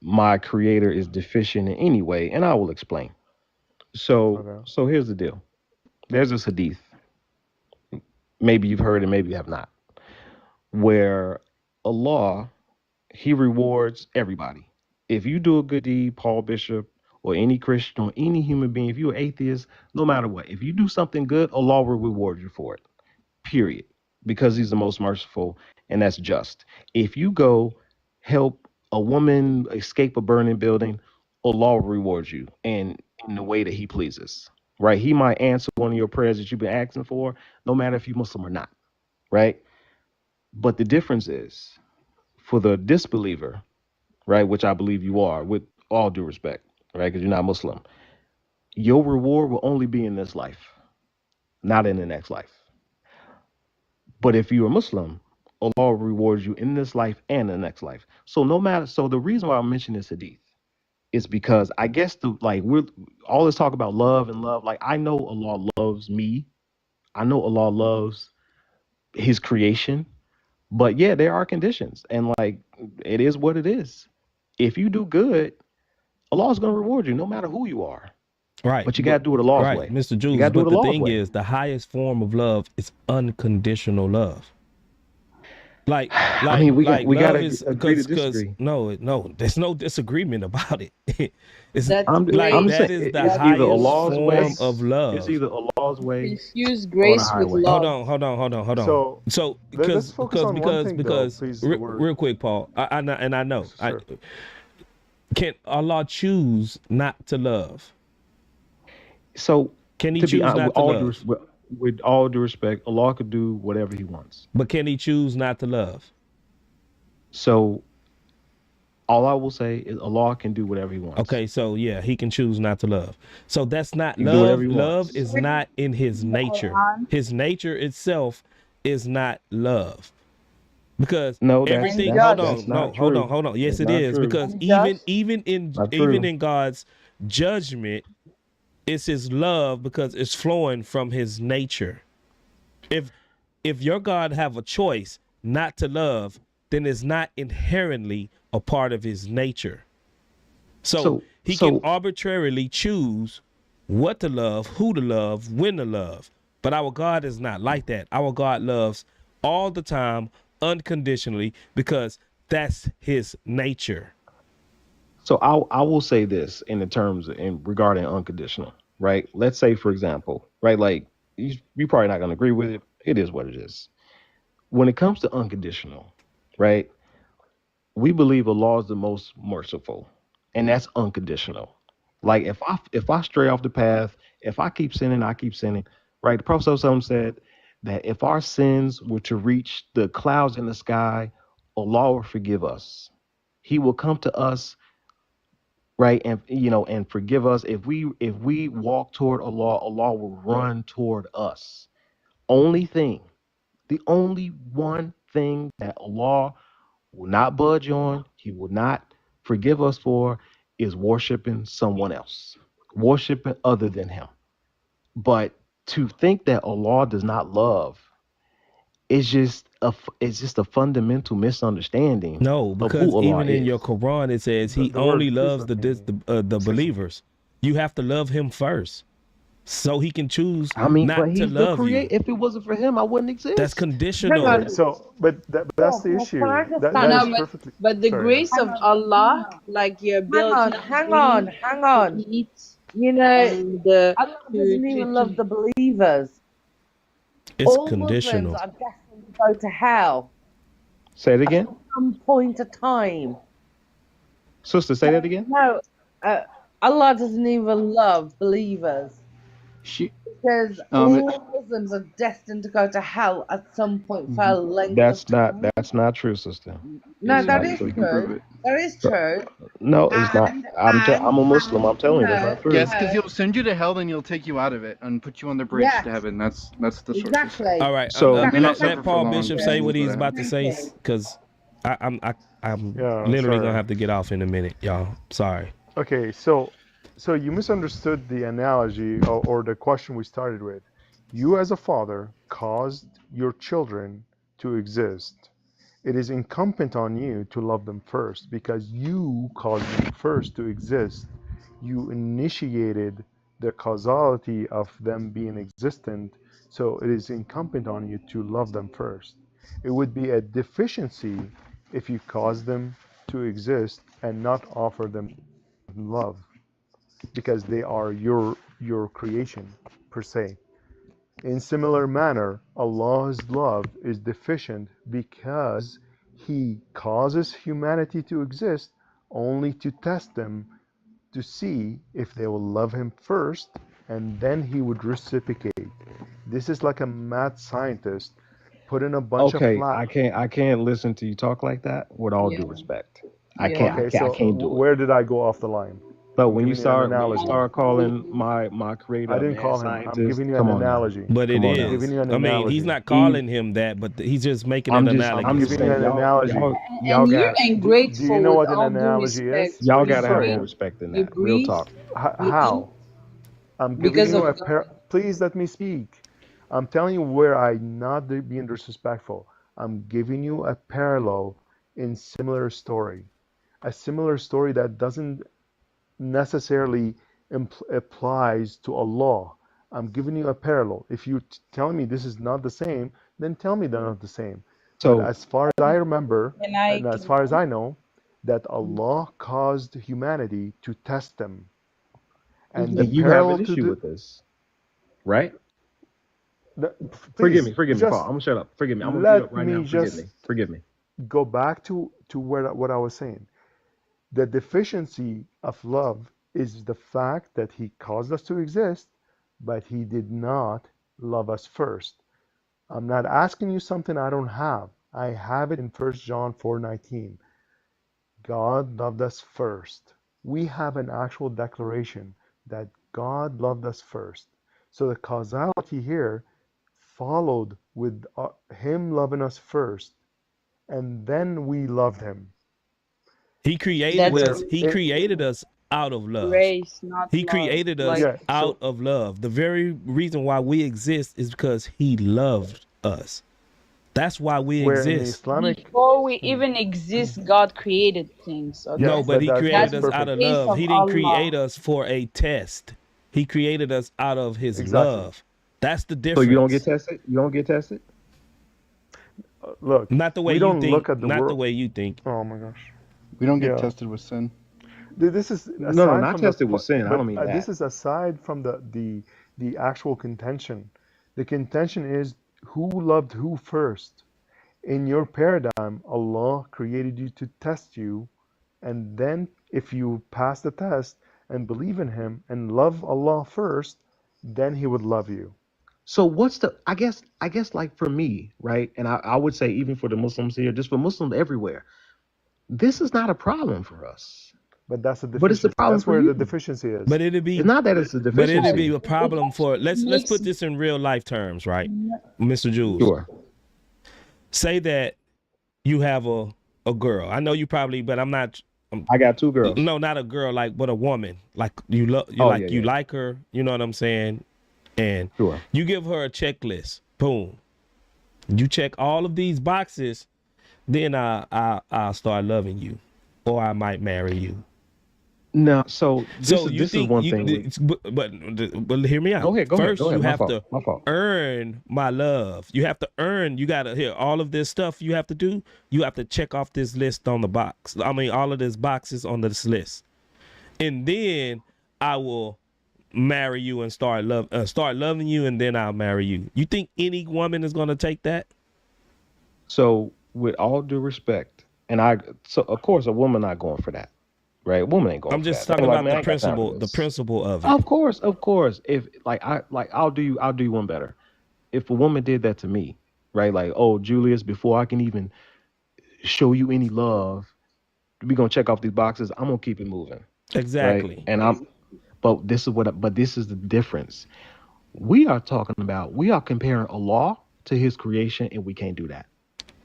my creator is deficient in any way, and I will explain. So okay. so here's the deal. There's this hadith Maybe you've heard it, maybe you have not. Where Allah, He rewards everybody. If you do a good deed, Paul Bishop, or any Christian, or any human being, if you're an atheist, no matter what, if you do something good, Allah will reward you for it. Period. Because He's the most merciful, and that's just. If you go help a woman escape a burning building, Allah will reward you and in the way that He pleases. Right? He might answer one of your prayers that you've been asking for, no matter if you're Muslim or not. Right? But the difference is for the disbeliever, right, which I believe you are, with all due respect, right, because you're not Muslim, your reward will only be in this life, not in the next life. But if you're a Muslim, Allah rewards you in this life and the next life. So no matter, so the reason why I mention this hadith is because I guess we're all this talk about love and love. Like I know Allah loves me. I know Allah loves His creation. But yeah, there are conditions, and like it is what it is. If you do good, Allah is going to reward you, no matter who you are. Right. But you got to do it Allah's Right, way. Mr. You Jules. got to do But it the Allah's thing way. is, the highest form of love is unconditional love. Like I mean, we got love to is agree to because disagree. no, there's no disagreement about it. It's That's I'm grace. just that saying is the it's either highest Allah's way. form of It's love. either Allah's way Confuse or the grace with highway. love. Hold on. So So let's focus on one thing, though, please. The word. real quick, Paul. I know. Sure. Can Allah choose not to love? So Can He to be choose honest, not to love? with all due respect, Allah could do whatever He wants. But can He choose not to love? So all I will say is Allah can do whatever He wants. Okay, so yeah, He can choose not to love. So that's not He can do love. whatever He Love wants. is not in His nature. His nature itself is not love. Because No, everything. that's not true. Hold on. Yes, That's it not is. true. Because Just even Not true. in God's judgment, it's His love because it's flowing from His nature. If your God have a choice not to love, then it's not inherently a part of His nature. So He can arbitrarily choose what to love, who to love, when to love. But our God is not like that. Our God loves all the time, unconditionally, because that's His nature. So I will say this in the terms in regarding unconditional, right? Let's say, for example, right, like you're probably not going to agree with it. It is what it is. When it comes to unconditional, right, we believe Allah is the most merciful, and that's unconditional. Like if I stray off the path, if I keep sinning, I keep sinning, right? The Prophet ﷺ said that if our sins were to reach the clouds in the sky, Allah will forgive us. He will come to us, right, and and forgive us. If we walk toward Allah, Allah will run toward us. The only one thing that Allah will not budge on, He will not forgive us for, is worshiping someone else, worshiping other than Him. But to think that Allah does not love is just a fundamental misunderstanding No, of because who Allah even in is. your Quran it says He The only word, please loves let me. the believers. You have to love Him first, so He can choose I mean, but not to He's the love you. creator. If it wasn't for Him, I wouldn't exist. That's hang conditional. on. So, but that's the issue. Can I just That no, is but perfectly. the Sorry. grace of Allah, like your ability to Hang on. breathe, to eat, You know, and Allah doesn't even love the believers. It's All Muslims conditional. are destined to go to hell Say it at again, some point of time. sister. Say that again. No, Allah doesn't even love believers She, because all Muslims are destined to go to hell at some point for a length of time. That's not true, sister. No, It's that not is true. true. That is true. No, it's not. I'm a Muslim. I'm telling you, that's not true. yes, because He'll send you to hell, then He'll take you out of it and put you on the bridge Yes, to heaven. That's the source. exactly. All right, So May not let suffer for Paul long, Bishop but say will what go he's to about heaven. to say, because I'm Yeah, literally sorry. gonna have to get off in a minute, y'all. Sorry. Okay, so you misunderstood the analogy or the question we started with. You as a father caused your children to exist. It is incumbent on you to love them first because you caused them first to exist. You initiated the causality of them being existent, so it is incumbent on you to love them first. It would be a deficiency if you cause them to exist and not offer them love, because they are your creation per se. In similar manner, Allah's love is deficient because He causes humanity to exist only to test them, to see if they will love Him first, and then He would reciprocate. This is like a mad scientist putting a bunch of Okay, I can't listen to you talk like that with all due respect. I Yeah. Okay, so can't do it. where did I go off the line? But I'm when you giving you an start analogy. calling my creator I a didn't mad call him. I'm scientist, giving you come an on now. analogy. But it Come on I'm now. is. giving you an I mean, he's analogy. not calling him that, but he's just making I'm it just analogous. giving you saying an analogy. y'all And you're got Do you ungrateful know with what an all due analogy respect. is? y'all You gotta have breathe, more respect than you that. Real breathe, talk. you eat How? I'm giving because you of a God. please let me speak. I'm telling you where I'm not being disrespectful. I'm giving you a parallel in similar story. A similar story that doesn't necessarily applies to Allah. I'm giving you a parallel. If you tell me this is not the same, then tell me they're not the same. But So as far as I remember, Can I and as can far as I know, that Allah caused humanity to test them. And the and you have parallel an to issue the, with this, right? please Forgive me, Paul. just I'm gonna shut up. Forgive me. I'm gonna mute up let right me now. Forgive just me. Forgive me. go back to what I was saying. The deficiency of love is the fact that He caused us to exist, but He did not love us first. I'm not asking you something I don't have. I have it in 1 John 4:19. God loved us first. We have an actual declaration that God loved us first. So the causality here followed with Him loving us first, and then we loved Him. He created that's Where us. He it, created us out of love. grace, not He love. created us Like yeah, out so of love. The very reason why we exist is because he loved us. That's why we where in the exist. Islamic, before we even exist, God created things. yeah, No, Okay, but he that's that's created us the out perfect. of grace love. of He didn't create Allah. us for a test. He created us out of his Exactly. love. That's the So you don't get difference. tested? You don't get tested? Look, Not the way we you don't think. look at the Not the world. way you think. Oh my gosh. We don't get Yeah. tested with sin. This is No, aside not from the, tested with sin. I but don't mean this that. is aside from the actual contention. The contention is who loved who first. In your paradigm, Allah created you to test you, and then if you pass the test and believe in Him and love Allah first, then He would love you. So what's the I guess like for me, right? And I would say even for the Muslims here, just for Muslims everywhere, this is not a problem for us. But that's a But it's a deficiency. problem That's for where the you. deficiency is. But it'd It's be, not that it's a but it'd be deficiency. a problem for. Let's Makes put this in real life terms, right, Mr. Jules? Sure. Say that you have a girl. I know you probably, but I'm not. I got two girls. No, not a girl, like, but a woman. Like you love, you Oh, like yeah, you yeah. like her. You know what I'm saying? And Sure. you give her a checklist. Boom. You check all of these boxes, then I'll start loving you, or I might marry you. No, so So you this is think one you, thing. but hear me out. Go ahead. First, you My have fault. to My fault. earn my love. You have to earn. You gotta hear all of this stuff. You have to do. You have to check off this list on the box. I mean, all of these boxes on this list, and then I will marry you and start loving you, and then I'll marry you. You think any woman is gonna take that? So with all due respect, so of course a woman not going for that. Right? A woman ain't going I'm for just that. talking Like, about man, I the ain't got time for principle. The this. principle of it. Of course. If I'll do you one better. If a woman did that to me, right? Like, oh, Julius, before I can even show you any love, we gonna check off these boxes. I'm gonna keep it moving. Exactly. Right? And but this is the difference. We are comparing Allah to his creation, and we can't do that.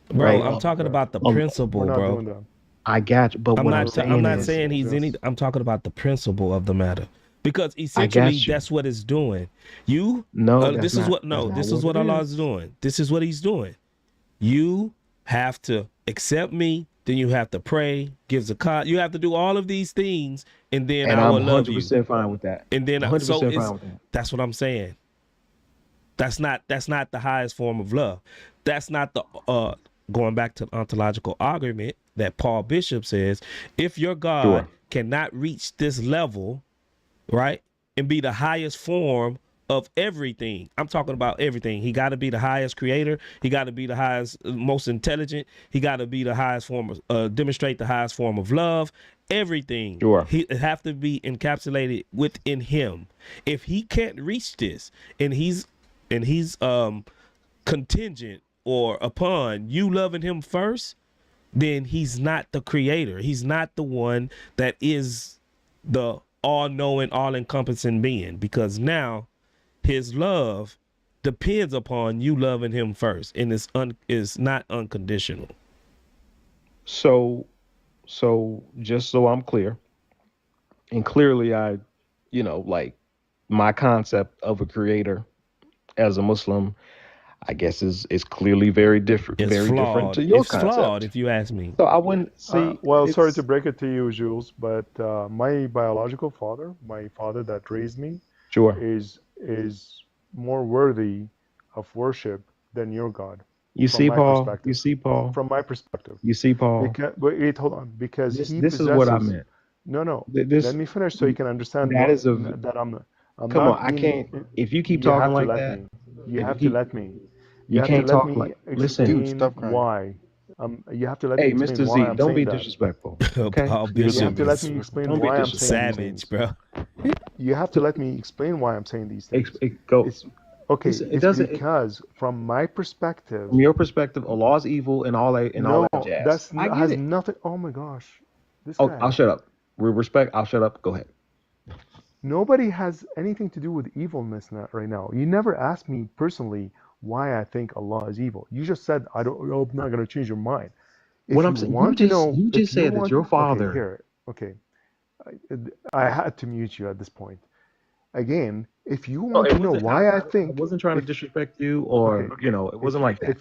Bro, Right? I'm talking about the We're principle, not bro. doing that. I got you. But I'm what not. I'm saying I'm not is, saying he's any. I'm talking about the principle of the matter, because I got essentially you. that's what it's doing. You. No, This is what. No, this is what Allah is doing. This is what He's doing. You have to accept me then you have to pray, give zakat. You have to do all of these things, and then And I will I'm love you. 100% fine with that. And then 100% so fine it's with that. that's what I'm saying. That's not the highest form of love. That's not the going back to the ontological argument that Paul Bishop says, if your God Sure. cannot reach this level, right, and be the highest form of everything. I'm talking about everything. He got to be the highest creator. He got to be the highest, most intelligent. He got to be the highest form of, demonstrate the highest form of love. Everything. Sure. He have to be encapsulated within him. If he can't reach this, and he's contingent or upon you loving him first, then he's not the creator. He's not the one that is the all-knowing, all-encompassing being, because now his love depends upon you loving him first, and is not unconditional. So just so I'm clear, and clearly I, like my concept of a creator as a Muslim, I guess is clearly very different, It's very flawed. different to your It's concept. flawed, if you ask me. So I wouldn't see. Well, sorry it's- to break it to you, Jules, but my biological father, my father that raised me, Sure. is more worthy of worship than your God. You from see, my Paul. perspective. You see, Paul. From my perspective. You see, Paul. Wait, hold on. Because This he this possesses. is what I meant. No. This Let me finish so you can understand that is a. that I'm Come not on, I being. can't. If you keep You talking have to like let that, me. You if have you to let me. you have to can't let talk me like. Listen, explain Stop crying. why. You have to let me hey, explain Mr. why Z, I'm don't saying be that. disrespectful. Okay, Paul You Bishop have to let is me explain don't be why I'm saying these savage, things. bro. You have to let me explain why I'm saying these things. Go. It's okay. Listen, it It's doesn't. because from my perspective, From your perspective, Allah's evil and all that no, jazz. I get has it. nothing. Oh my gosh, this Oh, guy. I'll shut up. With respect, I'll shut up. Go ahead. Nobody has anything to do with evilness right now. You never asked me personally why I think Allah is evil. You just said I'm not going to change your mind. If What you I'm saying, want to know, you if just you said that want, your okay, father. here, okay, I had to mute you at this point. Again, if you No, want it to know wasn't. why I I think, wasn't trying to if disrespect you, or okay, it wasn't like that.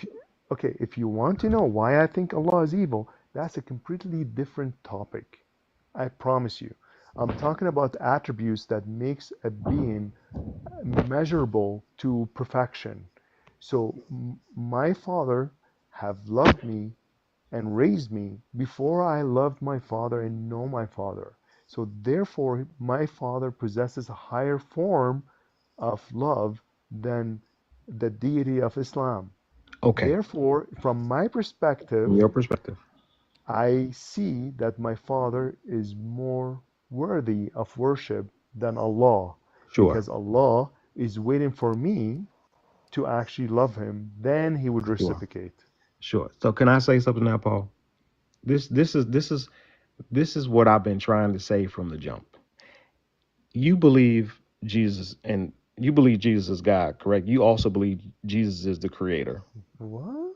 if you want to know why I think Allah is evil, that's a completely different topic. I promise you. I'm talking about attributes that makes a being measurable to perfection. So my father have loved me and raised me before I loved my father and know my father. So therefore my father possesses a higher form of love than the deity of Islam. Okay. Therefore, from my perspective, From your perspective, I see that my father is more worthy of worship than Allah, sure, because Allah is waiting for me to actually love him, then he would sure, reciprocate. sure. So can I say something now, Paul? This is what I've been trying to say from the jump. You believe Jesus, and you believe Jesus is God, correct? You also believe Jesus is the creator. What?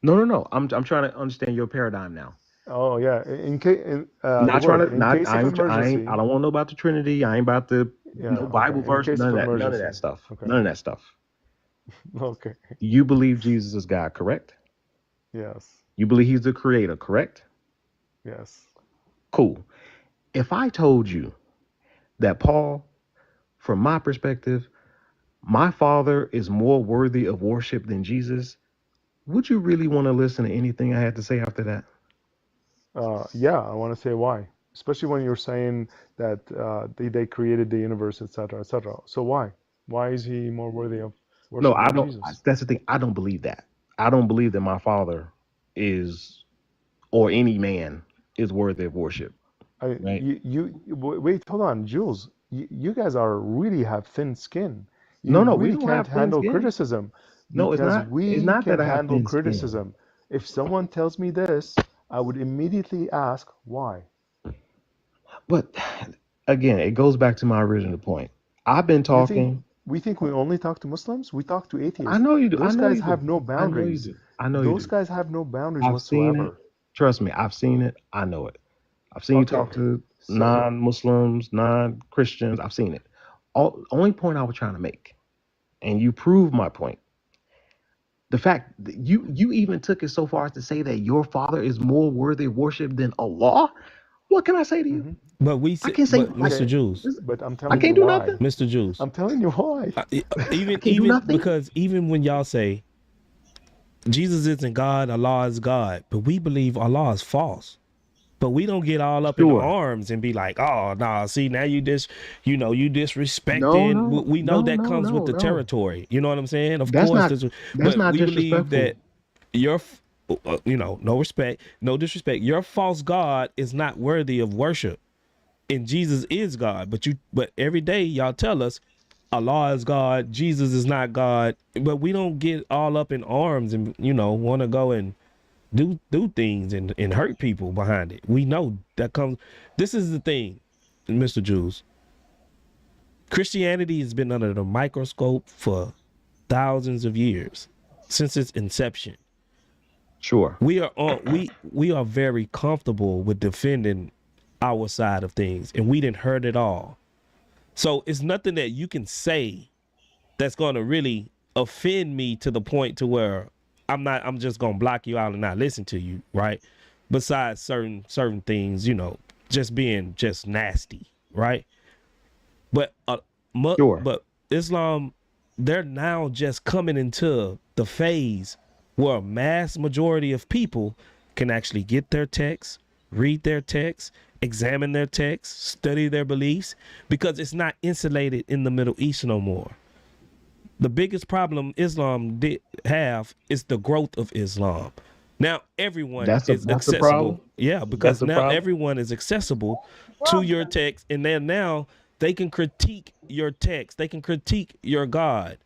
No. I'm trying to understand your paradigm now. Oh yeah. In case, Not trying to in case of emergency. I don't want to know about the Trinity. I ain't about the Yeah. no Bible Okay. In verse. case None of of that. None of emergency. that stuff. Okay. None of that stuff. Okay. You believe Jesus is God, correct? Yes. You believe he's the creator, correct? Yes. Cool. If I told you that, Paul, from my perspective, my father is more worthy of worship than Jesus, would you really want to listen to anything I had to say after that? Yeah, I want to say why, especially when you're saying that they created the universe, etc., etc. So why? Why is he more worthy of No, worship I than don't. Jesus? That's the thing. I don't believe that. I don't believe that my father is, or any man is worthy of worship. Right? Wait, hold on, Jules. You guys are really have thin skin. You No, we really don't can't have thin handle skin. criticism No, it's because not. It's we not can that I have handle thin skin. criticism. If someone tells me this, I would immediately ask why. But again, it goes back to my original point. I've been You think talking. we think we only talk to Muslims? We talk to I atheists. know you do. I Those know guys you do. have no I know you boundaries. do. I know you Those do. guys have no boundaries I've seen it. whatsoever. Trust me, I've seen it. I know it. I've seen you Okay, talk to so non-Muslims, non-Christians. I've seen it. Only point I was trying to make, and you proved my point. The fact that you even took it so far as to say that your father is more worthy of worship than Allah. What can I say to you? Mm-hmm. But we I said, can't say but like Mr. Jules, But I'm I telling you can't do why. nothing. Mr. Jules, I'm telling you why. I even can't do nothing. because even when y'all say Jesus isn't God, Allah is God, but we believe Allah is false. But we don't get all up in Sure. arms and be like, oh, nah, see, now you you No, disrespecting. no, We know no, that no, comes with no, the no. territory. You know what I'm saying? Of That's course. not that's But not we believe disrespectful. that your, no respect, no disrespect. Your false God is not worthy of worship. And Jesus is God. But every day y'all tell us Allah is God, Jesus is not God. But we don't get all up in arms and, want to go and do things and hurt people behind it. We know that comes. This is the thing, Mr. Jules. Christianity has been under the microscope for thousands of years, since its inception. Sure. We are very comfortable with defending our side of things, and we didn't hurt it all. So it's nothing that you can say that's going to really offend me to the point to where I'm just going to block you out and not listen to you, right? Besides certain things, just being just nasty, right? But Sure. but Islam, they're now just coming into the phase where a mass majority of people can actually get their text, read their text, examine their text, study their beliefs, because it's not insulated in the Middle East no more. The biggest problem Islam did have is the growth of Islam. Now everyone That's is the accessible. problem. Yeah, That's because the now problem. everyone is accessible to your text, and then now they can critique your text. They can critique your God.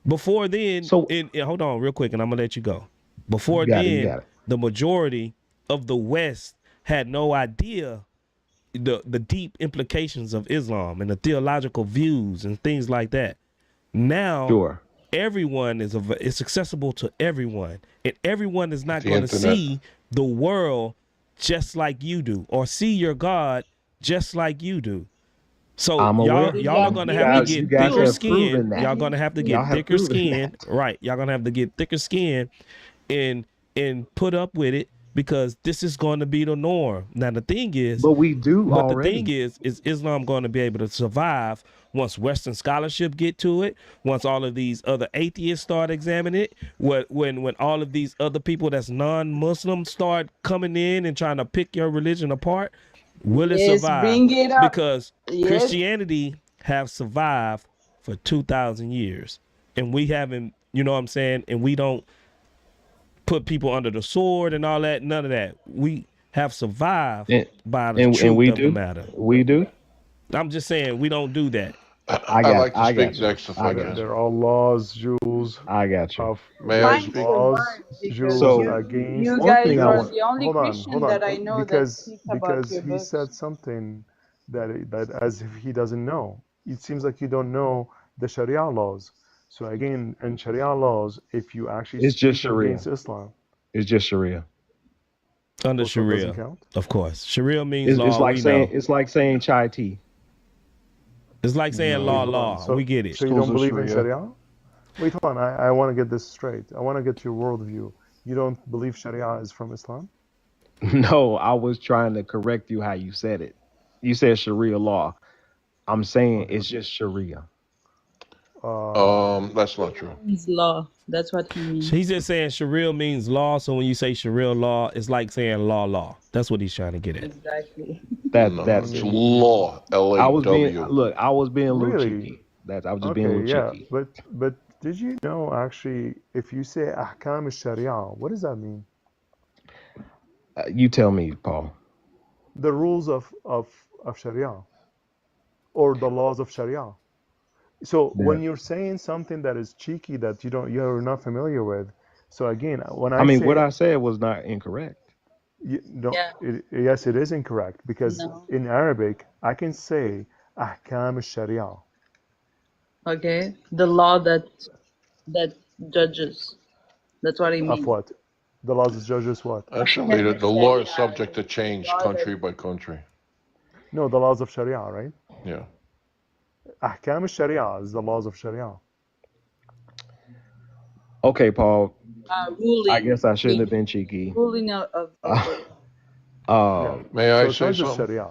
Before then, So hold on real quick, and I'm gonna let you go. you Before got it. You then, got it. the majority of the West had no idea the deep implications of Islam and the theological views and things like that. Now Sure. everyone it's accessible to everyone, and everyone is not The going to internet. see the world just like you do or see your God just like you do. So I'm y'all aware. y'all are gonna have to You get guys thicker have skin. proven that. Y'all gonna have to Y'all get have thicker proven skin, that. right? Y'all gonna have to get thicker skin and put up with it, because this is going to be the norm. Now the thing is, But we do but the thing already. is Islam going to be able to survive once Western scholarship get to it, once all of these other atheists start examining it, when all of these other people that's non-Muslim start coming in and trying to pick your religion apart, will it Yes, survive? bring it up. Because Yes. Christianity have survived for 2,000 years, and we haven't, you know what I'm saying, and we don't put people under the sword and all that. None of that. We have survived And by the and truth we of the do. matter. We do. I'm just saying we don't do that. I'd like to I speak got you. next if I I There, got can. you. there are laws, Jules, I got you. of May there I are Find speak? your laws, word, because Jules, So against. you one guys thing I are want. the only Hold Christian on, that I know that because speaks about your he books. said something that as if he doesn't know. It seems like you don't know the Sharia laws. So again, in Sharia laws, if you actually It's just speak Sharia. against Islam, It's just Sharia. Under also it doesn't Sharia, count. of course. Sharia means law. Like We saying know. it's like saying chai tea. It's like saying Wait, law, No. hold on. law. We get it. So you Schools don't of believe in Sharia. Sharia? Wait, hold on. I want to get this straight. I want to get your worldview. You don't believe Sharia is from Islam? No, I was trying to correct you how you said it. You said Sharia law. I'm saying Okay. it's just Sharia. That's not true. Means law. That's what he means. He's just saying Sharia means law. So when you say Sharia law, it's like saying law, law. That's what he's trying to get at. Exactly. No, That's it's it. law. I was being LAW. look. I was being a little Really? cheeky. I was just being a Okay, little yeah. cheeky. But did you know actually if you say ahkam sharia, what does that mean? You tell me, Paul. The rules of Sharia or the laws of Sharia. So when Yeah. you're saying something that is cheeky that you're not familiar with, so again, when I I mean, what say I said was not incorrect. no, Yeah. yes, it is incorrect because No. in Arabic I can say ahkam sharia Okay. The law that judges. That's what he of means. what? The laws of judges what? Actually, Ahkam the law is sharia subject to is the change law that country by country. No, the laws of Sharia, right? Yeah. Ahkam sharia is the laws of Sharia. Okay, Paul. Ruling. I guess I shouldn't have been cheeky. Ruling of May I say something? Sharia.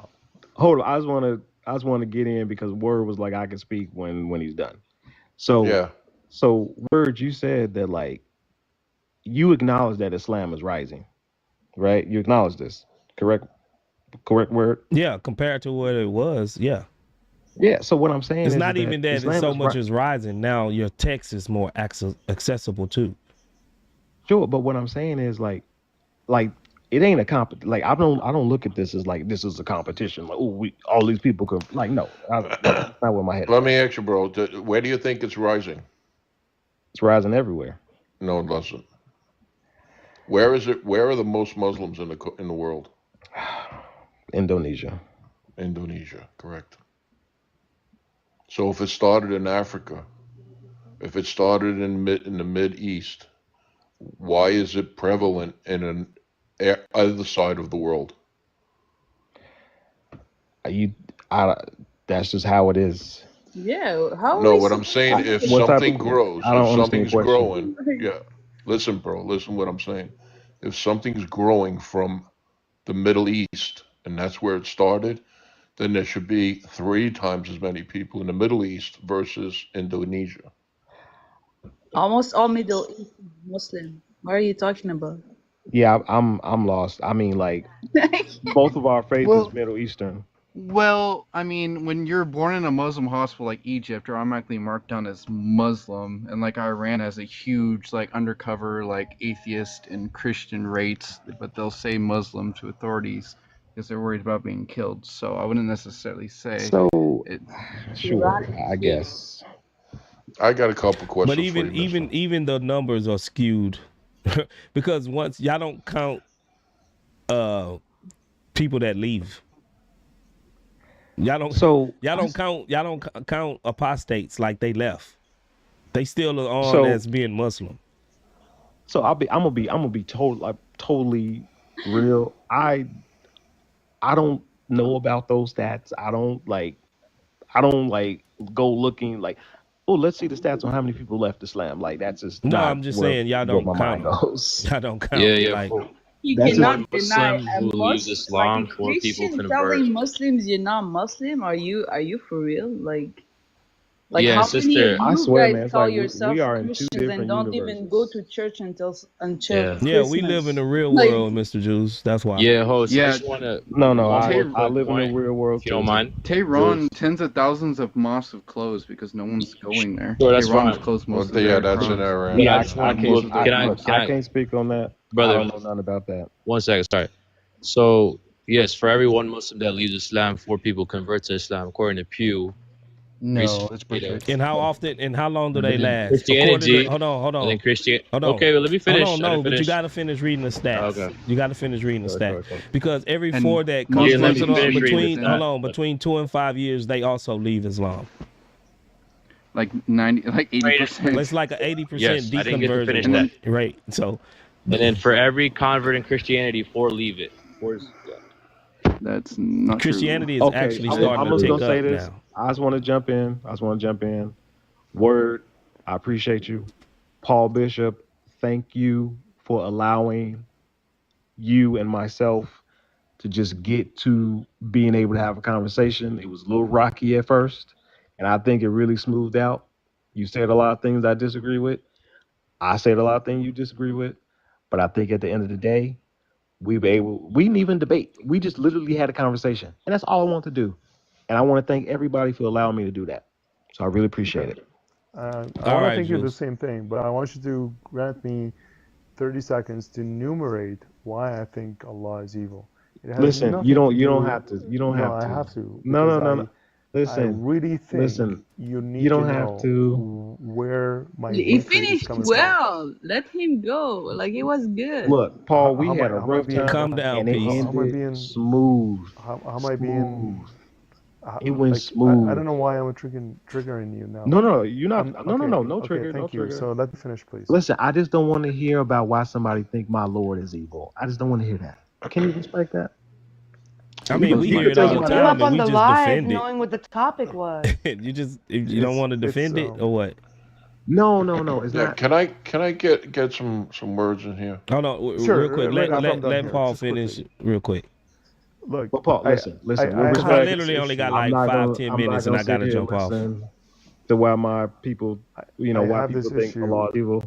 Hold on. I just want to get in because Word was like I can speak when he's done. So So Word, you said that like you acknowledge that Islam is rising, right? You acknowledge this, correct? Correct Word? Yeah, compared to what it was, yeah. Yeah. So what I'm saying It's is not even that it's Islam so is much is rising. Now your text is more accessible too. Sure, but what I'm saying is like it ain't a like I don't look at this as like this is a competition. Like all these people could like no, that's not what my head. Let me ask you, bro. Where do you think it's rising? It's rising everywhere. No, it doesn't. Where is it? Where are the most Muslims in the world? Indonesia. Indonesia, correct. So if it started in Africa, if it started in the Mid East, why is it prevalent in other side of the world? That's just how it is. Yeah. How? No, what I'm saying, if something grows, if something's growing, yeah. Listen, bro. Listen what I'm saying. If something's growing from the Middle East, and that's where it started, then there should be 3 times as many people in the Middle East versus Indonesia. Almost all Middle East Muslim. What are you talking about? Yeah, I'm lost. I mean, like both of our faiths is Middle Eastern. Well, I mean, when you're born in a Muslim hospital like Egypt, you're automatically marked down as Muslim, and like Iran has a huge like undercover like atheist and Christian rates, but they'll say Muslim to authorities because they're worried about being killed. So I wouldn't necessarily say. So sure, I guess. I got a couple questions. But even the numbers are skewed because once y'all don't count people that leave. Y'all don't count apostates like they left. They still are on as being Muslim. So I'm gonna be totally real. I don't know about those stats. I don't go looking like, oh, let's see the stats on how many people left Islam. Like that's just no. not I'm just where, saying y'all where don't my count. mind goes. Y'all don't count. Yeah. Like, you that's cannot just deny Muslim a who leaves Islam, like a 4 people Christian convert. telling Muslims you're not Muslim. Are you for real? Like Yeah, how sister. many of I you swear, guys man, it's call like yourself we are in 2 Christians and different don't universes. even go to church until yeah, Christmas? we live in the real Like- world, Mr. Juice. That's why. Yeah, host. I just want to. No, I I live in the real world if you too. don't mind. Tehran, tens of thousands of mosques have closed because no one's going there. Sure, that's Tehran's fine. closed most of that's in their Iran. Yeah, Yeah, I just want to move. I can't speak on that. Brother, I don't know nothing about that. 1 second. Sorry. So yes, for every 1 Muslim that leaves Islam, 4 people convert to Islam, according to Pew. No, it's perfect. And how often and how long do they last? Christianity. Hold on. And then Christian. Hold on. Okay, well, let me finish. Hold on, no, but you got to finish reading the stats. Okay. You got to finish reading the stats because every And 4 that Muslims comes let me hold on, finish reading between the stats. between 2 and 5 years, they also leave Islam. like 80%. It's like an 80% Yes, I didn't get to finish deconversion that. rate. So, And then for every convert in Christianity, 4 leave it. 4 is, yeah. That's not Christianity true. is actually I'm starting to just take gonna say up this. now. I just want to jump in. Word, I appreciate you. Paul Bishop, thank you for allowing you and myself to just get to being able to have a conversation. It was a little rocky at first, and I think it really smoothed out. You said a lot of things I disagree with. I said a lot of things you disagree with, but I think at the end of the day, we didn't even debate. We just literally had a conversation, and that's all I want to do. And I want to thank everybody for allowing me to do that. So I really appreciate it. I All want right, to thank you the Jules. same thing, but I want you to grant me 30 seconds to enumerate why I think Allah is evil. It has Listen, nothing you to don't do- have to. You No, don't have to. I have to. No. because I Listen, really think listen. you need You don't to have know to. where my He hatred is finished coming well. Let him go. Like it was good. Look, Paul, we How am had I- a how am I rough being- time, Calm down, and it peace. How am I ended being- smooth. How am I being? It went smooth. I don't know why I'm triggering you now. No, you're not. No Okay, trigger. Thank no you. trigger. So let me finish, please. Listen, I just don't want to hear about why somebody think my Lord is evil. I just don't want to hear that. Can you respect that? I mean, we hear it But all you the came time, up and on we the just live defend it. knowing what the topic was. You don't want to defend it or what? No, it's Yeah, not. can I get some words in here? Hold on, Sure. real quick. If I'm done Let here, Paul just finish quickly. real quick. Look, But Paul, listen. With I Because I have respect, this literally only got issue. like 5-10 I'm not minutes, and gonna I sit gotta here and jump off. listen to why my people, I why have people this think issue. Allah is evil.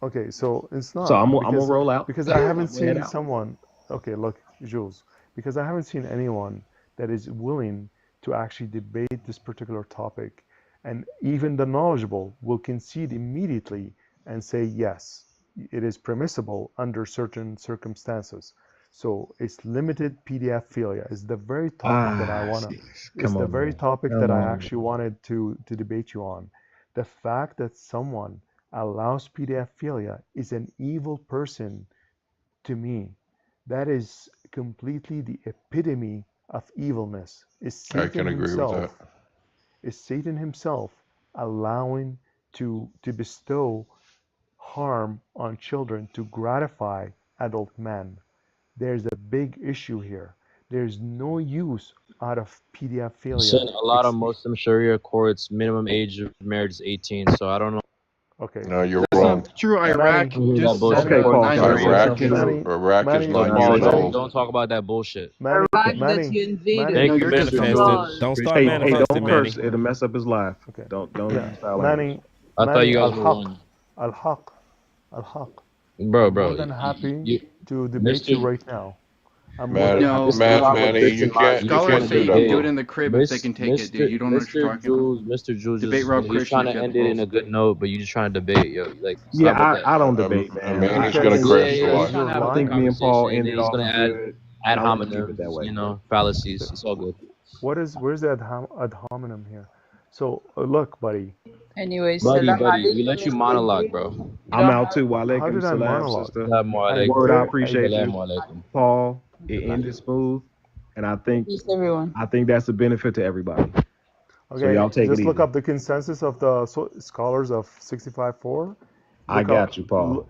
Okay, so it's So not I'm gonna roll out. because I haven't I'm gonna head seen out. someone. Okay, look, Jules, because I haven't seen anyone that is willing to actually debate this particular topic, and even the knowledgeable will concede immediately and say yes, it is permissible under certain circumstances. So it's limited PDF philia is the very topic that I wanna. See, It's come the on, very man. topic that Come I on, actually man. wanted to debate you on. The fact that someone allows pedophilia is an evil person to me. That is completely the epitome of evilness. I can agree with that. Is Satan himself allowing to bestow harm on children to gratify adult men? There's a big issue here. There's no use out of pedophilia. Son, a lot of Muslim Sharia courts minimum age of marriage is 18. So I don't know. Okay. No, you're That's wrong. not true. Iraq Manny, that just bullshit. Okay, Paul, can I say Nigeria Iraq something is though? Iraq is So 9 Paul, years Manny, old. don't talk about that bullshit. Manny, Iraq that Manny, you invaded. Thank No, you, you're just manifested. dumb. Don't start Hey, manifesting, don't Manny. curse. It'll mess up his life. Okay. Don't Yeah. use foul language. Manny, I thought Manny you guys were al-Haq, one. al-Haq, al-Haq. Bro, I'm more than you, happy to debate you Mr. right now. I'm more than Man, happy No, to debate you right Manny, now. you can't scholars say do you that, can do it bro. in the crib if they can take it, dude. You don't know what you're talking about. Mr. Jules Debate just Rob he's Christian trying if to you have end the it in balls. a good note, but you just trying to debate, yo. Like, Yeah, stop with that. I don't debate, man. Manny's I gonna think crash the He's live. trying to have I a think good me and Paul conversation, and then ended he's off gonna add good, ad and I want to keep it that hominems, way. fallacies. It's all good. Where's the ad hominem here? So look, buddy. Anyway, Buddy, salam we let you alaikum. monologue, bro. You I'm don't out have too. How Walaikum did I salam, monologue? sister. Salam Word, I alaikum. appreciate Salam you, alaikum. Paul. It ended smooth, and I think Peace, everyone. that's a benefit to everybody. So Okay, y'all take it just look easy. up the consensus of the scholars of 65-4. I Look got up, you, Paul.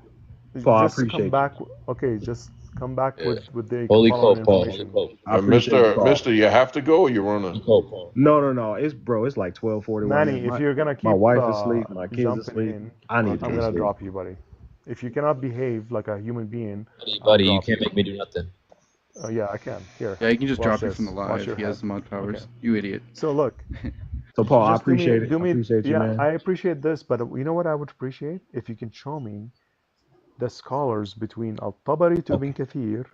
Paul, I just come appreciate you. back. Okay, just come back Yeah. with the Holy following quote, Paul. Holy information. quote. I appreciate you, Paul. Mister, you have to go or you're running? Holy quote, Paul. No. It's like 12:41, Manny, man. if you're gonna My keep wife is asleep, my kids jumping asleep. in, I need to I'm be gonna asleep. drop you, buddy. If you cannot behave like a human being, Buddy, I'll you drop can't you. make me do nothing. Oh yeah, I can. Here. Yeah, he can just Watch drop you this. from the Watch live. your He head. has the mod powers. Okay. You idiot. So look. So Paul, I Just do appreciate it. me. I appreciate you, Yeah, man. I appreciate this, but you know what I would appreciate if you can show me the scholars between Al-Tabari to Ibn Kathir,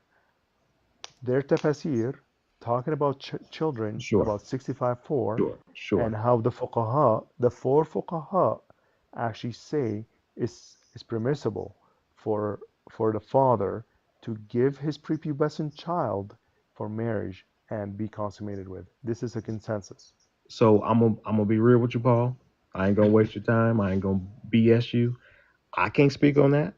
their tafsir, talking about children Sure. about 65-4, Sure. and how the fuqaha, the four fuqaha, actually say is permissible for the father to give his prepubescent child for marriage and be consummated with. This is a consensus. So I'm gonna be real with you, Paul. I ain't gonna waste your time. I ain't gonna BS you. I can't speak on that,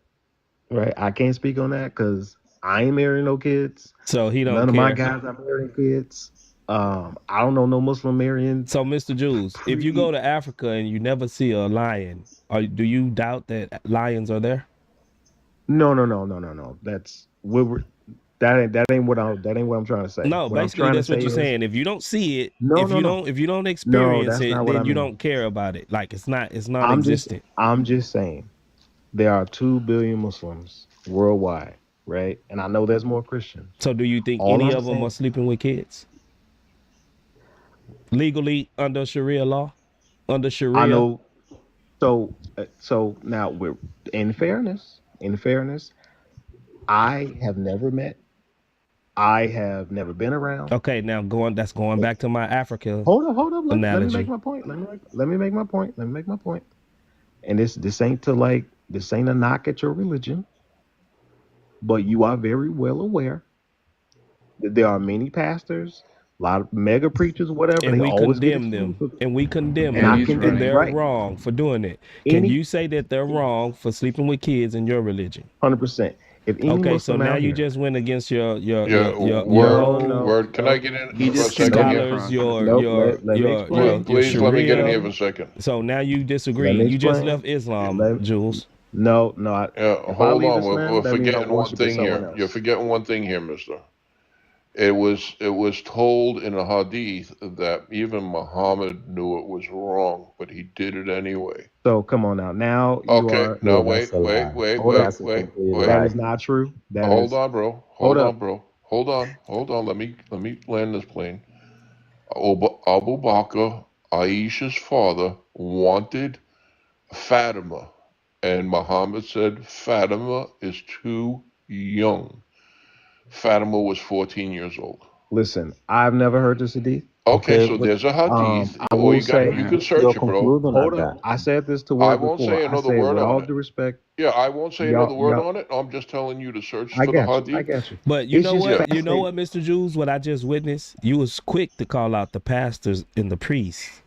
right? I can't speak on that because I ain't marrying no kids. So he don't None of care. my guys are marrying kids. I don't know no Muslim marrying. So, Mr. Jules, if you go to Africa and you never see a lion, do you doubt that lions are there? No. That's that ain't what I'm trying to say. No, What I'm basically trying that's to what say you're is, saying. If you don't see it, No, if no, you no. don't experience that's it, not what then I you mean. don't care about it. Like it's not I'm existent. I'm just saying there are 2 billion Muslims worldwide, right? And I know there's more Christians. So do you think All any I'm of them saying- are sleeping with kids? Legally under Sharia law? Under Sharia? I know. So now we're in fairness, I have never met. I have never been around. Okay, now that's going back to my Africa. Hold up. Let me analogy. make my point. Let me make my point. And this ain't a knock at your religion, but you are very well aware that there are many pastors, a lot of mega preachers, whatever. And they we always get condemn them. exclusive. And we condemn And them. I can And they're right. wrong for doing it. Can Any- you say that they're wrong for sleeping with kids in your religion? 100%. If any Okay, Muslim so now out you here, just went against your word. Can I get in He for a just second here? scholars, let me explain. Please let me get in Sharia. here for a second. So now you disagree. Let me You just explain. left Islam, Jules. No. Yeah, If I hold leave on. Islam, We're that means I'm forgetting one worshiping thing someone here. else. You're forgetting one thing here, mister. It was told in a hadith that even Muhammad knew it was wrong, but he did it anyway. So come on now. Now you Okay, are. now that's wait, a wait, lie. wait, Hold wait, up. That's a wait, complete wait. That lie. is not true. That Hold is. on, bro. Hold Hold up. on, bro. Hold on. Hold on. Let me land this plane. Abu Bakr, Aisha's father, wanted Fatima, and Muhammad said Fatima is too young. Fatima was 14 years old. Listen, I've never heard this hadith. Okay, Okay, so but there's a hadith, I or will you got say. you Yeah. can what's your search it, bro. conclusion Hold on up. that? I said this to I Word won't say before. I another said word with all on it. due respect, Yeah, I won't say another word y'all. on it. I'm just telling you to search I for the got you. I hadith. got you. But you It's know just Yeah. what? You know fascinating. what, Mr. Jules? What I just witnessed? You was quick to call out the pastors and the priests.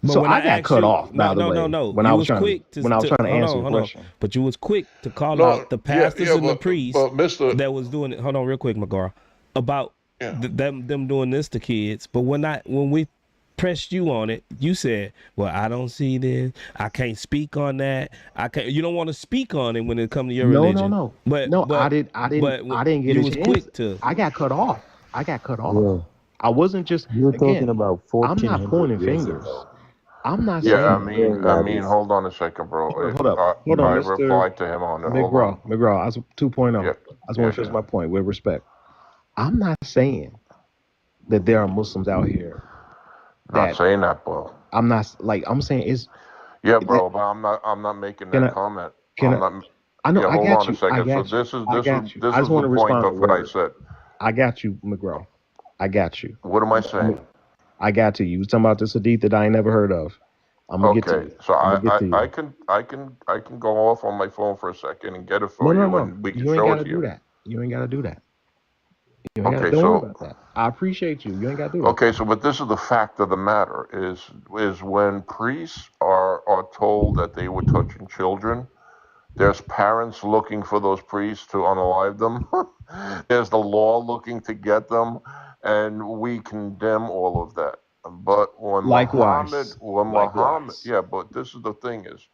But So when I I got asked cut you, off, by the way, no, when I you was was trying to quick to answer your hold on. question. But you was quick to call No, out the yeah, pastors and the but priests Mr. that was doing it. Hold on, real quick, McGraw, about Yeah. them doing this to kids. But when we pressed you on it, you said, "Well, I don't see this. I can't speak on that. I can't." You don't want to speak on it when it comes to your No, religion. But I didn't get you a was chance. quick to. I got cut off. I got cut off. Yeah, I wasn't just you're again. talking about I'm not 1400 pointing years fingers. ago. I'm not Yeah, What I you're saying. mean, saying that is, hold on a second, bro. Hold up. Hold on, I Mr. replied to him on it. Hold on. McGraw. I was 2.0. Yeah, I just want yeah, to finish yeah. my point with respect. I'm not saying that there are Muslims out here Not that saying that, bro. I'm not like I'm saying is Yeah, that bro, but I'm not making can that I comment. can I'm I not. I know Yeah, I hold got on a you. I second. So got you. I got you. this I just is want the to point respond to of what I Word. said. I got you, McGraw. I got you. What am I saying? I got to you. You was talking about this hadith that I ain't never heard of. I'm gonna get to Okay, you. so I'm gonna get to I you. can go off on my phone for a second and get it No, for no, you, no. and we can You ain't show it gotta to do you. that. You ain't gotta do that. You ain't gotta Okay, don't worry so about that. I appreciate you. You ain't gotta do that. but this is the fact of the matter is when priests are told that they were touching children, there's parents looking for those priests to unalive them. There's the law looking to get them, and we condemn all of that. But Likewise. Likewise. yeah, but this is the thing is,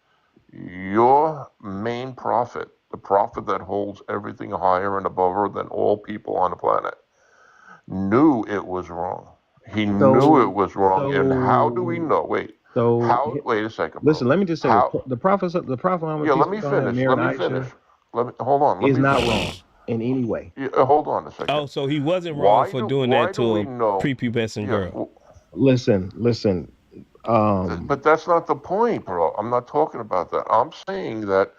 your main prophet, the prophet that holds everything higher and above her than all people on the planet, knew it was wrong. He knew it So was wrong. And how do we so know? Wait, so wait a second, bro. listen, let me just say this. How The prophet Muhammad, Yeah, peace let be me upon him, finish. married Let me finish. Aisha, Hold on. Let is me not finish. wrong in any way. Yeah, hold on a second. Oh, so he wasn't wrong for doing Why that do to we a know? prepubescent Yeah, girl. Listen. but that's not the point, bro. I'm not talking about that. I'm saying that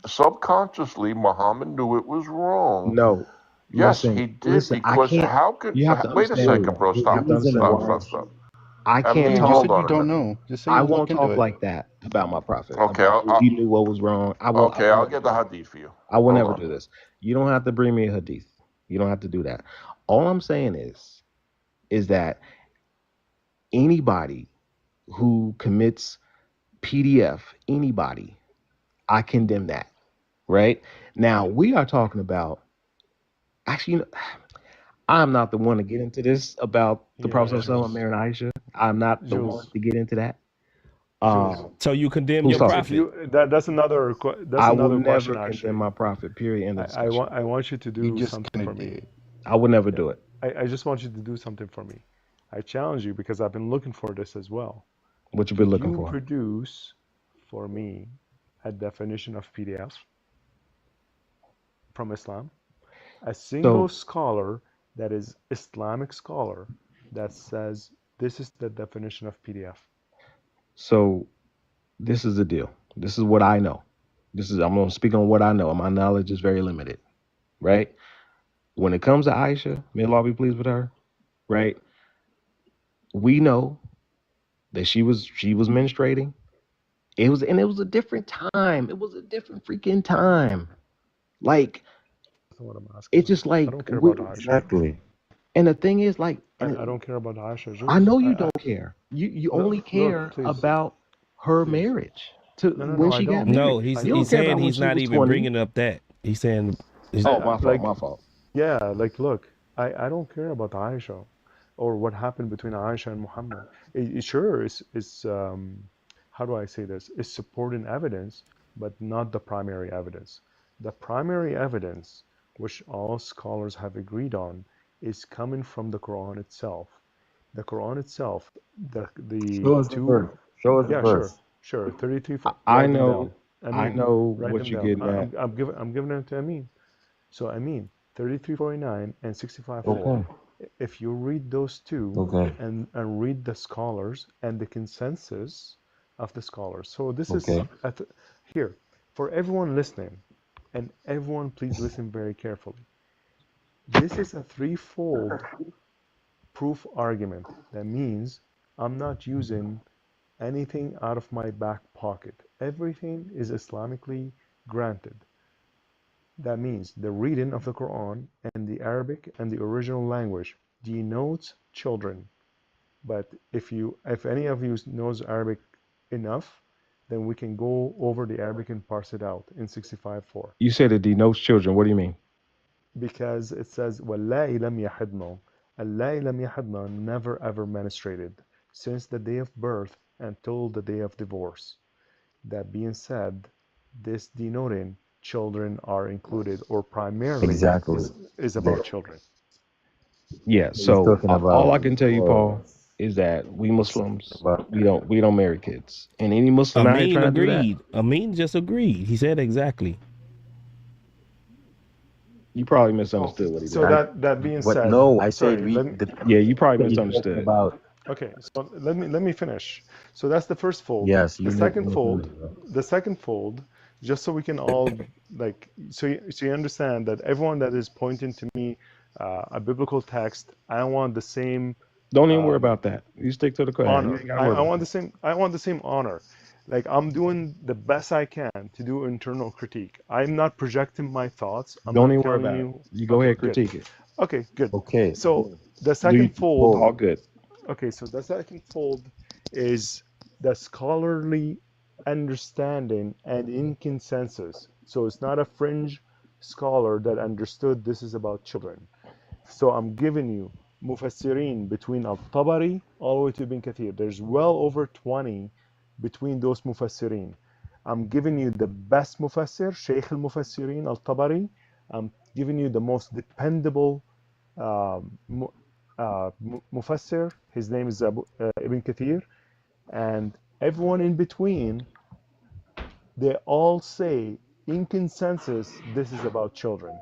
subconsciously Muhammad knew it was wrong. No. Yes, he did I because can't. how could? You have to Wait a understand, Bro, second, McGraw. bro. the You have Stop. to reason understand, Stop. why, McGraw. Stop. Stop. I I can't mean, You talk. said hold you on a don't minute. know. Just say I you won't look into talk it. like that about my prophet. Okay, About he knew what was wrong. I okay, will I'll never get do the that. hadith for you. I will Hold never on. do this. You don't have to bring me a hadith. You don't have to do that. All I'm saying is that anybody who commits PDF, anybody, I condemn that. Right now, we are talking about. Actually, I'm not the one to get into this about the Yeah, Prophet ﷺ Jules. marrying Aisha. I'm not the one Jules. to get into that. Jules. So you condemn Who's your Jules, talking? if prophet. you that's I will another question never condemn actually. my prophet. Period. End of discussion. I want you to You do just something kind for of me. did. I will never Yeah. do it. I just want you to do something for me. I challenge you because I've been looking for this as well. What you been Could looking you for? produce for me a definition of PDF from Islam? A single So, scholar that is Islamic scholar that says this is the definition of PDF. so this is the deal. This is what I know. I'm going to speak on what I know, and my knowledge is very limited. Right? When it comes to Aisha, may Allah be pleased with her. Right? We know that she was menstruating. It was a different time. It was a different freaking time. Like That's not what I'm it's asking. just I like don't care about Aisha. exactly. and the thing is like I don't care about Aisha, I Jules. know you don't care. You only Look, care please, about her please. marriage to No, when I she got don't. No, married. I You don't he's care don't. saying about when he's she not was even 20. bringing up that. He's saying, Oh, my fault, Like, my fault. yeah, like, look, I don't care about Aisha or what happened between Aisha and Muhammad. It sure is how do I say this? It's supporting evidence, but not the primary evidence. The primary evidence which all scholars have agreed on, is coming from the Quran itself. The Quran itself, the Show us the two, verse. Show us the yeah, sure, verse. sure, 33. I Write them down. know, I Amin, know write what them you're down. getting at. I'm giving it to Amin. So Amin, 3349 and 65:4. Okay. If you read those two Okay. and read the scholars and the consensus of the scholars. So this is Okay. here for everyone listening, and everyone please listen very carefully. This is a threefold proof argument. That means I'm not using anything out of my back pocket. Everything is Islamically granted. That means the reading of the Quran and the Arabic and the original language denotes children. But if any of you knows Arabic enough, then we can go over the Arabic and parse it out in 65:4. You said it denotes children. What do you mean? Because it says وَاللَّائِ لَمْ يَحِضْنَ. اللَّائِ لَمْ يَحِضْنَ never ever menstruated since the day of birth until the day of divorce. That being said, this denoting children are included, or primarily Exactly. is about That children. Yeah. he's So talking all I about. can tell you, Paul, is that we He's talking Muslims about. we don't marry kids, and any Muslim out here Amin trying to do that, agreed. Amin just agreed. He said exactly. you probably Oh, misunderstood what he so did. that being What? said, No, I said sorry, we. let me, The Yeah, you probably he's talking misunderstood. about. okay, so let me finish. So that's the first fold. Yes, The you second fold, misunderstood. the second fold, just so we can all like, so you understand that everyone that is pointing to me a biblical text, I want the same Don't even worry um, about that. You stick to the Quran. You honor. ain't gotta I, worry I about want the that. same. I want the same honor. Like I'm doing the best I can to do internal critique. I'm not projecting my thoughts. I'm Don't not even worry telling about it. you. You go Okay, ahead, good. critique it. Okay, good. Okay. So the Do second fold. all good. Okay, so the second fold is the scholarly understanding and in consensus. So it's not a fringe scholar that understood this is about children. So I'm giving you mufassirin between al-Tabari all the way to Ibn Kathir. There's well over 20 between those mufassirin. I'm giving you the best mufassir, Shaykh al-Mufassirin al-Tabari. I'm giving you the most dependable um, mufassir. His name is Ibn Kathir. And everyone in between, they all say in consensus this is about children.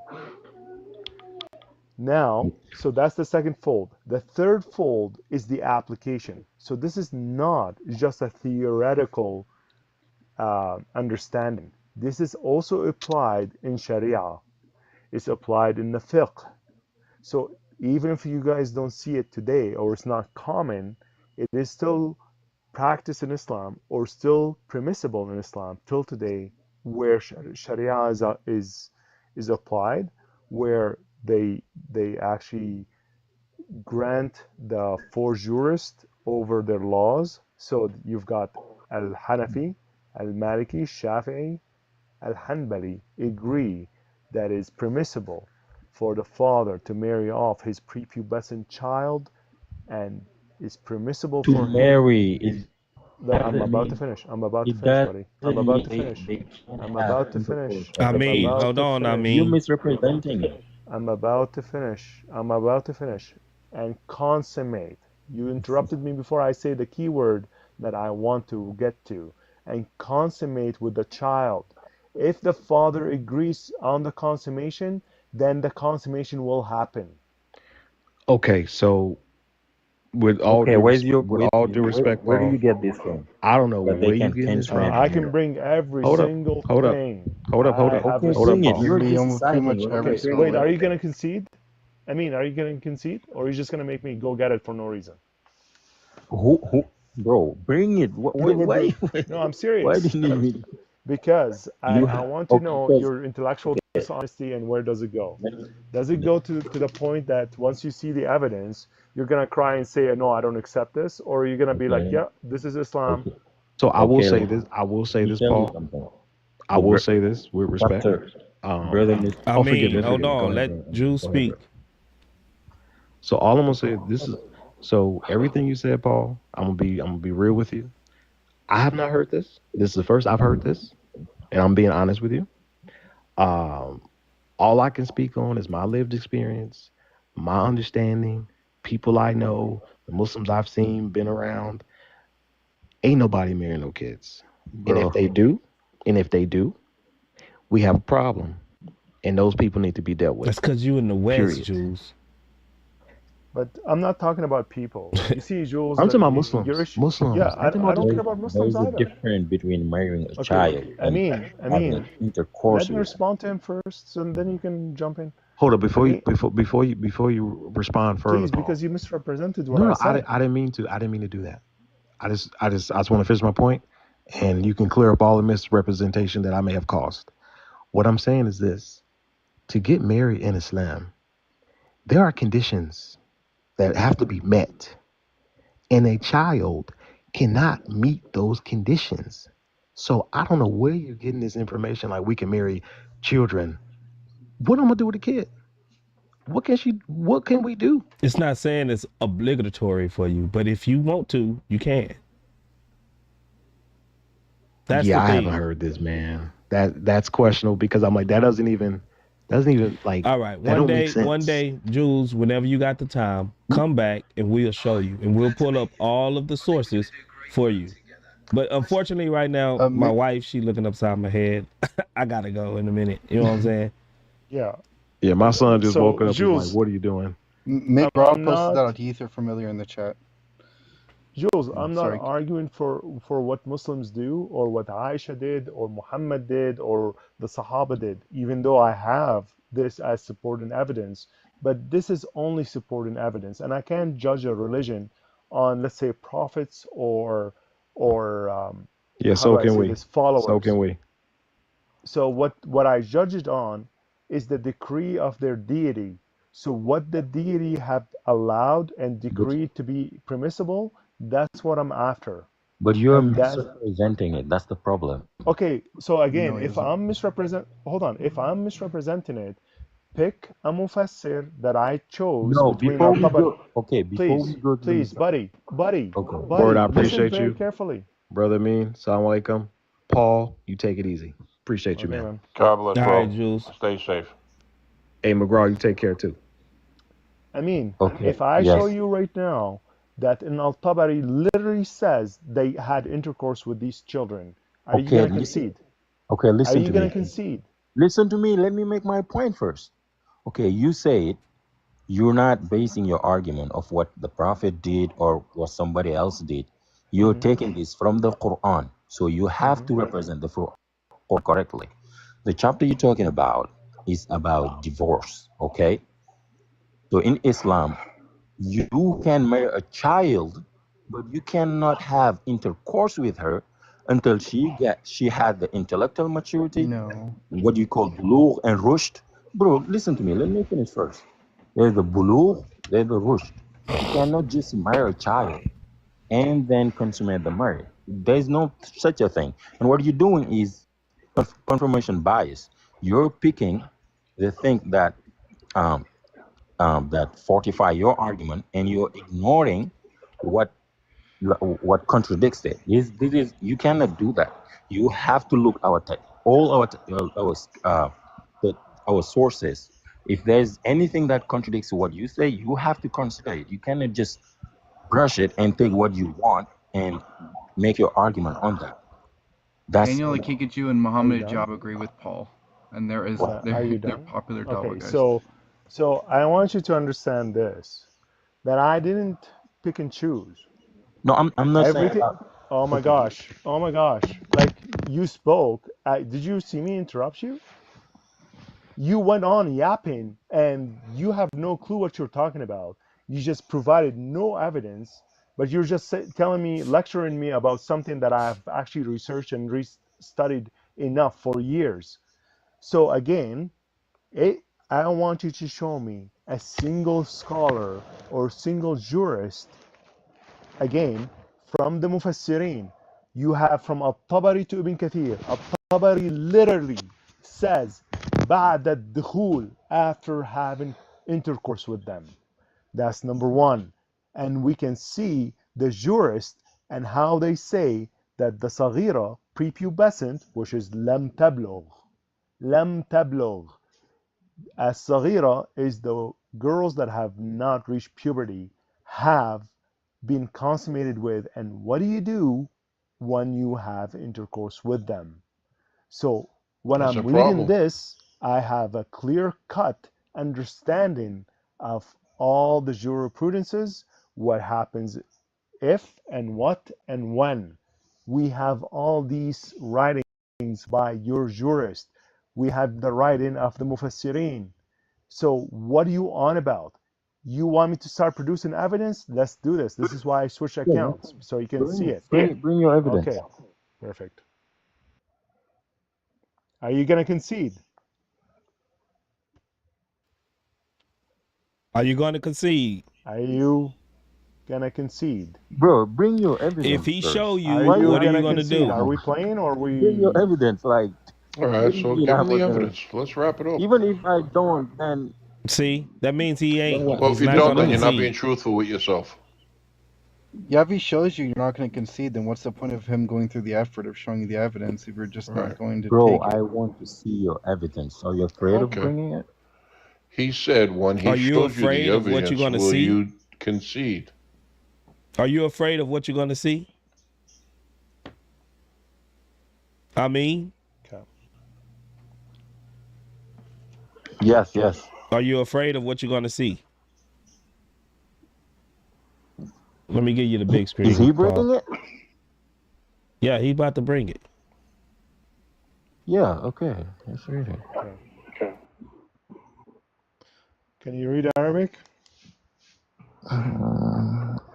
Now, so that's the second fold. The third fold is the application. So this is not just a theoretical understanding. This is also applied in Sharia. It's applied in the fiqh. So even if you guys don't see it today or it's not common, it is still practiced in Islam or still permissible in Islam till today, where Sharia is applied, where they actually grant the four jurists over their laws. So you've got Al-Hanafi, Al-Maliki, Shafi'i, Al-Hanbali agree that it's permissible for the father to marry off his prepubescent child, and it's permissible To for him. marry it I'm doesn't about to mean finish. I'm about to it finish, doesn't buddy. I'm about mean to finish. they can I'm have about to intercourse finish. at the I'm Amin, age. about hold to on, finish. You're Amin. misrepresenting it. I'm about to finish. I'm about to finish. And consummate. You interrupted me before I say the key word that I want to get to. And consummate with the child. If the father agrees on the consummation, then the consummation will happen. Okay, so with all Okay, due where's your with all due respect, where do you Paul, get this from? I don't know That they where you can getting this from. I consummate can marriage. bring every Hold up, single hold up, thing. hold up, hold I up, have Okay, hold up, bring it. receipts. Paul. You're Okay, just wait. citing. We're Okay, comparing wait. Are one you gonna thing. concede? I mean, are you gonna concede, or are you just gonna make me go get it for no reason? Bro, bring it. No, I'm Why do serious. you need me? Because You I have want to okay, know because your intellectual dishonesty and where does it go? let me, Does it go to the point that once you see the evidence, you're gonna cry and say, no, I don't accept this, or are you gonna be like, okay, yeah, this is Islam? okay, So I will okay. say this. I will Let say me this, tell you Paul. something. I will say this with respect. Chapter, brother. Oh, forgive me, Amin, hold forgive me. Go on. ahead, Let go ahead, Jules go ahead, speak. bro. So all I'm gonna say, this is so everything you said, Paul. I'm gonna be real with you. I have not heard this. This is the first I've heard this, and I'm being honest with you. Um, All I can speak on is my lived experience, my understanding, people I know, the Muslims I've seen, been around. Ain't nobody marrying no kids. And if Bro, they do, we have a problem. And those people need to be dealt with. That's because you in the West, Period. Jules. But I'm not talking about people. You see, Jules, I'm that talking about your Muslims. issue. Yeah, Muslims. I'm talking I about don't care just about Muslims there's a either. difference between marrying a Okay, child and having intercourse let me with them. respond to him first, and then you can jump in. hold up I mean, before you respond further, please, Paul. because you misrepresented what No, I no, said. I didn't mean to do that. I just want to finish my point, and you can clear up all the misrepresentation that I may have caused. What I'm saying is this: to get married in Islam, there are conditions that have to be met, and a child cannot meet those conditions. So I don't know where you're getting this information. Like we can marry children. What I'm gonna do with a kid? What can we do? It's not saying it's obligatory for you, but if you want to, you can. That's the Yeah, I haven't thing. heard this, man. That's questionable because I'm like that doesn't even like All right, that don't make sense. one day, Jules, whenever you got the time, come back and we'll show you, and we'll pull up all of the sources for you. But unfortunately, right now, my wife, she looking upside my head. I gotta go in a minute. You know what I'm saying? Yeah. Yeah, my son just woke So, up. He's like, Jules, "What are you doing?" I'm posted that on not. Ether Familiar in the chat. Jules, I'm not Sorry. arguing for what Muslims do or what Aisha did or Muhammad did or the Sahaba did, even though I have this as supporting evidence. But this is only supporting evidence, and I can't judge a religion on, let's say, prophets or Yeah, how do so I can say we. this, So followers. can we. So what I judge it on is the decree of their deity. So what the deity have allowed and But decreed to be permissible, that's what I'm after. but you're And that misrepresenting it. That's the problem. okay, so again, No, he if doesn't. I'm if I'm misrepresenting it, pick a mufassir that I chose No, between before we al-Tabari. go, okay, before we go to Please, the okay, Word, I listen appreciate very you, carefully. brother. Mean, salam alaikum. Paul, you take it easy. Appreciate you, Okay, man. man. God bless, All bro. right, Jules. Stay safe. Hey, McGraw, you take care too. I mean, okay, if I show yes, you right now that in al-Tabari literally says they had intercourse with these children, are you okay, going to listen, concede? okay, Are listen you to going me. to concede? Listen to me. Let me make my point first. Okay, you said you're not basing your argument of what the prophet did or what somebody else did. You're Hmm. taking this from the Quran, so you have Hmm. to represent the Quran correctly. The chapter you're talking about is about divorce. Okay, so in Islam, you can marry a child, but you cannot have intercourse with her until she had the intellectual maturity, No. what do you call bulugh and rushd. Bro, listen to me. Let me finish first. There's the bulugh, there's the rushd. You cannot just marry a child and then consummate the marriage. There's no such a thing. And what you're doing is confirmation bias. You're picking the thing um, that fortify your argument, and you're ignoring what contradicts it. This is you cannot do that. You have to look our all the, our sources. If there's anything that contradicts what you say, you have to consider it. You cannot just brush it and take what you want and make your argument on that. That's Daniel Akikachu and Are you Muhammad done? Ajab agree with Paul. And there is Are you they're done? popular Okay, Dawa guys. so I want you to understand this, that I didn't pick and choose. no. I'm not saying. Everything. Oh my Okay. gosh. Oh my gosh. Like you spoke. Did you see me interrupt you? You went on yapping and you have no clue what you're talking about. You just provided no evidence, but you're just telling me, lecturing me about something that I've actually researched and studied enough for years. So again, I want you to show me a single scholar or single jurist, again, from the Mufassirin. You have from Al-Tabari to Ibn Kathir. Al-Tabari literally says, بعد الدخول, after having intercourse with them. That's number one. And we can see the jurist and how they say that the صغيرة, prepubescent, which is لم تبلغ, لم تبلغ, As-saghira is the girls that have not reached puberty, have been consummated with, and what do you do when you have intercourse with them? So when That's a I'm reading problem. this, I have a clear-cut understanding of all the jurisprudences, what happens if and what and when. We have all these writings by your jurist. We have the writing of the mufassirin. So what are you on about? You want me to start producing evidence? Let's do this. This is why I switch accounts, so you can see it. Bring your evidence. Okay, perfect. Are you going to concede? Are you going to concede? Are you going to concede? Bro, bring your If evidence he first. show Are you, Why you you what are going you to going to concede? do? Are we playing or are bring your we... evidence? Like, All what right, do you so mean give I'm him the not gonna? evidence. Let's wrap it up. Even if I don't, then See, that means he ain't. what? Well, He's if you not don't, going to then you're not being concede. truthful with yourself. Yeah, if he shows you you're not going to concede, then what's the point of him going through the effort of showing you the evidence if you're just Right. not going to Bro, take it? I want to see your evidence. Are you afraid of Okay. bringing it? He said when he Are you shows you the afraid of what you're evidence, going to will see? you concede? Are you afraid of what you're going to see? I mean, Okay. Yes, yes. are you afraid of what you're going to see? Let me give you the big screen. Is he Paul. bringing it? Yeah, he's about to bring it. Yeah, okay. Let's read it. Okay. Can you read Arabic?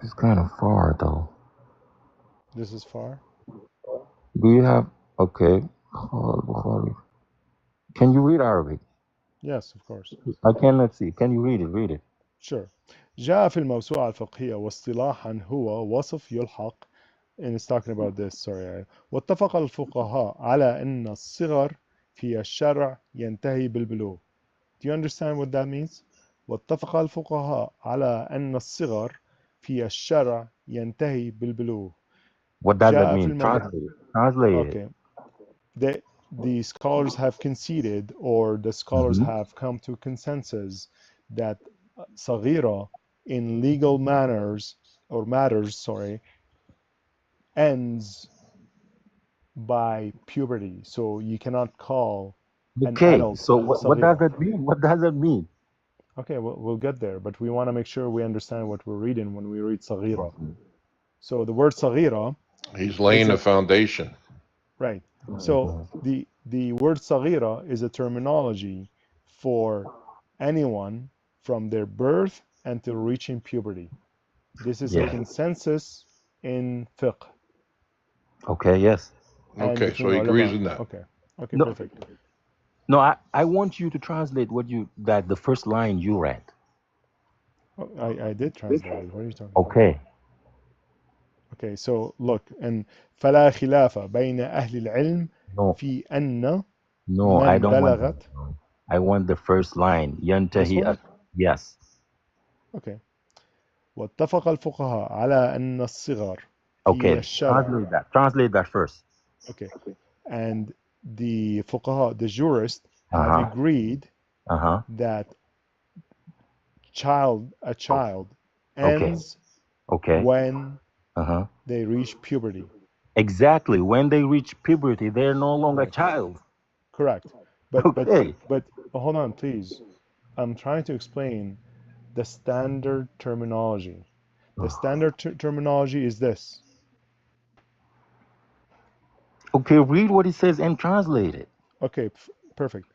It's kind of far, though. This is far. Do you have... Okay. Can you read Arabic? Yes, of course. I cannot see. Can you read it? Read it. Sure. جاء في الموسوعة الفقهية واصطلاحا هو وصف يلحق and it's talking about this, sorry. واتفق الفقهاء على أن الصغر في الشرع ينتهي بالبلوغ. Do you understand what that means? واتفق الفقهاء على أن الصغر في الشرع ينتهي بالبلوغ. What does that جاء في mean? المذهب. Translate it. Translate it. Okay. The scholars have conceded, or the scholars have come to consensus that صغيرة in legal matters, ends by puberty. So you cannot call an Okay, adult so what does صغيرة. that mean? What does that mean? Okay, we'll get there, but we want to make sure we understand what we're reading when we read صغيرة. So the word صغيرة, He's laying the foundation. right. So the word صغيرة is a terminology for anyone from their birth until reaching puberty. This is a consensus in fiqh. Okay, yes. And Okay, between so he agrees ulama. in that. Okay, No, perfect. no, I want you to translate that the first line you read. Oh, I did translate it. What are you talking Okay. about? Okay, so look, and فلا خلاف بين أهل العلم في أن No, I من don't want بلغت. that. I want the first line. This ينتهي one? yes. Okay. واتفق الفقهاء على أن الصغر في Okay, الشرع. Translate that first. Okay. And the fuqaha, the jurists, have agreed that a child ends when they reach puberty. Exactly. When they reach puberty, they're no longer a child. Correct. But hold on, please. I'm trying to explain the standard terminology. The standard terminology is this. Okay, read what it says and translate it. Okay, perfect.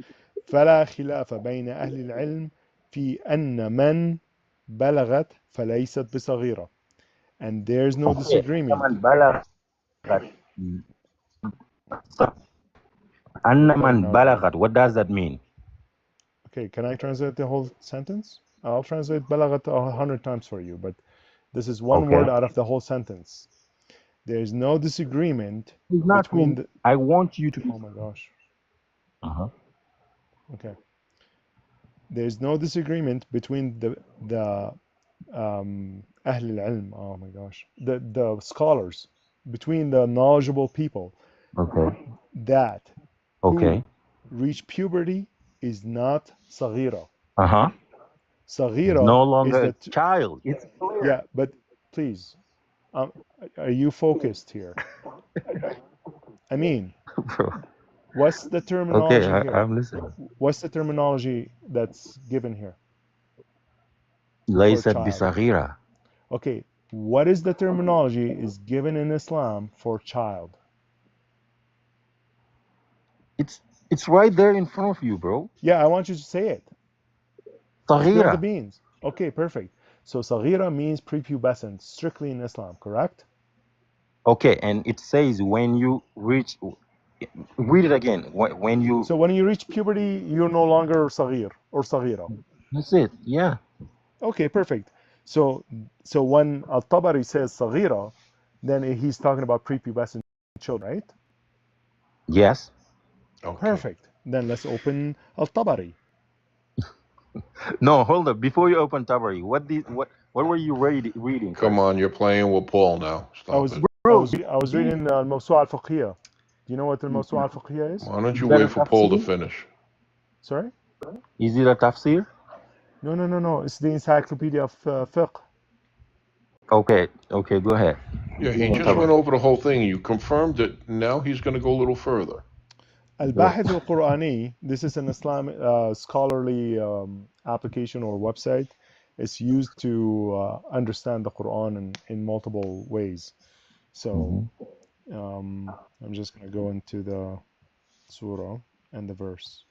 فلا خلاف بين أهل العلم في أن من بلغت فليست بصغيرة. And there's no disagreement. أن من بلغت, what does that mean? Okay, can I translate the whole sentence? I'll translate بلغت 100 times for you, but this is one word out of the whole sentence. There's no disagreement between the... I want you to... Oh my gosh. Okay. There's no disagreement between the أهل العلم, oh my gosh, the scholars, between the knowledgeable people, that who reach puberty is not saghira. Uh-huh. It's Saghira no is longer a that. child. It's clear. Yeah, but please, are you focused here? I mean, Bro. what's the Okay, terminology here? I'm listening. What's the terminology that's given here for Laysat child? bisaghira. Okay, what is the terminology is given in Islam for child? It's right there in front of you, bro. Yeah, I want you to say it. Spill the Saghira. beans. Okay, perfect. So saghira means prepubescent, strictly in Islam, correct? Okay, and it says when you reach, read it again. When you, So when you reach puberty, you're no longer saghir or saghira. that's it. Yeah. Okay, perfect. So when Al-Tabari says saghira, then he's talking about prepubescent children, right? Yes. Okay. Perfect. Then let's open Al-Tabari. No, hold up. Before you open Tabari, what were you reading? Come on, you're playing with Paul now. Stop it. I was reading Al-Mawsu'a al-Fiqhiyya. Do you know what the Mawsu'a al-Fiqhiyya is? Why don't you wait for Paul to finish? Sorry? Is it a tafsir? No. It's the Encyclopedia of Fiqh. Okay, go ahead. Yeah, he just went over the whole thing. You confirmed it. Now he's going to go a little further. Al-Bahith al-Qur'ani, this is an Islamic scholarly application or website. It's used to understand the Quran in multiple ways. So I'm just going to go into the surah and the verse.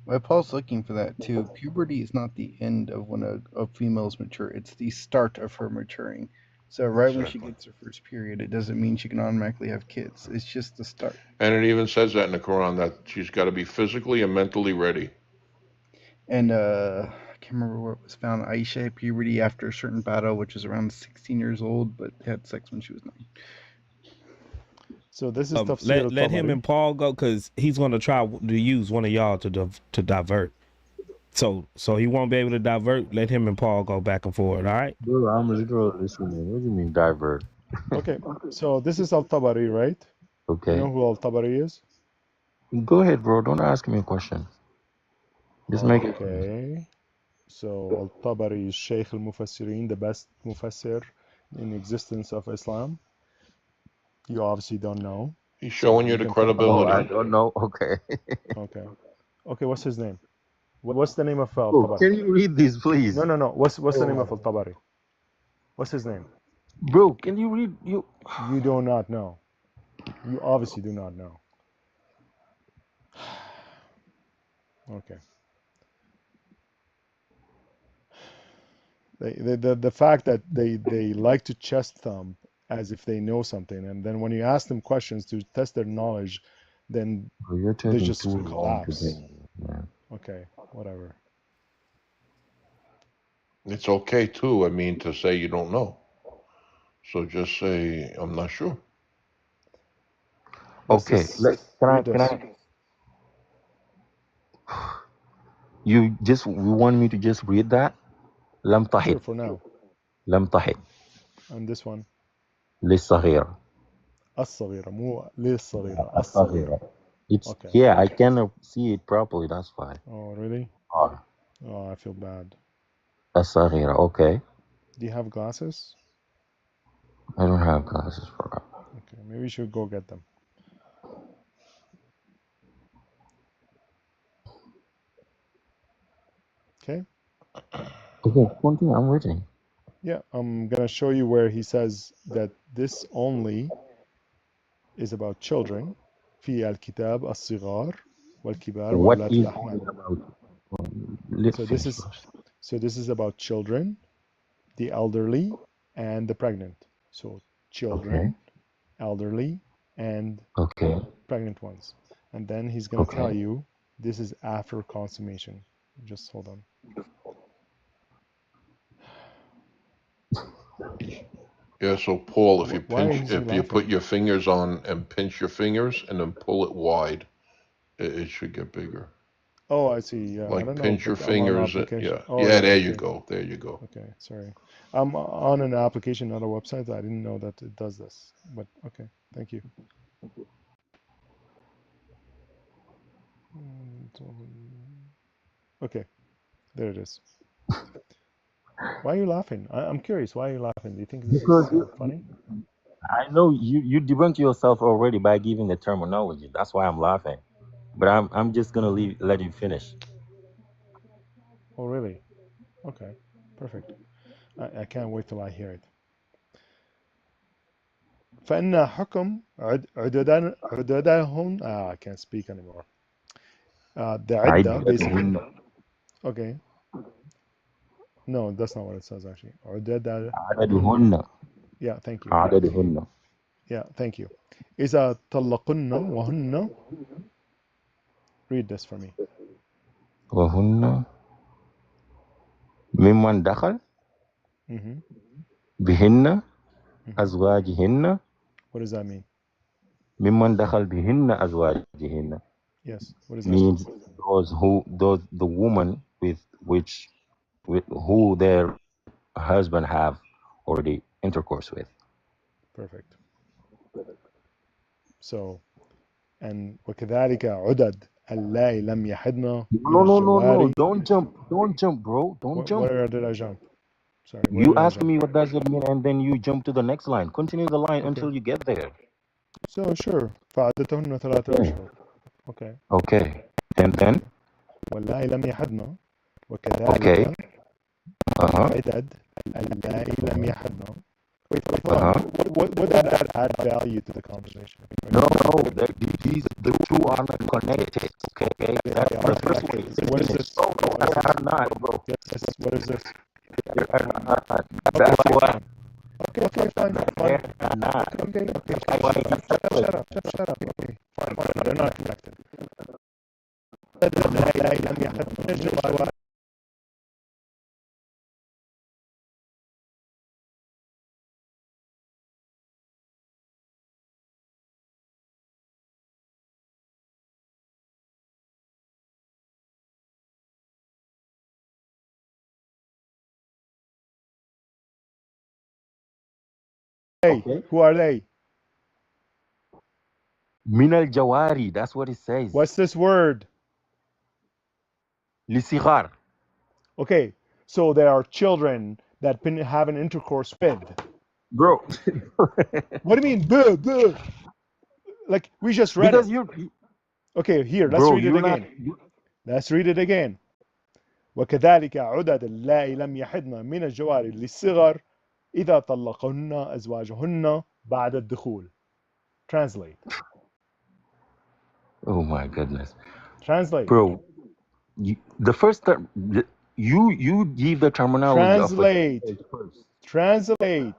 Well, Paul's looking for that too. Puberty is not the end of when a female's mature. It's the start of her maturing. So right when she gets her first period, it doesn't mean she can automatically have kids. It's just the start. And it even says that in the Quran, that she's got to be physically and mentally ready. And I can't remember where it was found. Aisha had puberty after a certain battle, which was around 16 years old, but had sex when she was 9. So this is tafsir let him and Paul go, because he's going to try to use one of y'all to divert. So he won't be able to divert. Let him and Paul go back and forth. All right. Bro, I'm literally listening. What do you mean divert? Okay. So this is Al-Tabari, right? Okay. You know who Al-Tabari is? Go ahead, bro. Don't ask me a question. Just make it. Okay. So Al-Tabari is Shaykh al-Mufassirin, the best Mufassir in existence of Islam. You obviously don't know. He's showing you the credibility. Oh, I don't know. Okay. Okay, what's his name? What's the name of Bro, Al-Tabari? can you read this, please? No. What's the name of Al-Tabari? What's his name? Bro, can you read? You do not know. You obviously do not know. Okay. The fact that they like to chest thump as if they know something, and then when you ask them questions to test their knowledge, then they just collapse. Okay, whatever. It's okay too, I mean, to say you don't know. So just say, I'm not sure. Okay, can I? You want me to just read that? لم تحد. Sure, for now. لم تحد. And this one. للصغير. الصغيرة مو للصغيرة. الصغيرة. It's okay. Yeah, I cannot see it properly. That's why. Oh, really? Oh, I feel bad. الصغيرة. Okay. Do you have glasses? I don't have glasses for that. Okay, maybe you should go get them. Okay. Okay, continue. I'm reading. Yeah, I'm gonna show you where he says that this only is about children. في الكتاب الصغار والكبار وأولاد الأحمال. So this is about children, the elderly, and the pregnant. So children, elderly, and pregnant ones. And then he's gonna tell you this is after consummation. Just hold on. Yeah, so Paul, if you put your fingers on and pinch your fingers and then pull it wide, it should get bigger. Oh, I see. Yeah, like I don't pinch know, your fingers. yeah. Oh, yeah, there you go. There you go. Okay, sorry. I'm on an application, not a website. I didn't know that it does this. But okay, thank you. Okay, there it is. Why are you laughing? I'm curious. Why are you laughing? Do you think this Because is funny? I know you debunked yourself already by giving the terminology. That's why I'm laughing. But I'm just gonna let you finish. Oh, really? Okay, perfect. I can't wait till I hear it. فإن حكم عددهم I can't speak anymore. The عدة basically. Okay. No, that's not what it says actually. عددهن. Yeah, thank you. عددهن. Yeah, thank you. إذا طلقن وهن. Read this for me. وهن ممن دخل Mm-hmm. بهن Mm-hmm. أزواجهن. What does that mean? ممن دخل بهن أزواجهن. Yes. What does that mean? Means those the woman with who their husband have already intercourse with. Perfect. So, and وكذلك عدد اللائي لم يحضن من No. الجواري. Don't jump, bro. Don't jump. Where did I jump? Sorry. You ask me what does it mean, and then you jump to the next line. Continue the line until you get there. So sure. فعدتهن 3 أشهر. Okay. Okay. And then. واللائي لم يحضن وكذلك. Okay. عدد اللائي لم يحضن. Wait, hold on. What did that add value to the conversation? No. These the two are not connected. Okay. That's the first way. What is this? They are not, bro. Yes. What is this? They are not. That's why. Okay, fine. They are not. Okay. Shut up. Okay, fine. They're not connected. Hey, who are they? Min al Jawari. That's what it says. What's this word? Lisigar. Okay, so there are children that have an intercourse with. Bro. What do you mean? Buh. Like we just read because it. Okay, here, let's read it again. Let's read it again. وكذلك عدد اللائي لم يحضن من الجواري للصغر إذا طلقهن أزواجهن بعد الدخول. Translate. Oh my goodness. Translate. Bro, the first term, you give the terminology. Translate.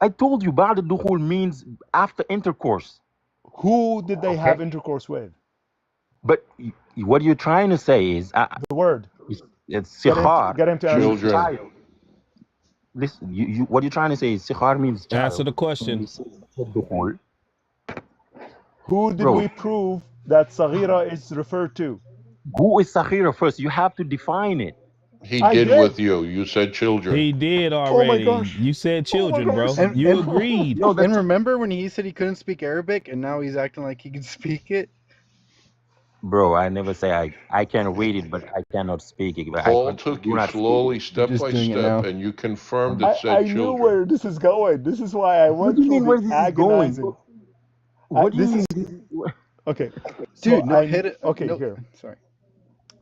I told you بعد الدخول means after intercourse. Who did they have intercourse with? But what you're trying to say is the word. It's sikhar. Get him to answer. Child. Listen, what you're trying to say is sikhar means child. Answer the question. Who did we prove that saghira is referred to? Who is saghira first? You have to define it. He did with you. You said children. He did already. Oh my gosh. You said children, bro. You agreed. And remember when he said he couldn't speak Arabic, and now he's acting like he can speak it? Bro, I never say I can read it, but I cannot speak it. Paul took you slowly, step by step, and you confirmed it said children. I knew where this is going. This is why I went through the agonizing. What do you mean? Okay. Dude, no, hit it. Okay, no, here.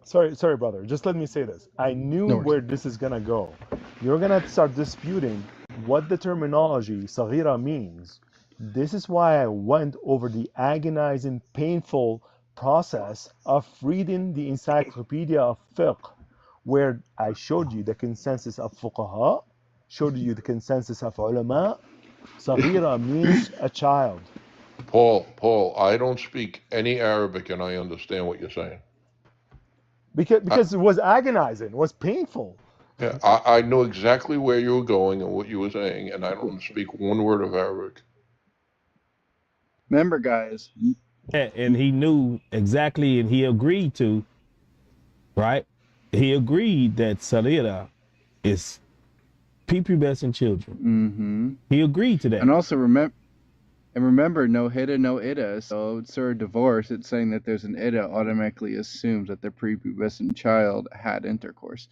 Sorry, brother. Just let me say this. I knew where this is gonna go. You're gonna start disputing what the terminology saghira means. This is why I went over the agonizing, painful process of reading the encyclopedia of fiqh, where I showed you the consensus of fuqaha, showed you the consensus of ulama. Saghira means a child. Paul, I don't speak any Arabic, and I understand what you're saying. Because it was agonizing, it was painful. Yeah, I know exactly where you were going and what you were saying, and I don't speak one word of Arabic. Remember, guys. Yeah, and he knew exactly, and he agreed to, right? He agreed that saghira is prepubescent children. Mm-hmm. He agreed to that. And also And remember, no hidda, no ida. So Surah divorce, it's saying that there's an ida automatically assumes that the prepubescent child had intercourse.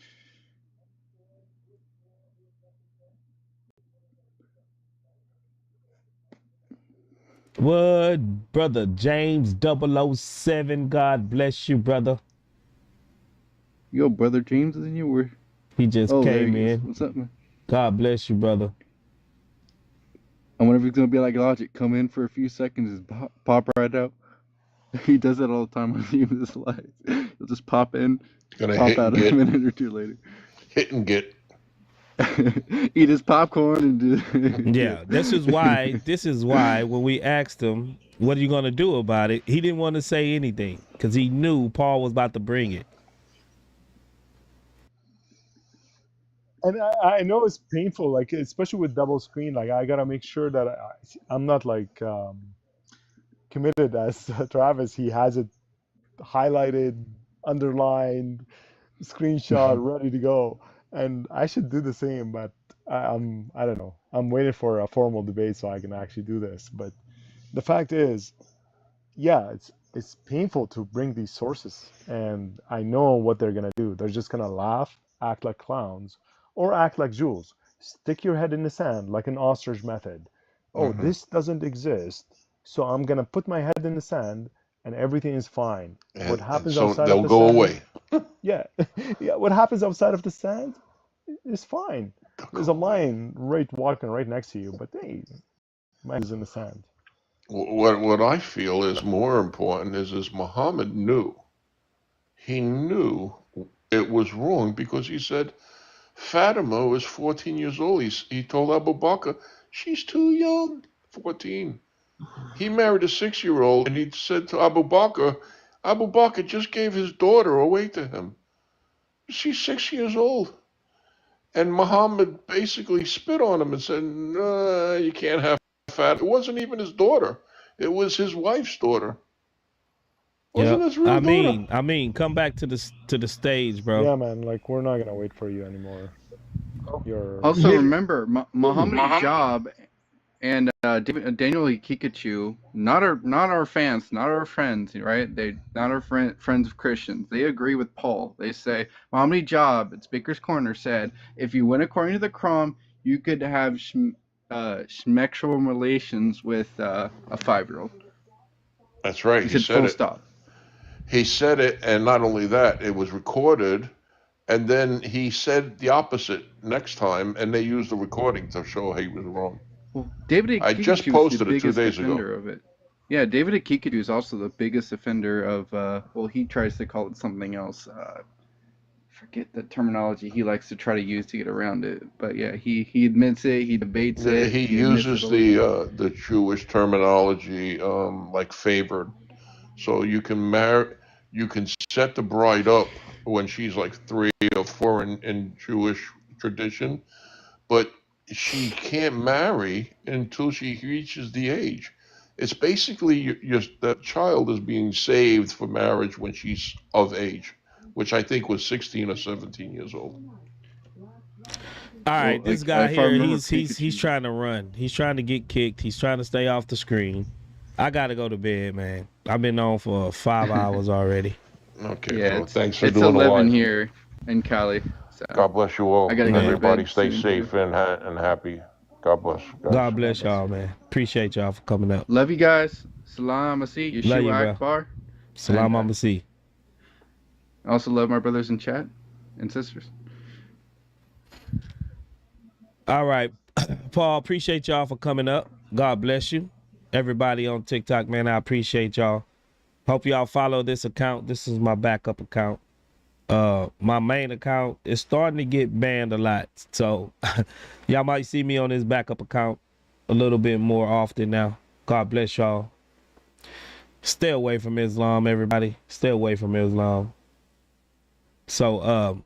What, brother James 007? God bless you, brother. Yo, brother James is in you. Where? He just Oh, there came he is. in. What's up, man? God bless you, brother. I wonder if he's gonna be like Logic, come in for a few seconds, just pop right out. He does that all the time on James' lives. He'll just pop in, Gonna pop hit and out a get. minute or two later. Hit and get. Eat his popcorn and do. Yeah, this is why when we asked him, what are you going to do about it? He didn't want to say anything because he knew Paul was about to bring it. And I know it's painful, like especially with double screen. Like I gotta make sure that I'm not like committed as Travis. He has it highlighted, underlined, screenshot, ready to go, and I should do the same. But I don't know. I'm waiting for a formal debate so I can actually do this. But the fact is, yeah, it's painful to bring these sources, and I know what they're gonna do. They're just gonna laugh, act like clowns, or act like Jules. Stick your head in the sand like an ostrich method. Oh, this doesn't exist, so I'm gonna put my head in the sand, and everything is fine. What And happens so outside they'll of the go sand? away. Yeah, yeah. What happens outside of the sand is fine. There's a lion walking right next to you, but hey, my head is in the sand. What I feel is more important is Muhammad knew. He knew it was wrong because he said Fatima was 14 years old. He told Abu Bakr, she's too young, 14. He married a 6-year-old, and he said to Abu Bakr just gave his daughter away to him. She's 6 years old. And Muhammad basically spit on him and said, no, you can't have Fatima. It wasn't even his daughter. It was his wife's daughter. Wasn't Yep. his real daughter? I mean, come back to the stage, bro. Yeah, man. Like we're not gonna wait for you anymore. You're Also, remember, Muhammad Job and Daniel Kikachu, not our fans, not our friends, right? They not our friends of Christians. They agree with Paul. They say Muhammad Job at Speaker's Corner said, if you went according to the Quran, you could have sexual relations with a 5-year-old. That's right. He said full it. Stop. He said it, and not only that, it was recorded. And then he said the opposite next time, and they used the recording to show he was wrong. Well, David I just Kikachu posted is the it 2 biggest days ago. offender of it. Yeah, David Kikachu is also the biggest offender of, well, he tries to call it something else. Forget the terminology he likes to try to use to get around it. But yeah, he admits it, he debates it. He uses the Jewish terminology like favored. So you can set the bride up when she's like 3 or 4 in Jewish tradition, but she can't marry until she reaches the age. It's basically that child is being saved for marriage when she's of age, which I think was 16 or 17 years old. All right, this guy here, he's trying to run. He's trying to get kicked. He's trying to stay off the screen. I gotta go to bed, man. I've been on for 5 hours already. Okay, yeah, bro. Thanks for it's doing 11 the here in Cali. So God bless you all. I gotta Everybody stay soon, safe and happy. God bless. God bless y'all, man. Appreciate y'all for coming up. Love you guys. Salam Asi, Love you, Yeshua bro. Akbar. Salam Amasi. I also love my brothers in chat and sisters. All right, Paul, appreciate y'all for coming up. God bless you. Everybody on TikTok, man, I appreciate y'all. Hope y'all follow this account. This is my backup account. My main account is starting to get banned a lot. So y'all might see me on this backup account a little bit more often now. God bless y'all. Stay away from Islam, everybody. Stay away from Islam. So,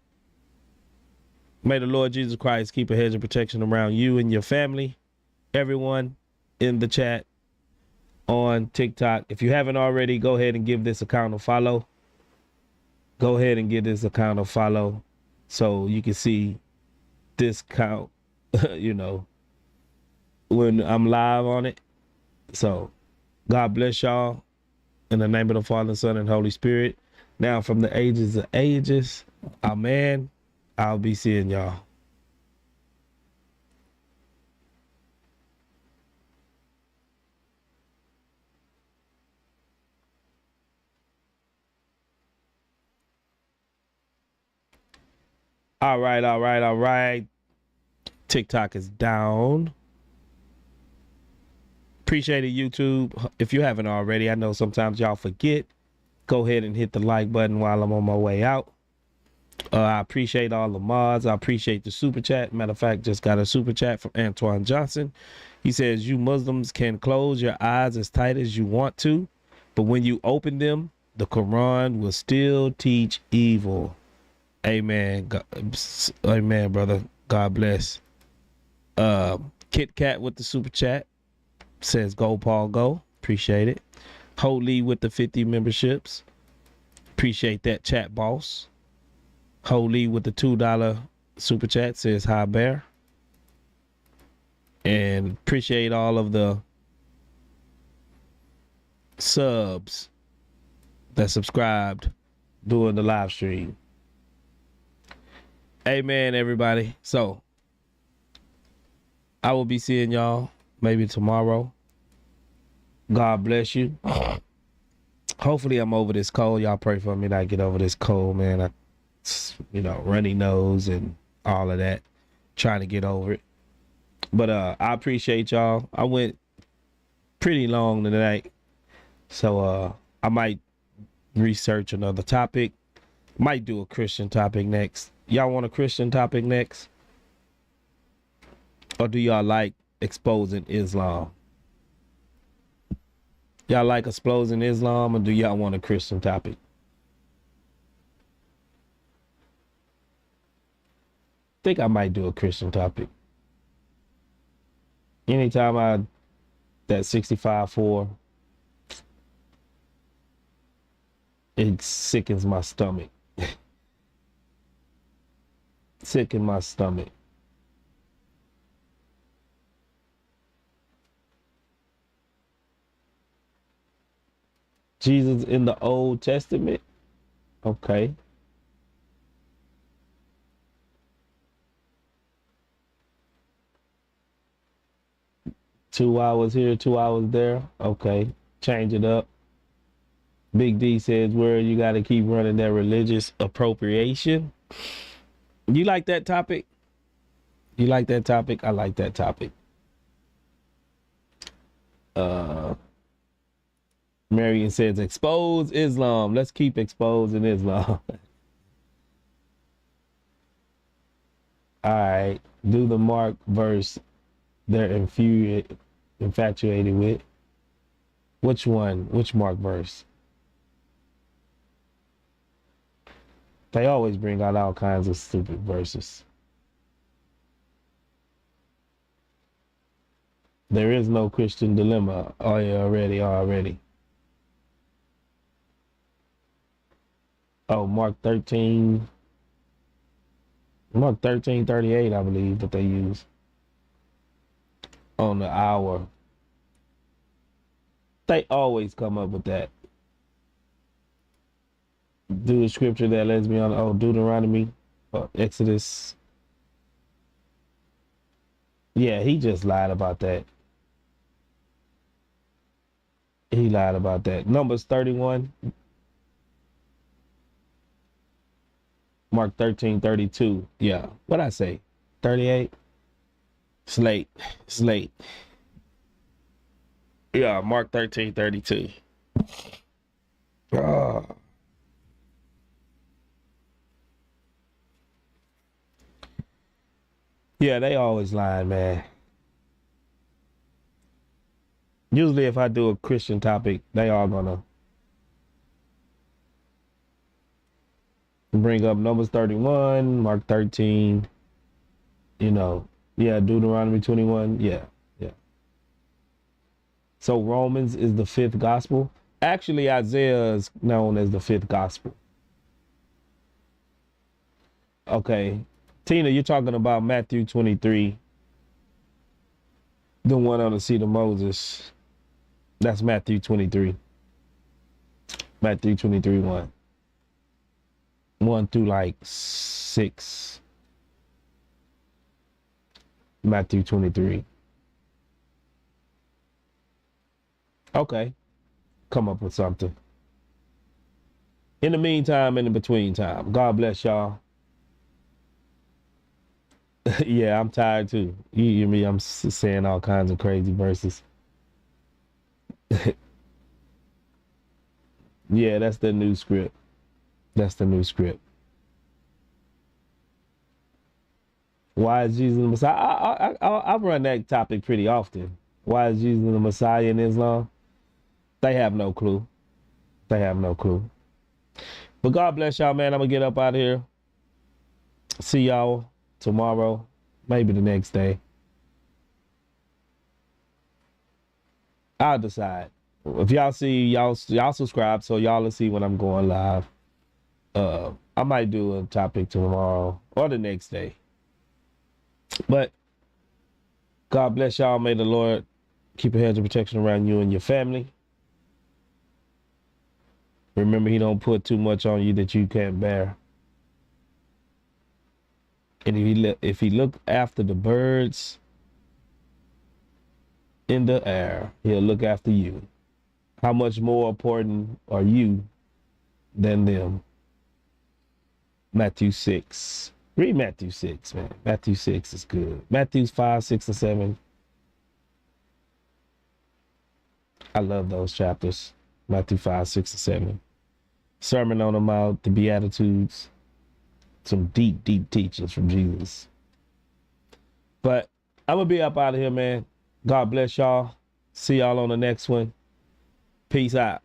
may the Lord Jesus Christ keep a hedge of protection around you and your family, everyone in the chat on TikTok. If you haven't already, go ahead and give this account a follow. Go ahead and give this account a follow so you can see this account, you know, when I'm live on it. So God bless y'all in the name of the Father, Son, and Holy Spirit. Now from the ages of ages, amen. I'll be seeing y'all. All right. TikTok is down. Appreciate it, YouTube. If you haven't already, I know sometimes y'all forget. Go ahead and hit the like button while I'm on my way out. I appreciate all the mods. I appreciate the super chat. Matter of fact, just got a super chat from Antoine Johnson. He says, you Muslims can close your eyes as tight as you want to, but when you open them, the Quran will still teach evil. Amen. Amen, brother. God bless. Kit Kat with the super chat says, go Paul go. Appreciate it. Holy with the 50 memberships. Appreciate that, chat boss. Holy with the $2 super chat says, hi bear. And appreciate all of the subs that subscribed during the live stream. Amen, everybody. So I will be seeing y'all maybe tomorrow. God bless you. Hopefully I'm over this cold. Y'all pray for me that I get over this cold, man. Runny nose and all of that. Trying to get over it. But I appreciate y'all. I went pretty long tonight. So I might research another topic. Might do a Christian topic next. Y'all want a Christian topic next? Or do y'all like exposing Islam? Y'all like exposing Islam, or do y'all want a Christian topic? Think I might do a Christian topic. Anytime that 65-4, it sickens my stomach. Sicken my stomach. Jesus in the Old Testament? Okay. Two hours here, 2 hours there. Okay. Change it up. Big D says, where you got to keep running that religious appropriation. You like that topic? You like that topic? I like that topic. Marion says, expose Islam. Let's keep exposing Islam. All right. Do the Mark verse they're infatuated with. Which one? Which Mark verse? They always bring out all kinds of stupid verses. There is no Christian dilemma. Oh yeah, already. Oh, Mark 13:38, I believe that they use on the hour. They always come up with that. Do a scripture that lets me on Deuteronomy, Exodus. Yeah, he just lied about that. He lied about that. Numbers 31. Mark 13:32. Yeah. What'd I say? 38? It's late. Yeah, Mark 13:32. Yeah, they always lying, man. Usually if I do a Christian topic, they are gonna bring up Numbers 31, Mark 13, Deuteronomy 21, yeah. So Romans is the fifth gospel. Actually, Isaiah is known as the fifth gospel. Okay. Tina, you're talking about Matthew 23, the one on the seat of Moses. That's Matthew 23. Matthew 23, 1. 1 through like 6. Matthew 23. Okay. Come up with something. In the meantime, in the between time, God bless y'all. Yeah, I'm tired too. You hear me? I'm saying all kinds of crazy verses. Yeah, that's the new script. That's the new script. Why is Jesus the Messiah? I run that topic pretty often. Why is Jesus the Messiah in Islam? They have no clue. They have no clue. But God bless y'all, man. I'm going to get up out of here. See y'all tomorrow, maybe the next day. I'll decide. If y'all see, y'all subscribe so y'all will see when I'm going live. I might do a topic tomorrow or the next day. But God bless y'all. May the Lord keep a hedge of protection around you and your family. Remember, he don't put too much on you that you can't bear. And if he look after the birds in the air, he'll look after you. How much more important are you than them? Matthew 6. Read Matthew 6, man. Matthew 6 is good. Matthew 5, 6, and 7. I love those chapters. Matthew 5, 6, and 7. Sermon on the Mount, the Beatitudes. Some deep, deep teachings from Jesus. But I'm going to be up out of here, man. God bless y'all. See y'all on the next one. Peace out.